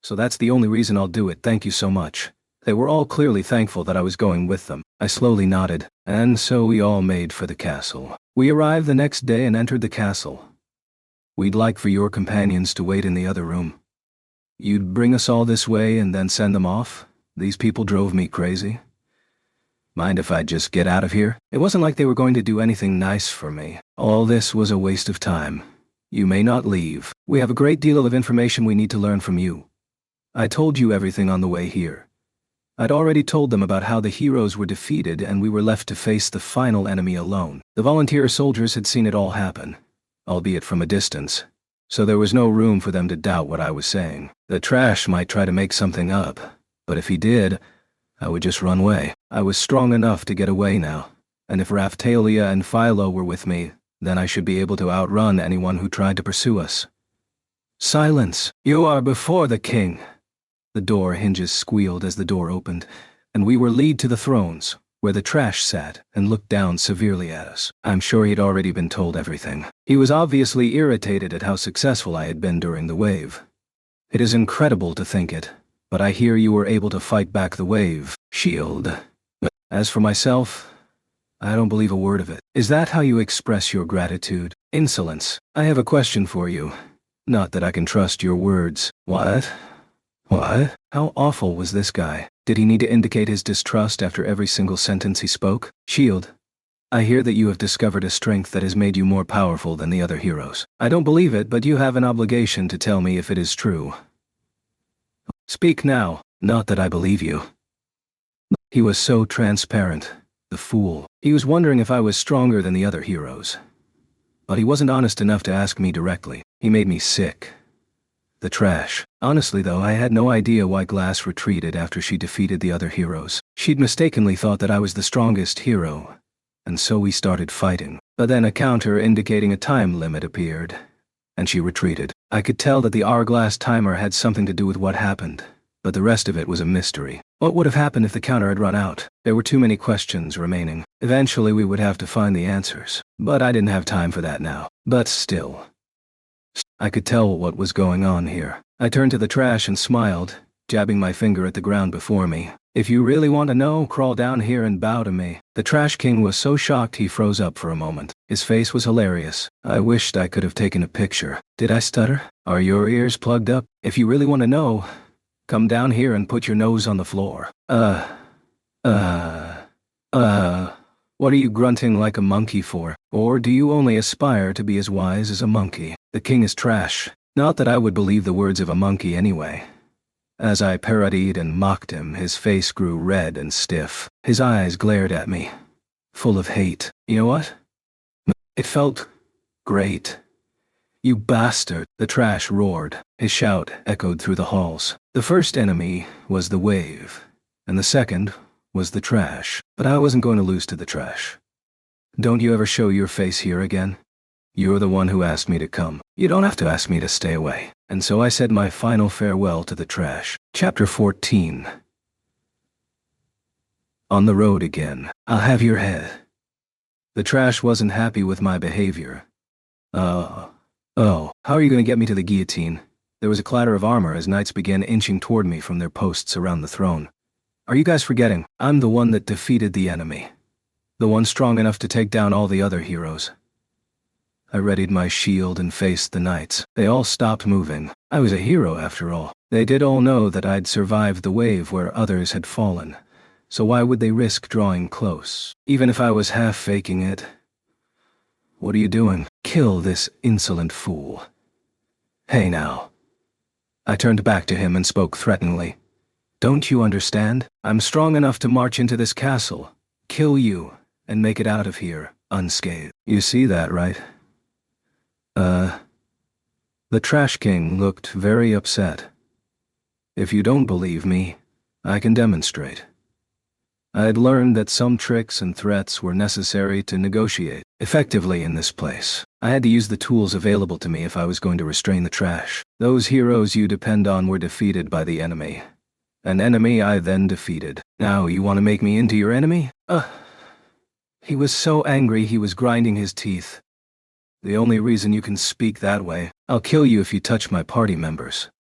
So that's the only reason I'll do it. Thank you so much. They were all clearly thankful that I was going with them. I slowly nodded, and so we all made for the castle. We arrived the next day and entered the castle. We'd like for your companions to wait in the other room. You'd bring us all this way and then send them off? These people drove me crazy. Mind if I just get out of here? It wasn't like they were going to do anything nice for me. All this was a waste of time. You may not leave. We have a great deal of information we need to learn from you. I told you everything on the way here. I'd already told them about how the heroes were defeated and we were left to face the final enemy alone. The volunteer soldiers had seen it all happen, albeit from a distance, so there was no room for them to doubt what I was saying. The trash might try to make something up, but if he did, I would just run away. I was strong enough to get away now, and if Raphtalia and Philo were with me, then I should be able to outrun anyone who tried to pursue us. Silence! You are before the king! The door hinges squealed as the door opened, and we were led to the thrones, where the trash sat and looked down severely at us. I'm sure he'd already been told everything. He was obviously irritated at how successful I had been during the wave. It is incredible to think it, but I hear you were able to fight back the wave, Shield. As for myself, I don't believe a word of it. Is that how you express your gratitude? Insolence. I have a question for you. Not that I can trust your words. What? What? How awful was this guy? Did he need to indicate his distrust after every single sentence he spoke? Shield, I hear that you have discovered a strength that has made you more powerful than the other heroes. I don't believe it, but you have an obligation to tell me if it is true. Speak now. Not that I believe you. He was so transparent, the fool. He was wondering if I was stronger than the other heroes. But he wasn't honest enough to ask me directly. He made me sick. The trash. Honestly though, I had no idea why Glass retreated after she defeated the other heroes. She'd mistakenly thought that I was the strongest hero, and so we started fighting. But then a counter indicating a time limit appeared, and she retreated. I could tell that the hourglass timer had something to do with what happened, but the rest of it was a mystery. What would have happened if the counter had run out? There were too many questions remaining. Eventually we would have to find the answers, but I didn't have time for that now. But still, I could tell what was going on here. I turned to the trash and smiled, jabbing my finger at the ground before me. If you really want to know, crawl down here and bow to me. The Trash King was so shocked he froze up for a moment. His face was hilarious. I wished I could have taken a picture. Did I stutter? Are your ears plugged up? If you really want to know, come down here and put your nose on the floor. What are you grunting like a monkey for? Or do you only aspire to be as wise as a monkey? The king is trash. Not that I would believe the words of a monkey anyway. As I parodied and mocked him, his face grew red and stiff. His eyes glared at me, full of hate. You know what? It felt great. You bastard, the trash roared. His shout echoed through the halls. The first enemy was the wave, and the second was the trash. But I wasn't going to lose to the trash. Don't you ever show your face here again? You're the one who asked me to come. You don't have to ask me to stay away. And so I said my final farewell to the trash. Chapter 14. On the road again. I'll have your head. The trash wasn't happy with my behavior. Oh, how are you going to get me to the guillotine? There was a clatter of armor as knights began inching toward me from their posts around the throne. Are you guys forgetting? I'm the one that defeated the enemy. The one strong enough to take down all the other heroes. I readied my shield and faced the knights. They all stopped moving. I was a hero after all. They did all know that I'd survived the wave where others had fallen, so why would they risk drawing close? Even if I was half faking it. What are you doing? Kill this insolent fool. Hey now. I turned back to him and spoke threateningly. Don't you understand? I'm strong enough to march into this castle, kill you, and make it out of here, unscathed. You see that, right? The Trash King looked very upset. If you don't believe me, I can demonstrate. I had learned that some tricks and threats were necessary to negotiate effectively in this place. I had to use the tools available to me if I was going to restrain the trash. Those heroes you depend on were defeated by the enemy. An enemy I then defeated. Now you want to make me into your enemy? He was so angry he was grinding his teeth. The only reason you can speak that way. I'll kill you if you touch my party members.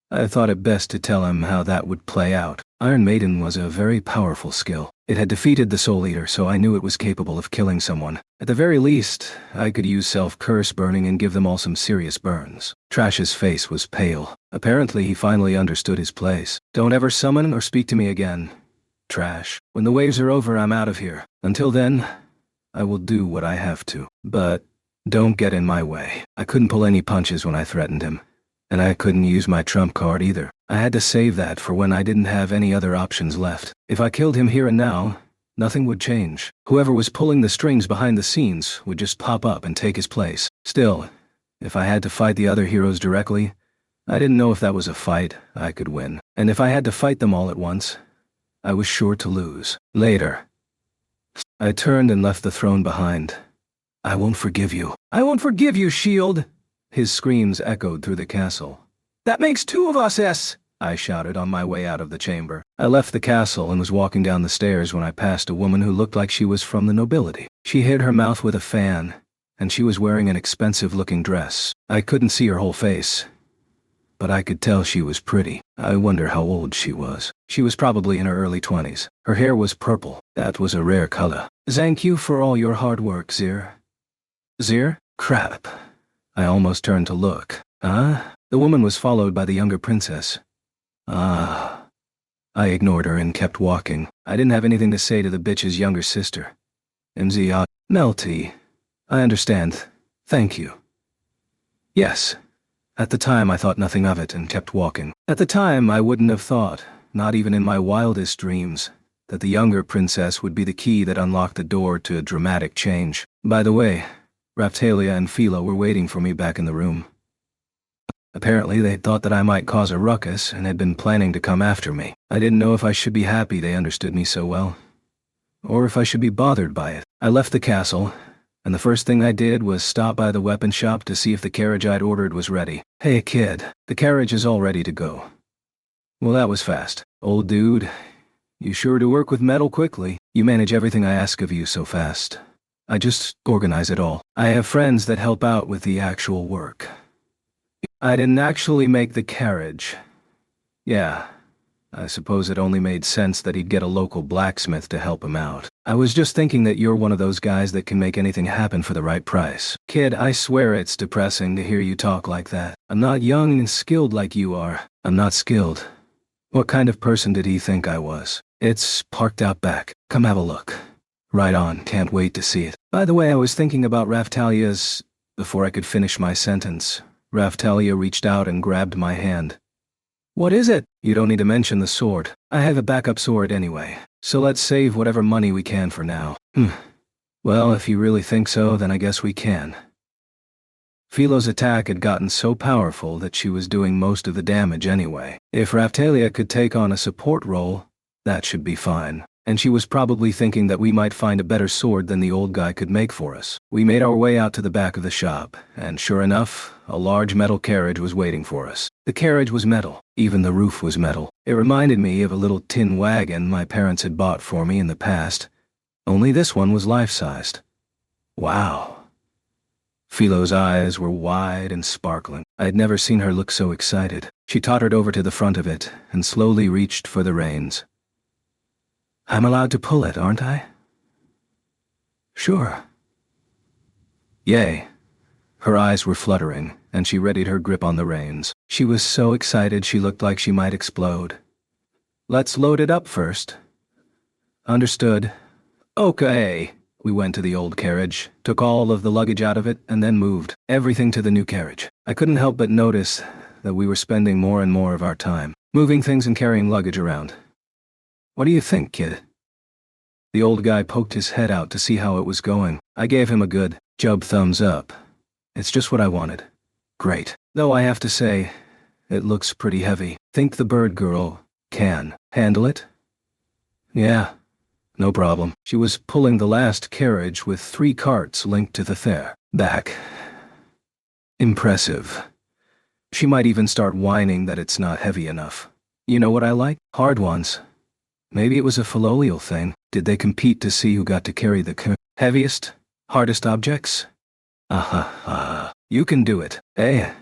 I thought it best to tell him how that would play out. Iron Maiden was a very powerful skill. It had defeated the Soul Eater, so I knew it was capable of killing someone. At the very least, I could use self-curse burning and give them all some serious burns. Trash's face was pale. Apparently, he finally understood his place. Don't ever summon or speak to me again, Trash. When the waves are over, I'm out of here. Until then, I will do what I have to. But don't get in my way. I couldn't pull any punches when I threatened him. And I couldn't use my trump card either. I had to save that for when I didn't have any other options left. If I killed him here and now, nothing would change. Whoever was pulling the strings behind the scenes would just pop up and take his place. Still, if I had to fight the other heroes directly, I didn't know if that was a fight I could win. And if I had to fight them all at once, I was sure to lose. Later, I turned and left the throne behind. I won't forgive you. I won't forgive you, Shield! His screams echoed through the castle. That makes two of us, I shouted on my way out of the chamber. I left the castle and was walking down the stairs when I passed a woman who looked like she was from the nobility. She hid her mouth with a fan, and she was wearing an expensive-looking dress. I couldn't see her whole face, but I could tell she was pretty. I wonder how old she was. She was probably in her early 20s. Her hair was purple. That was a rare color. Thank you for all your hard work, Zir. Zir? Crap. I almost turned to look. The woman was followed by the younger princess. I ignored her and kept walking. I didn't have anything to say to the bitch's younger sister. MZ, Melty. I understand. Thank you. Yes. At the time I thought nothing of it and kept walking. At the time I wouldn't have thought, not even in my wildest dreams, that the younger princess would be the key that unlocked the door to a dramatic change. By the way, Raphtalia and Philo were waiting for me back in the room. Apparently they thought that I might cause a ruckus and had been planning to come after me. I didn't know if I should be happy they understood me so well, or if I should be bothered by it. I left the castle, and the first thing I did was stop by the weapon shop to see if the carriage I'd ordered was ready. Hey kid, the carriage is all ready to go. Well, that was fast. Old dude, you sure do work with metal quickly. You manage everything I ask of you so fast. I just organize it all. I have friends that help out with the actual work. I didn't actually make the carriage. Yeah, I suppose it only made sense that he'd get a local blacksmith to help him out. I was just thinking that you're one of those guys that can make anything happen for the right price. Kid, I swear it's depressing to hear you talk like that. I'm not young and skilled like you are. I'm not skilled. What kind of person did he think I was? It's parked out back. Come have a look. Right on, can't wait to see it. By the way, I was thinking about Raphtalia's... Before I could finish my sentence, Raphtalia reached out and grabbed my hand. What is it? You don't need to mention the sword. I have a backup sword anyway, so let's save whatever money we can for now. Well, if you really think so, then I guess we can. Philo's attack had gotten so powerful that she was doing most of the damage anyway. If Raphtalia could take on a support role, that should be fine. And she was probably thinking that we might find a better sword than the old guy could make for us. We made our way out to the back of the shop, and sure enough, a large metal carriage was waiting for us. The carriage was metal. Even the roof was metal. It reminded me of a little tin wagon my parents had bought for me in the past, only this one was life-sized. Wow. Philo's eyes were wide and sparkling. I had never seen her look so excited. She tottered over to the front of it and slowly reached for the reins. I'm allowed to pull it, aren't I? Sure. Yay. Her eyes were fluttering, and she readied her grip on the reins. She was so excited she looked like she might explode. Let's load it up first. Understood. Okay. We went to the old carriage, took all of the luggage out of it, and then moved everything to the new carriage. I couldn't help but notice that we were spending more and more of our time moving things and carrying luggage around. What do you think, kid? The old guy poked his head out to see how it was going. I gave him a good job thumbs up. It's just what I wanted. Great. Though I have to say, it looks pretty heavy. Think the bird girl can handle it? Yeah, no problem. She was pulling the last carriage with 3 carts linked to the back. Impressive. She might even start whining that it's not heavy enough. You know what I like? Hard ones. Maybe it was a filial thing. Did they compete to see who got to carry the heaviest, hardest objects? You can do it. Hey,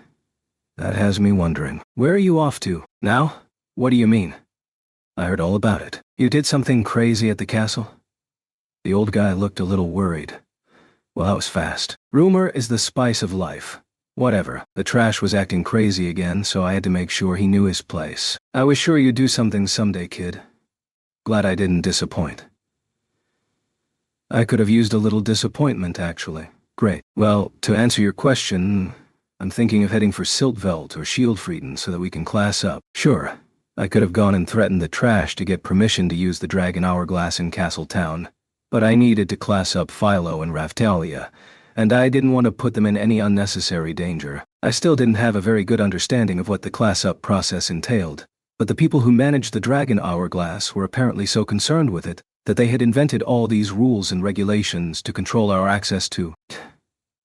that has me wondering. Where are you off to? Now? What do you mean? I heard all about it. You did something crazy at the castle? The old guy looked a little worried. Well, that was fast. Rumor is the spice of life. Whatever. The trash was acting crazy again, so I had to make sure he knew his place. I was sure you'd do something someday, kid. Glad I didn't disappoint. I could have used a little disappointment, actually. Great. Well, to answer your question, I'm thinking of heading for Siltveld or Shieldfrieden so that we can class up. Sure. I could have gone and threatened the trash to get permission to use the Dragon Hourglass in Castletown, but I needed to class up Philo and Raftalia, and I didn't want to put them in any unnecessary danger. I still didn't have a very good understanding of what the class-up process entailed, but the people who managed the Dragon Hourglass were apparently so concerned with it that they had invented all these rules and regulations to control our access to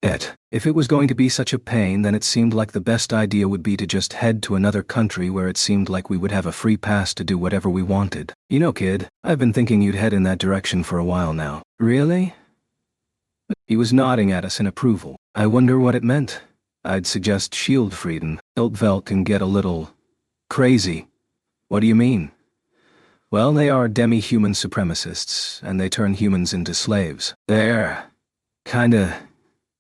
it. If it was going to be such a pain, then it seemed like the best idea would be to just head to another country where it seemed like we would have a free pass to do whatever we wanted. You know, kid, I've been thinking you'd head in that direction for a while now. Really? He was nodding at us in approval. I wonder what it meant. I'd suggest Shieldfrieden. Siltveld can get a little crazy. What do you mean? Well, they are demi-human supremacists, and they turn humans into slaves. They're kinda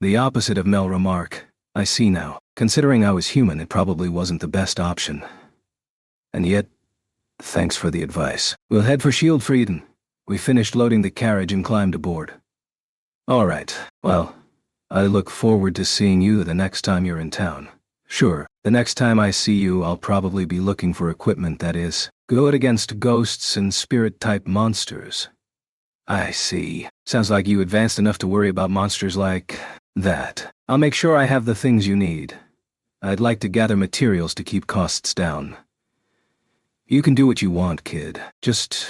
the opposite of Melra Mark. I see now. Considering I was human, it probably wasn't the best option. And yet, thanks for the advice. We'll head for Shieldfrieden. We finished loading the carriage and climbed aboard. All right. Well, I look forward to seeing you the next time you're in town. Sure, the next time I see you, I'll probably be looking for equipment that is good against ghosts and spirit-type monsters. I see. Sounds like you advanced enough to worry about monsters like that. I'll make sure I have the things you need. I'd like to gather materials to keep costs down. You can do what you want, kid. Just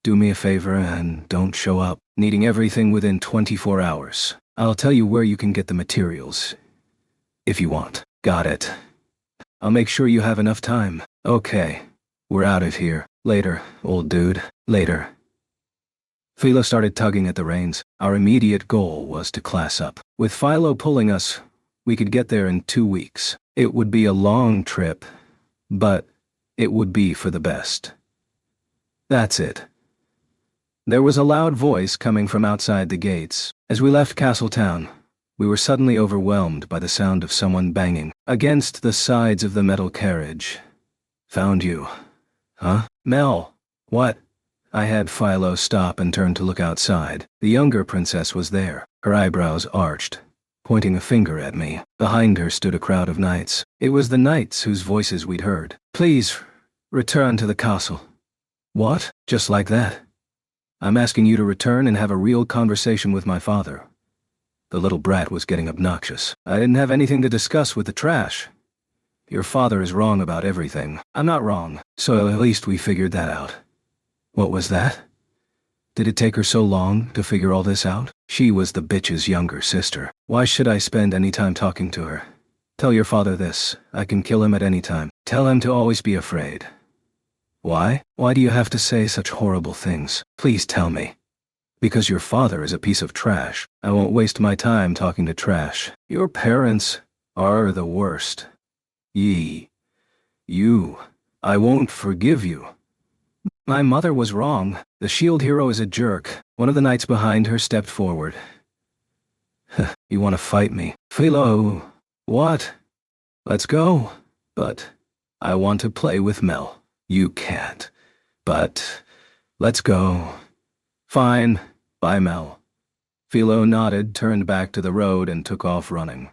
do me a favor and don't show up, needing everything within 24 hours. I'll tell you where you can get the materials, if you want. Got it. I'll make sure you have enough time. Okay. We're out of here. Later, old dude. Later. Philo started tugging at the reins. Our immediate goal was to class up. With Philo pulling us, we could get there in 2 weeks. It would be a long trip, but it would be for the best. That's it. There was a loud voice coming from outside the gates. As we left Castletown, we were suddenly overwhelmed by the sound of someone banging against the sides of the metal carriage. Found you. Huh? Mel. What? I had Philo stop and turn to look outside. The younger princess was there, her eyebrows arched, pointing a finger at me. Behind her stood a crowd of knights. It was the knights whose voices we'd heard. Please, return to the castle. What? Just like that? I'm asking you to return and have a real conversation with my father. The little brat was getting obnoxious. I didn't have anything to discuss with the trash. Your father is wrong about everything. I'm not wrong, so at least we figured that out. What was that? Did it take her so long to figure all this out? She was the bitch's younger sister. Why should I spend any time talking to her? Tell your father this. I can kill him at any time. Tell him to always be afraid. Why? Why do you have to say such horrible things? Please tell me. Because your father is a piece of trash. I won't waste my time talking to trash. Your parents are the worst. You. I won't forgive you. My mother was wrong. The shield hero is a jerk. One of the knights behind her stepped forward. You want to fight me? Philo. What? Let's go. But I want to play with Mel. You can't. But let's go. Fine. Bye, Mel. Philo nodded, turned back to the road, and took off running.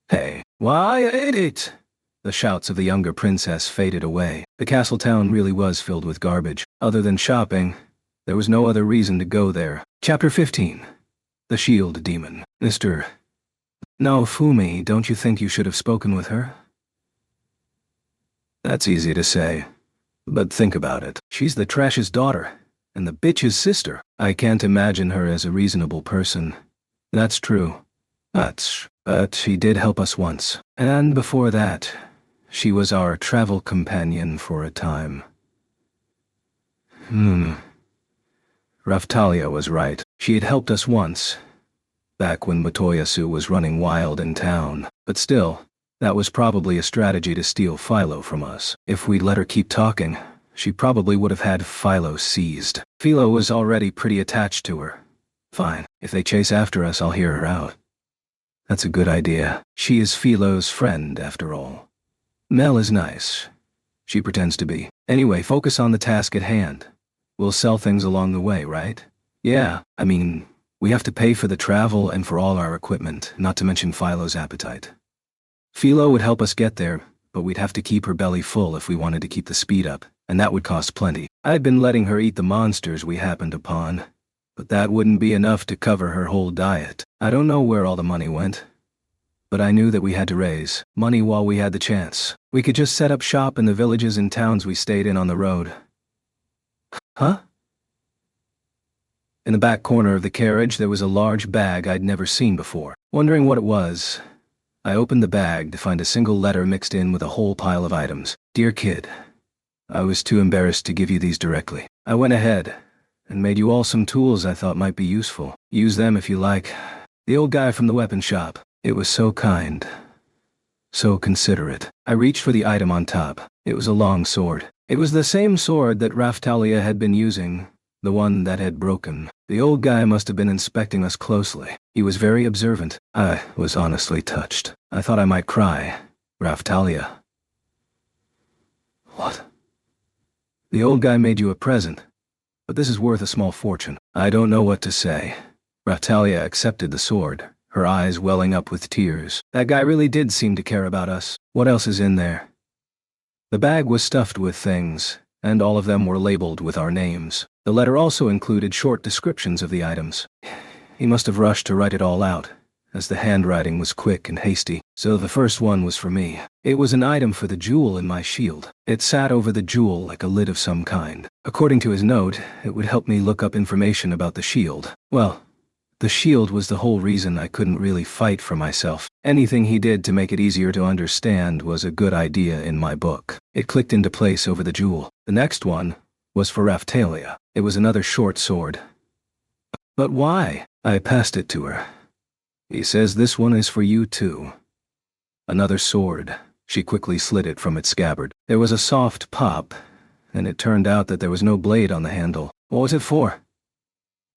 Hey, why ate it? The shouts of the younger princess faded away. The Castletown really was filled with garbage. Other than shopping, there was no other reason to go there. Chapter 15. The Shield Demon. Mr. Naofumi, don't you think you should have spoken with her? That's easy to say. But think about it. She's the trash's daughter, and the bitch's sister. I can't imagine her as a reasonable person. That's true. But she did help us once. And before that, she was our travel companion for a time. Raftalia was right. She had helped us once, back when Motoyasu was running wild in town. But still, that was probably a strategy to steal Philo from us. If we'd let her keep talking, she probably would have had Philo seized. Philo was already pretty attached to her. Fine, if they chase after us, I'll hear her out. That's a good idea. She is Philo's friend, after all. Mel is nice. She pretends to be. Anyway, focus on the task at hand. We'll sell things along the way, right? Yeah, I mean, we have to pay for the travel and for all our equipment, not to mention Philo's appetite. Philo would help us get there, but we'd have to keep her belly full if we wanted to keep the speed up, and that would cost plenty. I'd been letting her eat the monsters we happened upon, but that wouldn't be enough to cover her whole diet. I don't know where all the money went, but I knew that we had to raise money while we had the chance. We could just set up shop in the villages and towns we stayed in on the road. Huh? In the back corner of the carriage, there was a large bag I'd never seen before. Wondering what it was, I opened the bag to find a single letter mixed in with a whole pile of items. Dear kid, I was too embarrassed to give you these directly. I went ahead and made you all some tools I thought might be useful. Use them if you like. The old guy from the weapon shop. It was so kind. So considerate. I reached for the item on top. It was a long sword. It was the same sword that Raphtalia had been using, the one that had broken. The old guy must have been inspecting us closely. He was very observant. I was honestly touched. I thought I might cry. Raphtalia. What? The old guy made you a present, but this is worth a small fortune. I don't know what to say. Raphtalia accepted the sword, her eyes welling up with tears. That guy really did seem to care about us. What else is in there? The bag was stuffed with things, and all of them were labeled with our names. The letter also included short descriptions of the items. He must have rushed to write it all out, as the handwriting was quick and hasty. So the first one was for me. It was an item for the jewel in my shield. It sat over the jewel like a lid of some kind. According to his note, it would help me look up information about the shield. Well, the shield was the whole reason I couldn't really fight for myself. Anything he did to make it easier to understand was a good idea in my book. It clicked into place over the jewel. The next one was for Raphtalia. It was another short sword. But why? I passed it to her. He says this one is for you too. Another sword. She quickly slid it from its scabbard. There was a soft pop, and it turned out that there was no blade on the handle. What was it for?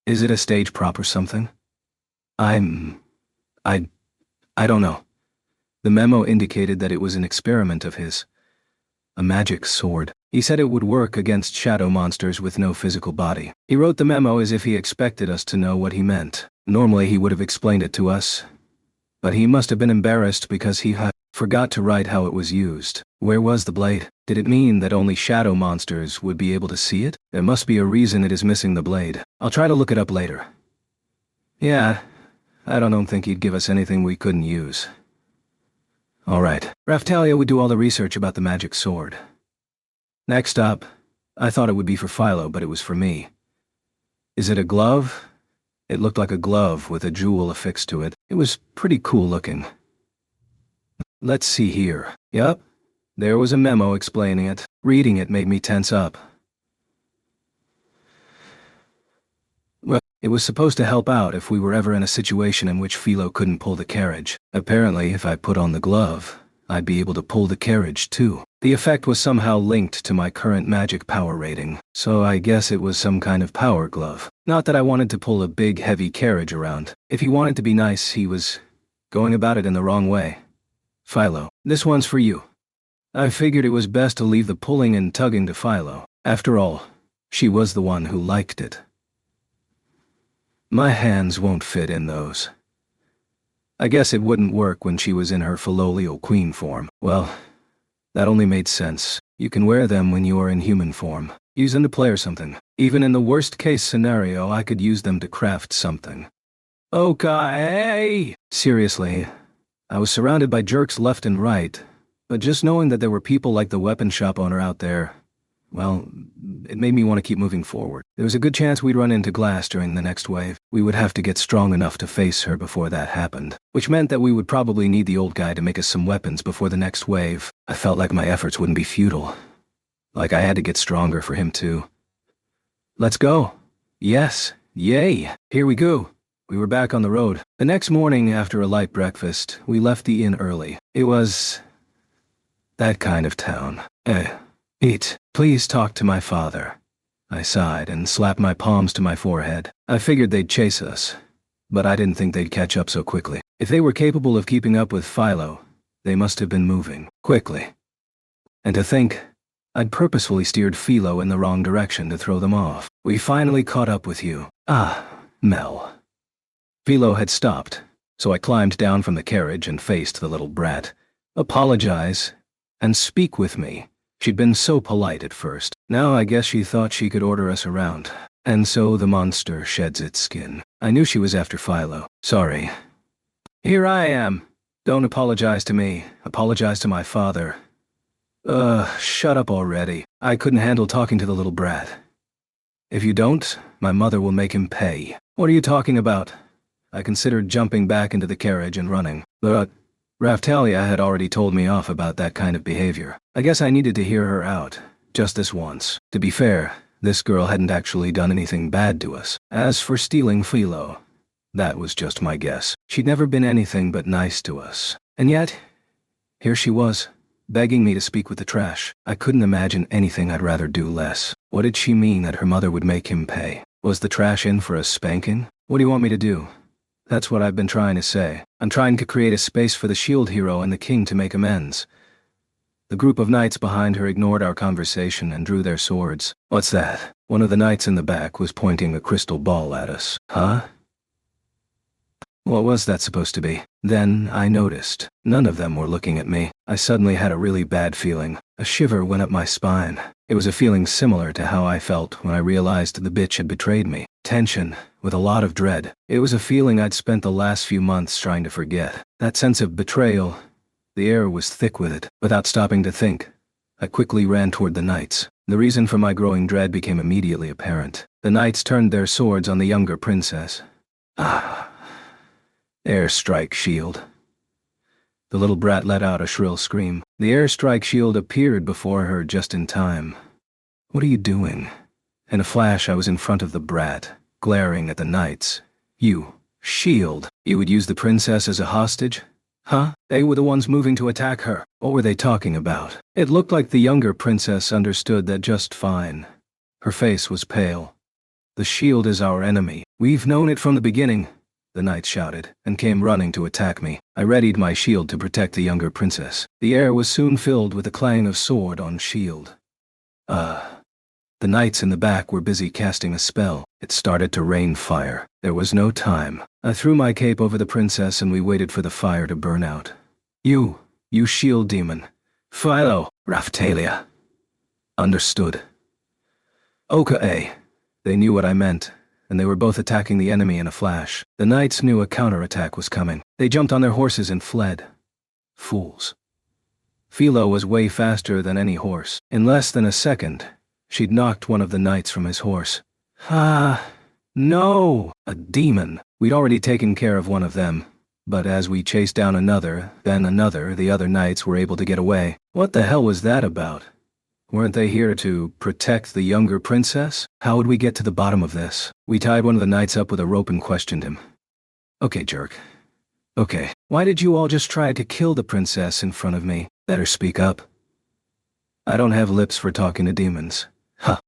Is it a stage prop or something? I don't know. The memo indicated that it was an experiment of his. A magic sword. He said it would work against shadow monsters with no physical body. He wrote the memo as if he expected us to know what he meant. Normally he would have explained it to us, but he must have been embarrassed because he forgot to write how it was used. Where was the blade? Did it mean that only shadow monsters would be able to see it? There must be a reason it is missing the blade. I'll try to look it up later. Yeah, I don't think he'd give us anything we couldn't use. All right, Raphtalia would do all the research about the magic sword. Next up, I thought it would be for Philo, but it was for me. Is it a glove? It looked like a glove with a jewel affixed to it. It was pretty cool looking. Let's see here. Yup, there was a memo explaining it. Reading it made me tense up. Well, it was supposed to help out if we were ever in a situation in which Philo couldn't pull the carriage. Apparently, if I put on the glove, I'd be able to pull the carriage too. The effect was somehow linked to my current magic power rating, so I guess it was some kind of power glove. Not that I wanted to pull a big heavy carriage around. If he wanted to be nice, he was going about it in the wrong way. Philo, this one's for you. I figured it was best to leave the pulling and tugging to Philo. After all, she was the one who liked it. My hands won't fit in those. I guess it wouldn't work when she was in her Philolial queen form. Well, that only made sense. You can wear them when you are in human form. Use them to play or something. Even in the worst case scenario, I could use them to craft something. Okay. Seriously, I was surrounded by jerks left and right, but just knowing that there were people like the weapon shop owner out there, well, it made me want to keep moving forward. There was a good chance we'd run into Glass during the next wave. We would have to get strong enough to face her before that happened, which meant that we would probably need the old guy to make us some weapons before the next wave. I felt like my efforts wouldn't be futile. Like I had to get stronger for him too. Let's go. Yes. Yay. Here we go. We were back on the road. The next morning, after a light breakfast, we left the inn early. It was that kind of town. Eat. Please talk to my father. I sighed and slapped my palms to my forehead. I figured they'd chase us, but I didn't think they'd catch up so quickly. If they were capable of keeping up with Philo, they must have been moving quickly. And to think, I'd purposefully steered Philo in the wrong direction to throw them off. We finally caught up with you. Ah, Mel. Philo had stopped, so I climbed down from the carriage and faced the little brat. Apologize, and speak with me. She'd been so polite at first. Now I guess she thought she could order us around. And so the monster sheds its skin. I knew she was after Philo. Sorry. Here I am. Don't apologize to me. Apologize to my father. Shut up already. I couldn't handle talking to the little brat. If you don't, my mother will make him pay. What are you talking about? I considered jumping back into the carriage and running, but Raftalia had already told me off about that kind of behavior. I guess I needed to hear her out, just this once. To be fair, this girl hadn't actually done anything bad to us. As for stealing Philo, that was just my guess. She'd never been anything but nice to us. And yet, here she was, begging me to speak with the trash. I couldn't imagine anything I'd rather do less. What did she mean that her mother would make him pay? Was the trash in for a spanking? What do you want me to do? That's what I've been trying to say. I'm trying to create a space for the shield hero and the king to make amends. The group of knights behind her ignored our conversation and drew their swords. What's that? One of the knights in the back was pointing a crystal ball at us. Huh? What was that supposed to be? Then I noticed. None of them were looking at me. I suddenly had a really bad feeling. A shiver went up my spine. It was a feeling similar to how I felt when I realized the bitch had betrayed me. Tension, with a lot of dread. It was a feeling I'd spent the last few months trying to forget. That sense of betrayal. The air was thick with it. Without stopping to think, I quickly ran toward the knights. The reason for my growing dread became immediately apparent. The knights turned their swords on the younger princess. Airstrike shield. The little brat let out a shrill scream. The airstrike shield appeared before her just in time. What are you doing? In a flash, I was in front of the brat, glaring at the knights. You, shield. You would use the princess as a hostage? Huh? They were the ones moving to attack her. What were they talking about? It looked like the younger princess understood that just fine. Her face was pale. The shield is our enemy. We've known it from the beginning, the knights shouted, and came running to attack me. I readied my shield to protect the younger princess. The air was soon filled with the clang of sword on shield. The knights in the back were busy casting a spell. It started to rain fire. There was no time. I threw my cape over the princess and we waited for the fire to burn out. You shield demon. Philo, Raftalia. Understood. Okay. They knew what I meant, and they were both attacking the enemy in a flash. The knights knew a counterattack was coming. They jumped on their horses and fled. Fools. Philo was way faster than any horse. In less than a second, she'd knocked one of the knights from his horse. No! A demon. We'd already taken care of one of them, but as we chased down another, then another, the other knights were able to get away. What the hell was that about? Weren't they here to protect the younger princess? How would we get to the bottom of this? We tied one of the knights up with a rope and questioned him. Okay, jerk. Okay, why did you all just try to kill the princess in front of me? Better speak up. I don't have lips for talking to demons.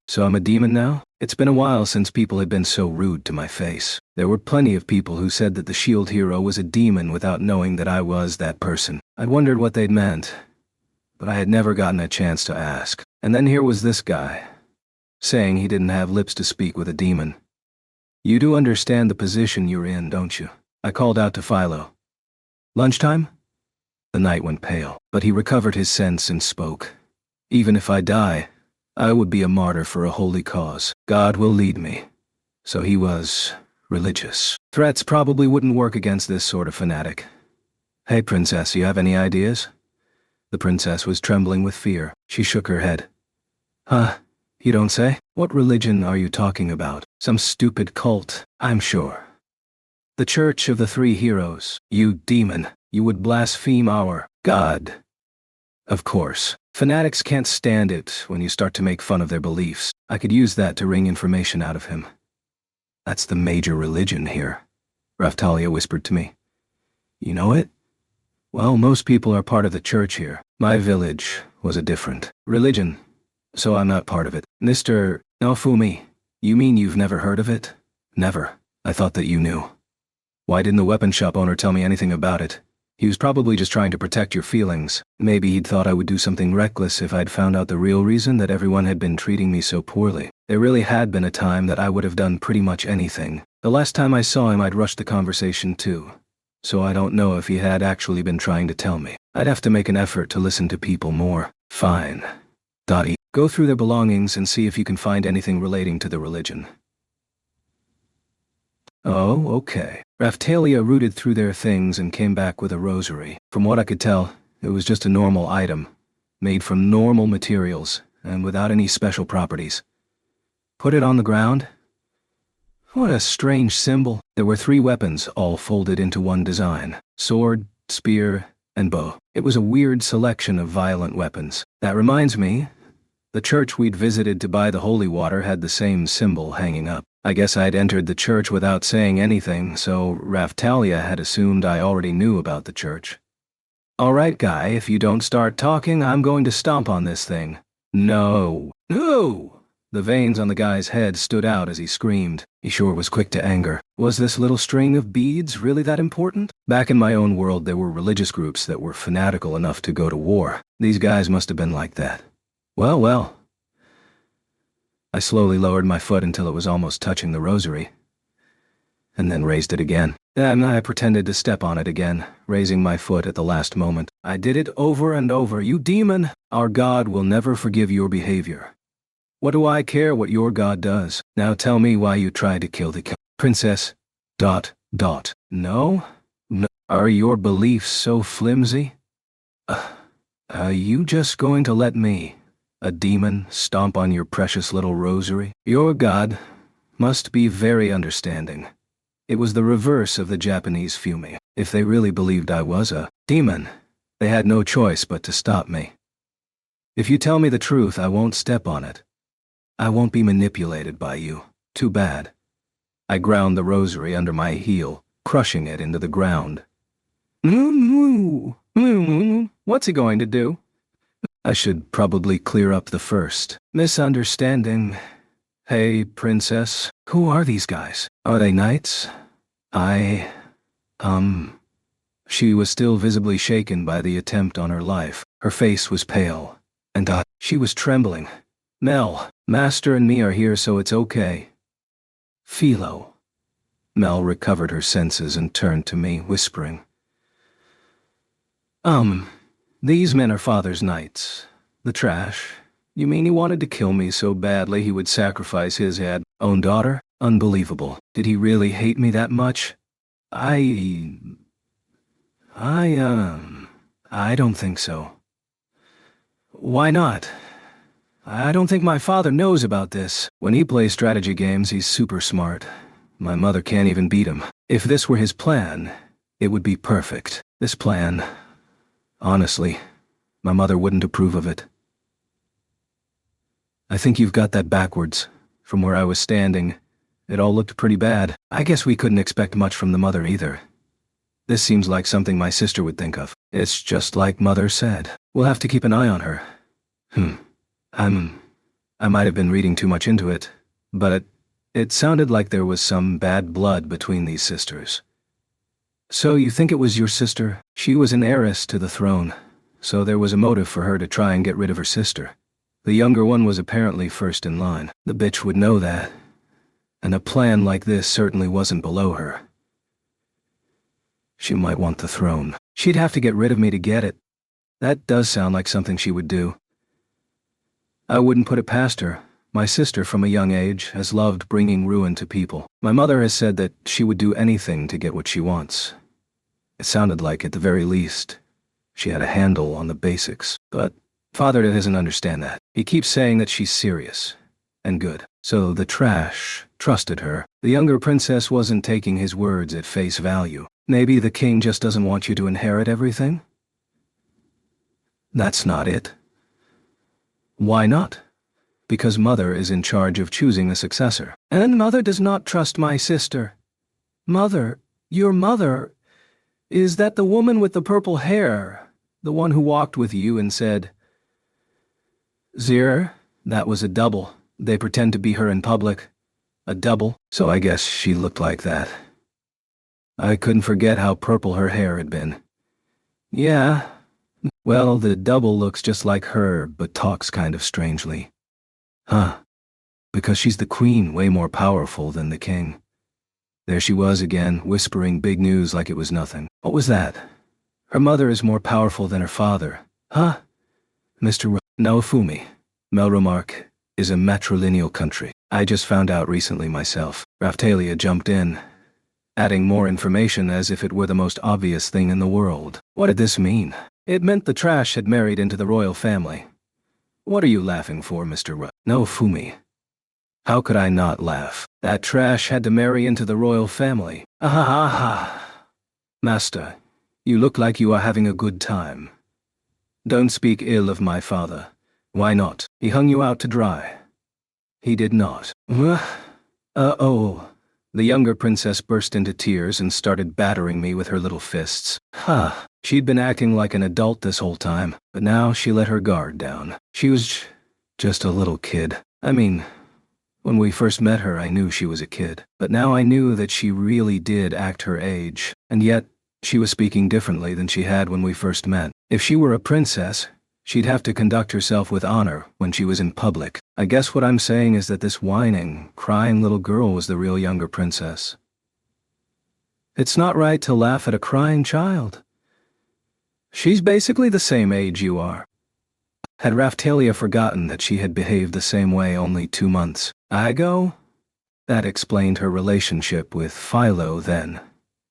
So I'm a demon now? It's been a while since people had been so rude to my face. There were plenty of people who said that the shield hero was a demon without knowing that I was that person. I'd wondered what they'd meant, but I had never gotten a chance to ask. And then here was this guy, saying he didn't have lips to speak with a demon. You do understand the position you're in, don't you? I called out to Philo. Lunchtime? The knight went pale, but he recovered his sense and spoke. Even if I die, I would be a martyr for a holy cause. God will lead me. So he was religious. Threats probably wouldn't work against this sort of fanatic. Hey, princess, you have any ideas? The princess was trembling with fear. She shook her head. You don't say? What religion are you talking about? Some stupid cult, I'm sure. The Church of the Three Heroes. You demon. You would blaspheme our God. Of course. Fanatics can't stand it when you start to make fun of their beliefs. I could use that to wring information out of him. That's the major religion here, Raftalia whispered to me. You know it? Well, most people are part of the church here. My village was a different religion. So I'm not part of it. Mr. Naofumi, you mean you've never heard of it? Never. I thought that you knew. Why didn't the weapon shop owner tell me anything about it? He was probably just trying to protect your feelings. Maybe he'd thought I would do something reckless if I'd found out the real reason that everyone had been treating me so poorly. There really had been a time that I would have done pretty much anything. The last time I saw him, I'd rushed the conversation too. So I don't know if he had actually been trying to tell me. I'd have to make an effort to listen to people more. Fine. Dottie, go through their belongings and see if you can find anything relating to the religion. Oh, okay. Raphtalia rooted through their things and came back with a rosary. From what I could tell, it was just a normal item, made from normal materials and without any special properties. Put it on the ground? What a strange symbol. There were 3 weapons, all folded into one design: sword, spear, and bow. It was a weird selection of violent weapons. That reminds me, the church we'd visited to buy the holy water had the same symbol hanging up. I guess I'd entered the church without saying anything, so Raphtalia had assumed I already knew about the church. All right, guy, if you don't start talking, I'm going to stomp on this thing. No. No! The veins on the guy's head stood out as he screamed. He sure was quick to anger. Was this little string of beads really that important? Back in my own world, there were religious groups that were fanatical enough to go to war. These guys must have been like that. Well. I slowly lowered my foot until it was almost touching the rosary, and then raised it again. And I pretended to step on it again, raising my foot at the last moment. I did it over and over. You demon! Our God will never forgive your behavior. What do I care what your God does? Now tell me why you tried to kill the princess. ... No? Are your beliefs so flimsy? Are you just going to let me, a demon, stomp on your precious little rosary? Your God must be very understanding. It was the reverse of the Japanese Fumi. If they really believed I was a demon, they had no choice but to stop me. If you tell me the truth, I won't step on it. I won't be manipulated by you. Too bad. I ground the rosary under my heel, crushing it into the ground. What's he going to do? I should probably clear up the first misunderstanding. Hey, princess, who are these guys? Are they knights? She was still visibly shaken by the attempt on her life. Her face was pale, and she was trembling. Mel, Master and me are here, so it's okay. Philo. Mel recovered her senses and turned to me, whispering. These men are Father's knights. The trash. You mean he wanted to kill me so badly he would sacrifice his own daughter? Unbelievable. Did he really hate me that much? I don't think so. Why not? I don't think my father knows about this. When he plays strategy games, he's super smart. My mother can't even beat him. If this were his plan, it would be perfect. This plan, honestly, my mother wouldn't approve of it. I think you've got that backwards. From where I was standing, it all looked pretty bad. I guess we couldn't expect much from the mother either. This seems like something my sister would think of. It's just like Mother said. We'll have to keep an eye on her. I might have been reading too much into it, but it sounded like there was some bad blood between these sisters. So you think it was your sister? She was an heiress to the throne, so there was a motive for her to try and get rid of her sister. The younger one was apparently first in line. The bitch would know that, and a plan like this certainly wasn't below her. She might want the throne. She'd have to get rid of me to get it. That does sound like something she would do. I wouldn't put it past her. My sister, from a young age, has loved bringing ruin to people. My mother has said that she would do anything to get what she wants. It sounded like, at the very least, she had a handle on the basics. But Father doesn't understand that. He keeps saying that she's serious and good. So the trash trusted her. The younger princess wasn't taking his words at face value. Maybe the king just doesn't want you to inherit everything? That's not it. Why not? Because Mother is in charge of choosing a successor. And Mother does not trust my sister. Mother, your mother, is that the woman with the purple hair, the one who walked with you and said, Zir, That was a double. They pretend to be her in public. A double? So I guess she looked like that. I couldn't forget how purple her hair had been. Yeah. Well, the double looks just like her, but talks kind of strangely. Huh. Because she's the queen, way more powerful than the king. There she was again, whispering big news like it was nothing. What was that? Her mother is more powerful than her father. Huh? Mr. Naofumi, Melromark is a matrilineal country. I just found out recently myself. Raphtalia jumped in, adding more information as if it were the most obvious thing in the world. What did this mean? It meant the trash had married into the royal family. What are you laughing for, Mr. Naofumi? How could I not laugh? That trash had to marry into the royal family. Ahaha. Master, you look like you are having a good time. Don't speak ill of my father. Why not? He hung you out to dry. He did not. Oh. The younger princess burst into tears and started battering me with her little fists. She'd been acting like an adult this whole time, but now she let her guard down. She was just a little kid. I mean, when we first met her, I knew she was a kid. But now I knew that she really did act her age, and yet she was speaking differently than she had when we first met. If she were a princess, she'd have to conduct herself with honor when she was in public. I guess what I'm saying is that this whining, crying little girl was the real younger princess. It's not right to laugh at a crying child. She's basically the same age you are. Had Raphtalia forgotten that she had behaved the same way only 2 months ago? That explained her relationship with Philo then.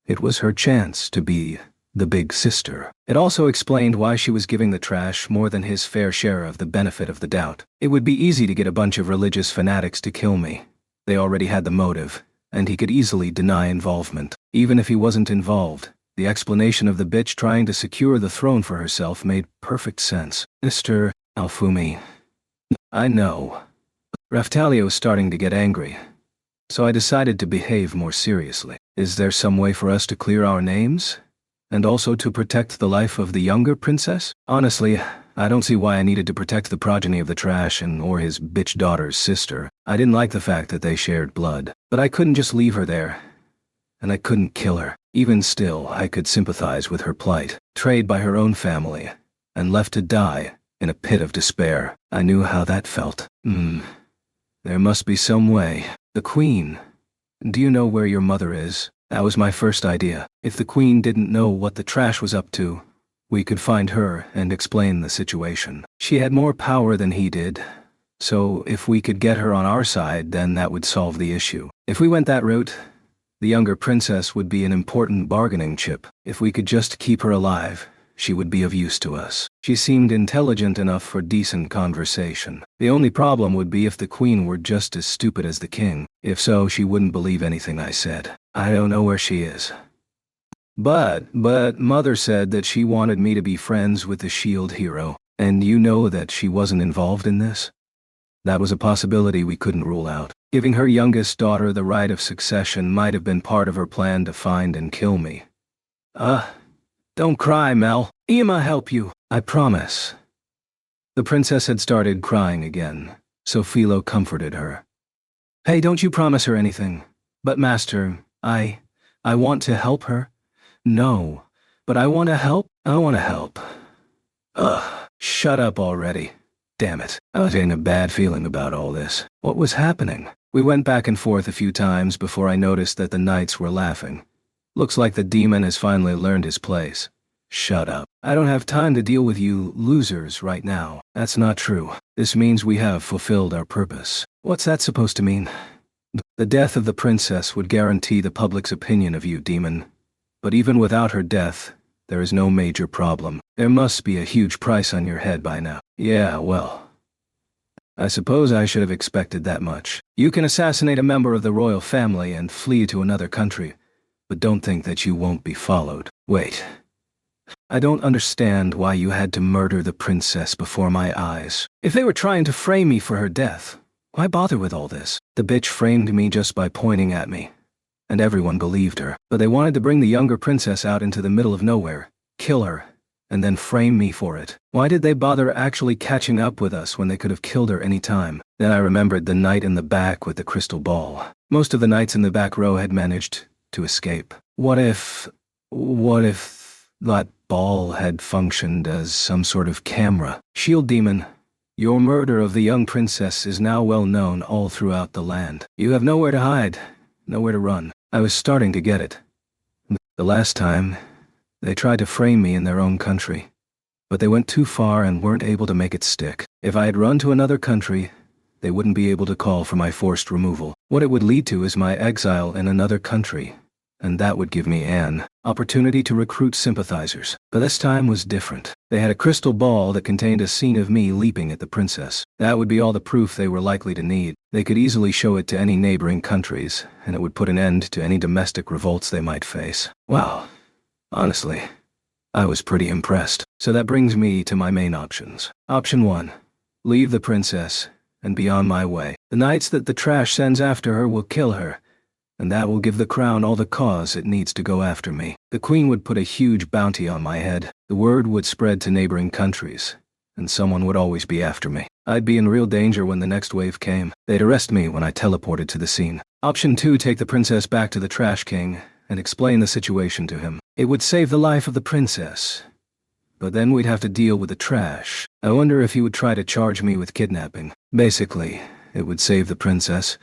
It was her chance to be the big sister. It also explained why she was giving the trash more than his fair share of the benefit of the doubt. It would be easy to get a bunch of religious fanatics to kill me. They already had the motive, and he could easily deny involvement. Even if he wasn't involved, the explanation of the bitch trying to secure the throne for herself made perfect sense. Mr. Naofumi, I know. Raphtalia was starting to get angry, so I decided to behave more seriously. Is there some way for us to clear our names? And also to protect the life of the younger princess? Honestly, I don't see why I needed to protect the progeny of the trash or his bitch daughter's sister. I didn't like the fact that they shared blood, but I couldn't just leave her there. And I couldn't kill her. Even still, I could sympathize with her plight, betrayed by her own family, and left to die in a pit of despair. I knew how that felt. There must be some way. The Queen. Do you know where your mother is? That was my first idea. If the Queen didn't know what the trash was up to, we could find her and explain the situation. She had more power than he did, so if we could get her on our side, then that would solve the issue. If we went that route, the younger princess would be an important bargaining chip. If we could just keep her alive, she would be of use to us. She seemed intelligent enough for decent conversation. The only problem would be if the Queen were just as stupid as the king. If so, she wouldn't believe anything I said. I don't know where she is. But Mother said that she wanted me to be friends with the shield hero, and you know that she wasn't involved in this? That was a possibility we couldn't rule out. Giving her youngest daughter the right of succession might have been part of her plan to find and kill me. Don't cry, Mel. Ima help you. I promise. The princess had started crying again, so Philo comforted her. Hey, don't you promise her anything. But Master, I want to help her. No, but I want to help. I want to help. Shut up already. Damn it. I was getting a bad feeling about all this. What was happening? We went back and forth a few times before I noticed that the knights were laughing. Looks like the demon has finally learned his place. Shut up. I don't have time to deal with you losers right now. That's not true. This means we have fulfilled our purpose. What's that supposed to mean? The death of the princess would guarantee the public's opinion of you, demon. But even without her death, there is no major problem. There must be a huge price on your head by now. Yeah, well, I suppose I should have expected that much. You can assassinate a member of the royal family and flee to another country, but don't think that you won't be followed. Wait. I don't understand why you had to murder the princess before my eyes. If they were trying to frame me for her death, why bother with all this? The bitch framed me just by pointing at me, and everyone believed her. But they wanted to bring the younger princess out into the middle of nowhere, kill her, and then frame me for it. Why did they bother actually catching up with us when they could have killed her any time? Then I remembered the knight in the back with the crystal ball. Most of the knights in the back row had managed to escape. What if that ball had functioned as some sort of camera? Shield Demon, your murder of the young princess is now well known all throughout the land. You have nowhere to hide, nowhere to run. I was starting to get it. The last time, they tried to frame me in their own country, but they went too far and weren't able to make it stick. If I had run to another country, they wouldn't be able to call for my forced removal. What it would lead to is my exile in another country, and that would give me an opportunity to recruit sympathizers. But this time was different. They had a crystal ball that contained a scene of me leaping at the princess. That would be all the proof they were likely to need. They could easily show it to any neighboring countries, and it would put an end to any domestic revolts they might face. Wow. Honestly, I was pretty impressed. So that brings me to my main options. Option 1. Leave the princess and be on my way. The knights that the trash sends after her will kill her, and that will give the crown all the cause it needs to go after me. The queen would put a huge bounty on my head. The word would spread to neighboring countries, and someone would always be after me. I'd be in real danger when the next wave came. They'd arrest me when I teleported to the scene. Option 2. Take the princess back to the Trash King and explain the situation to him. It would save the life of the princess, but then we'd have to deal with the trash. I wonder if he would try to charge me with kidnapping. Basically, it would save the princess,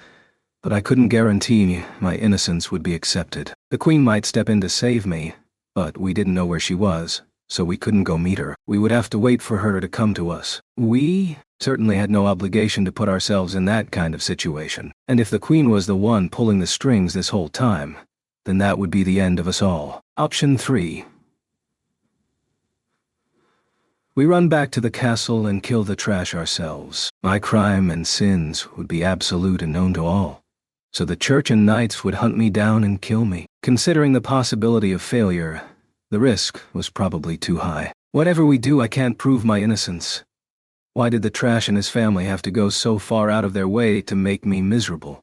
but I couldn't guarantee my innocence would be accepted. The queen might step in to save me, but we didn't know where she was, so we couldn't go meet her. We would have to wait for her to come to us. We certainly had no obligation to put ourselves in that kind of situation. And if the queen was the one pulling the strings this whole time, then that would be the end of us all. Option 3. We run back to the castle and kill the trash ourselves. My crime and sins would be absolute and known to all, so the church and knights would hunt me down and kill me. Considering the possibility of failure, the risk was probably too high. Whatever we do, I can't prove my innocence. Why did the trash and his family have to go so far out of their way to make me miserable?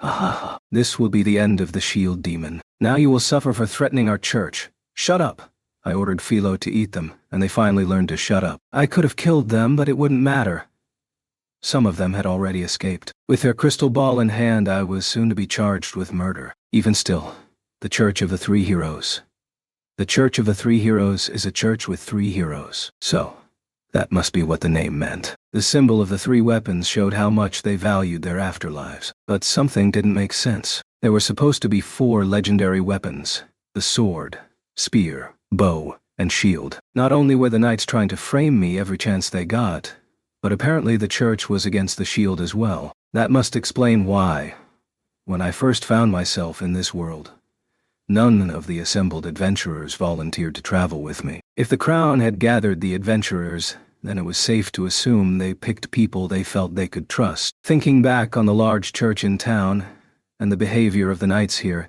Ah, this will be the end of the Shield Demon. Now you will suffer for threatening our church. Shut up. I ordered Philo to eat them, and they finally learned to shut up. I could have killed them, but it wouldn't matter. Some of them had already escaped. With their crystal ball in hand, I was soon to be charged with murder. Even still, the Church of the Three Heroes. The Church of the Three Heroes is a church with 3 heroes. So, that must be what the name meant. The symbol of the 3 weapons showed how much they valued their afterlives. But something didn't make sense. There were supposed to be 4 legendary weapons: the sword, spear, bow, and shield. Not only were the knights trying to frame me every chance they got, but apparently the church was against the shield as well. That must explain why, when I first found myself in this world, none of the assembled adventurers volunteered to travel with me. If the crown had gathered the adventurers, then it was safe to assume they picked people they felt they could trust. Thinking back on the large church in town, and the behavior of the knights here,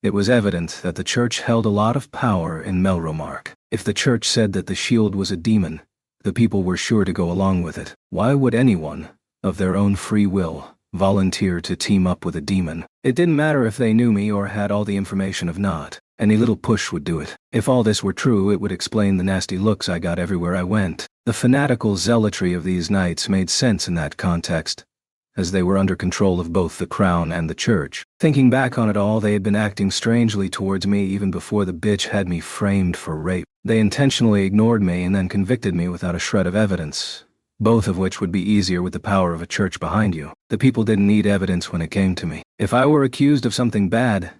it was evident that the church held a lot of power in Melromark. If the church said that the shield was a demon, the people were sure to go along with it. Why would anyone, of their own free will, volunteer to team up with a demon? It didn't matter if they knew me or had all the information of not. Any little push would do it. If all this were true, it would explain the nasty looks I got everywhere I went. The fanatical zealotry of these knights made sense in that context, as they were under control of both the crown and the church. Thinking back on it all, they had been acting strangely towards me even before the bitch had me framed for rape. They intentionally ignored me and then convicted me without a shred of evidence, both of which would be easier with the power of a church behind you. The people didn't need evidence when it came to me. If I were accused of something bad,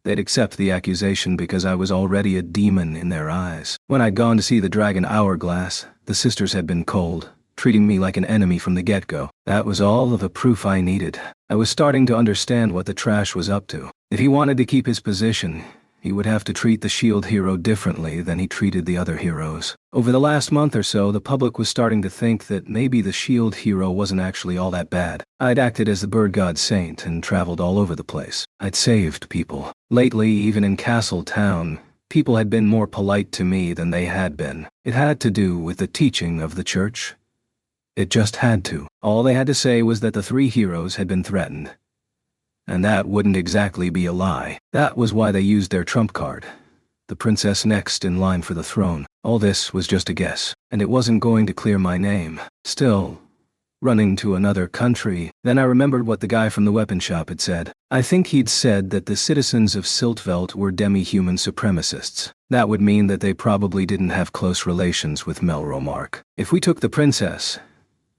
they'd accept the accusation because I was already a demon in their eyes. When I'd gone to see the Dragon Hourglass, the sisters had been cold, treating me like an enemy from the get-go. That was all of the proof I needed. I was starting to understand what the trash was up to. If he wanted to keep his position, he would have to treat the shield hero differently than he treated the other heroes. Over the last month or so, the public was starting to think that maybe the shield hero wasn't actually all that bad. I'd acted as the bird god saint and traveled all over the place. I'd saved people. Lately, even in Castle Town, people had been more polite to me than they had been. It had to do with the teaching of the church. It just had to. All they had to say was that the 3 heroes had been threatened. And that wouldn't exactly be a lie. That was why they used their trump card, the princess next in line for the throne. All this was just a guess, and it wasn't going to clear my name. Still, running to another country. Then I remembered what the guy from the weapon shop had said. I think he'd said that the citizens of Siltveld were demi-human supremacists. That would mean that they probably didn't have close relations with Melromark. If we took the princess,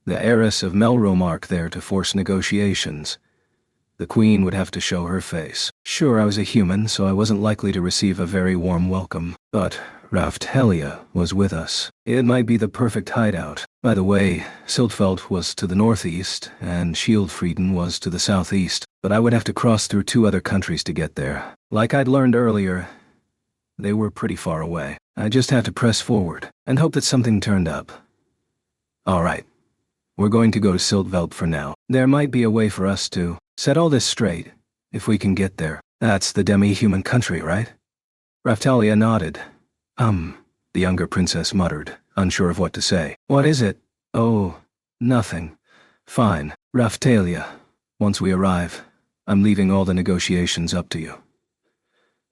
the heiress of Melromark, there to force negotiations, the queen would have to show her face. Sure, I was a human, so I wasn't likely to receive a very warm welcome, but Raftalia was with us. It might be the perfect hideout. By the way, Siltveld was to the northeast, and Shieldfrieden was to the southeast, but I would have to cross through 2 other countries to get there. Like I'd learned earlier, they were pretty far away. I just had to press forward, and hope that something turned up. Alright. We're going to go to Siltveld for now. There might be a way for us to set all this straight, if we can get there. That's the demi-human country, right? Raftalia nodded. The younger princess muttered, unsure of what to say. What is it? Oh, nothing. Fine. Raftalia, once we arrive, I'm leaving all the negotiations up to you.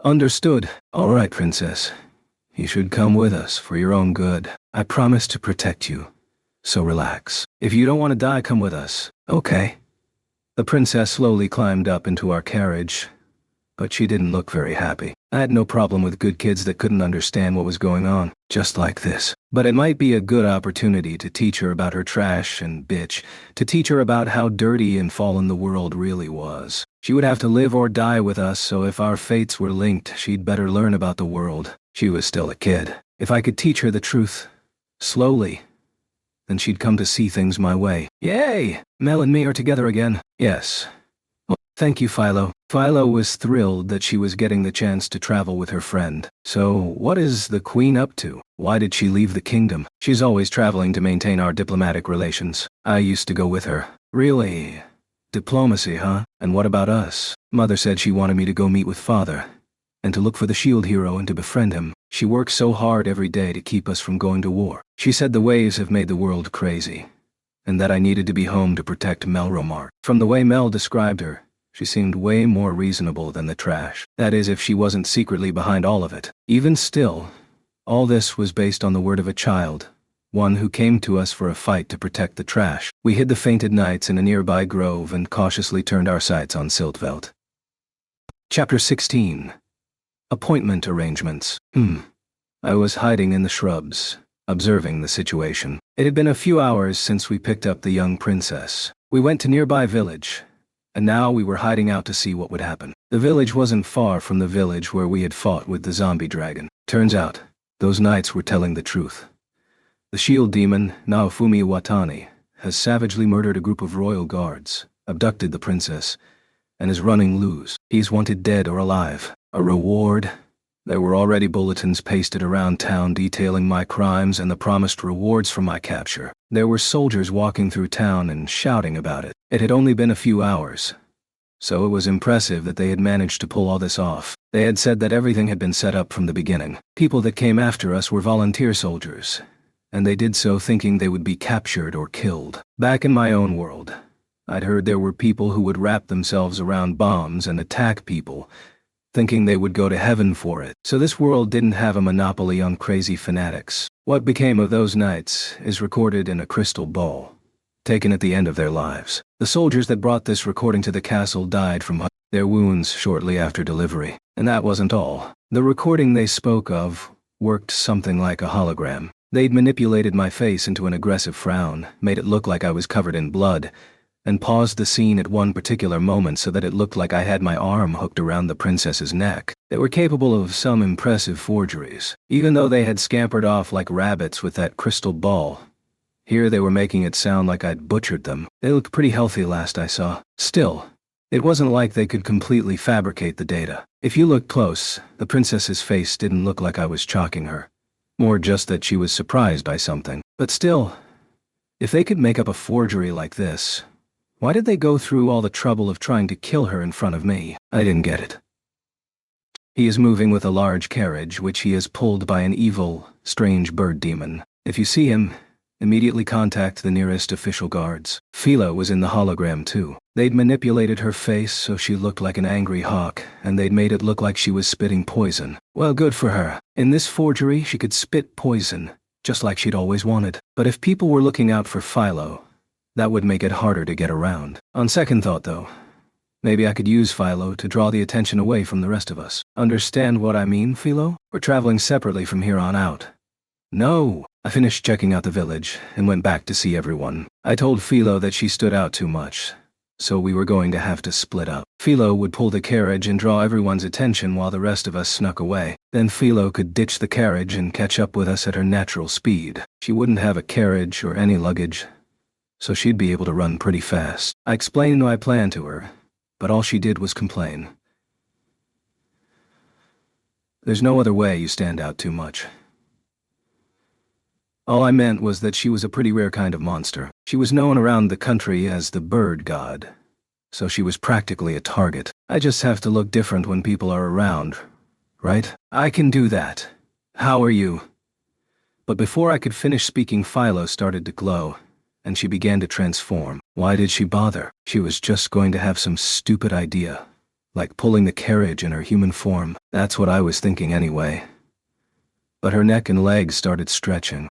Understood. All right, princess. You should come with us for your own good. I promise to protect you. So relax. If you don't want to die, come with us. Okay. The princess slowly climbed up into our carriage, but she didn't look very happy. I had no problem with good kids that couldn't understand what was going on, just like this. But it might be a good opportunity to teach her about her trash and bitch, to teach her about how dirty and fallen the world really was. She would have to live or die with us, so if our fates were linked, she'd better learn about the world. She was still a kid. If I could teach her the truth, slowly, then she'd come to see things my way. Yay! Mel and me are together again. Yes. Well, thank you, Philo. Philo was thrilled that she was getting the chance to travel with her friend. So, what is the queen up to? Why did she leave the kingdom? She's always traveling to maintain our diplomatic relations. I used to go with her. Really? Diplomacy, huh? And what about us? Mother said she wanted me to go meet with father, and to look for the shield hero and to befriend him. She works so hard every day to keep us from going to war. She said the waves have made the world crazy, and that I needed to be home to protect Melromark. From the way Mel described her, she seemed way more reasonable than the trash. That is, if she wasn't secretly behind all of it. Even still, all this was based on the word of a child, one who came to us for a fight to protect the trash. We hid the fainted knights in a nearby grove and cautiously turned our sights on Siltveld. Chapter 16. Appointment arrangements. I was hiding in the shrubs, observing the situation. It had been a few hours since we picked up the young princess. We went to nearby village, and now we were hiding out to see what would happen. The village wasn't far from the village where we had fought with the zombie dragon. Turns out, those knights were telling the truth. The shield demon, Naofumi Watani, has savagely murdered a group of royal guards, abducted the princess, and is running loose. He's wanted dead or alive. A reward? There were already bulletins pasted around town detailing my crimes and the promised rewards for my capture. There were soldiers walking through town and shouting about it. It had only been a few hours, so it was impressive that they had managed to pull all this off. They had said that everything had been set up from the beginning. People that came after us were volunteer soldiers, and they did so thinking they would be captured or killed. Back in my own world, I'd heard there were people who would wrap themselves around bombs and attack people, thinking they would go to heaven for it. So this world didn't have a monopoly on crazy fanatics. What became of those knights is recorded in a crystal ball, taken at the end of their lives. The soldiers that brought this recording to the castle died from their wounds shortly after delivery. And that wasn't all. The recording they spoke of worked something like a hologram. They'd manipulated my face into an aggressive frown, made it look like I was covered in blood, and paused the scene at one particular moment so that it looked like I had my arm hooked around the princess's neck. They were capable of some impressive forgeries. Even though they had scampered off like rabbits with that crystal ball, here they were making it sound like I'd butchered them. They looked pretty healthy last I saw. Still, it wasn't like they could completely fabricate the data. If you looked close, the princess's face didn't look like I was chalking her. More just that she was surprised by something. But still, if they could make up a forgery like this, why did they go through all the trouble of trying to kill her in front of me? I didn't get it. He is moving with a large carriage which he has pulled by an evil, strange bird demon. If you see him, immediately contact the nearest official guards. Philo was in the hologram too. They'd manipulated her face so she looked like an angry hawk, and they'd made it look like she was spitting poison. Well, good for her. In this forgery, she could spit poison, just like she'd always wanted. But if people were looking out for Philo, that would make it harder to get around. On second thought, though, maybe I could use Philo to draw the attention away from the rest of us. Understand what I mean, Philo? We're traveling separately from here on out. No. I finished checking out the village and went back to see everyone. I told Philo that she stood out too much, so we were going to have to split up. Philo would pull the carriage and draw everyone's attention while the rest of us snuck away. Then Philo could ditch the carriage and catch up with us at her natural speed. She wouldn't have a carriage or any luggage, so she'd be able to run pretty fast. I explained my plan to her, but all she did was complain. There's no other way you stand out too much. All I meant was that she was a pretty rare kind of monster. She was known around the country as the bird god, so she was practically a target. I just have to look different when people are around, right? I can do that. How are you? But before I could finish speaking, Philo started to glow, and she began to transform. Why did she bother? She was just going to have some stupid idea, like pulling the carriage in her human form. That's what I was thinking anyway. But her neck and legs started stretching.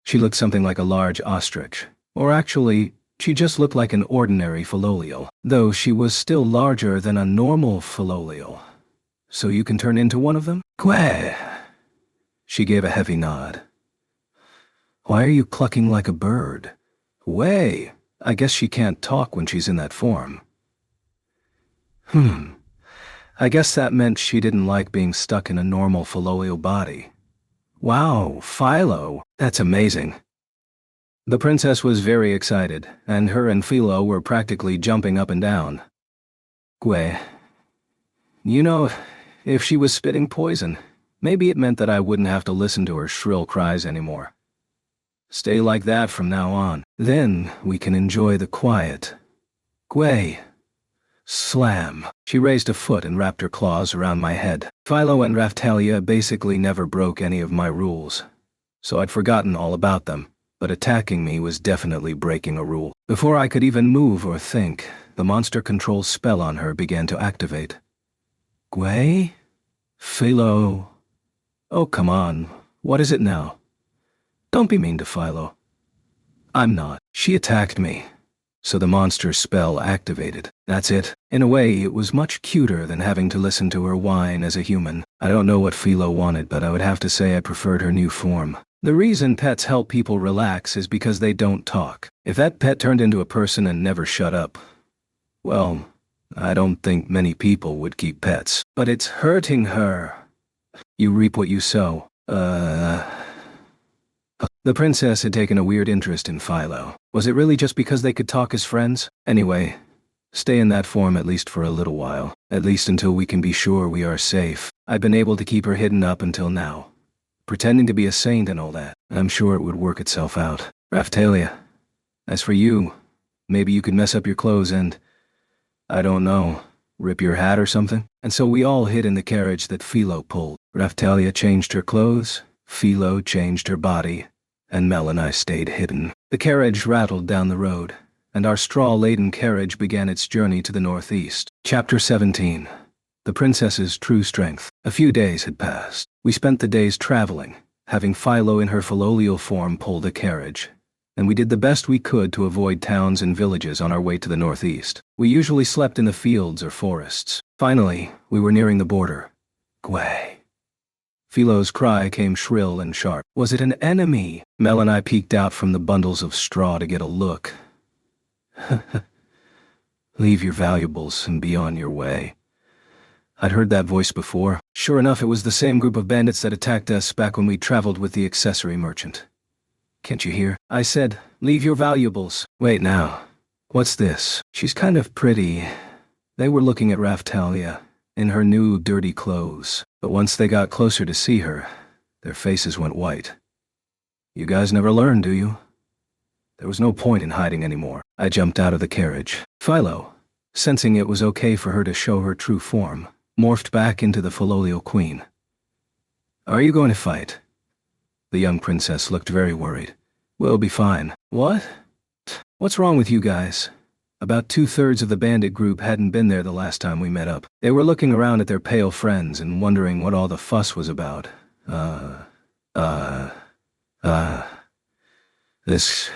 She looked something like a large ostrich. Or actually, she just looked like an ordinary Philolial, though she was still larger than a normal Philolial. So you can turn into one of them? Queh. She gave a heavy nod. Why are you clucking like a bird? Way. I guess she can't talk when she's in that form. I guess that meant she didn't like being stuck in a normal Philolial body. Wow, Philo, that's amazing. The princess was very excited, and her and Philo were practically jumping up and down. Gwe, you know, if she was spitting poison, maybe it meant that I wouldn't have to listen to her shrill cries anymore. Stay like that from now on. Then we can enjoy the quiet. Gwe. Slam. She raised a foot and wrapped her claws around my head. Philo and Raphtalia basically never broke any of my rules, so I'd forgotten all about them, but attacking me was definitely breaking a rule. Before I could even move or think, the monster control spell on her began to activate. Gwe? Philo? Oh, come on. What is it now? Don't be mean to Philo. I'm not. She attacked me, so the monster spell activated. That's it. In a way, it was much cuter than having to listen to her whine as a human. I don't know what Philo wanted, but I would have to say I preferred her new form. The reason pets help people relax is because they don't talk. If that pet turned into a person and never shut up, well, I don't think many people would keep pets. But it's hurting her. You reap what you sow. The princess had taken a weird interest in Philo. Was it really just because they could talk as friends? Anyway, stay in that form at least for a little while. At least until we can be sure we are safe. I've been able to keep her hidden up until now, pretending to be a saint and all that. I'm sure it would work itself out. Raphtalia, as for you, maybe you could mess up your clothes and, I don't know, rip your hat or something? And so we all hid in the carriage that Philo pulled. Raphtalia changed her clothes, Philo changed her body, and Mel and I stayed hidden. The carriage rattled down the road, and our straw-laden carriage began its journey to the northeast. Chapter 17. The Princess's True Strength. A few days had passed. We spent the days traveling, having Philo in her Philolial form pull the carriage, and we did the best we could to avoid towns and villages on our way to the northeast. We usually slept in the fields or forests. Finally, we were nearing the border. Gwe. Philo's cry came shrill and sharp. Was it an enemy? Mel and I peeked out from the bundles of straw to get a look. Leave your valuables and be on your way. I'd heard that voice before. Sure enough, it was the same group of bandits that attacked us back when we traveled with the accessory merchant. Can't you hear? I said, leave your valuables. Wait now. What's this? She's kind of pretty. They were looking at Raphtalia in her new dirty clothes, but once they got closer to see her, their faces went white. You guys never learn, do you? There was no point in hiding anymore. I jumped out of the carriage. Philo, sensing it was okay for her to show her true form, morphed back into the Philolial queen. Are you going to fight? The young princess looked very worried. We'll be fine. What? What's wrong with you guys? About 2/3 of the bandit group hadn't been there the last time we met up. They were looking around at their pale friends and wondering what all the fuss was about. This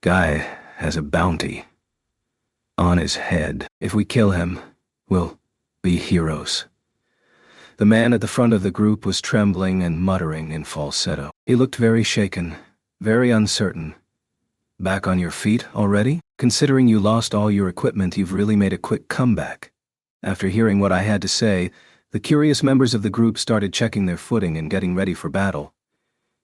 guy has a bounty on his head. If we kill him, we'll be heroes. The man at the front of the group was trembling and muttering in falsetto. He looked very shaken, very uncertain. Back on your feet already? Considering you lost all your equipment, you've really made a quick comeback. After hearing what I had to say, the curious members of the group started checking their footing and getting ready for battle.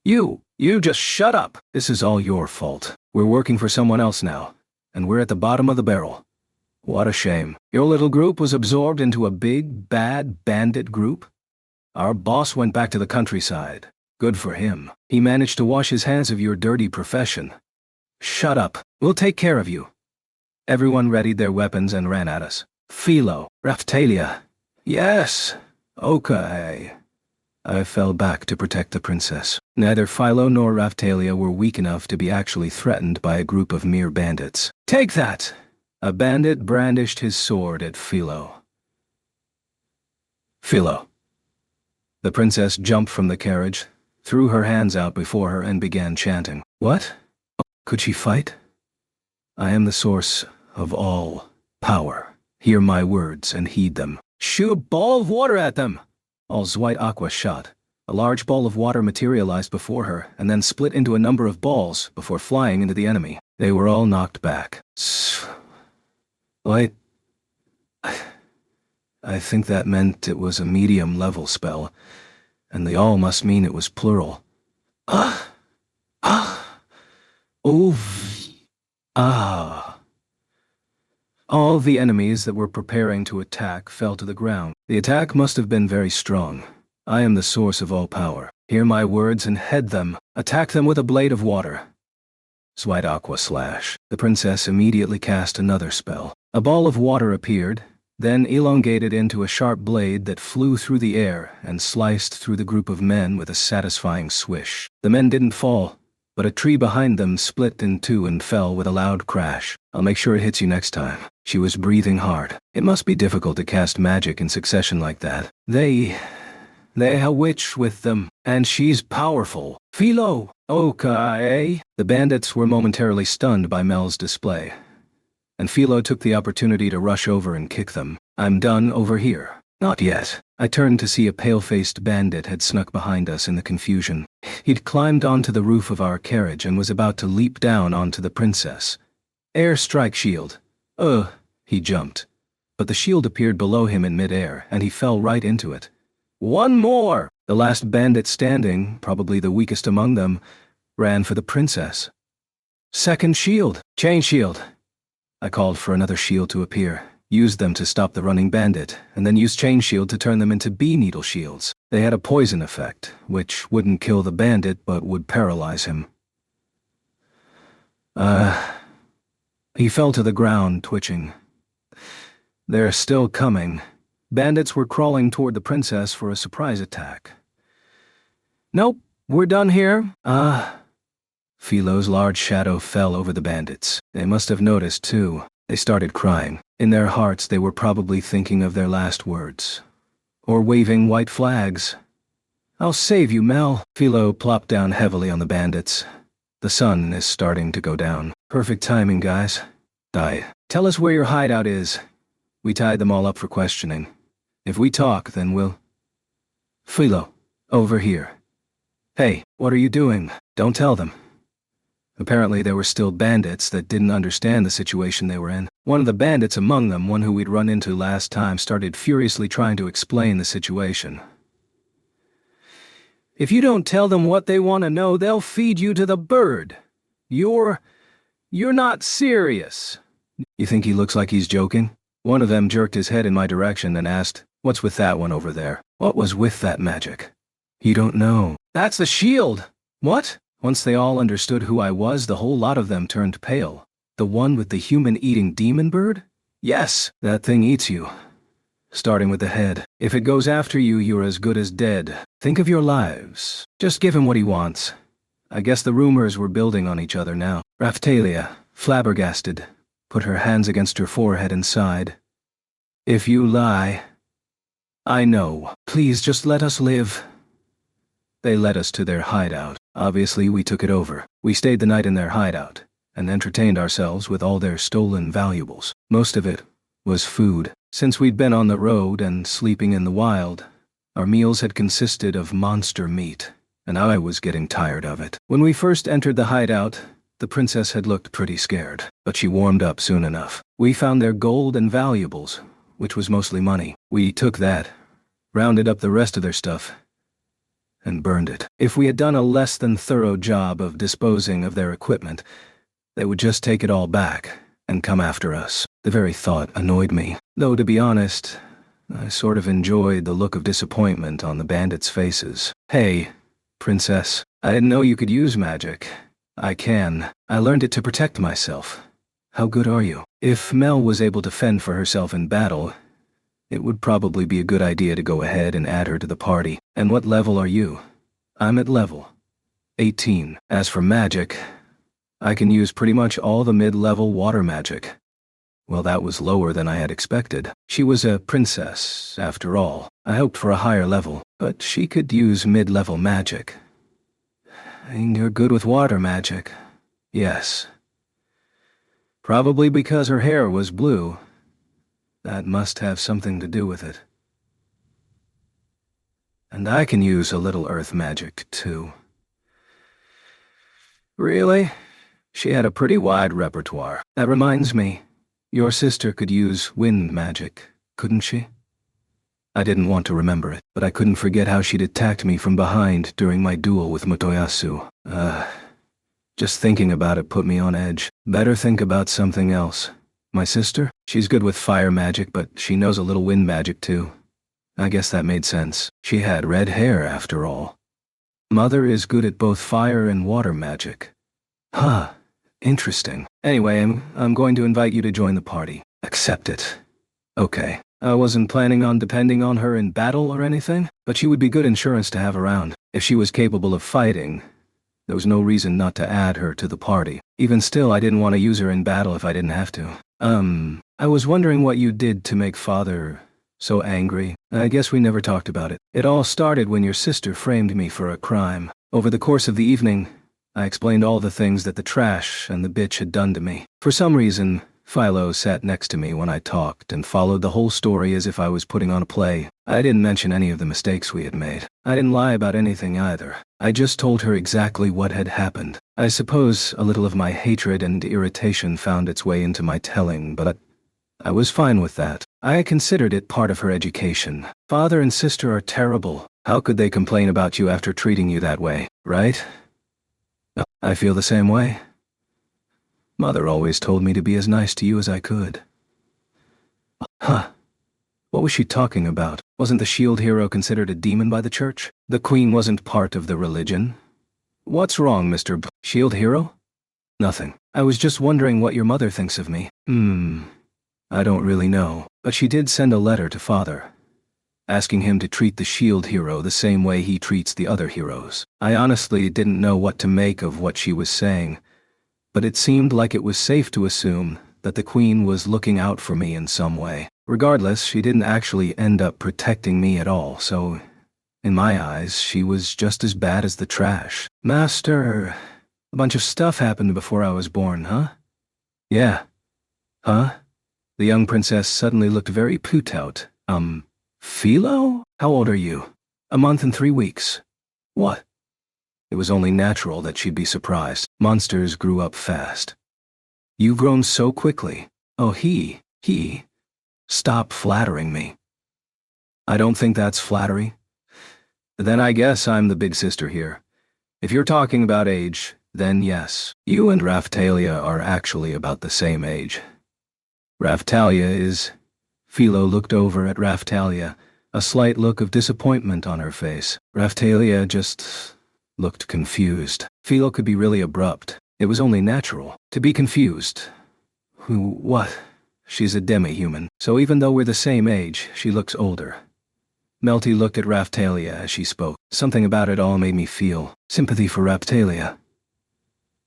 You just shut up! This is all your fault. We're working for someone else now, and we're at the bottom of the barrel. What a shame. Your little group was absorbed into a big, bad bandit group? Our boss went back to the countryside. Good for him. He managed to wash his hands of your dirty profession. Shut up. We'll take care of you. Everyone readied their weapons and ran at us. Philo, Raphtalia. Yes. Okay. I fell back to protect the princess. Neither Philo nor Raphtalia were weak enough to be actually threatened by a group of mere bandits. Take that! A bandit brandished his sword at Philo. Philo. The princess jumped from the carriage, threw her hands out before her and began chanting. What? Could she fight? I am the source of all power. Hear my words and heed them. Shoot a ball of water at them! All's white aqua shot. A large ball of water materialized before her and then split into a number of balls before flying into the enemy. They were all knocked back. Wait. I think that meant it was a medium-level spell, and the all must mean it was plural. All the enemies that were preparing to attack fell to the ground. The attack must have been very strong. I am the source of all power. Hear my words and head them. Attack them with a blade of water. White aqua slash. The princess immediately cast another spell. A ball of water appeared, then elongated into a sharp blade that flew through the air and sliced through the group of men with a satisfying swish. The men didn't fall, but a tree behind them split in two and fell with a loud crash. I'll make sure it hits you next time. She was breathing hard. It must be difficult to cast magic in succession like that. They have a witch with them, and she's powerful. Philo! Okay. The bandits were momentarily stunned by Mel's display, and Philo took the opportunity to rush over and kick them. I'm done over here. Not yet. I turned to see a pale-faced bandit had snuck behind us in the confusion. He'd climbed onto the roof of our carriage and was about to leap down onto the princess. Air strike shield. He jumped. But the shield appeared below him in midair, and he fell right into it. One more! The last bandit standing, probably the weakest among them, ran for the princess. Second shield. Chain shield. I called for another shield to appear, used them to stop the running bandit, and then used chain shield to turn them into bee needle shields. They had a poison effect, which wouldn't kill the bandit but would paralyze him. He fell to the ground, twitching. They're still coming. Bandits were crawling toward the princess for a surprise attack. Nope, we're done here. Philo's large shadow fell over the bandits. They must have noticed, too. They started crying. In their hearts, they were probably thinking of their last words. Or waving white flags. I'll save you, Mel. Philo plopped down heavily on the bandits. The sun is starting to go down. Perfect timing, guys. Tell us where your hideout is. We tied them all up for questioning. If we talk, then we'll... Philo, over here. Hey, what are you doing? Don't tell them. Apparently there were still bandits that didn't understand the situation they were in. One of the bandits among them, one who we'd run into last time, started furiously trying to explain the situation. If you don't tell them what they want to know, they'll feed you to the bird. You're not serious. You think he looks like he's joking? One of them jerked his head in my direction and asked, "What's with that one over there? What was with that magic?" You don't know. That's the shield! What? Once they all understood who I was, the whole lot of them turned pale. The one with the human-eating demon bird? Yes, that thing eats you. Starting with the head. If it goes after you, you're as good as dead. Think of your lives. Just give him what he wants. I guess the rumors were building on each other now. Raphtalia, flabbergasted. put her hands against her forehead and sighed. If you lie, I know. Please just let us live. They led us to their hideout. Obviously, we took it over. We stayed the night in their hideout and entertained ourselves with all their stolen valuables. Most of it was food. Since we'd been on the road and sleeping in the wild, our meals had consisted of monster meat, and I was getting tired of it. When we first entered the hideout, the princess had looked pretty scared, but she warmed up soon enough. We found their gold and valuables, which was mostly money. We took that, rounded up the rest of their stuff, and burned it. If we had done a less than thorough job of disposing of their equipment, they would just take it all back and come after us. The very thought annoyed me, though to be honest, I sort of enjoyed the look of disappointment on the bandits' faces. Hey, princess, I didn't know you could use magic. I can. I learned it to protect myself. How good are you? If Mel was able to fend for herself in battle, it would probably be a good idea to go ahead and add her to the party. And what level are you? I'm at level 18. As for magic, I can use pretty much all the mid-level water magic. Well, that was lower than I had expected. She was a princess, after all. I hoped for a higher level, but she could use mid-level magic. And you're good with water magic. Yes. Probably because her hair was blue. That must have something to do with it. And I can use a little earth magic, too. Really? She had a pretty wide repertoire. That reminds me, your sister could use wind magic, couldn't she? I didn't want to remember it, but I couldn't forget how she'd attacked me from behind during my duel with Motoyasu. Just thinking about it put me on edge. Better think about something else. My sister? She's good with fire magic, but she knows a little wind magic too. I guess that made sense. She had red hair, after all. Mother is good at both fire and water magic. Huh. Interesting. Anyway, I'm going to invite you to join the party. Accept it. Okay. I wasn't planning on depending on her in battle or anything, but she would be good insurance to have around. If she was capable of fighting, there was no reason not to add her to the party. Even still, I didn't want to use her in battle if I didn't have to. I was wondering what you did to make Father so angry. I guess we never talked about it. It all started when your sister framed me for a crime. Over the course of the evening, I explained all the things that the trash and the bitch had done to me. For some reason, Philo sat next to me when I talked and followed the whole story as if I was putting on a play. I didn't mention any of the mistakes we had made. I didn't lie about anything either. I just told her exactly what had happened. I suppose a little of my hatred and irritation found its way into my telling, but I was fine with that. I considered it part of her education. Father and sister are terrible. How could they complain about you after treating you that way, right? I feel the same way. Mother always told me to be as nice to you as I could. Huh. What was she talking about? Wasn't the shield hero considered a demon by the church? The queen wasn't part of the religion. What's wrong, Mr. Shield hero? Nothing. I was just wondering what your mother thinks of me. I don't really know. But she did send a letter to Father, asking him to treat the shield hero the same way he treats the other heroes. I honestly didn't know what to make of what she was saying, but it seemed like it was safe to assume that the queen was looking out for me in some way. Regardless, she didn't actually end up protecting me at all, so in my eyes, she was just as bad as the trash. Master, a bunch of stuff happened before I was born, huh? Yeah. Huh? The young princess suddenly looked very put out. Philo? How old are you? A month and 3 weeks. What? It was only natural that she'd be surprised. Monsters grew up fast. You've grown so quickly. Oh, he. Stop flattering me. I don't think that's flattery. Then I guess I'm the big sister here. If you're talking about age, then yes. You and Raphtalia are actually about the same age. Raphtalia is... Philo looked over at Raphtalia, a slight look of disappointment on her face. Raphtalia just looked confused. Philo could be really abrupt. It was only natural to be confused. What? She's a demi-human, so even though we're the same age, she looks older. Melty looked at Raphtalia as she spoke. Something about it all made me feel sympathy for Raphtalia.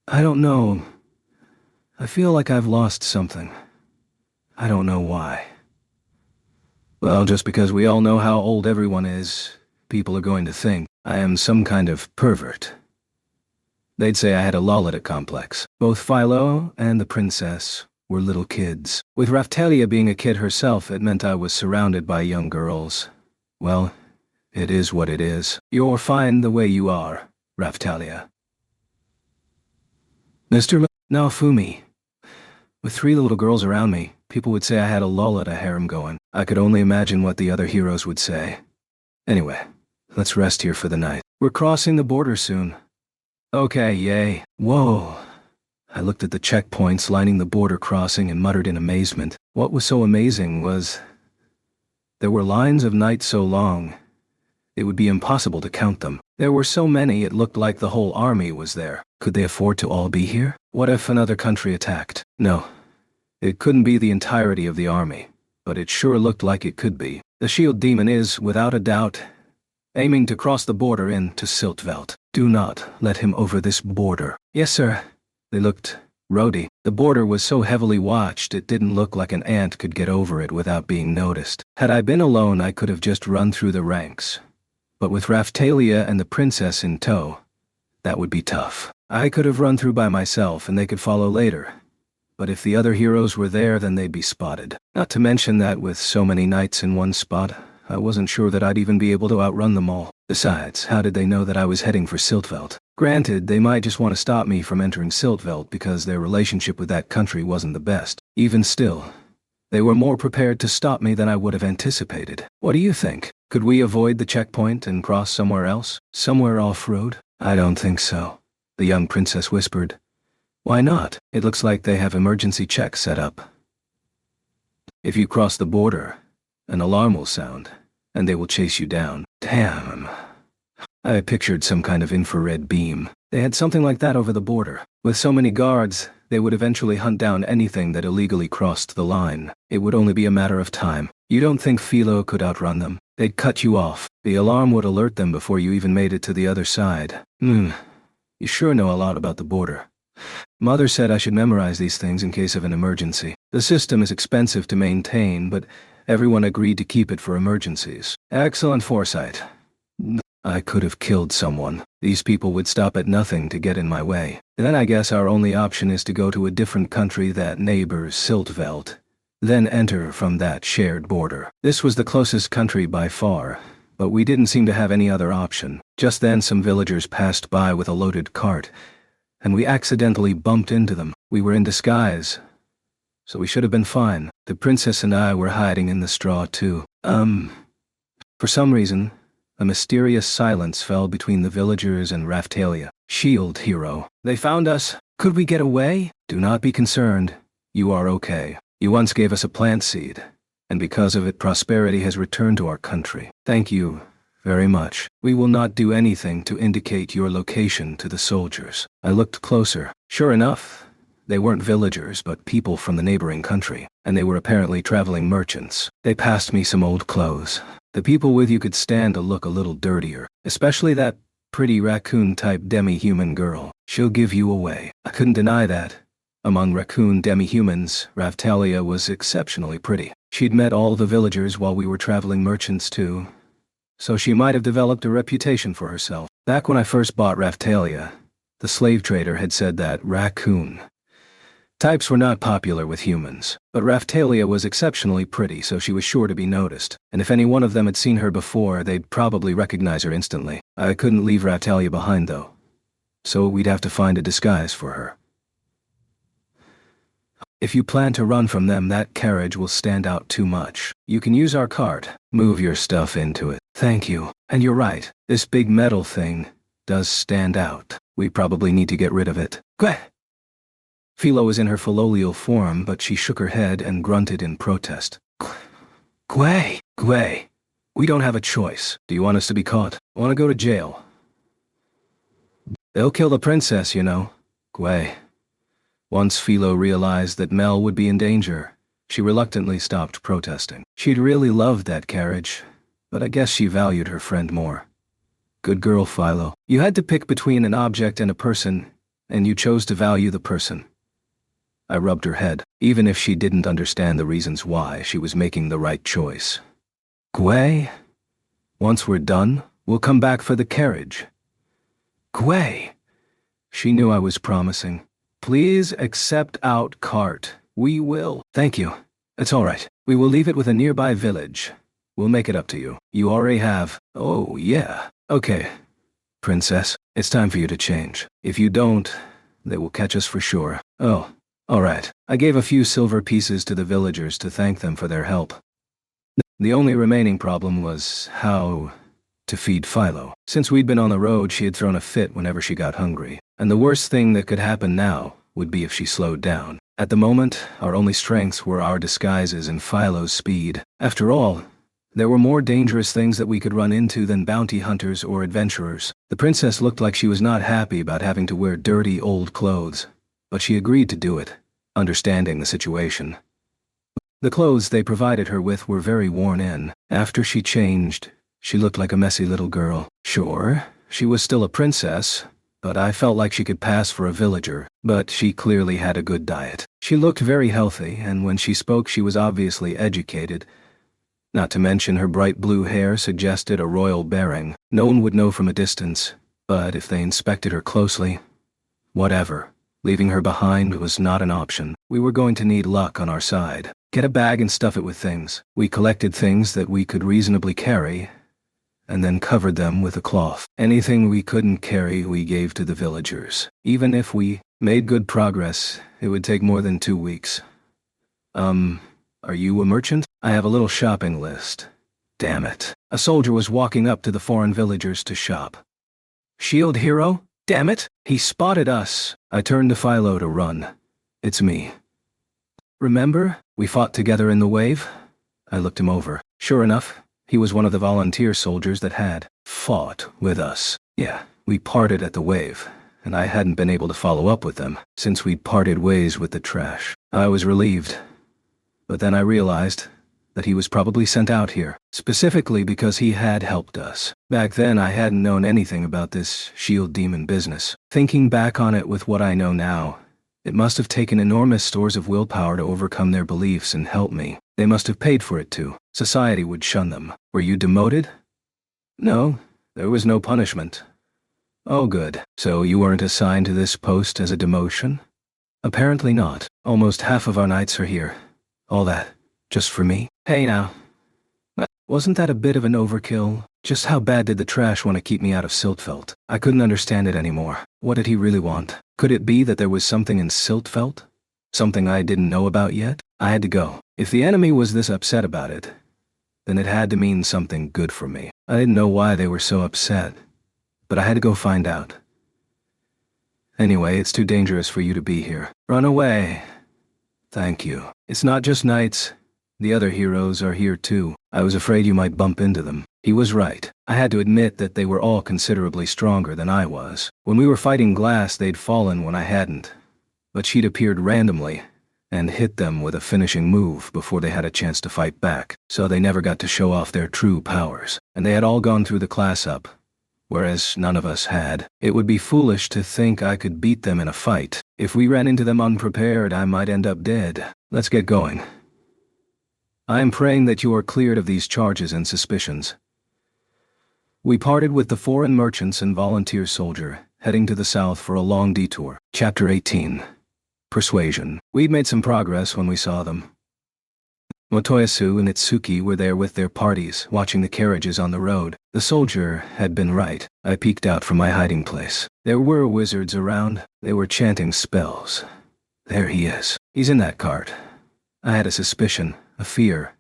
I don't know. I feel like I've lost something. I don't know why. Well, just because we all know how old everyone is, people are going to think I am some kind of pervert. They'd say I had a Lolita complex. Both Philo and the princess were little kids. With Raphtalia being a kid herself, it meant I was surrounded by young girls. Well, it is what it is. You're fine the way you are, Raphtalia. Mr. Naofumi. With 3 little girls around me, people would say I had a Lolita harem going. I could only imagine what the other heroes would say. Anyway, let's rest here for the night. We're crossing the border soon. Okay, yay. Whoa. I looked at the checkpoints lining the border crossing and muttered in amazement. What was so amazing was there were lines of night so long, it would be impossible to count them. There were so many it looked like the whole army was there. Could they afford to all be here? What if another country attacked? No. It couldn't be the entirety of the army, but it sure looked like it could be. The shield demon is, without a doubt, aiming to cross the border into Siltveld. Do not let him over this border. Yes, sir. They looked roady. The border was so heavily watched it didn't look like an ant could get over it without being noticed. Had I been alone, I could have just run through the ranks. But with Raphtalia and the princess in tow, that would be tough. I could have run through by myself and they could follow later. But if the other heroes were there, then they'd be spotted. Not to mention that with so many knights in one spot, I wasn't sure that I'd even be able to outrun them all. Besides, how did they know that I was heading for Siltveld? Granted, they might just want to stop me from entering Siltveld because their relationship with that country wasn't the best. Even still, they were more prepared to stop me than I would have anticipated. What do you think? Could we avoid the checkpoint and cross somewhere else? Somewhere off-road? I don't think so, the young princess whispered. Why not? It looks like they have emergency checks set up. If you cross the border, an alarm will sound, and they will chase you down. Damn. I pictured some kind of infrared beam. They had something like that over the border. With so many guards, they would eventually hunt down anything that illegally crossed the line. It would only be a matter of time. You don't think Philo could outrun them? They'd cut you off. The alarm would alert them before you even made it to the other side. You sure know a lot about the border. Mother said I should memorize these things in case of an emergency. The system is expensive to maintain, but everyone agreed to keep it for emergencies. Excellent foresight. I could have killed someone. These people would stop at nothing to get in my way. Then I guess our only option is to go to a different country that neighbors Siltveld, then enter from that shared border. This was the closest country by far, but we didn't seem to have any other option. Just then some villagers passed by with a loaded cart, and we accidentally bumped into them. We were in disguise, so we should have been fine. The princess and I were hiding in the straw too. For some reason, a mysterious silence fell between the villagers and Raphtalia. Shield hero. They found us. Could we get away? Do not be concerned. You are okay. You once gave us a plant seed, and because of it prosperity has returned to our country. Thank you very much. We will not do anything to indicate your location to the soldiers. I looked closer. Sure enough, they weren't villagers but people from the neighboring country, and they were apparently traveling merchants. They passed me some old clothes. The people with you could stand to look a little dirtier, especially that pretty raccoon-type demi-human girl. She'll give you away. I couldn't deny that. Among raccoon demi-humans, Raphtalia was exceptionally pretty. She'd met all the villagers while we were traveling merchants too, so she might have developed a reputation for herself. Back when I first bought Raphtalia, the slave trader had said that raccoon types were not popular with humans, but Raphtalia was exceptionally pretty, so she was sure to be noticed, and if any one of them had seen her before, they'd probably recognize her instantly. I couldn't leave Raphtalia behind though, so we'd have to find a disguise for her. If you plan to run from them, that carriage will stand out too much. You can use our cart. Move your stuff into it. Thank you. And you're right, this big metal thing does stand out. We probably need to get rid of it. Gweh! Philo was in her philolial form, but she shook her head and grunted in protest. Gweh! Gweh! We don't have a choice. Do you want us to be caught? Want to go to jail? They'll kill the princess, you know. Gweh. Once Philo realized that Mel would be in danger, she reluctantly stopped protesting. She'd really loved that carriage, but I guess she valued her friend more. Good girl, Philo. You had to pick between an object and a person, and you chose to value the person. I rubbed her head, even if she didn't understand the reasons why she was making the right choice. Gui? Once we're done, we'll come back for the carriage. Gui! She knew I was promising. Please accept out cart. We will. Thank you. It's all right. We will leave it with a nearby village. We'll make it up to you. You already have. Oh, yeah. Okay. Princess, it's time for you to change. If you don't, they will catch us for sure. Oh, all right. I gave a few silver pieces to the villagers to thank them for their help. The only remaining problem was how to feed Philo. Since we'd been on the road, she had thrown a fit whenever she got hungry. And the worst thing that could happen now would be if she slowed down. At the moment, our only strengths were our disguises and Philo's speed. After all, there were more dangerous things that we could run into than bounty hunters or adventurers. The princess looked like she was not happy about having to wear dirty old clothes, but she agreed to do it, understanding the situation. The clothes they provided her with were very worn in. After she changed, she looked like a messy little girl. Sure, she was still a princess, but I felt like she could pass for a villager. But she clearly had a good diet. She looked very healthy, and when she spoke she was obviously educated. Not to mention her bright blue hair suggested a royal bearing. No one would know from a distance, but if they inspected her closely, whatever. Leaving her behind was not an option. We were going to need luck on our side. Get a bag and stuff it with things. We collected things that we could reasonably carry, and then covered them with a cloth. Anything we couldn't carry we gave to the villagers. Even if we made good progress, it would take more than 2 weeks. Are you a merchant? I have a little shopping list. Damn it. A soldier was walking up to the foreign villagers to shop. Shield hero? Damn it! He spotted us. I turned to Philo to run. It's me. Remember? We fought together in the wave? I looked him over. Sure enough, he was one of the volunteer soldiers that had fought with us. Yeah, we parted at the wave, and I hadn't been able to follow up with them since we'd parted ways with the trash. I was relieved. But then I realized that he was probably sent out here, specifically because he had helped us. Back then I hadn't known anything about this shield demon business. Thinking back on it with what I know now, it must have taken enormous stores of willpower to overcome their beliefs and help me. They must have paid for it too. Society would shun them. Were you demoted? No, there was no punishment. Oh good, so you weren't assigned to this post as a demotion? Apparently not. Almost half of our knights are here. All that, just for me? Hey now. Wasn't that a bit of an overkill? Just how bad did the trash want to keep me out of Siltfelt? I couldn't understand it anymore. What did he really want? Could it be that there was something in Siltfelt? Something I didn't know about yet? I had to go. If the enemy was this upset about it, then it had to mean something good for me. I didn't know why they were so upset, but I had to go find out. Anyway, it's too dangerous for you to be here. Run away. Thank you. It's not just knights. The other heroes are here too. I was afraid you might bump into them. He was right. I had to admit that they were all considerably stronger than I was. When we were fighting Glass, they'd fallen when I hadn't. But she'd appeared randomly and hit them with a finishing move before they had a chance to fight back, so they never got to show off their true powers. And they had all gone through the class up, whereas none of us had. It would be foolish to think I could beat them in a fight. If we ran into them unprepared, I might end up dead. Let's get going. I am praying that you are cleared of these charges and suspicions. We parted with the foreign merchants and volunteer soldier, heading to the south for a long detour. Chapter 18. Persuasion. We'd made some progress when we saw them. Motoyasu and Itsuki were there with their parties, watching the carriages on the road. The soldier had been right. I peeked out from my hiding place. There were wizards around. They were chanting spells. There he is. He's in that cart. I had a suspicion, a fear.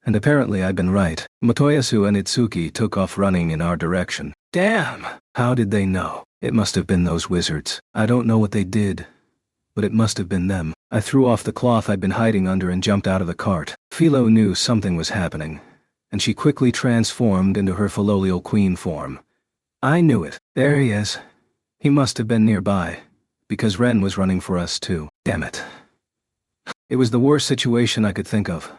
And apparently I'd been right. Motoyasu and Itsuki took off running in our direction. Damn! How did they know? It must have been those wizards. I don't know what they did, but it must have been them. I threw off the cloth I'd been hiding under and jumped out of the cart. Philo knew something was happening, and she quickly transformed into her Philolial queen form. I knew it. There he is. He must have been nearby, because Ren was running for us too. Damn it. It was the worst situation I could think of.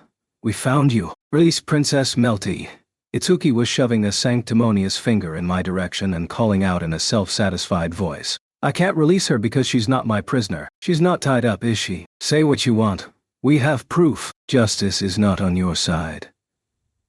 We found you. Release Princess Melty. Itsuki was shoving a sanctimonious finger in my direction and calling out in a self-satisfied voice. I can't release her because she's not my prisoner. She's not tied up, is she? Say what you want. We have proof. Justice is not on your side.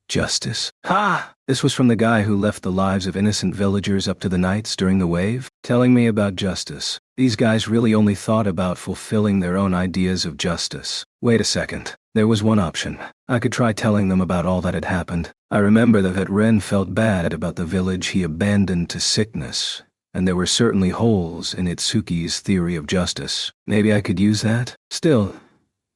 Justice? Ha! This was from the guy who left the lives of innocent villagers up to the knights during the wave, telling me about justice. These guys really only thought about fulfilling their own ideas of justice. Wait a second. There was one option. I could try telling them about all that had happened. I remember that Ren felt bad about the village he abandoned to sickness, and there were certainly holes in Itsuki's theory of justice. Maybe I could use that? Still,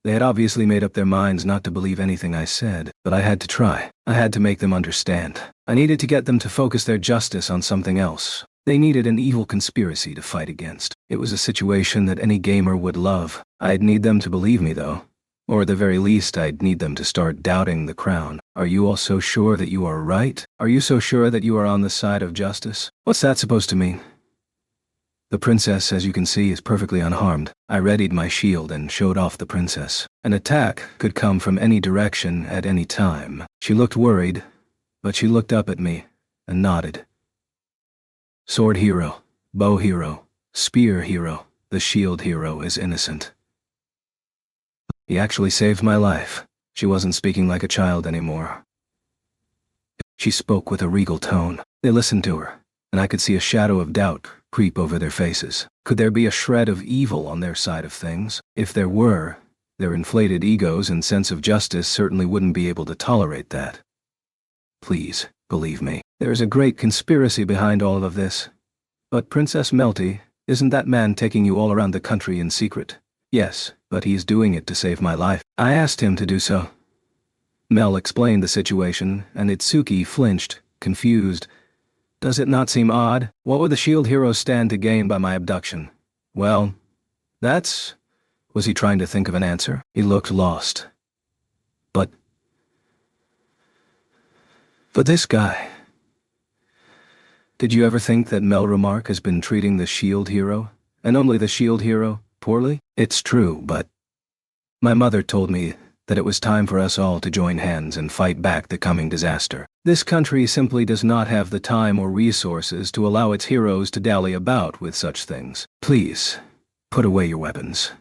they had obviously made up their minds not to believe anything I said, but I had to try. I had to make them understand. I needed to get them to focus their justice on something else. They needed an evil conspiracy to fight against. It was a situation that any gamer would love. I'd need them to believe me, though. Or at the very least, I'd need them to start doubting the crown. Are you all so sure that you are right? Are you so sure that you are on the side of justice? What's that supposed to mean? The princess, as you can see, is perfectly unharmed. I readied my shield and showed off the princess. An attack could come from any direction at any time. She looked worried, but she looked up at me and nodded. Sword hero, bow hero, spear hero, the shield hero is innocent. He actually saved my life. She wasn't speaking like a child anymore. She spoke with a regal tone. They listened to her, and I could see a shadow of doubt creep over their faces. Could there be a shred of evil on their side of things? If there were, their inflated egos and sense of justice certainly wouldn't be able to tolerate that. Please, believe me, there is a great conspiracy behind all of this. But Princess Melty, isn't that man taking you all around the country in secret? Yes, but he's doing it to save my life. I asked him to do so. Mel explained the situation, and Itsuki flinched, confused. Does it not seem odd? What would the shield hero stand to gain by my abduction? Well, that's... Was he trying to think of an answer? He looked lost. But this guy... Did you ever think that Mel Remark has been treating the shield hero, and only the shield hero, poorly? It's true, but... My mother told me that it was time for us all to join hands and fight back the coming disaster. This country simply does not have the time or resources to allow its heroes to dally about with such things. Please, put away your weapons.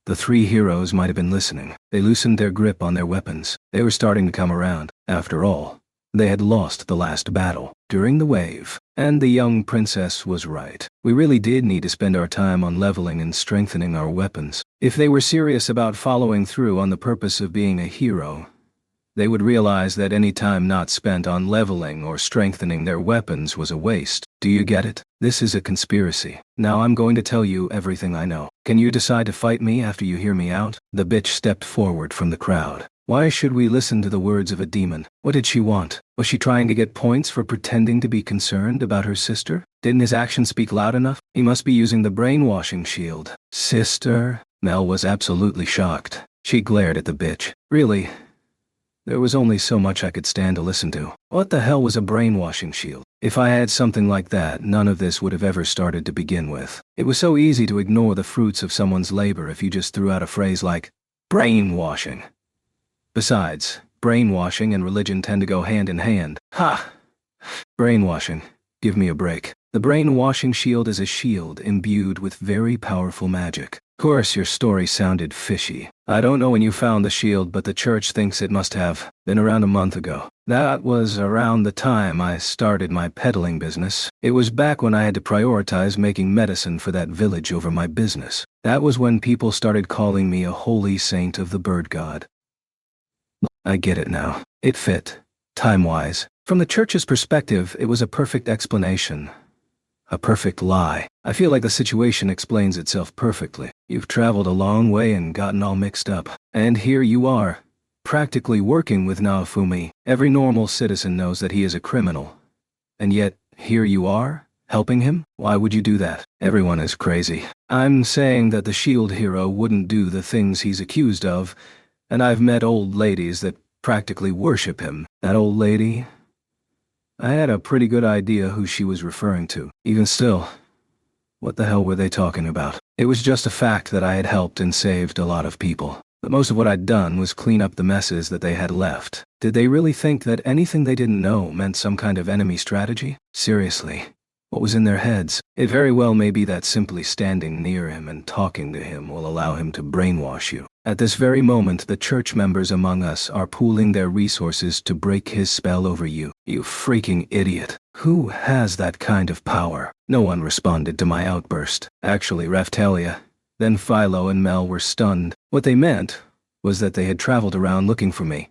The three heroes might have been listening. They loosened their grip on their weapons. They were starting to come around. After all, they had lost the last battle during the wave, and the young princess was right. We really did need to spend our time on leveling and strengthening our weapons. If they were serious about following through on the purpose of being a hero, they would realize that any time not spent on leveling or strengthening their weapons was a waste. Do you get it? This is a conspiracy. Now I'm going to tell you everything I know. Can you decide to fight me after you hear me out? The bitch stepped forward from the crowd. Why should we listen to the words of a demon? What did she want? Was she trying to get points for pretending to be concerned about her sister? Didn't his actions speak loud enough? He must be using the brainwashing shield. Sister? Mel was absolutely shocked. She glared at the bitch. Really? There was only so much I could stand to listen to. What the hell was a brainwashing shield? If I had something like that, none of this would have ever started to begin with. It was so easy to ignore the fruits of someone's labor if you just threw out a phrase like, brainwashing. Besides, brainwashing and religion tend to go hand in hand. Ha! Brainwashing. Give me a break. The brainwashing shield is a shield imbued with very powerful magic. Of course, your story sounded fishy. I don't know when you found the shield, but the church thinks it must have been around a month ago. That was around the time I started my peddling business. It was back when I had to prioritize making medicine for that village over my business. That was when people started calling me a holy saint of the bird god. I get it now. It fit, time-wise. From the church's perspective, it was a perfect explanation. A perfect lie. I feel like the situation explains itself perfectly. You've traveled a long way and gotten all mixed up. And here you are, practically working with Naofumi. Every normal citizen knows that he is a criminal. And yet, here you are, helping him? Why would you do that? Everyone is crazy. I'm saying that the shield hero wouldn't do the things he's accused of, and I've met old ladies that practically worship him. That old lady... I had a pretty good idea who she was referring to. Even still, what the hell were they talking about? It was just a fact that I had helped and saved a lot of people. But most of what I'd done was clean up the messes that they had left. Did they really think that anything they didn't know meant some kind of enemy strategy? Seriously, What was in their heads? It very well may be that simply standing near him and talking to him will allow him to brainwash you. At this very moment, the church members among us are pooling their resources to break his spell over you. You freaking idiot. Who has that kind of power? No one responded to my outburst. Actually, Raphtalia, then Philo and Mel were stunned. What they meant was that they had traveled around looking for me,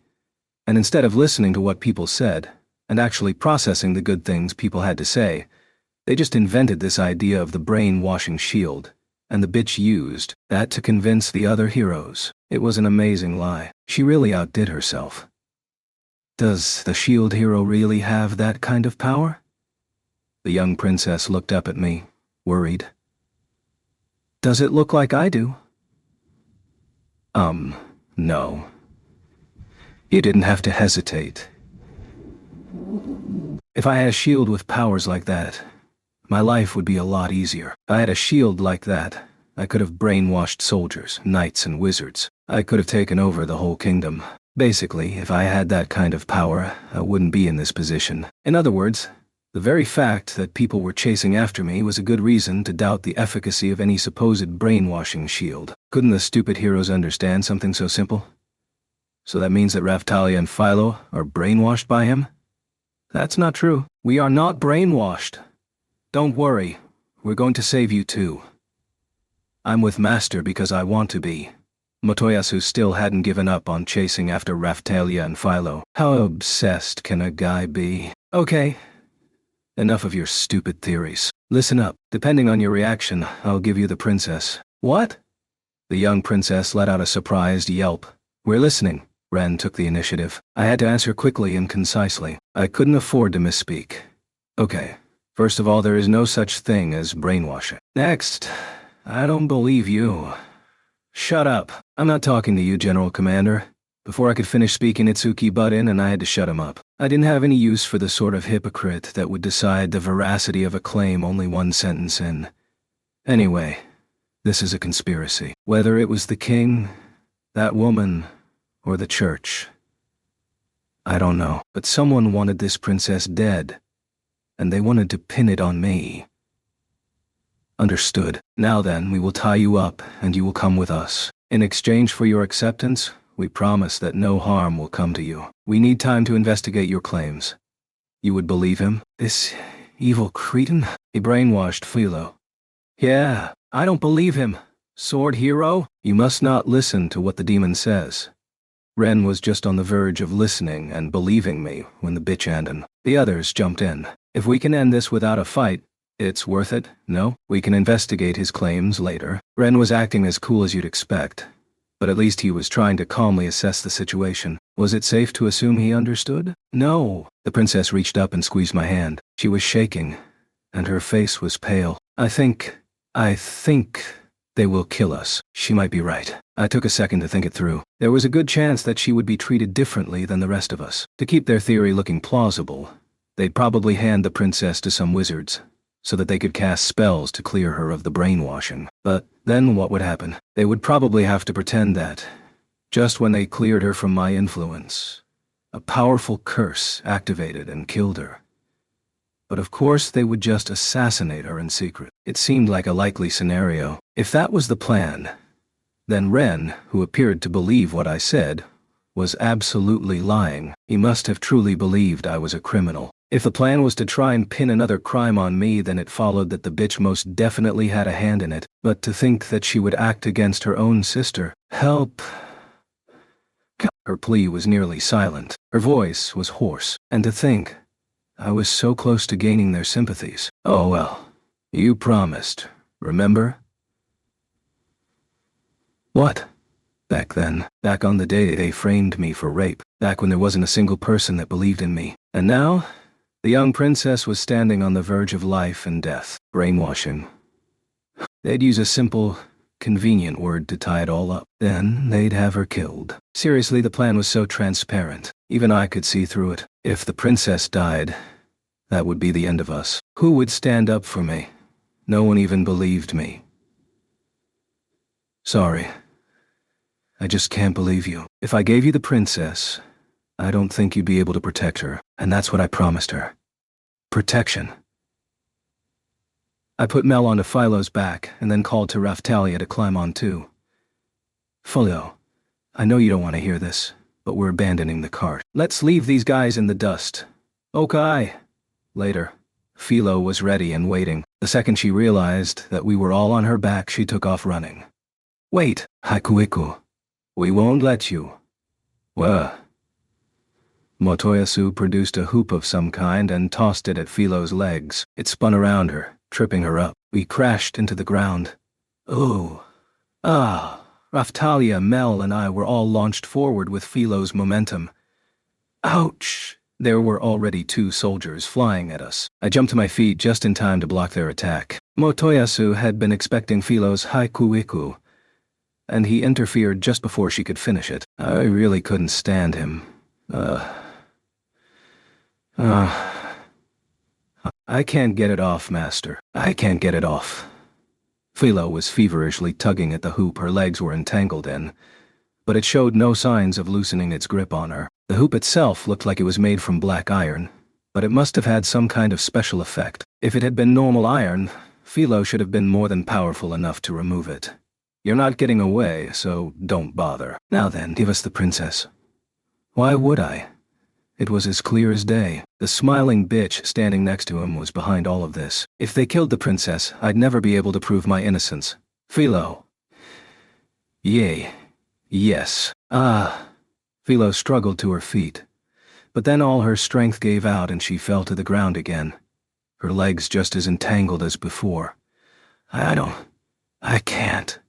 and instead of listening to what people said, and actually processing the good things people had to say, they just invented this idea of the brainwashing shield, and the bitch used that to convince the other heroes. It was an amazing lie. She really outdid herself. Does the shield hero really have that kind of power? The young princess looked up at me, worried. Does it look like I do? No. You didn't have to hesitate. If I had a shield with powers like that, my life would be a lot easier. If I had a shield like that, I could have brainwashed soldiers, knights, and wizards. I could have taken over the whole kingdom. Basically, if I had that kind of power, I wouldn't be in this position. In other words, the very fact that people were chasing after me was a good reason to doubt the efficacy of any supposed brainwashing shield. Couldn't the stupid heroes understand something so simple? So that means that Raphtalia and Philo are brainwashed by him? That's not true. We are not brainwashed. Don't worry, we're going to save you too. I'm with Master because I want to be. Motoyasu still hadn't given up on chasing after Raphtalia and Philo. How obsessed can a guy be? Okay. Enough of your stupid theories. Listen up. Depending on your reaction, I'll give you the princess. What? The young princess let out a surprised yelp. We're listening. Ren took the initiative. I had to answer quickly and concisely. I couldn't afford to misspeak. Okay. First of all, there is no such thing as brainwashing. Next, I don't believe you. Shut up. I'm not talking to you, General Commander. Before I could finish speaking, Itsuki butt in and I had to shut him up. I didn't have any use for the sort of hypocrite that would decide the veracity of a claim only one sentence in. Anyway, this is a conspiracy. Whether it was the king, that woman, or the church, I don't know. But someone wanted this princess dead, and they wanted to pin it on me. Understood. Now then, we will tie you up, and you will come with us. In exchange for your acceptance, we promise that no harm will come to you. We need time to investigate your claims. You would believe him? This evil cretin? He brainwashed Philo. Yeah, I don't believe him. Sword hero? You must not listen to what the demon says. Ren was just on the verge of listening and believing me when the bitch ended. The others jumped in. If we can end this without a fight, it's worth it, no? We can investigate his claims later. Ren was acting as cool as you'd expect, but at least he was trying to calmly assess the situation. Was it safe to assume he understood? No. The princess reached up and squeezed my hand. She was shaking, and her face was pale. I think they will kill us. She might be right. I took a second to think it through. There was a good chance that she would be treated differently than the rest of us. To keep their theory looking plausible, they'd probably hand the princess to some wizards, so that they could cast spells to clear her of the brainwashing. But then what would happen? They would probably have to pretend that, just when they cleared her from my influence, a powerful curse activated and killed her. But of course they would just assassinate her in secret. It seemed like a likely scenario. If that was the plan, then Ren, who appeared to believe what I said, was absolutely lying. He must have truly believed I was a criminal. If the plan was to try and pin another crime on me, then it followed that the bitch most definitely had a hand in it. But to think that she would act against her own sister, help. Her plea was nearly silent. Her voice was hoarse. And to think, I was so close to gaining their sympathies. Oh well, you promised, remember? What? Back then, back on the day they framed me for rape, back when there wasn't a single person that believed in me. And now, the young princess was standing on the verge of life and death. Brainwashing. They'd use a simple, convenient word to tie it all up. Then they'd have her killed. Seriously, the plan was so transparent. Even I could see through it. If the princess died, that would be the end of us. Who would stand up for me? No one even believed me. Sorry. I just can't believe you. If I gave you the princess, I don't think you'd be able to protect her, and that's what I promised her. Protection. I put Mel onto Philo's back and then called to Raftalia to climb on too. Philo, I know you don't want to hear this, but we're abandoning the cart. Let's leave these guys in the dust. Okay. Later. Philo was ready and waiting. The second she realized that we were all on her back, she took off running. Wait, Hakuiku. We won't let you. What? Motoyasu produced a hoop of some kind and tossed it at Philo's legs. It spun around her, tripping her up. We crashed into the ground. Oh. Ah. Raftalia, Mel, and I were all launched forward with Philo's momentum. Ouch! There were already 2 soldiers flying at us. I jumped to my feet just in time to block their attack. Motoyasu had been expecting Philo's haikuiku, and he interfered just before she could finish it. I really couldn't stand him. I can't get it off, Master. I can't get it off. Philo was feverishly tugging at the hoop her legs were entangled in, but it showed no signs of loosening its grip on her. The hoop itself looked like it was made from black iron, but it must have had some kind of special effect. If it had been normal iron, Philo should have been more than powerful enough to remove it. You're not getting away, so don't bother. Now then, give us the princess. Why would I? It was as clear as day. The smiling bitch standing next to him was behind all of this. If they killed the princess, I'd never be able to prove my innocence. Philo. Yay. Yes. Philo struggled to her feet. But then all her strength gave out and she fell to the ground again. Her legs just as entangled as before. I can't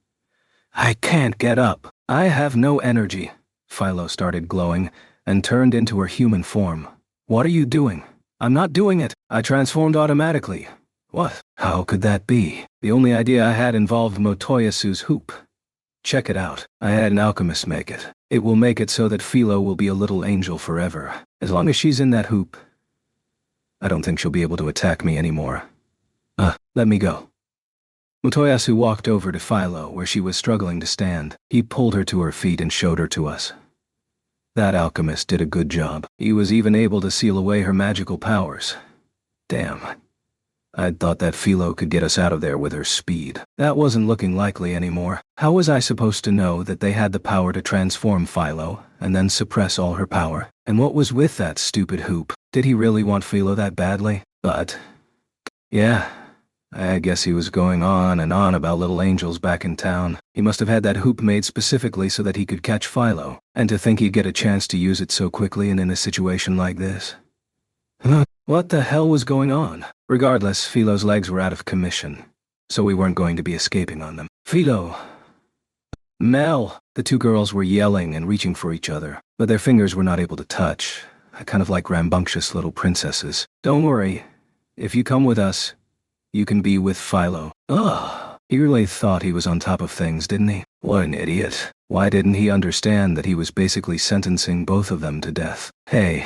get up. I have no energy. Philo started glowing and turned into her human form. What are you doing? I'm not doing it. I transformed automatically. What? How could that be? The only idea I had involved Motoyasu's hoop. Check it out. I had an alchemist make it. It will make it so that Philo will be a little angel forever. As long as she's in that hoop, I don't think she'll be able to attack me anymore. Let me go. Motoyasu walked over to Philo where she was struggling to stand. He pulled her to her feet and showed her to us. That alchemist did a good job. He was even able to seal away her magical powers. Damn. I'd thought that Philo could get us out of there with her speed. That wasn't looking likely anymore. How was I supposed to know that they had the power to transform Philo and then suppress all her power? And what was with that stupid hoop? Did he really want Philo that badly? But, yeah, I guess he was going on and on about little angels back in town. He must have had that hoop made specifically so that he could catch Philo. And to think he'd get a chance to use it so quickly and in a situation like this. What the hell was going on? Regardless, Philo's legs were out of commission, so we weren't going to be escaping on them. Philo. Mel. The 2 girls were yelling and reaching for each other, but their fingers were not able to touch, kind of like rambunctious little princesses. Don't worry. If you come with us, you can be with Philo. He really thought he was on top of things, didn't he? What an idiot. Why didn't he understand that he was basically sentencing both of them to death? Hey.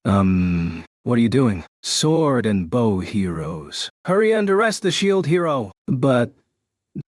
What are you doing? Sword and bow heroes. Hurry and arrest the shield hero! But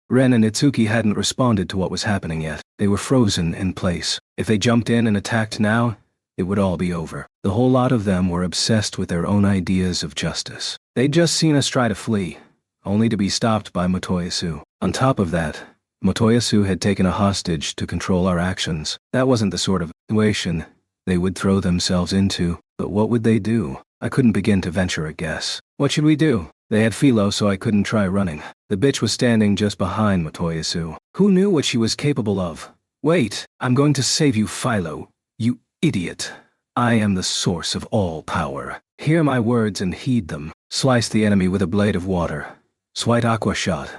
Ren and Itsuki hadn't responded to what was happening yet. They were frozen in place. If they jumped in and attacked now, it would all be over. The whole lot of them were obsessed with their own ideas of justice. They'd just seen us try to flee, only to be stopped by Motoyasu. On top of that, Motoyasu had taken a hostage to control our actions. That wasn't the sort of situation they would throw themselves into. But what would they do? I couldn't begin to venture a guess. What should we do? They had Philo, so I couldn't try running. The bitch was standing just behind Motoyasu. Who knew what she was capable of? Wait, I'm going to save you, Philo. You idiot. I am the source of all power. Hear my words and heed them. Slice the enemy with a blade of water. Swipe aqua shot.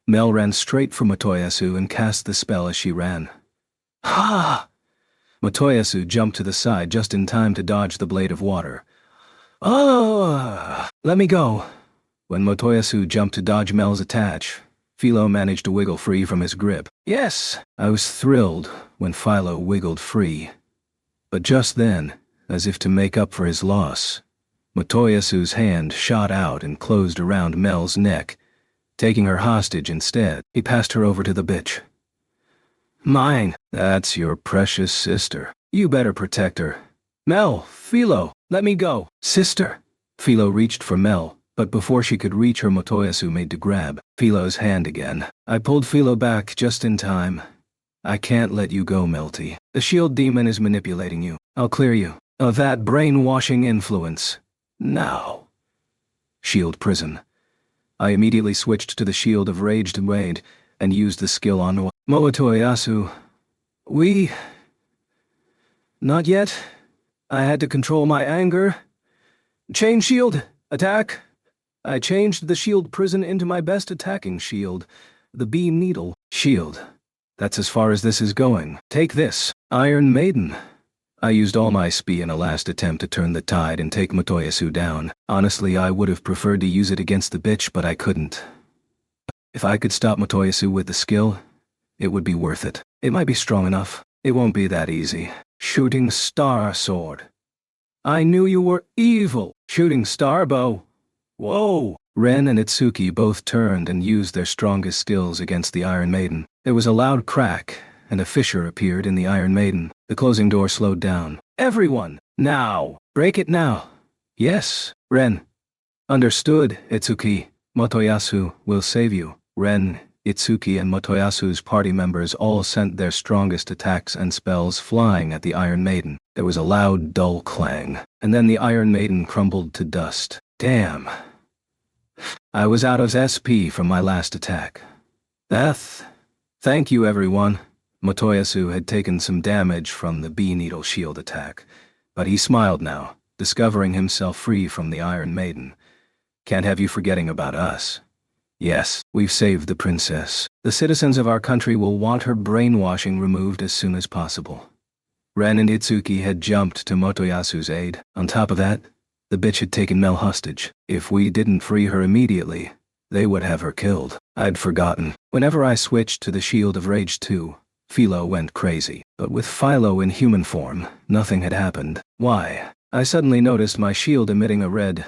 Mel ran straight for Motoyasu and cast the spell as she ran. Ha! Motoyasu jumped to the side just in time to dodge the blade of water. Let me go. When Motoyasu jumped to dodge Mel's attach, Philo managed to wiggle free from his grip. Yes! I was thrilled when Philo wiggled free. But just then, as if to make up for his loss, Motoyasu's hand shot out and closed around Mel's neck, taking her hostage instead. He passed her over to the bitch. Mine. That's your precious sister. You better protect her. Mel, Philo, let me go. Sister. Philo reached for Mel, but before she could reach her, Motoyasu made to grab Philo's hand again. I pulled Philo back just in time. I can't let you go, Melty. The shield demon is manipulating you. I'll clear you of that brainwashing influence. Now. Shield prison. I immediately switched to the shield of raged Wade and used the skill on Motoyasu. Not yet. I had to control my anger. Chain shield. Attack. I changed the shield prison into my best attacking shield, the beam needle shield. That's as far as this is going. Take this, Iron Maiden. I used all my spi in a last attempt to turn the tide and take Motoyasu down. Honestly, I would have preferred to use it against the bitch, but I couldn't. If I could stop Motoyasu with the skill, it would be worth it. It might be strong enough. It won't be that easy. Shooting star sword. I knew you were evil. Shooting star bow. Whoa! Ren and Itsuki both turned and used their strongest skills against the Iron Maiden. There was a loud crack, and a fissure appeared in the Iron Maiden. The closing door slowed down. Everyone! Now! Break it now! Yes, Ren. Understood, Itsuki. Motoyasu will save you. Ren, Itsuki and Motoyasu's party members all sent their strongest attacks and spells flying at the Iron Maiden. There was a loud, dull clang, and then the Iron Maiden crumbled to dust. Damn. I was out of SP from my last attack. Thank you, everyone. Motoyasu had taken some damage from the bee needle shield attack, but he smiled now, discovering himself free from the Iron Maiden. Can't have you forgetting about us. Yes, we've saved the princess. The citizens of our country will want her brainwashing removed as soon as possible. Ren and Itsuki had jumped to Motoyasu's aid. On top of that, the bitch had taken Mel hostage. If we didn't free her immediately, they would have her killed. I'd forgotten. Whenever I switched to the Shield of Rage 2, Philo went crazy. But with Philo in human form, nothing had happened. Why? I suddenly noticed my shield emitting a red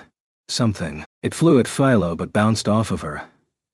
something. It flew at Philo but bounced off of her.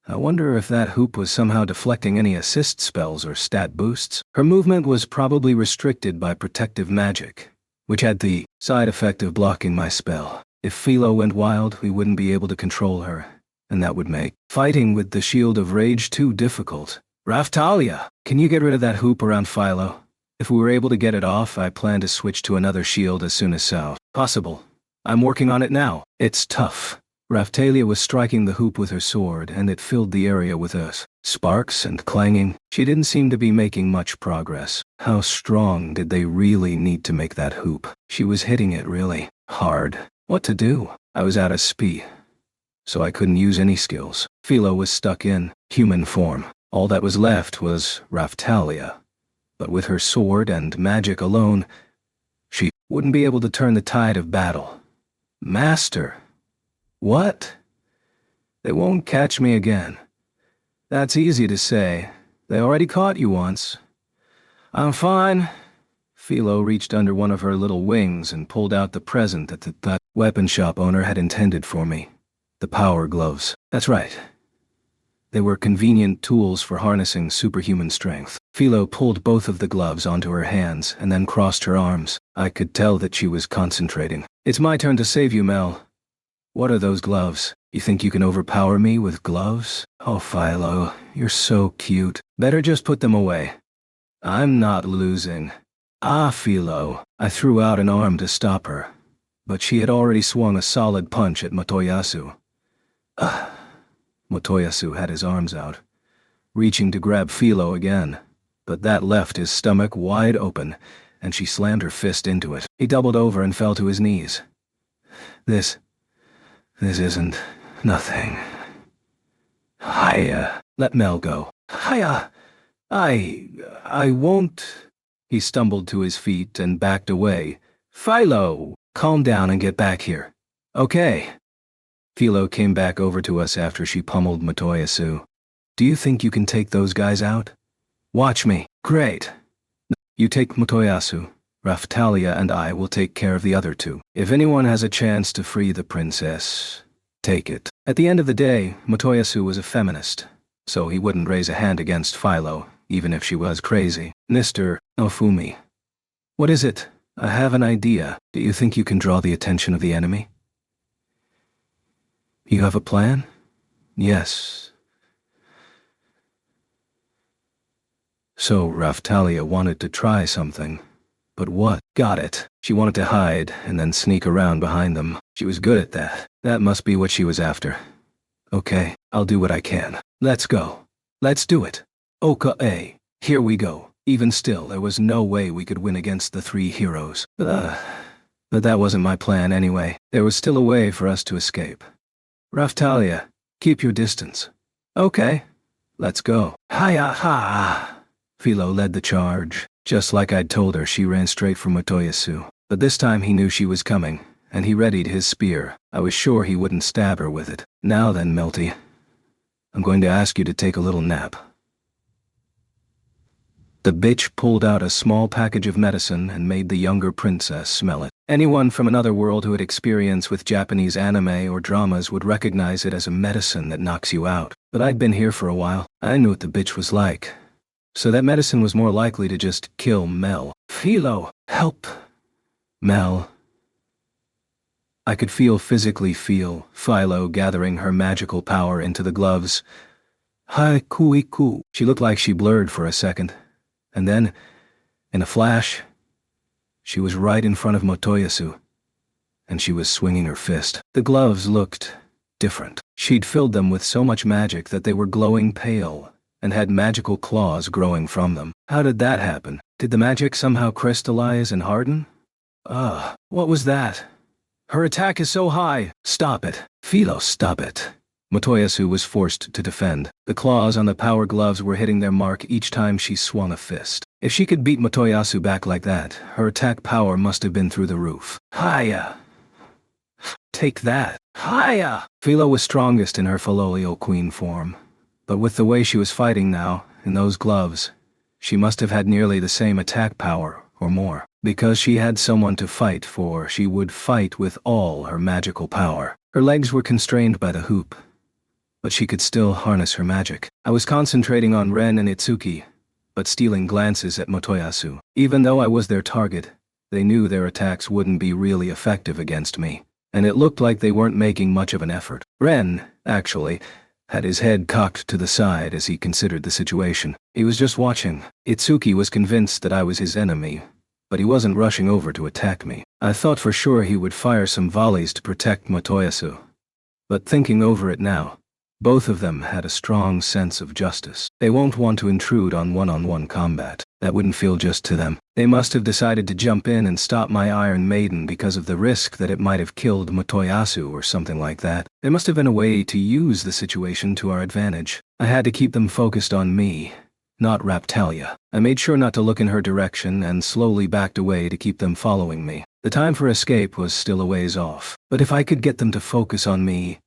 I wonder if that hoop was somehow deflecting any assist spells or stat boosts. Her movement was probably restricted by protective magic, which had the side effect of blocking my spell. If Philo went wild, we wouldn't be able to control her, and that would make fighting with the Shield of Rage too difficult. Raphtalia, can you get rid of that hoop around Philo? If we were able to get it off, I plan to switch to another shield as soon as possible. I'm working on it now. It's tough. Raphtalia was striking the hoop with her sword, and it filled the area with sparks and clanging. She didn't seem to be making much progress. How strong did they really need to make that hoop? She was hitting it really hard. What to do? I was out of spi, so I couldn't use any skills. Philo was stuck in human form. All that was left was Raphtalia. But with her sword and magic alone, she wouldn't be able to turn the tide of battle. Master. What? They won't catch me again. That's easy to say. They already caught you once. I'm fine. Philo reached under one of her little wings and pulled out the present that the weapon shop owner had intended for me. The power gloves. That's right. They were convenient tools for harnessing superhuman strength. Philo pulled both of the gloves onto her hands and then crossed her arms. I could tell that she was concentrating. It's my turn to save you, Mel. What are those gloves? You think you can overpower me with gloves? Oh, Philo, you're so cute. Better just put them away. I'm not losing. Ah, Philo. I threw out an arm to stop her, but she had already swung a solid punch at Motoyasu. Motoyasu had his arms out, reaching to grab Philo again, but that left his stomach wide open, and she slammed her fist into it. He doubled over and fell to his knees. This isn't nothing. Hiya. Let Mel go. Hiya. I won't. He stumbled to his feet and backed away. Philo, calm down and get back here. Okay. Philo came back over to us after she pummeled Motoyasu. Do you think you can take those guys out? Watch me. Great. You take Motoyasu. Raphtalia and I will take care of the other two. If anyone has a chance to free the princess, take it. At the end of the day, Motoyasu was a feminist, so he wouldn't raise a hand against Philo, even if she was crazy. Mr. Ofumi. What is it? I have an idea. Do you think you can draw the attention of the enemy? You have a plan? Yes. So Raftalia wanted to try something. But what? Got it. She wanted to hide and then sneak around behind them. She was good at that. That must be what she was after. Okay, I'll do what I can. Let's go. Let's do it. Okay, here we go. Even still, there was no way we could win against the three heroes. But that wasn't my plan anyway. There was still a way for us to escape. Raftalia, keep your distance. Okay, let's go. Hi-ya-ha! Philo led the charge. Just like I'd told her, she ran straight for Motoyasu. But this time he knew she was coming, and he readied his spear. I was sure he wouldn't stab her with it. Now then, Melty, I'm going to ask you to take a little nap. The bitch pulled out a small package of medicine and made the younger princess smell it. Anyone from another world who had experience with Japanese anime or dramas would recognize it as a medicine that knocks you out. But I'd been here for a while. I knew what the bitch was like. So that medicine was more likely to just kill Mel. Philo, help. Mel. I could physically feel Philo gathering her magical power into the gloves. Hi-ku-i-ku. She looked like she blurred for a second. And then, in a flash, she was right in front of Motoyasu, and she was swinging her fist. The gloves looked different. She'd filled them with so much magic that they were glowing pale, and had magical claws growing from them. How did that happen? Did the magic somehow crystallize and harden? What was that? Her attack is so high. Stop it. Philo, stop it. Motoyasu was forced to defend. The claws on the power gloves were hitting their mark each time she swung a fist. If she could beat Motoyasu back like that, her attack power must have been through the roof. Hiya! Take that. Hiya! Philo was strongest in her Filolio Queen form. But with the way she was fighting now, in those gloves, she must have had nearly the same attack power, or more. Because she had someone to fight for, she would fight with all her magical power. Her legs were constrained by the hoop, but she could still harness her magic. I was concentrating on Ren and Itsuki, but stealing glances at Motoyasu. Even though I was their target, they knew their attacks wouldn't be really effective against me, and it looked like they weren't making much of an effort. Ren, actually, had his head cocked to the side as he considered the situation. He was just watching. Itsuki was convinced that I was his enemy, but he wasn't rushing over to attack me. I thought for sure he would fire some volleys to protect Motoyasu. But thinking over it now, both of them had a strong sense of justice. They won't want to intrude on one-on-one combat. That wouldn't feel just to them. They must have decided to jump in and stop my Iron Maiden because of the risk that it might have killed Motoyasu or something like that. There must have been a way to use the situation to our advantage. I had to keep them focused on me, not Raftalia. I made sure not to look in her direction and slowly backed away to keep them following me. The time for escape was still a ways off, but if I could get them to focus on me,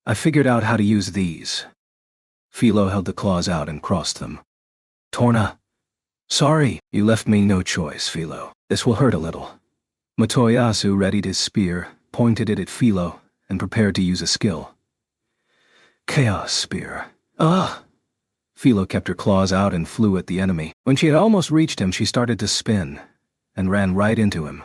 I figured out how to use these. Philo held the claws out and crossed them. Torna. Sorry, you left me no choice, Philo. This will hurt a little. Motoyasu readied his spear, pointed it at Philo, and prepared to use a skill. Chaos Spear. Philo kept her claws out and flew at the enemy. When she had almost reached him, she started to spin, and ran right into him.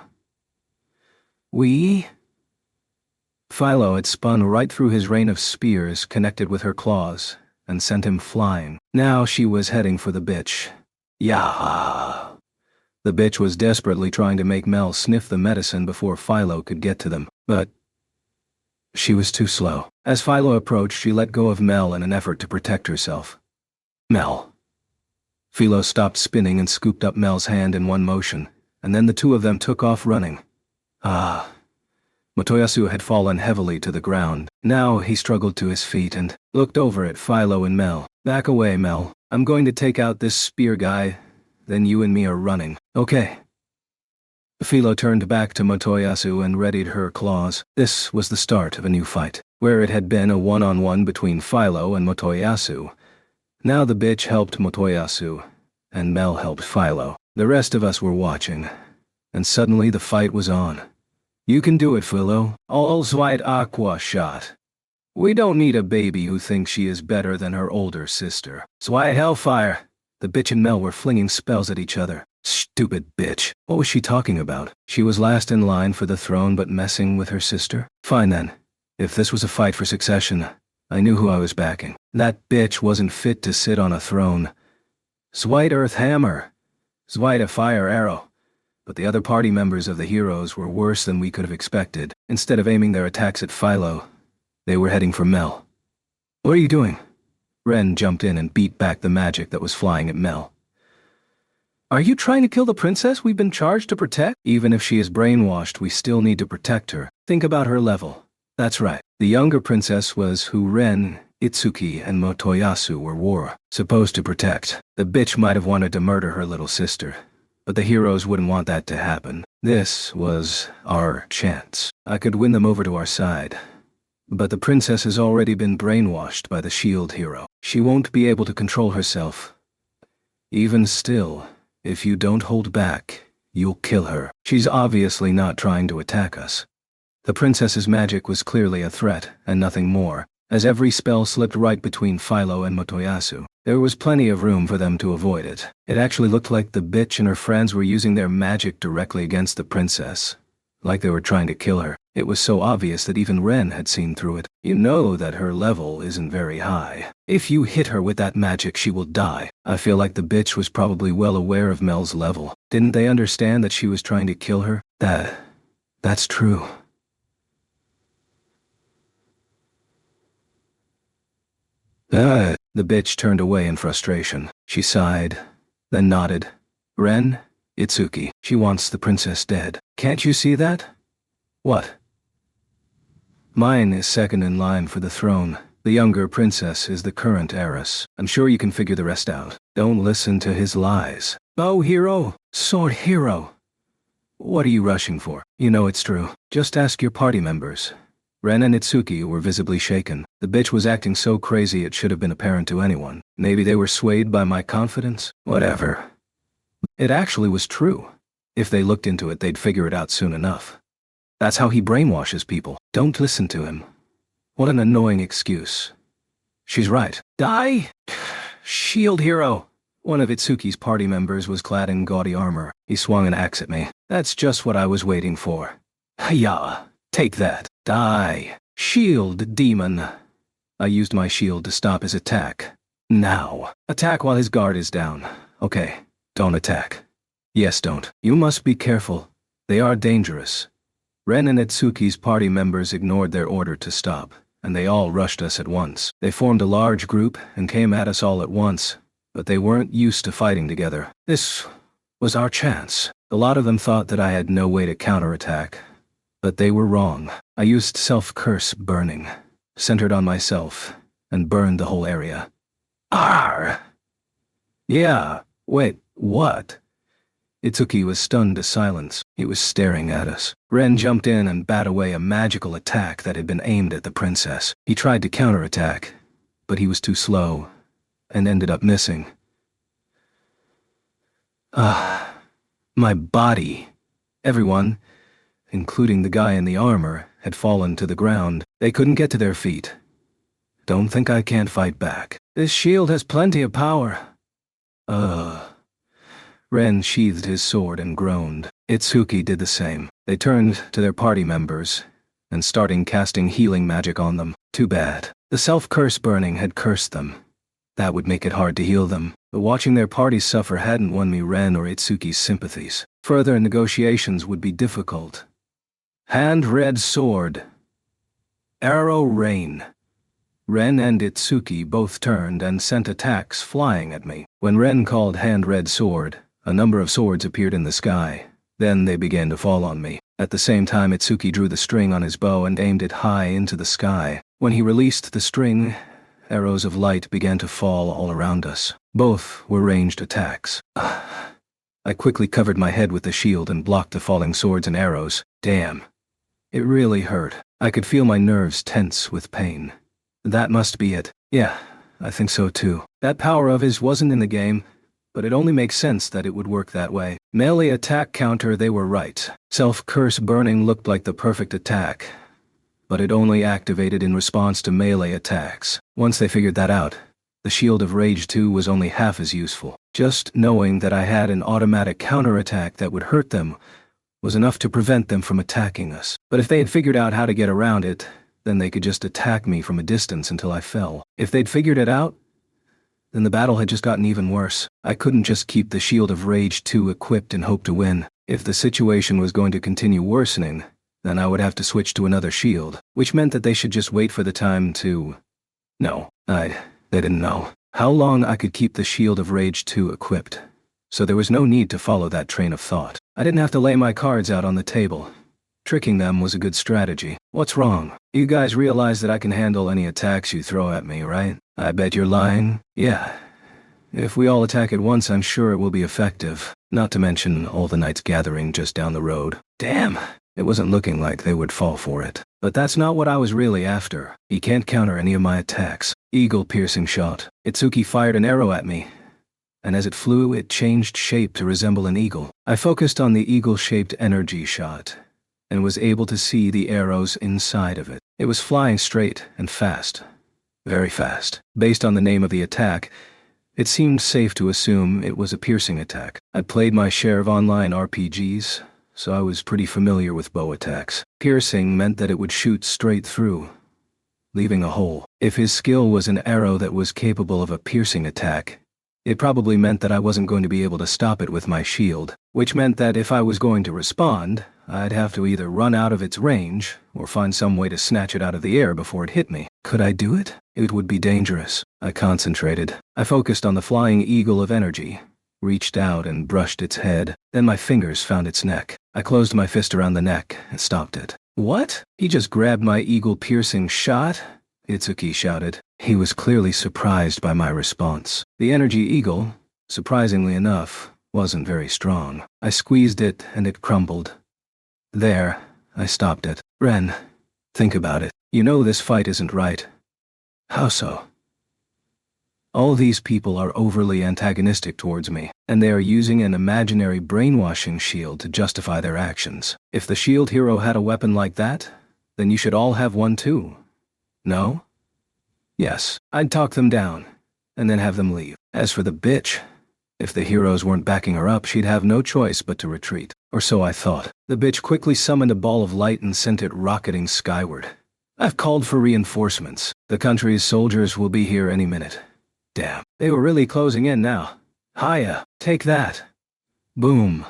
Philo had spun right through his rain of spears connected with her claws, and sent him flying. Now she was heading for the bitch. Yaha! The bitch was desperately trying to make Mel sniff the medicine before Philo could get to them, but she was too slow. As Philo approached, she let go of Mel in an effort to protect herself. Mel. Philo stopped spinning and scooped up Mel's hand in one motion, and then the two of them took off running. Motoyasu had fallen heavily to the ground. Now he struggled to his feet and looked over at Philo and Mel. Back away, Mel. I'm going to take out this spear guy, then you and me are running. Okay. Philo turned back to Motoyasu and readied her claws. This was the start of a new fight. Where it had been a one-on-one between Philo and Motoyasu, now the bitch helped Motoyasu, and Mel helped Philo. The rest of us were watching, and suddenly the fight was on. You can do it, Philo. All's white aqua shot. We don't need a baby who thinks she is better than her older sister. Zwei hellfire. The bitch and Mel were flinging spells at each other. Stupid bitch. What was she talking about? She was last in line for the throne but messing with her sister? Fine then. If this was a fight for succession, I knew who I was backing. That bitch wasn't fit to sit on a throne. Zwite Earth Hammer. Zwite a Fire Arrow. But the other party members of the heroes were worse than we could have expected. Instead of aiming their attacks at Philo, they were heading for Mel. What are you doing? Ren jumped in and beat back the magic that was flying at Mel. Are you trying to kill the princess we've been charged to protect? Even if she is brainwashed, we still need to protect her. Think about her level. That's right. The younger princess was who Ren, Itsuki, and Motoyasu were supposed to protect. The bitch might have wanted to murder her little sister, but the heroes wouldn't want that to happen. This was our chance. I could win them over to our side. But the princess has already been brainwashed by the shield hero. She won't be able to control herself. Even still, if you don't hold back, you'll kill her. She's obviously not trying to attack us. The princess's magic was clearly a threat, and nothing more, as every spell slipped right between Philo and Motoyasu. There was plenty of room for them to avoid it. It actually looked like the bitch and her friends were using their magic directly against the princess, like they were trying to kill her. It was so obvious that even Ren had seen through it. You know that her level isn't very high. If you hit her with that magic, she will die. I feel like the bitch was probably well aware of Mel's level. Didn't they understand that she was trying to kill her? That's true. The bitch turned away in frustration. She sighed, then nodded. Ren, Itsuki, she wants the princess dead. Can't you see that? What? Mine is second in line for the throne. The younger princess is the current heiress. I'm sure you can figure the rest out. Don't listen to his lies. Bow hero, sword hero. What are you rushing for? You know it's true. Just ask your party members. Ren and Itsuki were visibly shaken. The bitch was acting so crazy it should have been apparent to anyone. Maybe they were swayed by my confidence? Whatever. It actually was true. If they looked into it, they'd figure it out soon enough. That's how he brainwashes people. Don't listen to him. What an annoying excuse. She's right. Die! Shield hero! One of Itsuki's party members was clad in gaudy armor. He swung an axe at me. That's just what I was waiting for. Hiya! Take that. Die. Shield demon. I used my shield to stop his attack. Now. Attack while his guard is down. Okay. Don't attack. Yes, don't. You must be careful. They are dangerous. Ren and Itsuki's party members ignored their order to stop, and they all rushed us at once. They formed a large group and came at us all at once, but they weren't used to fighting together. This was our chance. A lot of them thought that I had no way to counterattack, but they were wrong. I used self-curse burning, centered on myself, and burned the whole area. Arr! Yeah, wait, what? Itsuki was stunned to silence. He was staring at us. Ren jumped in and bat away a magical attack that had been aimed at the princess. He tried to counterattack, but he was too slow, and ended up missing. My body. Everyone, including the guy in the armor, had fallen to the ground. They couldn't get to their feet. Don't think I can't fight back. This shield has plenty of power. Ren sheathed his sword and groaned. Itsuki did the same. They turned to their party members and started casting healing magic on them. Too bad. The self-curse burning had cursed them. That would make it hard to heal them. But watching their party suffer hadn't won me Ren or Itsuki's sympathies. Further negotiations would be difficult. Hand red sword. Arrow rain. Ren and Itsuki both turned and sent attacks flying at me. When Ren called hand red sword, a number of swords appeared in the sky. Then they began to fall on me. At the same time, Itsuki drew the string on his bow and aimed it high into the sky. When he released the string, arrows of light began to fall all around us. Both were ranged attacks. I quickly covered my head with the shield and blocked the falling swords and arrows. Damn. It really hurt. I could feel my nerves tense with pain. That must be it. Yeah, I think so too. That power of his wasn't in the game, but it only makes sense that it would work that way. Melee attack counter, they were right. Self-curse burning looked like the perfect attack, but it only activated in response to melee attacks. Once they figured that out, the Shield of Rage 2 was only half as useful. Just knowing that I had an automatic counterattack that would hurt them was enough to prevent them from attacking us. But if they had figured out how to get around it, then they could just attack me from a distance until I fell. If they'd figured it out, then the battle had just gotten even worse. I couldn't just keep the Shield of Rage 2 equipped and hope to win. If the situation was going to continue worsening, then I would have to switch to another shield, which meant that they should just wait for the time to... No, they didn't know how long I could keep the Shield of Rage 2 equipped, so there was no need to follow that train of thought. I didn't have to lay my cards out on the table. Tricking them was a good strategy. What's wrong? You guys realize that I can handle any attacks you throw at me, right? I bet you're lying. Yeah. If we all attack at once, I'm sure it will be effective. Not to mention all the knights gathering just down the road. Damn! It wasn't looking like they would fall for it. But that's not what I was really after. He can't counter any of my attacks. Eagle-piercing shot. Itsuki fired an arrow at me, and as it flew, it changed shape to resemble an eagle. I focused on the eagle-shaped energy shot, and was able to see the arrows inside of it. It was flying straight and fast. Very fast. Based on the name of the attack, it seemed safe to assume it was a piercing attack. I'd played my share of online RPGs, so I was pretty familiar with bow attacks. Piercing meant that it would shoot straight through, leaving a hole. If his skill was an arrow that was capable of a piercing attack, it probably meant that I wasn't going to be able to stop it with my shield, which meant that if I was going to respond, I'd have to either run out of its range or find some way to snatch it out of the air before it hit me. Could I do it? It would be dangerous. I concentrated. I focused on the flying eagle of energy, reached out and brushed its head. Then my fingers found its neck. I closed my fist around the neck and stopped it. What? He just grabbed my eagle-piercing shot? Itsuki shouted. He was clearly surprised by my response. The energy eagle, surprisingly enough, wasn't very strong. I squeezed it and it crumbled. There, I stopped it. Ren, think about it. You know this fight isn't right. How so? All these people are overly antagonistic towards me, and they are using an imaginary brainwashing shield to justify their actions. If the shield hero had a weapon like that, then you should all have one too. No? Yes, I'd talk them down, and then have them leave. As for the bitch, if the heroes weren't backing her up, she'd have no choice but to retreat. Or so I thought. The bitch quickly summoned a ball of light and sent it rocketing skyward. I've called for reinforcements. The country's soldiers will be here any minute. Damn, they were really closing in now. Hiya, take that. Boom.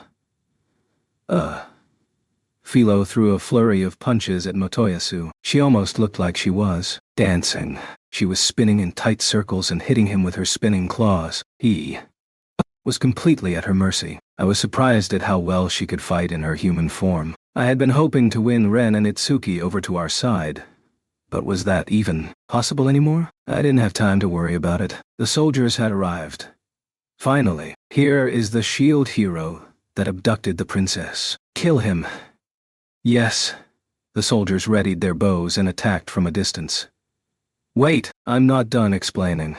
Philo threw a flurry of punches at Motoyasu. She almost looked like she was dancing. She was spinning in tight circles and hitting him with her spinning claws. He was completely at her mercy. I was surprised at how well she could fight in her human form. I had been hoping to win Ren and Itsuki over to our side, but was that even possible anymore? I didn't have time to worry about it. The soldiers had arrived. Finally, here is the shield hero that abducted the princess. Kill him. Yes. The soldiers readied their bows and attacked from a distance. Wait, I'm not done explaining.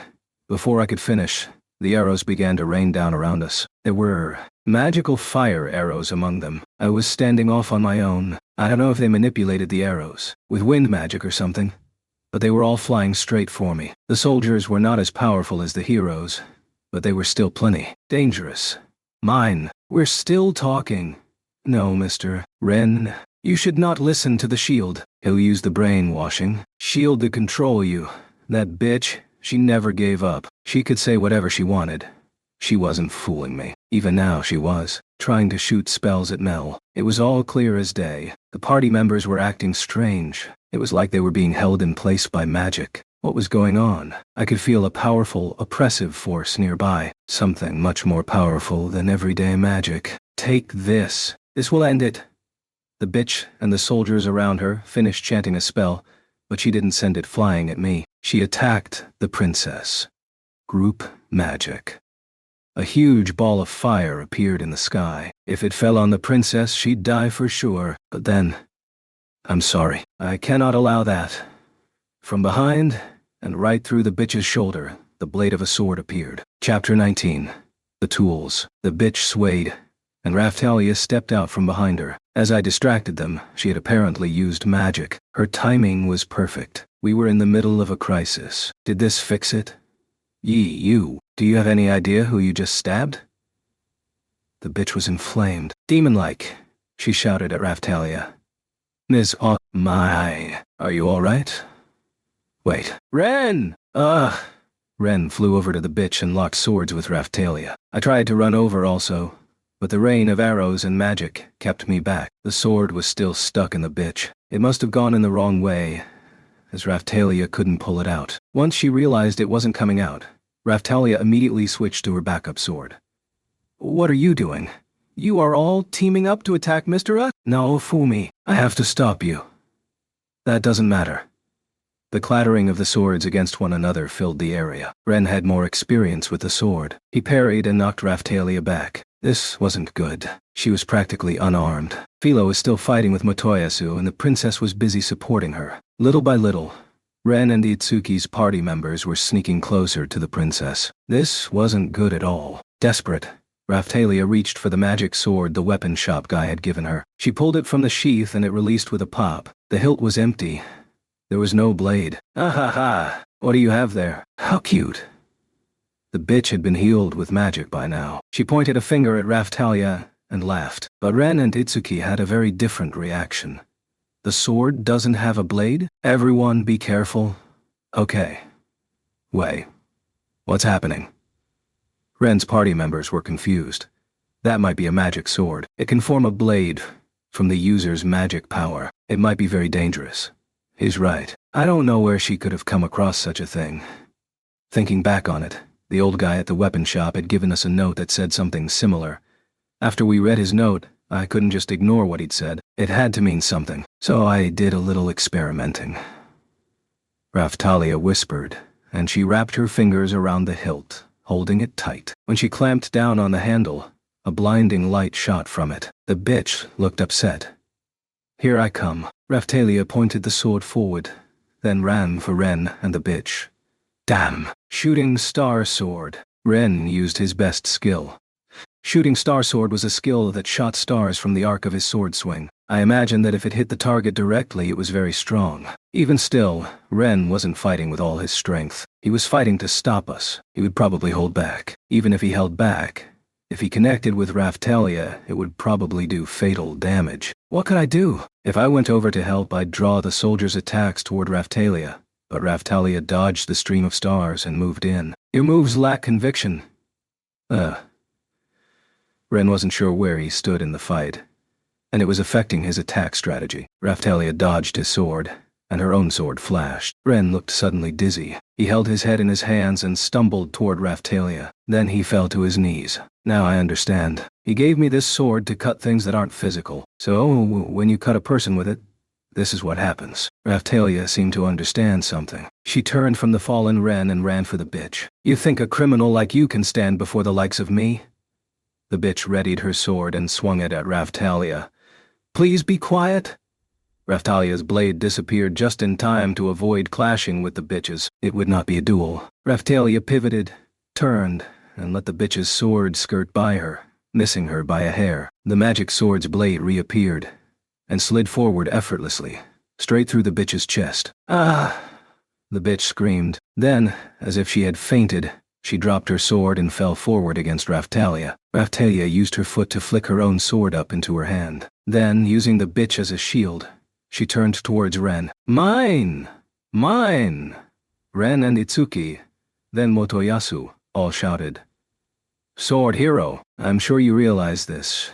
Before I could finish, the arrows began to rain down around us. There were magical fire arrows among them. I was standing off on my own. I don't know if they manipulated the arrows with wind magic or something, but they were all flying straight for me. The soldiers were not as powerful as the heroes, but they were still plenty dangerous. Mine. We're still talking. No, Mr. Ren, you should not listen to the shield. He'll use the brainwashing shield to control you. That bitch, she never gave up. She could say whatever she wanted. She wasn't fooling me. Even now she was, trying to shoot spells at Mel. It was all clear as day. The party members were acting strange. It was like they were being held in place by magic. What was going on? I could feel a powerful, oppressive force nearby. Something much more powerful than everyday magic. Take this. This will end it. The bitch and the soldiers around her finished chanting a spell, but she didn't send it flying at me. She attacked the princess. Group magic. A huge ball of fire appeared in the sky. If it fell on the princess, she'd die for sure. But then... I'm sorry. I cannot allow that. From behind, and right through the bitch's shoulder, the blade of a sword appeared. Chapter 19. The Tools. The bitch swayed, and Raphtalia stepped out from behind her. As I distracted them, she had apparently used magic. Her timing was perfect. We were in the middle of a crisis. Did this fix it? You. Do you have any idea who you just stabbed? The bitch was inflamed. Demon-like, she shouted at Raphtalia. Miss Oh my, are you alright? Wait. Ren! Ren flew over to the bitch and locked swords with Raphtalia. I tried to run over also, but the rain of arrows and magic kept me back. The sword was still stuck in the bitch. It must have gone in the wrong way, as Raphtalia couldn't pull it out. Once she realized it wasn't coming out, Raphtalia immediately switched to her backup sword. What are you doing? You are all teaming up to attack Mr. Naofumi. I have to stop you. That doesn't matter. The clattering of the swords against one another filled the area. Ren had more experience with the sword. He parried and knocked Raphtalia back. This wasn't good. She was practically unarmed. Philo was still fighting with Motoyasu, and the princess was busy supporting her. Little by little, Ren and Itsuki's party members were sneaking closer to the princess. This wasn't good at all. Desperate, Raphtalia reached for the magic sword the weapon shop guy had given her. She pulled it from the sheath and it released with a pop. The hilt was empty. There was no blade. Ah ha ha! What do you have there? How cute. The bitch had been healed with magic by now. She pointed a finger at Raphtalia and laughed. But Ren and Itsuki had a very different reaction. The sword doesn't have a blade? Everyone be careful. Okay. Wait. What's happening? Ren's party members were confused. That might be a magic sword. It can form a blade from the user's magic power. It might be very dangerous. He's right. I don't know where she could have come across such a thing. Thinking back on it, the old guy at the weapon shop had given us a note that said something similar. After we read his note, I couldn't just ignore what he'd said. It had to mean something, so I did a little experimenting. Raphtalia whispered, and she wrapped her fingers around the hilt, holding it tight. When she clamped down on the handle, a blinding light shot from it. The bitch looked upset. Here I come. Raphtalia pointed the sword forward, then ran for Ren and the bitch. Damn. Shooting star sword. Ren used his best skill. Shooting star sword was a skill that shot stars from the arc of his sword swing. I imagine that if it hit the target directly, it was very strong. Even still, Ren wasn't fighting with all his strength. He was fighting to stop us. He would probably hold back. Even if he held back, if he connected with Raphtalia, it would probably do fatal damage. What could I do? If I went over to help, I'd draw the soldiers' attacks toward Raphtalia. But Raphtalia dodged the stream of stars and moved in. Your moves lack conviction. Ren wasn't sure where he stood in the fight, and it was affecting his attack strategy. Raphtalia dodged his sword, and her own sword flashed. Ren looked suddenly dizzy. He held his head in his hands and stumbled toward Raphtalia. Then he fell to his knees. Now I understand. He gave me this sword to cut things that aren't physical. So when you cut a person with it, this is what happens. Raphtalia seemed to understand something. She turned from the fallen Ren and ran for the bitch. You think a criminal like you can stand before the likes of me? The bitch readied her sword and swung it at Raphtalia. Please be quiet. Raphtalia's blade disappeared just in time to avoid clashing with the bitch's. It would not be a duel. Raphtalia pivoted, turned, and let the bitch's sword skirt by her, missing her by a hair. The magic sword's blade reappeared and slid forward effortlessly, straight through the bitch's chest. Ah! The bitch screamed. Then, as if she had fainted, she dropped her sword and fell forward against Raphtalia. Raphtalia used her foot to flick her own sword up into her hand. Then, using the bitch as a shield, she turned towards Ren. Mine! Mine! Ren and Itsuki, then Motoyasu, all shouted. Sword hero, I'm sure you realize this,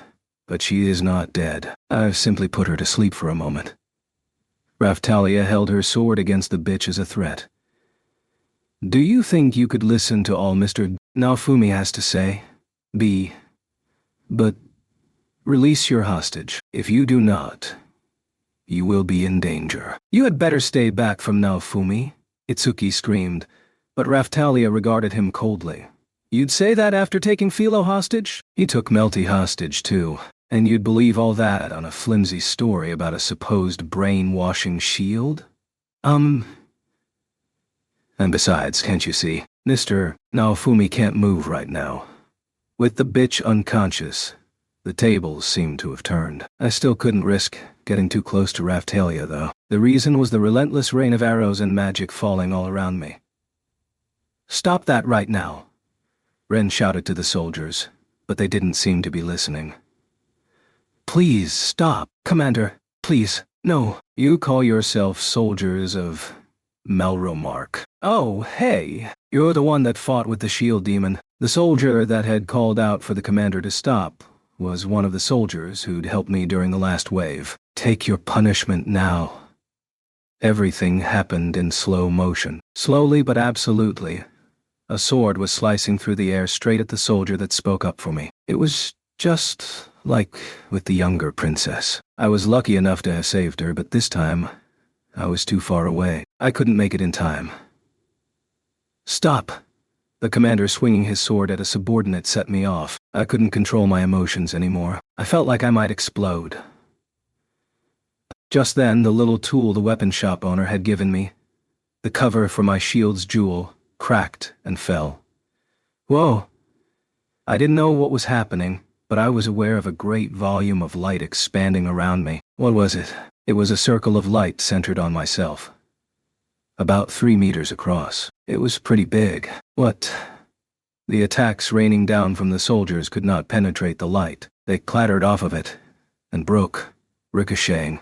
but she is not dead. I've simply put her to sleep for a moment. Raphtalia held her sword against the bitch as a threat. Do you think you could listen to all Mr. Naofumi has to say? But release your hostage. If you do not, you will be in danger. You had better stay back from Naofumi, Itsuki screamed, but Raphtalia regarded him coldly. You'd say that after taking Philo hostage? He took Melty hostage too, and you'd believe all that on a flimsy story about a supposed brainwashing shield? And besides, can't you see, Mr. Naofumi can't move right now. With the bitch unconscious, the tables seemed to have turned. I still couldn't risk getting too close to Raphtalia, though. The reason was the relentless rain of arrows and magic falling all around me. Stop that right now, Ren shouted to the soldiers, but they didn't seem to be listening. Please stop, Commander, please. No, you call yourself soldiers of Melromark. Oh, hey, you're the one that fought with the shield demon. The soldier that had called out for the commander to stop was one of the soldiers who'd helped me during the last wave. Take your punishment now. Everything happened in slow motion. Slowly but absolutely. A sword was slicing through the air straight at the soldier that spoke up for me. It was just like with the younger princess. I was lucky enough to have saved her, but this time, I was too far away. I couldn't make it in time. Stop! The commander swinging his sword at a subordinate set me off. I couldn't control my emotions anymore. I felt like I might explode. Just then, the little tool the weapon shop owner had given me, the cover for my shield's jewel, cracked and fell. Whoa! I didn't know what was happening, but I was aware of a great volume of light expanding around me. What was it? It was a circle of light centered on myself. About 3 meters across. It was pretty big. What? The attacks raining down from the soldiers could not penetrate the light. They clattered off of it and broke, ricocheting.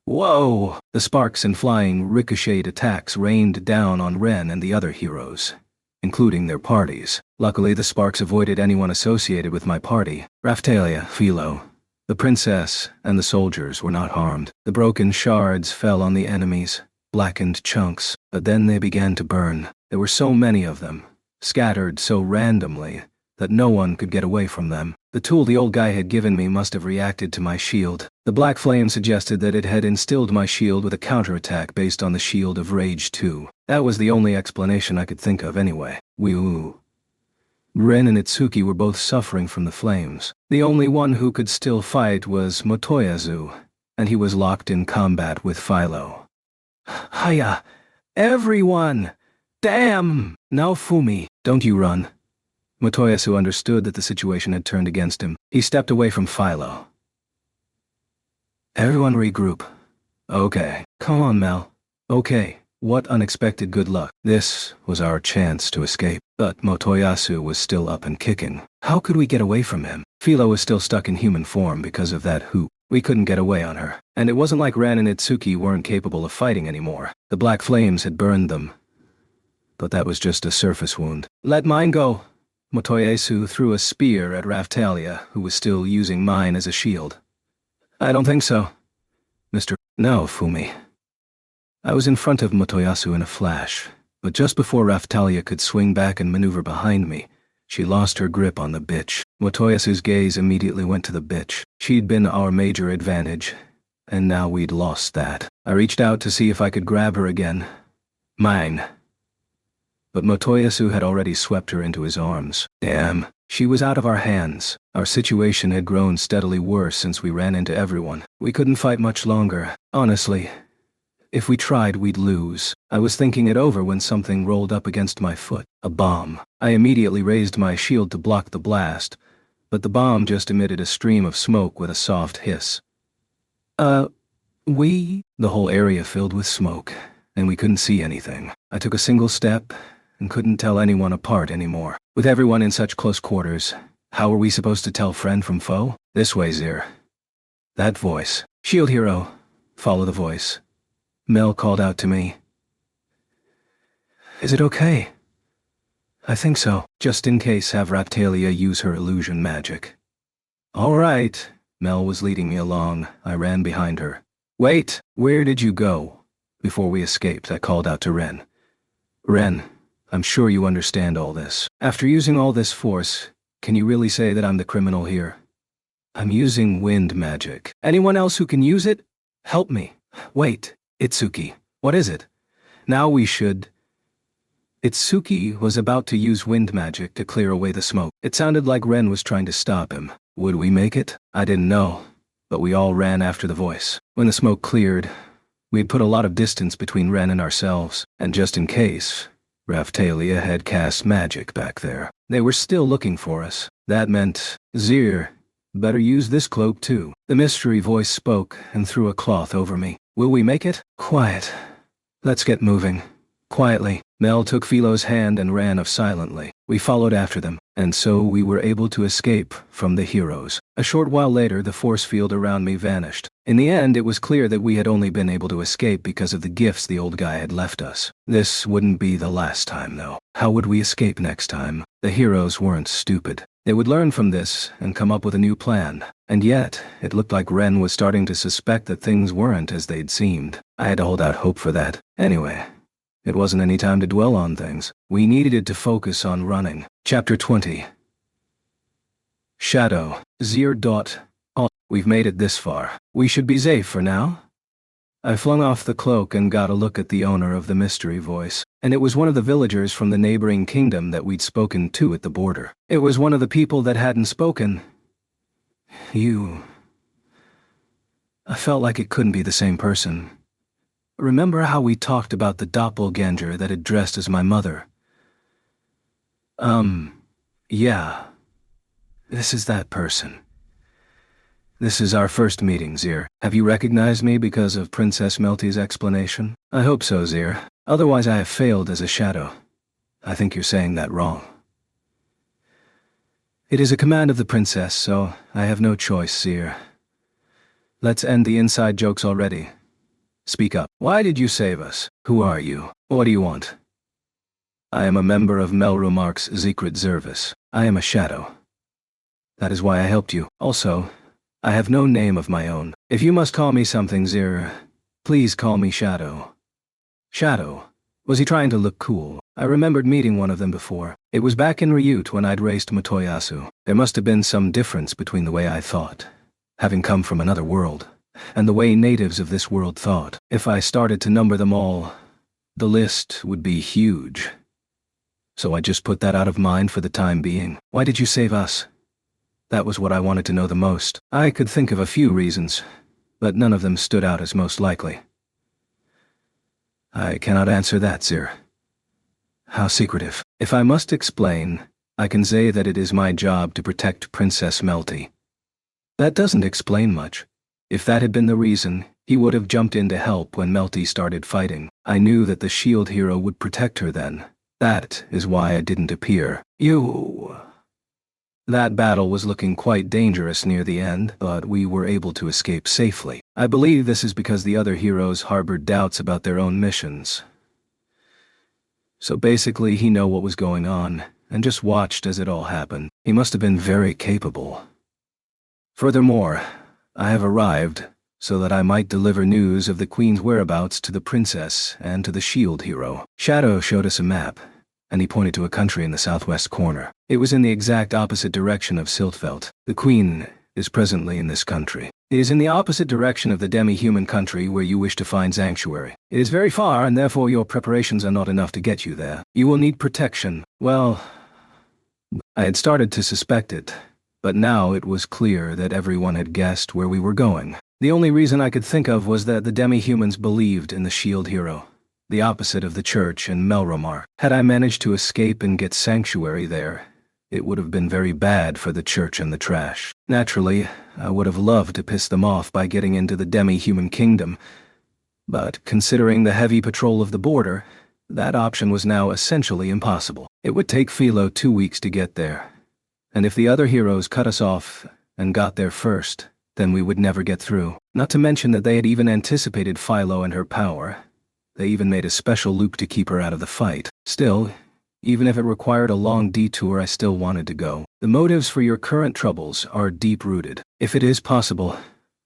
Whoa! The sparks and flying ricocheted attacks rained down on Ren and the other heroes, including their parties. Luckily, the sparks avoided anyone associated with my party. Raphtalia, Philo, the princess, and the soldiers were not harmed. The broken shards fell on the enemies, blackened chunks, but then they began to burn. There were so many of them, scattered so randomly, that no one could get away from them. The tool the old guy had given me must have reacted to my shield. The black flame suggested that it had instilled my shield with a counterattack based on the Shield of Rage 2. That was the only explanation I could think of anyway. Wee-oo. Ren and Itsuki were both suffering from the flames. The only one who could still fight was Motoyasu, and he was locked in combat with Philo. Hiya! Everyone! Damn! Now Fumi, don't you run. Motoyasu understood that the situation had turned against him. He stepped away from Philo. Everyone regroup. Okay. Come on, Mel. Okay. What unexpected good luck. This was our chance to escape. But Motoyasu was still up and kicking. How could we get away from him? Philo was still stuck in human form because of that hoop. We couldn't get away on her. And it wasn't like Ran and Itsuki weren't capable of fighting anymore. The black flames had burned them. But that was just a surface wound. Let mine go. Motoyasu threw a spear at Raphtalia, who was still using mine as a shield. I don't think so. Mr. No, Fumi. I was in front of Motoyasu in a flash, but just before Raphtalia could swing back and maneuver behind me, she lost her grip on the bitch. Motoyasu's gaze immediately went to the bitch. She'd been our major advantage, and now we'd lost that. I reached out to see if I could grab her again. Mine. But Motoyasu had already swept her into his arms. Damn, she was out of our hands. Our situation had grown steadily worse since we ran into everyone. We couldn't fight much longer. Honestly, if we tried, we'd lose. I was thinking it over when something rolled up against my foot. A bomb. I immediately raised my shield to block the blast, but the bomb just emitted a stream of smoke with a soft hiss. The whole area filled with smoke, and we couldn't see anything. I took a single step and couldn't tell anyone apart anymore. With everyone in such close quarters, how were we supposed to tell friend from foe? This way, Zir. That voice. Shield hero. Follow the voice. Mel called out to me. Is it okay? I think so. Just in case, have Raphtalia use her illusion magic. All right. Mel was leading me along. I ran behind her. Wait, where did you go? Before we escaped, I called out to Ren. Ren, I'm sure you understand all this. After using all this force, can you really say that I'm the criminal here? I'm using wind magic. Anyone else who can use it? Help me. Wait, Itsuki. What is it? Now we should... Itsuki was about to use wind magic to clear away the smoke. It sounded like Ren was trying to stop him. Would we make it? I didn't know, but we all ran after the voice. When the smoke cleared, we'd put a lot of distance between Ren and ourselves, and just in case, Raphtalia had cast magic back there. They were still looking for us. That meant, Zir, better use this cloak too. The mystery voice spoke and threw a cloth over me. Will we make it? Quiet. Let's get moving. Quietly, Mel took Philo's hand and ran off silently. We followed after them, and so we were able to escape from the heroes. A short while later, the force field around me vanished. In the end, it was clear that we had only been able to escape because of the gifts the old guy had left us. This wouldn't be the last time, though. How would we escape next time? The heroes weren't stupid. They would learn from this and come up with a new plan. And yet, it looked like Ren was starting to suspect that things weren't as they'd seemed. I had to hold out hope for that. Anyway, it wasn't any time to dwell on things. We needed to focus on running. Chapter 20. Shadow. Zir. Oh, we've made it this far. We should be safe for now? I flung off the cloak and got a look at the owner of the mystery voice, and it was one of the villagers from the neighboring kingdom that we'd spoken to at the border. It was one of the people that hadn't spoken. I felt like it couldn't be the same person. Remember how we talked about the doppelganger that had dressed as my mother? Yeah. This is that person. This is our first meeting, Zir. Have you recognized me because of Princess Melty's explanation? I hope so, Zir. Otherwise I have failed as a shadow. I think you're saying that wrong. It is a command of the princess, so I have no choice, Zir. Let's end the inside jokes already. Speak up. Why did you save us? Who are you? What do you want? I am a member of Melromark's secret service. I am a shadow. That is why I helped you. Also, I have no name of my own. If you must call me something, Zir, please call me Shadow. Shadow? Was he trying to look cool? I remembered meeting one of them before. It was back in Ryut when I'd raced Motoyasu. There must have been some difference between the way I thought, having come from another world, and the way natives of this world thought. If I started to number them all, the list would be huge. So I just put that out of mind for the time being. Why did you save us? That was what I wanted to know the most. I could think of a few reasons, but none of them stood out as most likely. I cannot answer that, Zir. How secretive. If I must explain, I can say that it is my job to protect Princess Melty. That doesn't explain much. If that had been the reason, he would have jumped in to help when Melty started fighting. I knew that the shield hero would protect her then. That is why I didn't appear. That battle was looking quite dangerous near the end, but we were able to escape safely. I believe this is because the other heroes harbored doubts about their own missions. So basically he knew what was going on, and just watched as it all happened. He must have been very capable. Furthermore, I have arrived so that I might deliver news of the Queen's whereabouts to the princess and to the shield hero. Shadow showed us a map, and he pointed to a country in the southwest corner. It was in the exact opposite direction of Siltveld. The Queen is presently in this country. It is in the opposite direction of the demi-human country where you wish to find sanctuary. It is very far, and therefore your preparations are not enough to get you there. You will need protection. Well, I had started to suspect it, but now it was clear that everyone had guessed where we were going. The only reason I could think of was that the demi-humans believed in the shield hero, the opposite of the church in Melromar. Had I managed to escape and get sanctuary there, it would have been very bad for the church and the trash. Naturally, I would have loved to piss them off by getting into the demi-human kingdom, but considering the heavy patrol of the border, that option was now essentially impossible. It would take Philo 2 weeks to get there, and if the other heroes cut us off and got there first, then we would never get through. Not to mention that they had even anticipated Philo and her power. They even made a special loop to keep her out of the fight. Still, even if it required a long detour, I still wanted to go. The motives for your current troubles are deep-rooted. If it is possible,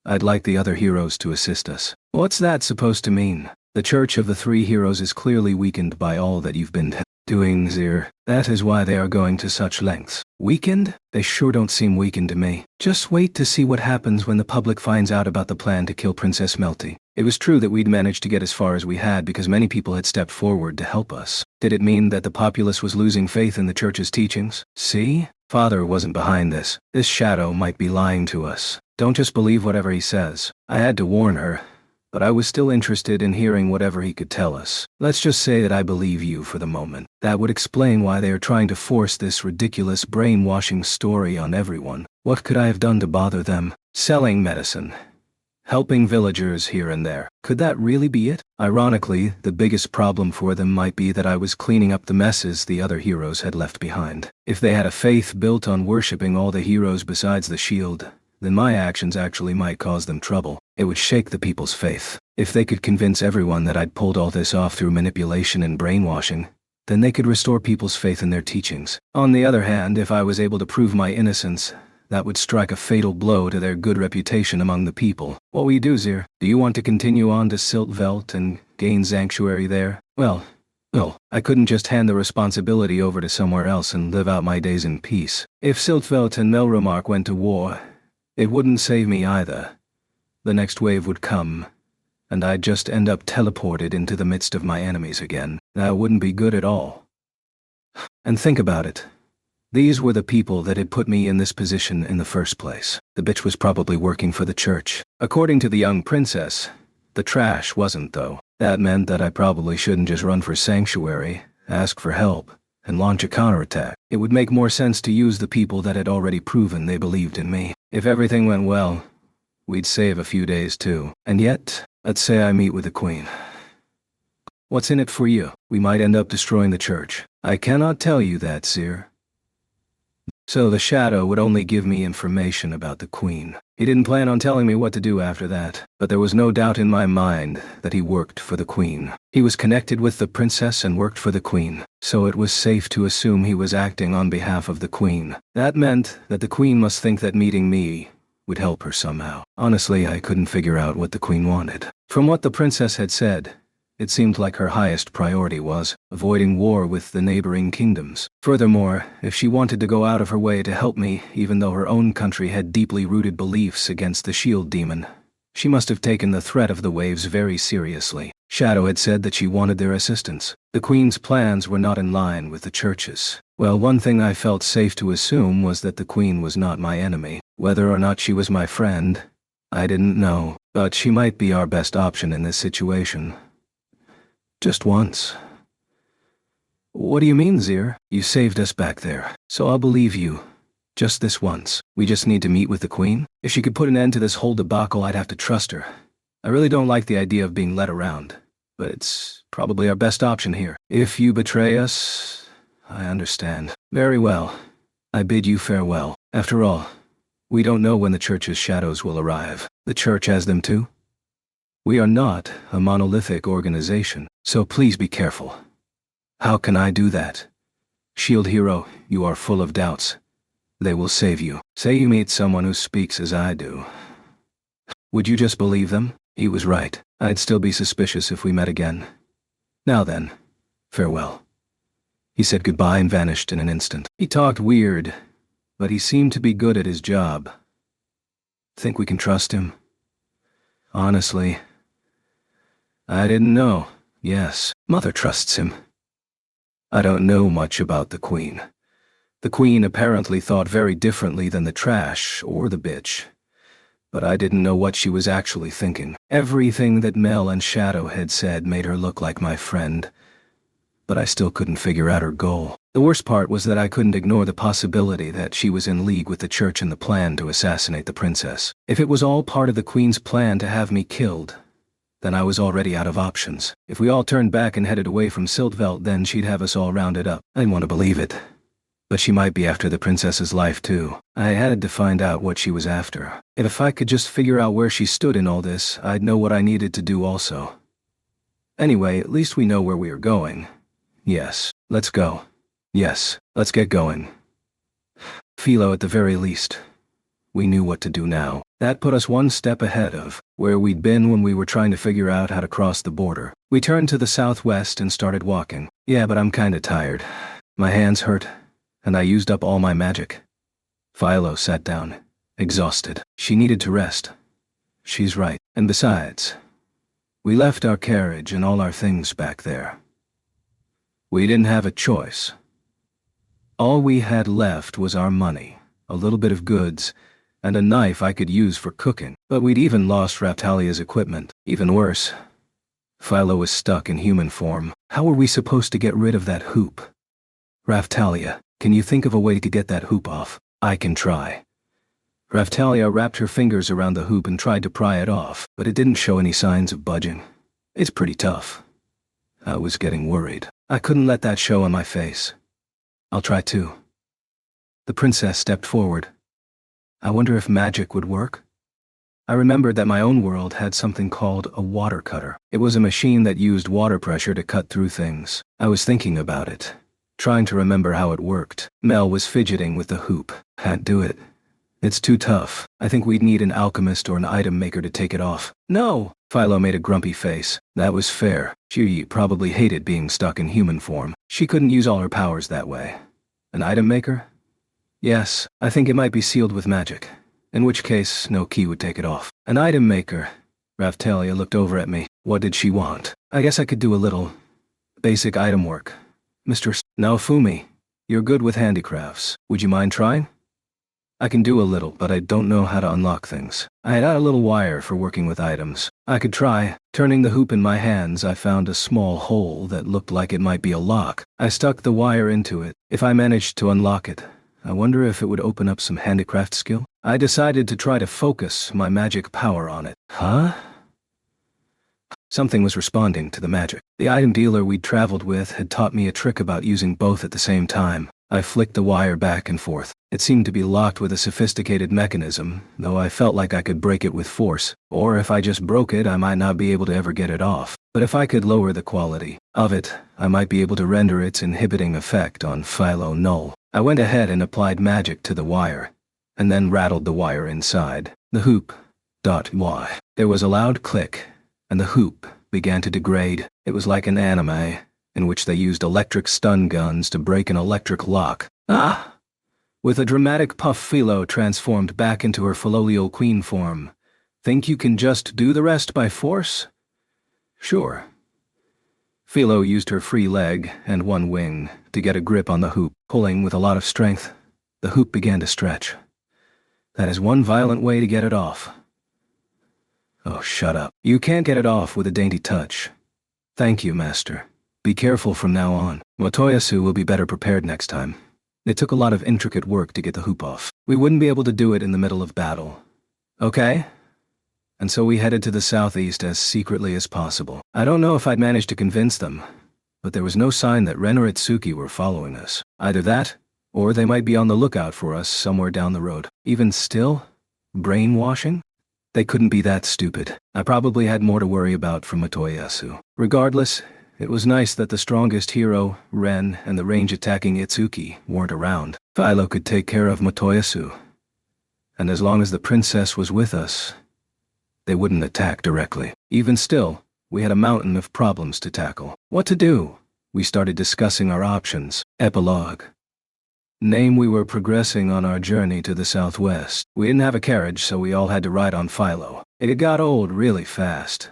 I'd like the other heroes to assist us. What's that supposed to mean? The Church of the Three Heroes is clearly weakened by all that you've been doing, Zir. That is why they are going to such lengths. Weakened? They sure don't seem weakened to me. Just wait to see what happens when the public finds out about the plan to kill Princess Melty. It was true that we'd managed to get as far as we had because many people had stepped forward to help us. Did it mean that the populace was losing faith in the church's teachings? See? Father wasn't behind this. This shadow might be lying to us. Don't just believe whatever he says. I had to warn her, but I was still interested in hearing whatever he could tell us. Let's just say that I believe you for the moment. That would explain why they are trying to force this ridiculous brainwashing story on everyone. What could I have done to bother them? Selling medicine. helping villagers here and there. Could that really be it? Ironically, the biggest problem for them might be that I was cleaning up the messes the other heroes had left behind. If they had a faith built on worshipping all the heroes besides the shield, then my actions actually might cause them trouble. It would shake the people's faith. If they could convince everyone that I'd pulled all this off through manipulation and brainwashing, then they could restore people's faith in their teachings. On the other hand, if I was able to prove my innocence, that would strike a fatal blow to their good reputation among the people. What will you do, Zir? Do you want to continue on to Siltvelt and gain sanctuary there? Well, I couldn't just hand the responsibility over to somewhere else and live out my days in peace. If Siltvelt and Melromark went to war, it wouldn't save me either. The next wave would come, and I'd just end up teleported into the midst of my enemies again. That wouldn't be good at all. And think about it. These were the people that had put me in this position in the first place. The bitch was probably working for the church. According to the young princess, the trash wasn't though. That meant that I probably shouldn't just run for sanctuary, ask for help, and launch a counterattack. It would make more sense to use the people that had already proven they believed in me. If everything went well, we'd save a few days too. And yet, let's say I meet with the queen. What's in it for you? We might end up destroying the church. I cannot tell you that, Seer. So the Shadow would only give me information about the queen. He didn't plan on telling me what to do after that, but there was no doubt in my mind that he worked for the queen. He was connected with the princess and worked for the queen, so it was safe to assume he was acting on behalf of the queen. That meant that the queen must think that meeting me would help her somehow. Honestly, I couldn't figure out what the queen wanted. From what the princess had said, it seemed like her highest priority was avoiding war with the neighboring kingdoms. Furthermore, if she wanted to go out of her way to help me, even though her own country had deeply rooted beliefs against the shield demon, she must have taken the threat of the waves very seriously. Shadow had said that she wanted their assistance. The queen's plans were not in line with the church's. Well, one thing I felt safe to assume was that the queen was not my enemy. Whether or not she was my friend, I didn't know, but she might be our best option in this situation. Just once. What do you mean, Zir? You saved us back there, so I'll believe you. Just this once. We just need to meet with the queen? If she could put an end to this whole debacle, I'd have to trust her. I really don't like the idea of being led around, but it's probably our best option here. If you betray us, I understand. Very well. I bid you farewell. After all, we don't know when the church's shadows will arrive. The church has them too? We are not a monolithic organization, so please be careful. How can I do that? Shield Hero, you are full of doubts. They will save you. Say you meet someone who speaks as I do. Would you just believe them? He was right. I'd still be suspicious if we met again. Now then, farewell. He said goodbye and vanished in an instant. He talked weird, but he seemed to be good at his job. Think we can trust him? Honestly, I didn't know. Yes, Mother trusts him. I don't know much about the queen. The queen apparently thought very differently than the trash or the bitch. But I didn't know what she was actually thinking. Everything that Mel and Shadow had said made her look like my friend, but I still couldn't figure out her goal. The worst part was that I couldn't ignore the possibility that she was in league with the church in the plan to assassinate the princess. If it was all part of the queen's plan to have me killed, then I was already out of options. If we all turned back and headed away from Siltvelt, then she'd have us all rounded up. I didn't want to believe it. But she might be after the princess's life too. I had to find out what she was after. If I could just figure out where she stood in all this, I'd know what I needed to do also. Anyway, at least we know where we are going. Yes, let's go. Yes, let's get going. Philo, at the very least, we knew what to do now. That put us one step ahead of where we'd been when we were trying to figure out how to cross the border. We turned to the southwest and started walking. Yeah, but I'm kinda tired. My hands hurt, and I used up all my magic. Philo sat down, exhausted. She needed to rest. She's right. And besides, we left our carriage and all our things back there. We didn't have a choice. All we had left was our money, a little bit of goods, and a knife I could use for cooking. But we'd even lost Raphtalia's equipment. Even worse, Philo was stuck in human form. How were we supposed to get rid of that hoop? Raphtalia, can you think of a way to get that hoop off? I can try. Raftalia wrapped her fingers around the hoop and tried to pry it off, but it didn't show any signs of budging. It's pretty tough. I was getting worried. I couldn't let that show on my face. I'll try too. The princess stepped forward. I wonder if magic would work? I remembered that my own world had something called a water cutter. It was a machine that used water pressure to cut through things. I was thinking about it, trying to remember how it worked. Mel was fidgeting with the hoop. Can't do it. It's too tough. I think we'd need an alchemist or an item maker to take it off. No! Philo made a grumpy face. That was fair. She probably hated being stuck in human form. She couldn't use all her powers that way. An item maker? Yes, I think it might be sealed with magic. In which case, no key would take it off. An item maker. Raftalia looked over at me. What did she want? I guess I could do a little basic item work. Mr. Naofumi, you're good with handicrafts. Would you mind trying? I can do a little, but I don't know how to unlock things. I had a little wire for working with items. I could try. Turning the hoop in my hands, I found a small hole that looked like it might be a lock. I stuck the wire into it. If I managed to unlock it, I wonder if it would open up some handicraft skill? I decided to try to focus my magic power on it. Huh? Something was responding to the magic. The item dealer we'd traveled with had taught me a trick about using both at the same time. I flicked the wire back and forth. It seemed to be locked with a sophisticated mechanism, though I felt like I could break it with force. Or if I just broke it, I might not be able to ever get it off. But if I could lower the quality of it, I might be able to render its inhibiting effect on Philo null. I went ahead and applied magic to the wire, and then rattled the wire inside. The hoop. Y. There was a loud click, and the hoop began to degrade. It was like an anime, in which they used electric stun guns to break an electric lock. Ah! With a dramatic puff, Philo transformed back into her Philolial queen form. Think you can just do the rest by force? Sure. Philo used her free leg and one wing to get a grip on the hoop. Pulling with a lot of strength, the hoop began to stretch. That is one violent way to get it off. Oh, shut up. You can't get it off with a dainty touch. Thank you, Master. Be careful from now on. Motoyasu will be better prepared next time. It took a lot of intricate work to get the hoop off. We wouldn't be able to do it in the middle of battle. Okay? And so we headed to the southeast as secretly as possible. I don't know if I'd managed to convince them, but there was no sign that Ren or Itsuki were following us. Either that, or they might be on the lookout for us somewhere down the road. Even still? Brainwashing? They couldn't be that stupid. I probably had more to worry about from Motoyasu. Regardless, it was nice that the strongest hero, Ren, and the range-attacking Itsuki weren't around. Philo could take care of Motoyasu. And as long as the princess was with us, they wouldn't attack directly. Even still, we had a mountain of problems to tackle. What to do? We started discussing our options. Epilogue. Name: we were progressing on our journey to the southwest. We didn't have a carriage, so we all had to ride on Philo. It got old really fast.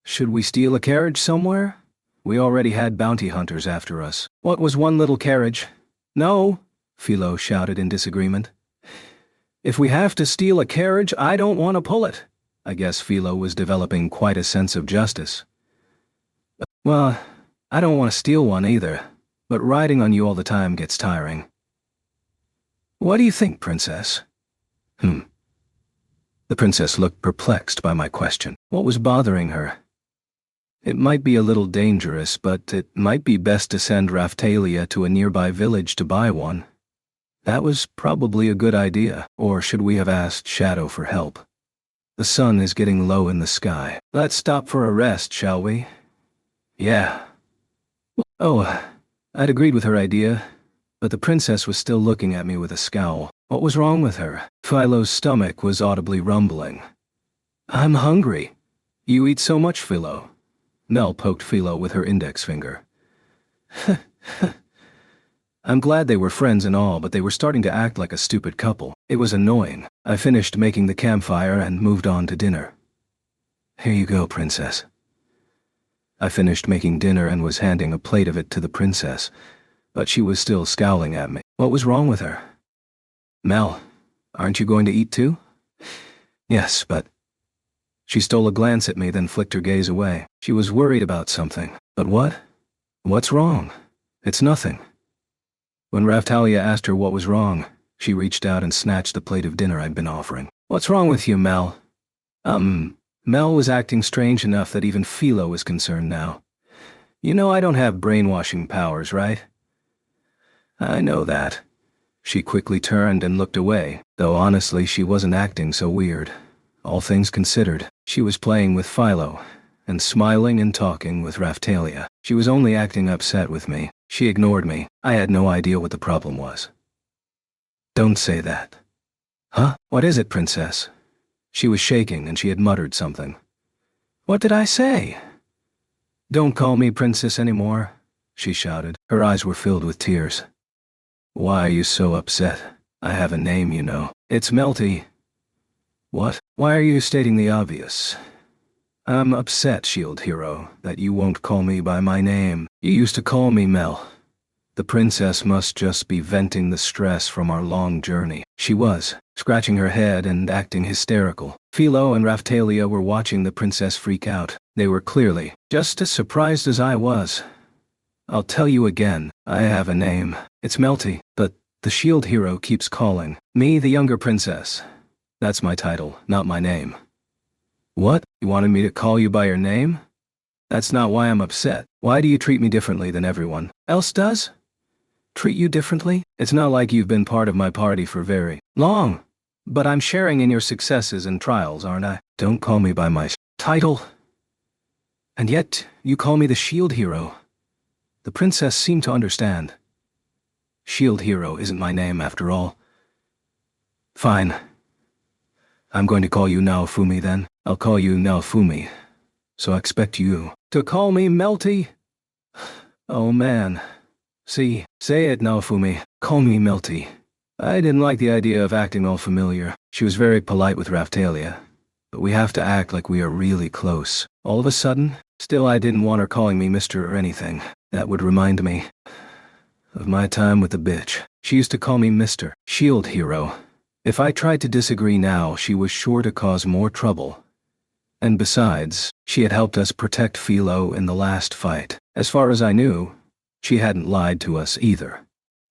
Should we steal a carriage somewhere? We already had bounty hunters after us. What was one little carriage? No, Philo shouted in disagreement. If we have to steal a carriage, I don't want to pull it. I guess Philo was developing quite a sense of justice. Well, I don't want to steal one either, but riding on you all the time gets tiring. What do you think, Princess? The princess looked perplexed by my question. What was bothering her? It might be a little dangerous, but it might be best to send Raftalia to a nearby village to buy one. That was probably a good idea. Or should we have asked Shadow for help? The sun is getting low in the sky. Let's stop for a rest, shall we? Yeah. Oh, I'd agreed with her idea, but the princess was still looking at me with a scowl. What was wrong with her? Philo's stomach was audibly rumbling. I'm hungry. You eat so much, Philo. Mel poked Philo with her index finger. I'm glad they were friends and all, but they were starting to act like a stupid couple. It was annoying. I finished making the campfire and moved on to dinner. Here you go, Princess. I finished making dinner and was handing a plate of it to the princess, but she was still scowling at me. What was wrong with her? Mel, aren't you going to eat too? Yes, but... She stole a glance at me, then flicked her gaze away. She was worried about something. But what? What's wrong? It's nothing. When Raftalia asked her what was wrong, She reached out and snatched the plate of dinner I'd been offering. What's wrong with you, Mel? Mel was acting strange enough that even Philo was concerned now. You know I don't have brainwashing powers, right? I know that. She quickly turned and looked away, though honestly she wasn't acting so weird. All things considered, she was playing with Philo, and smiling and talking with Raphtalia. She was only acting upset with me. She ignored me. I had no idea what the problem was. Don't say that. Huh? What is it, Princess? She was shaking and she had muttered something. What did I say? Don't call me Princess anymore, she shouted. Her eyes were filled with tears. Why are you so upset? I have a name, you know. It's Melty. What? Why are you stating the obvious? I'm upset, Shield Hero, that you won't call me by my name. You used to call me Mel. The princess must just be venting the stress from our long journey. She was, scratching her head and acting hysterical. Philo and Raphtalia were watching the princess freak out. They were clearly just as surprised as I was. I'll tell you again, I have a name. It's Melty, but the Shield Hero keeps calling me the younger princess. That's my title, not my name. What? You wanted me to call you by your name? That's not why I'm upset. Why do you treat me differently than everyone else does? Treat you differently? It's not like you've been part of my party for very long. But I'm sharing in your successes and trials, aren't I? Don't call me by my title. And yet, you call me the Shield Hero. The princess seemed to understand. Shield Hero isn't my name after all. Fine. I'm going to call you Naofumi then. I'll call you Naofumi. So I expect you to call me Melty. Oh man. See, say it, Naofumi. Call me Melty. I didn't like the idea of acting all familiar. She was very polite with Raphtalia. But we have to act like we are really close. All of a sudden, still I didn't want her calling me Mr. or anything. That would remind me of my time with the bitch. She used to call me Mr. Shield Hero. If I tried to disagree now, she was sure to cause more trouble. And besides, she had helped us protect Philo in the last fight. As far as I knew, she hadn't lied to us either.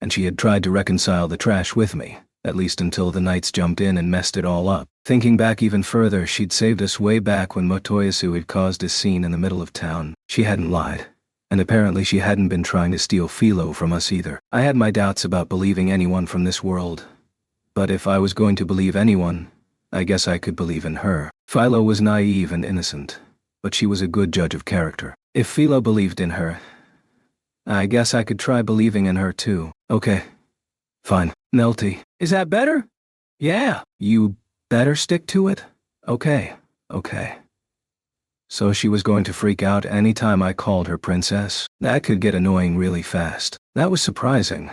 And she had tried to reconcile the trash with me, at least until the knights jumped in and messed it all up. Thinking back even further, she'd saved us way back when Motoyasu had caused a scene in the middle of town. She hadn't lied. And apparently she hadn't been trying to steal Philo from us either. I had my doubts about believing anyone from this world. But if I was going to believe anyone, I guess I could believe in her. Philo was naive and innocent, but she was a good judge of character. If Philo believed in her, I guess I could try believing in her too. Okay. Fine. Melty. Is that better? Yeah. You better stick to it? Okay. So she was going to freak out any time I called her princess? That could get annoying really fast. That was surprising.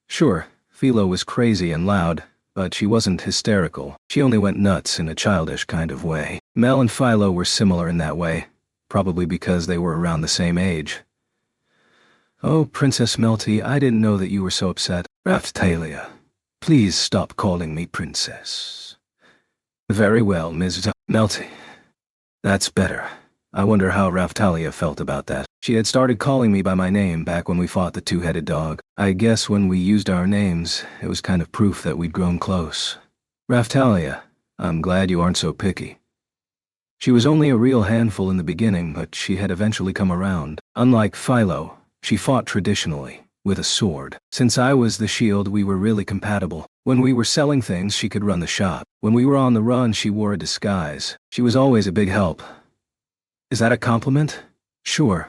Sure, Philo was crazy and loud, but she wasn't hysterical. She only went nuts in a childish kind of way. Mel and Philo were similar in that way, probably because they were around the same age. Oh, Princess Melty, I didn't know that you were so upset. Raphtalia, please stop calling me princess. Very well, Ms. Melty. That's better. I wonder how Raphtalia felt about that. She had started calling me by my name back when we fought the two-headed dog. I guess when we used our names, it was kind of proof that we'd grown close. Raphtalia, I'm glad you aren't so picky. She was only a real handful in the beginning, but she had eventually come around. Unlike Philo, she fought traditionally, with a sword. Since I was the shield, we were really compatible. When we were selling things, she could run the shop. When we were on the run, she wore a disguise. She was always a big help. Is that a compliment? Sure.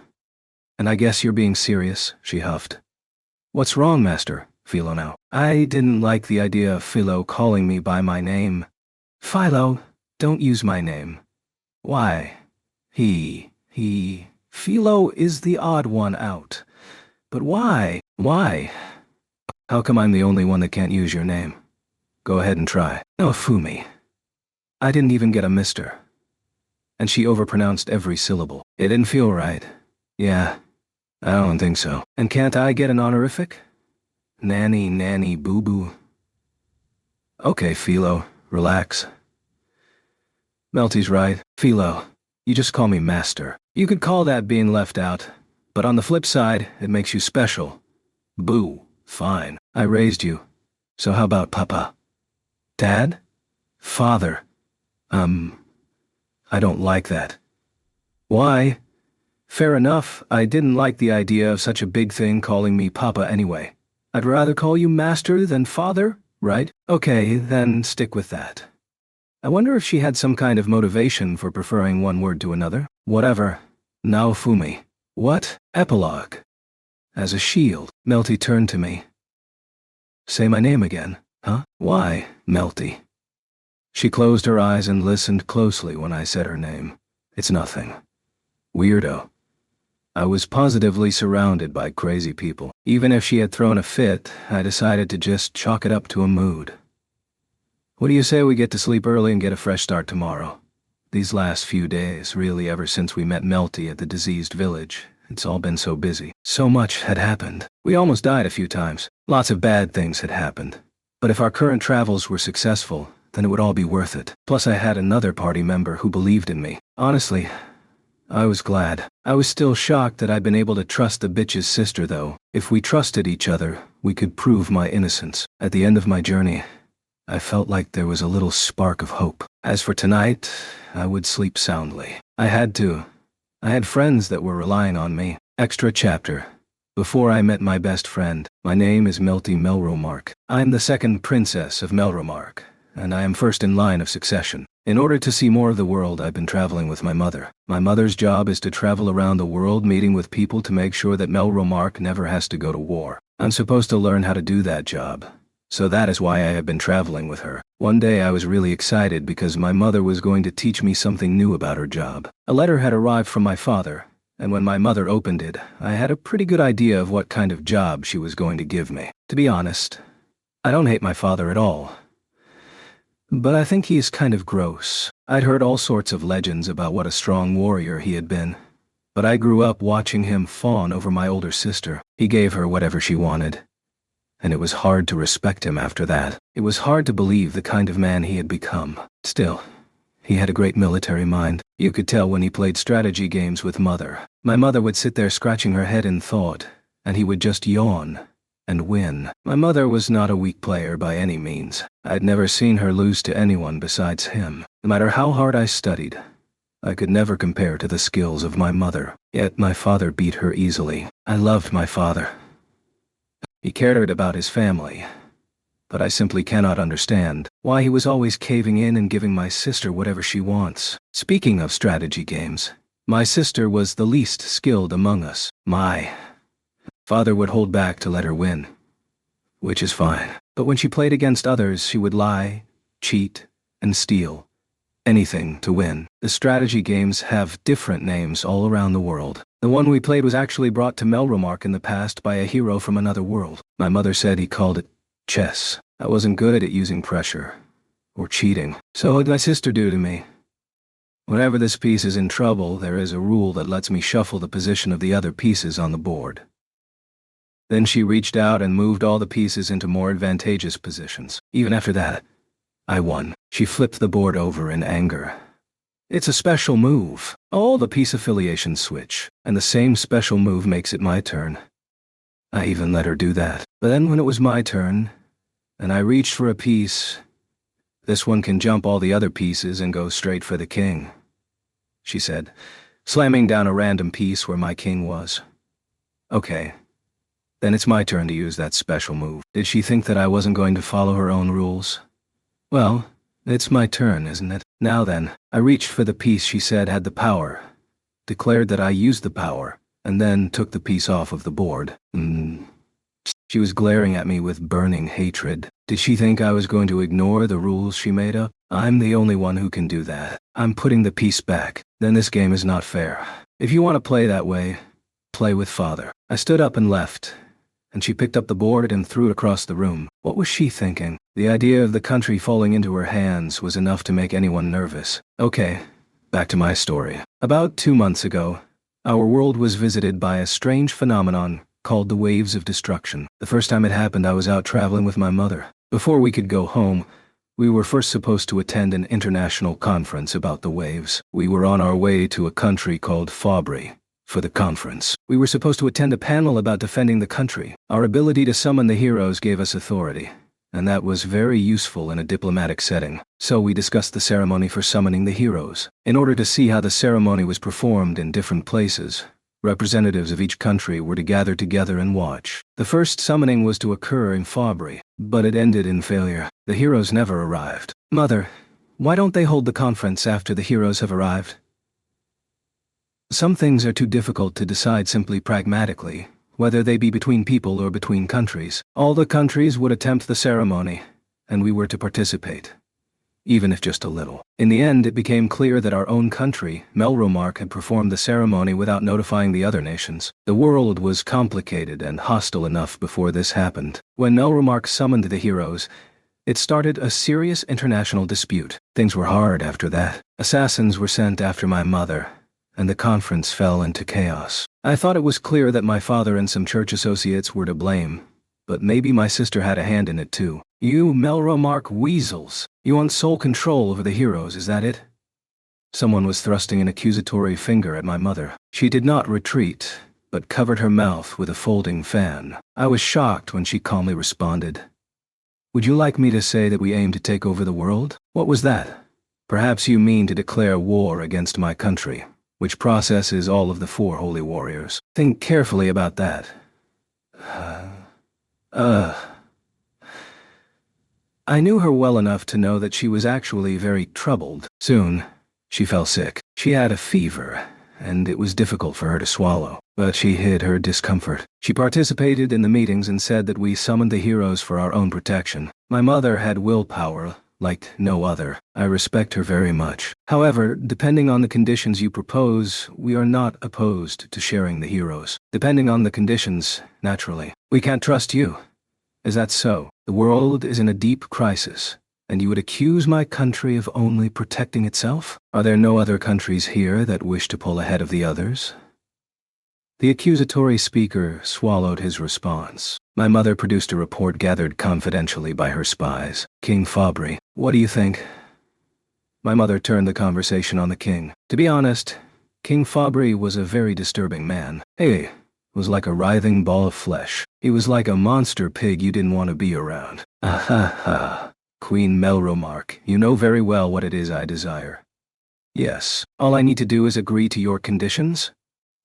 And I guess you're being serious, she huffed. What's wrong, Master? Philo now. I didn't like the idea of Philo calling me by my name. Philo, don't use my name. Why? Philo is the odd one out. But why? Why? How come I'm the only one that can't use your name? Go ahead and try. Naofumi. I didn't even get a mister. And she overpronounced every syllable. It didn't feel right. Yeah, I don't think so. And can't I get an honorific? Nanny, boo-boo. Okay, Philo, relax. Melty's right. Philo, you just call me Master. You could call that being left out, but on the flip side, it makes you special. Boo, fine. I raised you, So how about Papa? Dad? Father? I don't like that. Why? Fair enough, I didn't like the idea of such a big thing calling me Papa anyway. I'd rather call you Master than Father, right? Okay, then stick with that. I wonder if she had some kind of motivation for preferring one word to another. Whatever. Naofumi. What? Epilogue. As a shield, Melty turned to me. Say my name again, huh? Why, Melty? She closed her eyes and listened closely when I said her name. It's nothing. Weirdo. I was positively surrounded by crazy people. Even if she had thrown a fit, I decided to just chalk it up to a mood. What do you say we get to sleep early and get a fresh start tomorrow? These last few days, really ever since we met Melty at the diseased village, it's all been so busy. So much had happened. We almost died a few times. Lots of bad things had happened. But if our current travels were successful, then it would all be worth it. Plus I had another party member who believed in me. Honestly, I was glad. I was still shocked that I'd been able to trust the bitch's sister, though. If we trusted each other, we could prove my innocence. At the end of my journey, I felt like there was a little spark of hope. As for tonight, I would sleep soundly. I had to. I had friends that were relying on me. Extra chapter. Before I met my best friend, my name is Melty Melromark. I'm the second princess of Melromark, and I am first in line of succession. In order to see more of the world, I've been traveling with my mother. My mother's job is to travel around the world meeting with people to make sure that Melromark never has to go to war. I'm supposed to learn how to do that job. So that is why I have been traveling with her. One day I was really excited because my mother was going to teach me something new about her job. A letter had arrived from my father, and when my mother opened it, I had a pretty good idea of what kind of job she was going to give me. To be honest, I don't hate my father at all. But I think he is kind of gross. I'd heard all sorts of legends about what a strong warrior he had been. But I grew up watching him fawn over my older sister. He gave her whatever she wanted. And it was hard to respect him after that. It was hard to believe the kind of man he had become. Still, he had a great military mind. You could tell when he played strategy games with Mother. My mother would sit there scratching her head in thought, and he would just yawn and win. My mother was not a weak player by any means. I'd never seen her lose to anyone besides him. No matter how hard I studied, I could never compare to the skills of my mother. Yet my father beat her easily. I loved my father. He cared about his family, but I simply cannot understand why he was always caving in and giving my sister whatever she wants. Speaking of strategy games, my sister was the least skilled among us. My father would hold back to let her win, which is fine. But when she played against others, she would lie, cheat, and steal. Anything to win. The strategy games have different names all around the world. The one we played was actually brought to Melromark in the past by a hero from another world. My mother said he called it chess. I wasn't good at it using pressure or cheating. So what did my sister do to me? Whenever this piece is in trouble, there is a rule that lets me shuffle the position of the other pieces on the board. Then she reached out and moved all the pieces into more advantageous positions. Even after that, I won. She flipped the board over in anger. It's a special move. All the piece affiliations switch, and the same special move makes it my turn. I even let her do that. But then when it was my turn, and I reached for a piece, this one can jump all the other pieces and go straight for the king, she said, slamming down a random piece where my king was. Okay. Then it's my turn to use that special move. Did she think that I wasn't going to follow her own rules? Well, it's my turn, isn't it? Now then, I reached for the piece she said had the power, declared that I used the power, and then took the piece off of the board. She was glaring at me with burning hatred. Did she think I was going to ignore the rules she made up? I'm the only one who can do that. I'm putting the piece back. Then this game is not fair. If you want to play that way, play with father. I stood up and left, and she picked up the board and threw it across the room. What was she thinking? The idea of the country falling into her hands was enough to make anyone nervous. Okay, back to my story. About 2 months ago, our world was visited by a strange phenomenon called the Waves of Destruction. The first time it happened, I was out traveling with my mother. Before we could go home, we were first supposed to attend an international conference about the waves. We were on our way to a country called Fabry for the conference. We were supposed to attend a panel about defending the country. Our ability to summon the heroes gave us authority. and that was very useful in a diplomatic setting. So we discussed the ceremony for summoning the heroes. In order to see how the ceremony was performed in different places, representatives of each country were to gather together and watch. The first summoning was to occur in Fabri, but it ended in failure. The heroes never arrived. Mother, why don't they hold the conference after the heroes have arrived? Some things are too difficult to decide simply pragmatically, whether they be between people or between countries. All the countries would attempt the ceremony, and we were to participate, even if just a little. In the end, it became clear that our own country, Melromark, had performed the ceremony without notifying the other nations. The world was complicated and hostile enough before this happened. When Melromark summoned the heroes, it started a serious international dispute. Things were hard after that. Assassins were sent after my mother, and the conference fell into chaos. I thought it was clear that my father and some church associates were to blame, but maybe my sister had a hand in it too. You Melromark weasels. You want sole control over the heroes, is that it? Someone was thrusting an accusatory finger at my mother. She did not retreat, but covered her mouth with a folding fan. I was shocked when she calmly responded, "Would you like me to say that we aim to take over the world? What was that? Perhaps you mean to declare war against my country, which processes all of the 4 holy warriors. Think carefully about that." I knew her well enough to know that she was actually very troubled. Soon, she fell sick. She had a fever, and it was difficult for her to swallow, but she hid her discomfort. She participated in the meetings and said that we summoned the heroes for our own protection. My mother had willpower like no other. I respect her very much. However, depending on the conditions you propose, we are not opposed to sharing the heroes. Depending on the conditions, naturally. We can't trust you. Is that so? The world is in a deep crisis, and you would accuse my country of only protecting itself? Are there no other countries here that wish to pull ahead of the others? The accusatory speaker swallowed his response. My mother produced a report gathered confidentially by her spies. King Fabri, what do you think? My mother turned the conversation on the king. To be honest, King Fabri was a very disturbing man. He was like a writhing ball of flesh. He was like a monster pig you didn't want to be around. Ah. Queen Melromark, you know very well what it is I desire. Yes, all I need to do is agree to your conditions?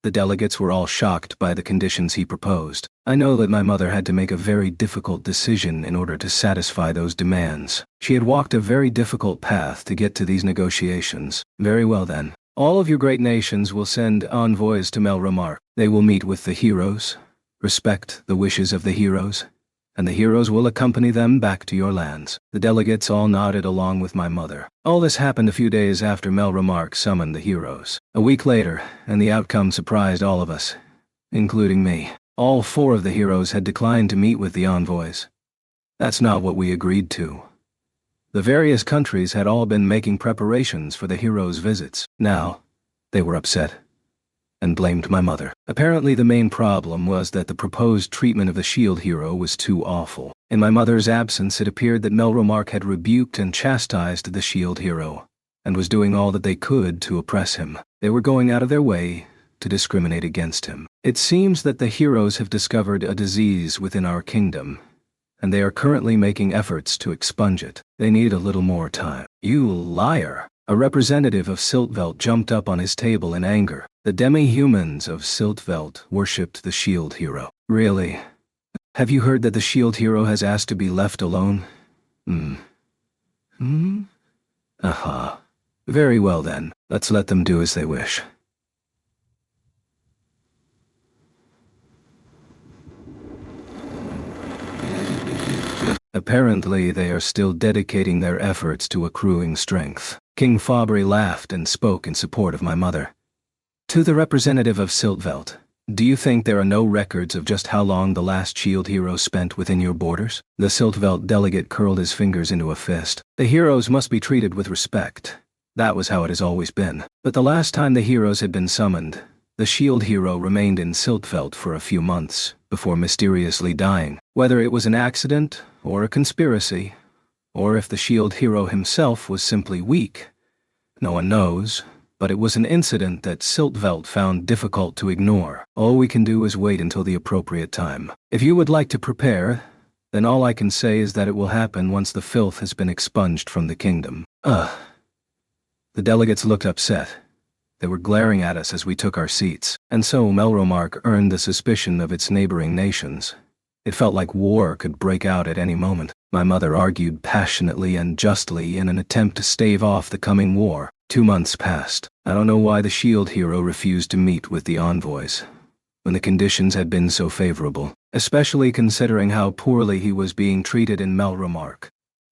The delegates were all shocked by the conditions he proposed. I know that my mother had to make a very difficult decision in order to satisfy those demands. She had walked a very difficult path to get to these negotiations. Very well then. All of your great nations will send envoys to Melromark. They will meet with the heroes, respect the wishes of the heroes, and the heroes will accompany them back to your lands. The delegates all nodded along with my mother. All this happened a few days after Melromark summoned the heroes. A week later, and the outcome surprised all of us, including me. All 4 of the heroes had declined to meet with the envoys. That's not what we agreed to. The various countries had all been making preparations for the heroes' visits. Now, they were upset and blamed my mother. Apparently the main problem was that the proposed treatment of the shield hero was too awful. In my mother's absence, it appeared that Melromark had rebuked and chastised the shield hero, and was doing all that they could to oppress him. They were going out of their way to discriminate against him. It seems that the heroes have discovered a disease within our kingdom, and they are currently making efforts to expunge it. They need a little more time. You liar! A representative of Siltvelt jumped up on his table in anger. The demi-humans of Siltvelt worshipped the shield hero. Really? Have you heard that the shield hero has asked to be left alone? Aha. Very well then. Let's let them do as they wish. Apparently, they are still dedicating their efforts to accruing strength. King Fabri laughed and spoke in support of my mother. To the representative of Siltvelt, do you think there are no records of just how long the last shield hero spent within your borders? The Siltvelt delegate curled his fingers into a fist. The heroes must be treated with respect. That was how it has always been. But the last time the heroes had been summoned, the shield hero remained in Siltvelt for a few months, before mysteriously dying. Whether it was an accident, or a conspiracy, or if the shield hero himself was simply weak, no one knows, but it was an incident that Siltvelt found difficult to ignore. All we can do is wait until the appropriate time. If you would like to prepare, then all I can say is that it will happen once the filth has been expunged from the kingdom. Ugh. The delegates looked upset. They were glaring at us as we took our seats, and so Melromark earned the suspicion of its neighboring nations. It felt like war could break out at any moment. My mother argued passionately and justly in an attempt to stave off the coming war. 2 months passed. I don't know why the shield hero refused to meet with the envoys when the conditions had been so favorable, especially considering how poorly he was being treated in Melromark.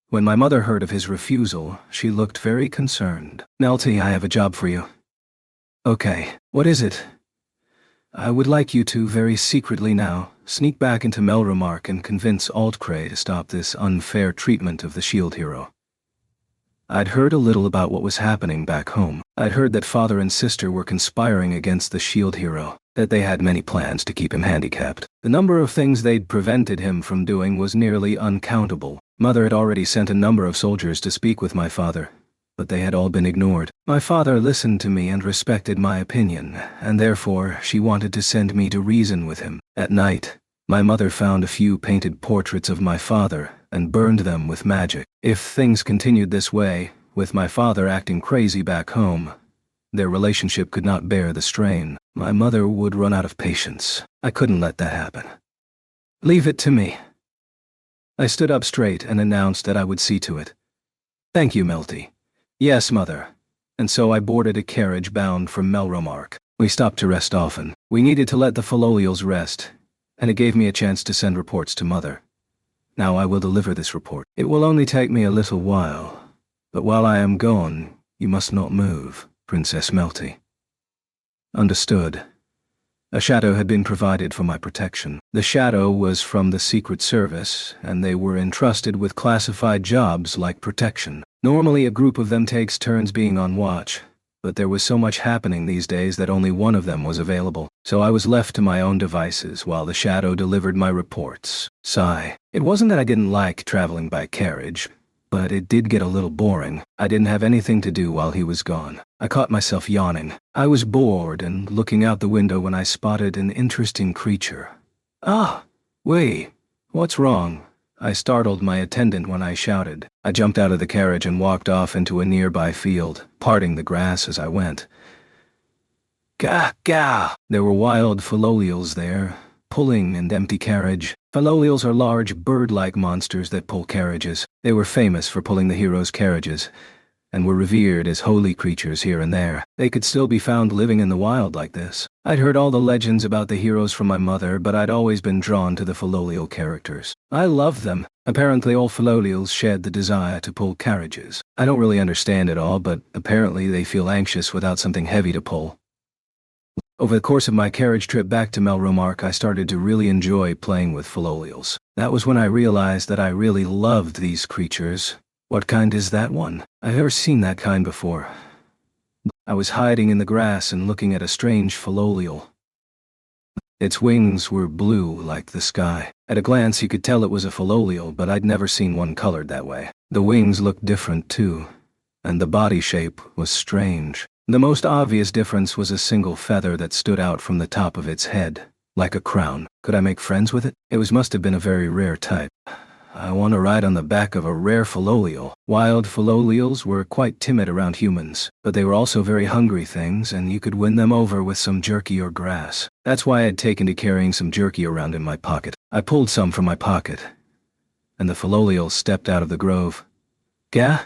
When my mother heard of his refusal, she looked very concerned. "Melty, I have a job for you." "Okay, what is it?" "I would like you to, very secretly now, sneak back into Melromark and convince Altcray to stop this unfair treatment of the shield hero." I'd heard a little about what was happening back home. I'd heard that father and sister were conspiring against the shield hero, that they had many plans to keep him handicapped. The number of things they'd prevented him from doing was nearly uncountable. Mother had already sent a number of soldiers to speak with my father, but they had all been ignored. My father listened to me and respected my opinion, and therefore she wanted to send me to reason with him. At night, my mother found a few painted portraits of my father and burned them with magic. If things continued this way, with my father acting crazy back home, their relationship could not bear the strain. My mother would run out of patience. I couldn't let that happen. "Leave it to me." I stood up straight and announced that I would see to it. "Thank you, Melty." "Yes, Mother." And so I boarded a carriage bound for Melromark. We stopped to rest often. We needed to let the Felolials rest, and it gave me a chance to send reports to Mother. Now I will deliver this report. It will only take me a little while, but while I am gone, you must not move, Princess Melty. Understood. A shadow had been provided for my protection. The shadow was from the Secret Service, and they were entrusted with classified jobs like protection. Normally a group of them takes turns being on watch, but there was so much happening these days that only one of them was available, so I was left to my own devices while the shadow delivered my reports. Sigh. It wasn't that I didn't like traveling by carriage, but it did get a little boring. I didn't have anything to do while he was gone. I caught myself yawning. I was bored and looking out the window when I spotted an interesting creature. "Ah! Wei, what's wrong?" I startled my attendant when I shouted. I jumped out of the carriage and walked off into a nearby field, parting the grass as I went. Gah, gah! There were wild Felolials there, pulling an empty carriage. Felolials are large bird-like monsters that pull carriages. They were famous for pulling the heroes' carriages, and were revered as holy creatures here and there. They could still be found living in the wild like this. I'd heard all the legends about the heroes from my mother, but I'd always been drawn to the Felolial characters. I loved them. Apparently all Felolials shared the desire to pull carriages. I don't really understand it all, but apparently they feel anxious without something heavy to pull. Over the course of my carriage trip back to Melromark, I started to really enjoy playing with Felolials. That was when I realized that I really loved these creatures. What kind is that one? I've never seen that kind before. I was hiding in the grass and looking at a strange Felolial. Its wings were blue like the sky. At a glance you could tell it was a Felolial, but I'd never seen one colored that way. The wings looked different too, and the body shape was strange. The most obvious difference was a single feather that stood out from the top of its head, like a crown. Could I make friends with it? It must have been a very rare type. I want to ride on the back of a rare Felolial. Wild Felolials were quite timid around humans, but they were also very hungry things, and you could win them over with some jerky or grass. That's why I had taken to carrying some jerky around in my pocket. I pulled some from my pocket, and the Felolial stepped out of the grove. "Gah?"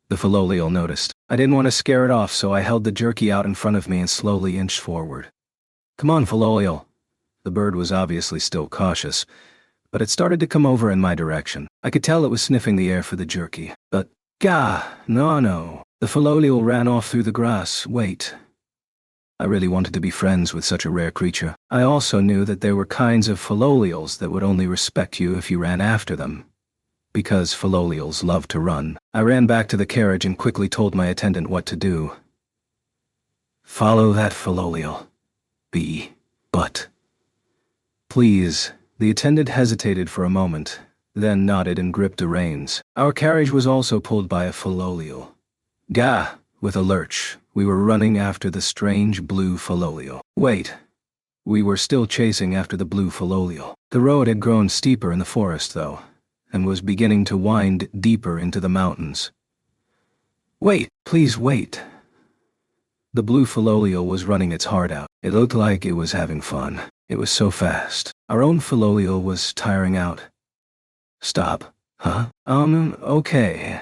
The Felolial noticed. I didn't want to scare it off, so I held the jerky out in front of me and slowly inched forward. "Come on, Felolial." The bird was obviously still cautious, but it started to come over in my direction. I could tell it was sniffing the air for the jerky. But, gah, no. The Felolial ran off through the grass. Wait. I really wanted to be friends with such a rare creature. I also knew that there were kinds of Felolials that would only respect you if you ran after them, because Felolials love to run. I ran back to the carriage and quickly told my attendant what to do. "Follow that Felolial. But. Please." The attendant hesitated for a moment, then nodded and gripped the reins. Our carriage was also pulled by a Felolial. Gah! With a lurch, we were running after the strange blue Felolial. "Wait." We were still chasing after the blue Philolial. The road had grown steeper in the forest, though, and was beginning to wind deeper into the mountains. Wait, please wait. The blue Philolial was running its heart out. It looked like it was having fun. It was so fast. Our own Philolial was tiring out. Stop. Huh? Okay.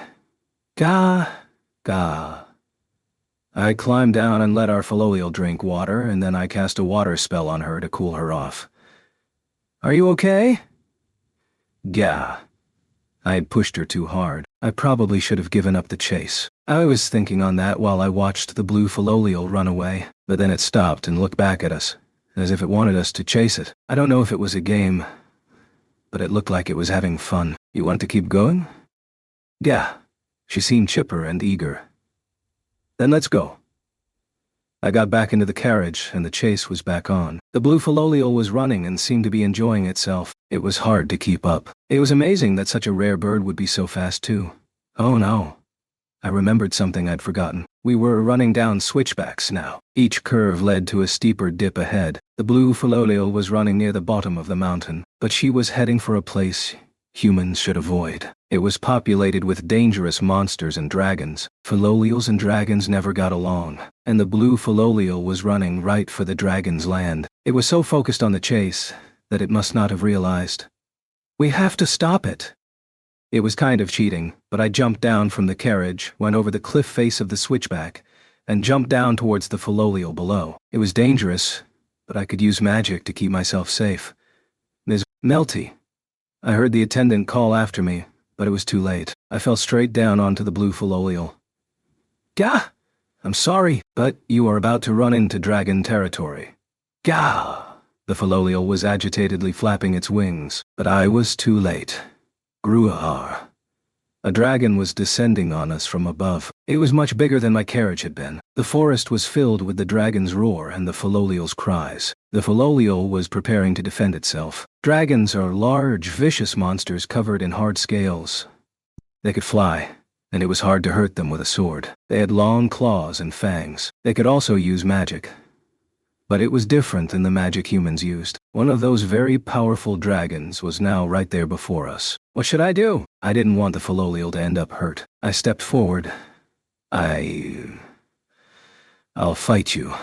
Gah. I climbed down and let our Philolial drink water, and then I cast a water spell on her to cool her off. Are you okay? Gah. I had pushed her too hard. I probably should have given up the chase. I was thinking on that while I watched the blue Philolial run away, but then it stopped and looked back at us, as if it wanted us to chase it. I don't know if it was a game, but it looked like it was having fun. You want to keep going? Yeah. She seemed chipper and eager. Then let's go. I got back into the carriage, and the chase was back on. The blue Philolial was running and seemed to be enjoying itself. It was hard to keep up. It was amazing that such a rare bird would be so fast too. Oh no. I remembered something I'd forgotten. We were running down switchbacks now. Each curve led to a steeper dip ahead. The blue Philolial was running near the bottom of the mountain, but she was heading for a place humans should avoid. It was populated with dangerous monsters and dragons. Philolials and dragons never got along, and the blue Philolial was running right for the dragon's land. It was so focused on the chase that it must not have realized. We have to stop it. It was kind of cheating, but I jumped down from the carriage, went over the cliff face of the switchback, and jumped down towards the Philolial below. It was dangerous, but I could use magic to keep myself safe. Ms. Melty. I heard the attendant call after me, but it was too late. I fell straight down onto the blue Philolial. Gah! I'm sorry, but you are about to run into dragon territory. Gah! The Philolial was agitatedly flapping its wings, but I was too late. Gruahar. A dragon was descending on us from above. It was much bigger than my carriage had been. The forest was filled with the dragon's roar and the Philolial's cries. The Philolial was preparing to defend itself. Dragons are large, vicious monsters covered in hard scales. They could fly, and it was hard to hurt them with a sword. They had long claws and fangs. They could also use magic. But it was different than the magic humans used. One of those very powerful dragons was now right there before us. What should I do? I didn't want the Philolial to end up hurt. I stepped forward. I'll fight you.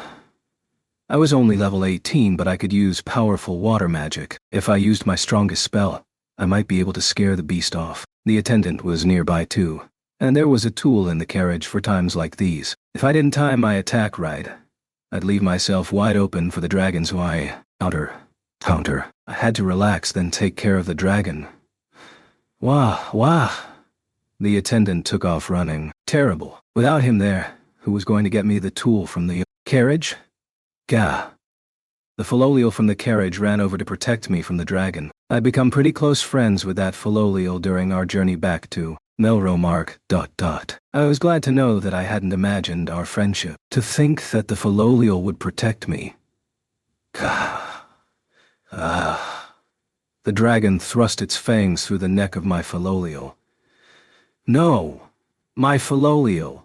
I was only level 18, but I could use powerful water magic. If I used my strongest spell, I might be able to scare the beast off. The attendant was nearby too, and there was a tool in the carriage for times like these. If I didn't time my attack right, I'd leave myself wide open for the dragon's counter. I had to relax, then take care of the dragon. Wah. The attendant took off running. Terrible. Without him there, who was going to get me the tool from the carriage? Gah. The Philolial from the carriage ran over to protect me from the dragon. I'd become pretty close friends with that Philolial during our journey back to Melromark. I was glad to know that I hadn't imagined our friendship. To think that the Philolial would protect me. Gah. The dragon thrust its fangs through the neck of my Philolial. No, my Philolial.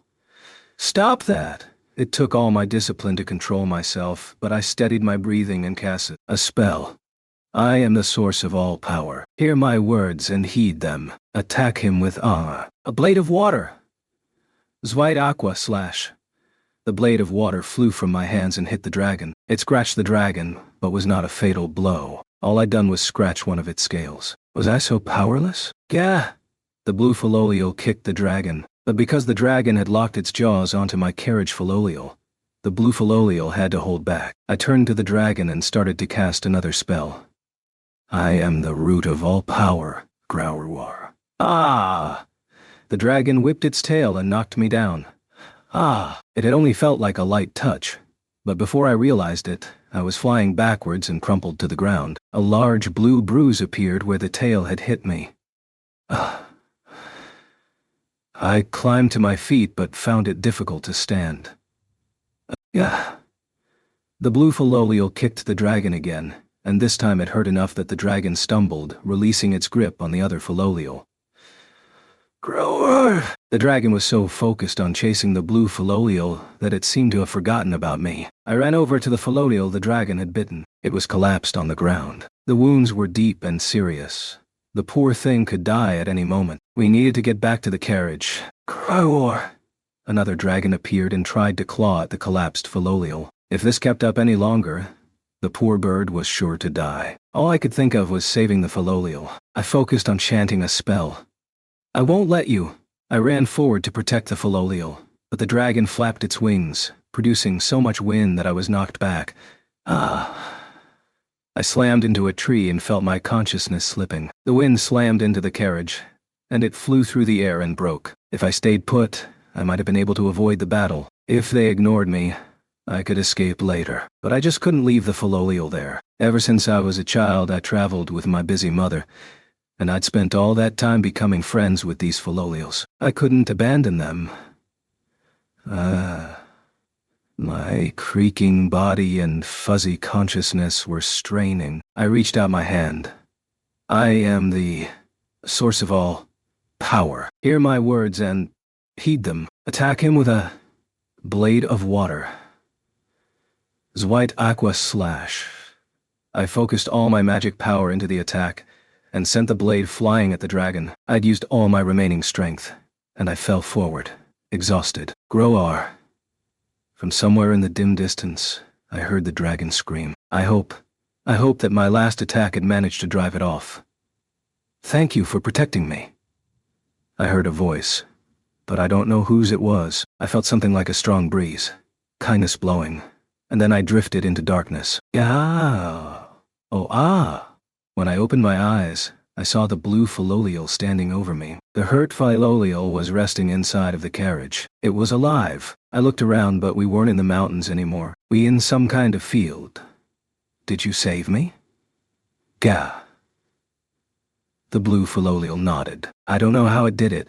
Stop that! It took all my discipline to control myself, but I steadied my breathing and cast a spell. I am the source of all power. Hear my words and heed them. Attack him with a blade of water. Zwite aqua slash. The blade of water flew from my hands and hit the dragon. It scratched the dragon, but was not a fatal blow. All I'd done was scratch one of its scales. Was I so powerless? Gah! The blue Philolial kicked the dragon, but because the dragon had locked its jaws onto my carriage Philolial, the blue Philolial had to hold back. I turned to the dragon and started to cast another spell. I am the root of all power, Gruahar. Ah! The dragon whipped its tail and knocked me down. It had only felt like a light touch, but before I realized it, I was flying backwards and crumpled to the ground. A large blue bruise appeared where the tail had hit me. I climbed to my feet but found it difficult to stand. The blue Philolial kicked the dragon again, and this time it hurt enough that the dragon stumbled, releasing its grip on the other Philolial. Grower! The dragon was so focused on chasing the blue Philolial that it seemed to have forgotten about me. I ran over to the Philolial the dragon had bitten. It was collapsed on the ground. The wounds were deep and serious. The poor thing could die at any moment. We needed to get back to the carriage. Grower! Another dragon appeared and tried to claw at the collapsed Philolial. If this kept up any longer, the poor bird was sure to die. All I could think of was saving the Philolial. I focused on chanting a spell. I won't let you. I ran forward to protect the Philolial, but the dragon flapped its wings, producing so much wind that I was knocked back. I slammed into a tree and felt my consciousness slipping. The wind slammed into the carriage, and it flew through the air and broke. If I stayed put, I might have been able to avoid the battle. If they ignored me, I could escape later. But I just couldn't leave the Philolial there. Ever since I was a child, I traveled with my busy mother, and I'd spent all that time becoming friends with these Philolials. I couldn't abandon them. My creaking body and fuzzy consciousness were straining. I reached out my hand. I am the source of all power. Hear my words and heed them. Attack him with a blade of water. Zweit Aqua Slash. I focused all my magic power into the attack and sent the blade flying at the dragon. I'd used all my remaining strength, and I fell forward, exhausted. Groar. From somewhere in the dim distance, I heard the dragon scream. I hope that my last attack had managed to drive it off. Thank you for protecting me. I heard a voice, but I don't know whose it was. I felt something like a strong breeze, kindness blowing, and then I drifted into darkness. When I opened my eyes, I saw the blue Philolial standing over me. The hurt Philolial was resting inside of the carriage. It was alive. I looked around, but we weren't in the mountains anymore. We in some kind of field. Did you save me? Gah. The blue Philolial nodded. I don't know how it did it,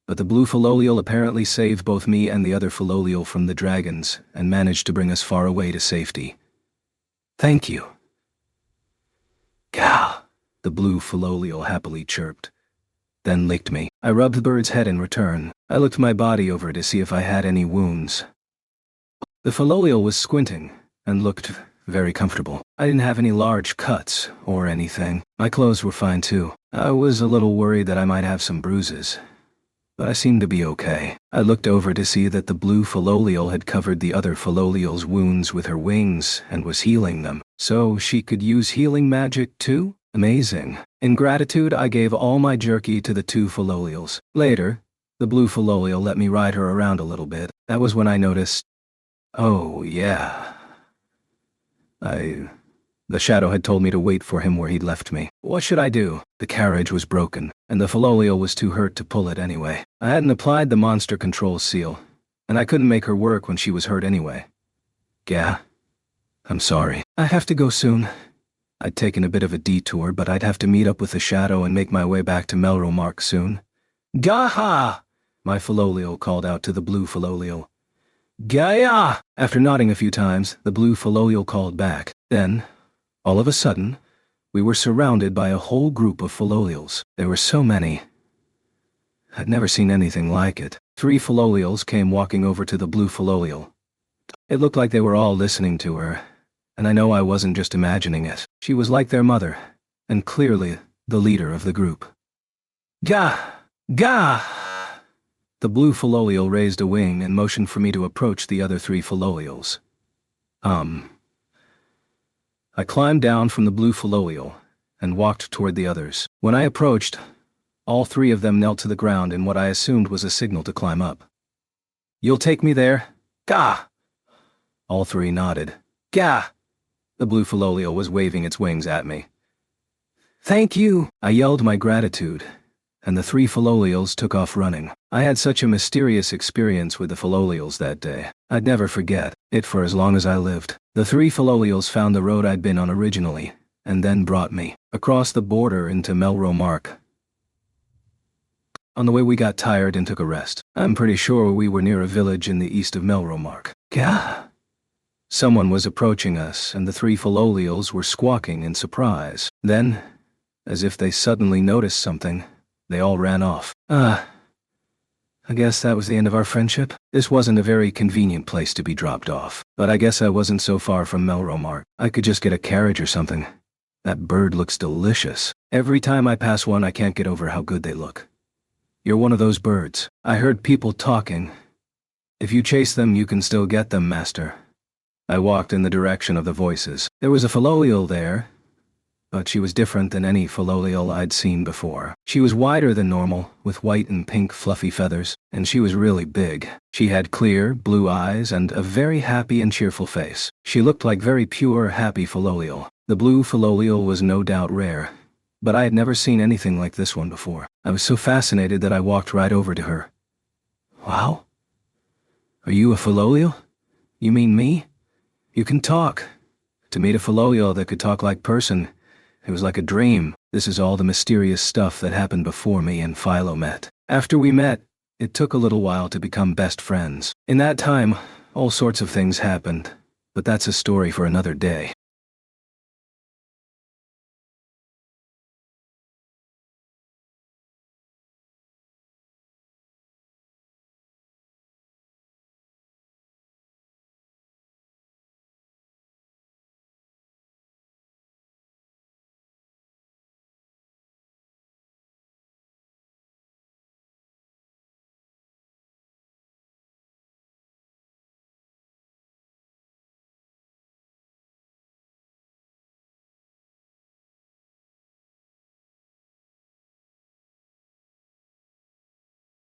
but the blue Philolial apparently saved both me and the other Philolial from the dragons and managed to bring us far away to safety. Thank you. Gah! The blue Philolial happily chirped, then licked me. I rubbed the bird's head in return. I looked my body over to see if I had any wounds. The Philolial was squinting and looked very comfortable. I didn't have any large cuts or anything. My clothes were fine too. I was a little worried that I might have some bruises, but I seemed to be okay. I looked over to see that the blue Philolial had covered the other Philolial's wounds with her wings and was healing them. So she could use healing magic too? Amazing. In gratitude, I gave all my jerky to the two Philolials. Later, the blue Philolial let me ride her around a little bit. That was when I noticed, oh yeah. The shadow had told me to wait for him where he'd left me. What should I do? The carriage was broken, and the Philolial was too hurt to pull it anyway. I hadn't applied the monster control seal, and I couldn't make her work when she was hurt anyway. Gah. I'm sorry. I have to go soon. I'd taken a bit of a detour, but I'd have to meet up with the shadow and make my way back to Melromark soon. Gaha! My Philolial called out to the blue Philolial. Gaia! After nodding a few times, the blue Philolial called back. Then, all of a sudden, we were surrounded by a whole group of Philolials. There were so many. I'd never seen anything like it. 3 Philolials came walking over to the blue Philolial. It looked like they were all listening to her, and I know I wasn't just imagining it. She was like their mother, and clearly the leader of the group. Gah! Gah! The blue Philolial raised a wing and motioned for me to approach the other 3 Philolials. I climbed down from the blue Philolial and walked toward the others. When I approached, all 3 of them knelt to the ground in what I assumed was a signal to climb up. You'll take me there? Gah! All 3 nodded. Gah! The blue Philolial was waving its wings at me. Thank you! I yelled my gratitude, and the 3 Philolials took off running. I had such a mysterious experience with the Philolials that day. I'd never forget it for as long as I lived. The 3 Philolials found the road I'd been on originally, and then brought me across the border into Melromark. On the way we got tired and took a rest. I'm pretty sure we were near a village in the east of Melromark. Gah! Someone was approaching us, and the 3 Philolials were squawking in surprise. Then, as if they suddenly noticed something, they all ran off. I guess that was the end of our friendship. This wasn't a very convenient place to be dropped off, but I guess I wasn't so far from Melromart. I could just get a carriage or something. That bird looks delicious. Every time I pass one, I can't get over how good they look. You're one of those birds. I heard people talking. If you chase them, you can still get them, master. I walked in the direction of the voices. There was a Faloleal there, but she was different than any Faloleal I'd seen before. She was wider than normal, with white and pink fluffy feathers, and she was really big. She had clear, blue eyes and a very happy and cheerful face. She looked like very pure, happy Faloleal. The blue Faloleal was no doubt rare, but I had never seen anything like this one before. I was so fascinated that I walked right over to her. Wow? Are you a Faloleal? You mean me? You can talk. To meet a Faloleal that could talk like person, it was like a dream. This is all the mysterious stuff that happened before me and Philo met. After we met, it took a little while to become best friends. In that time, all sorts of things happened, but that's a story for another day.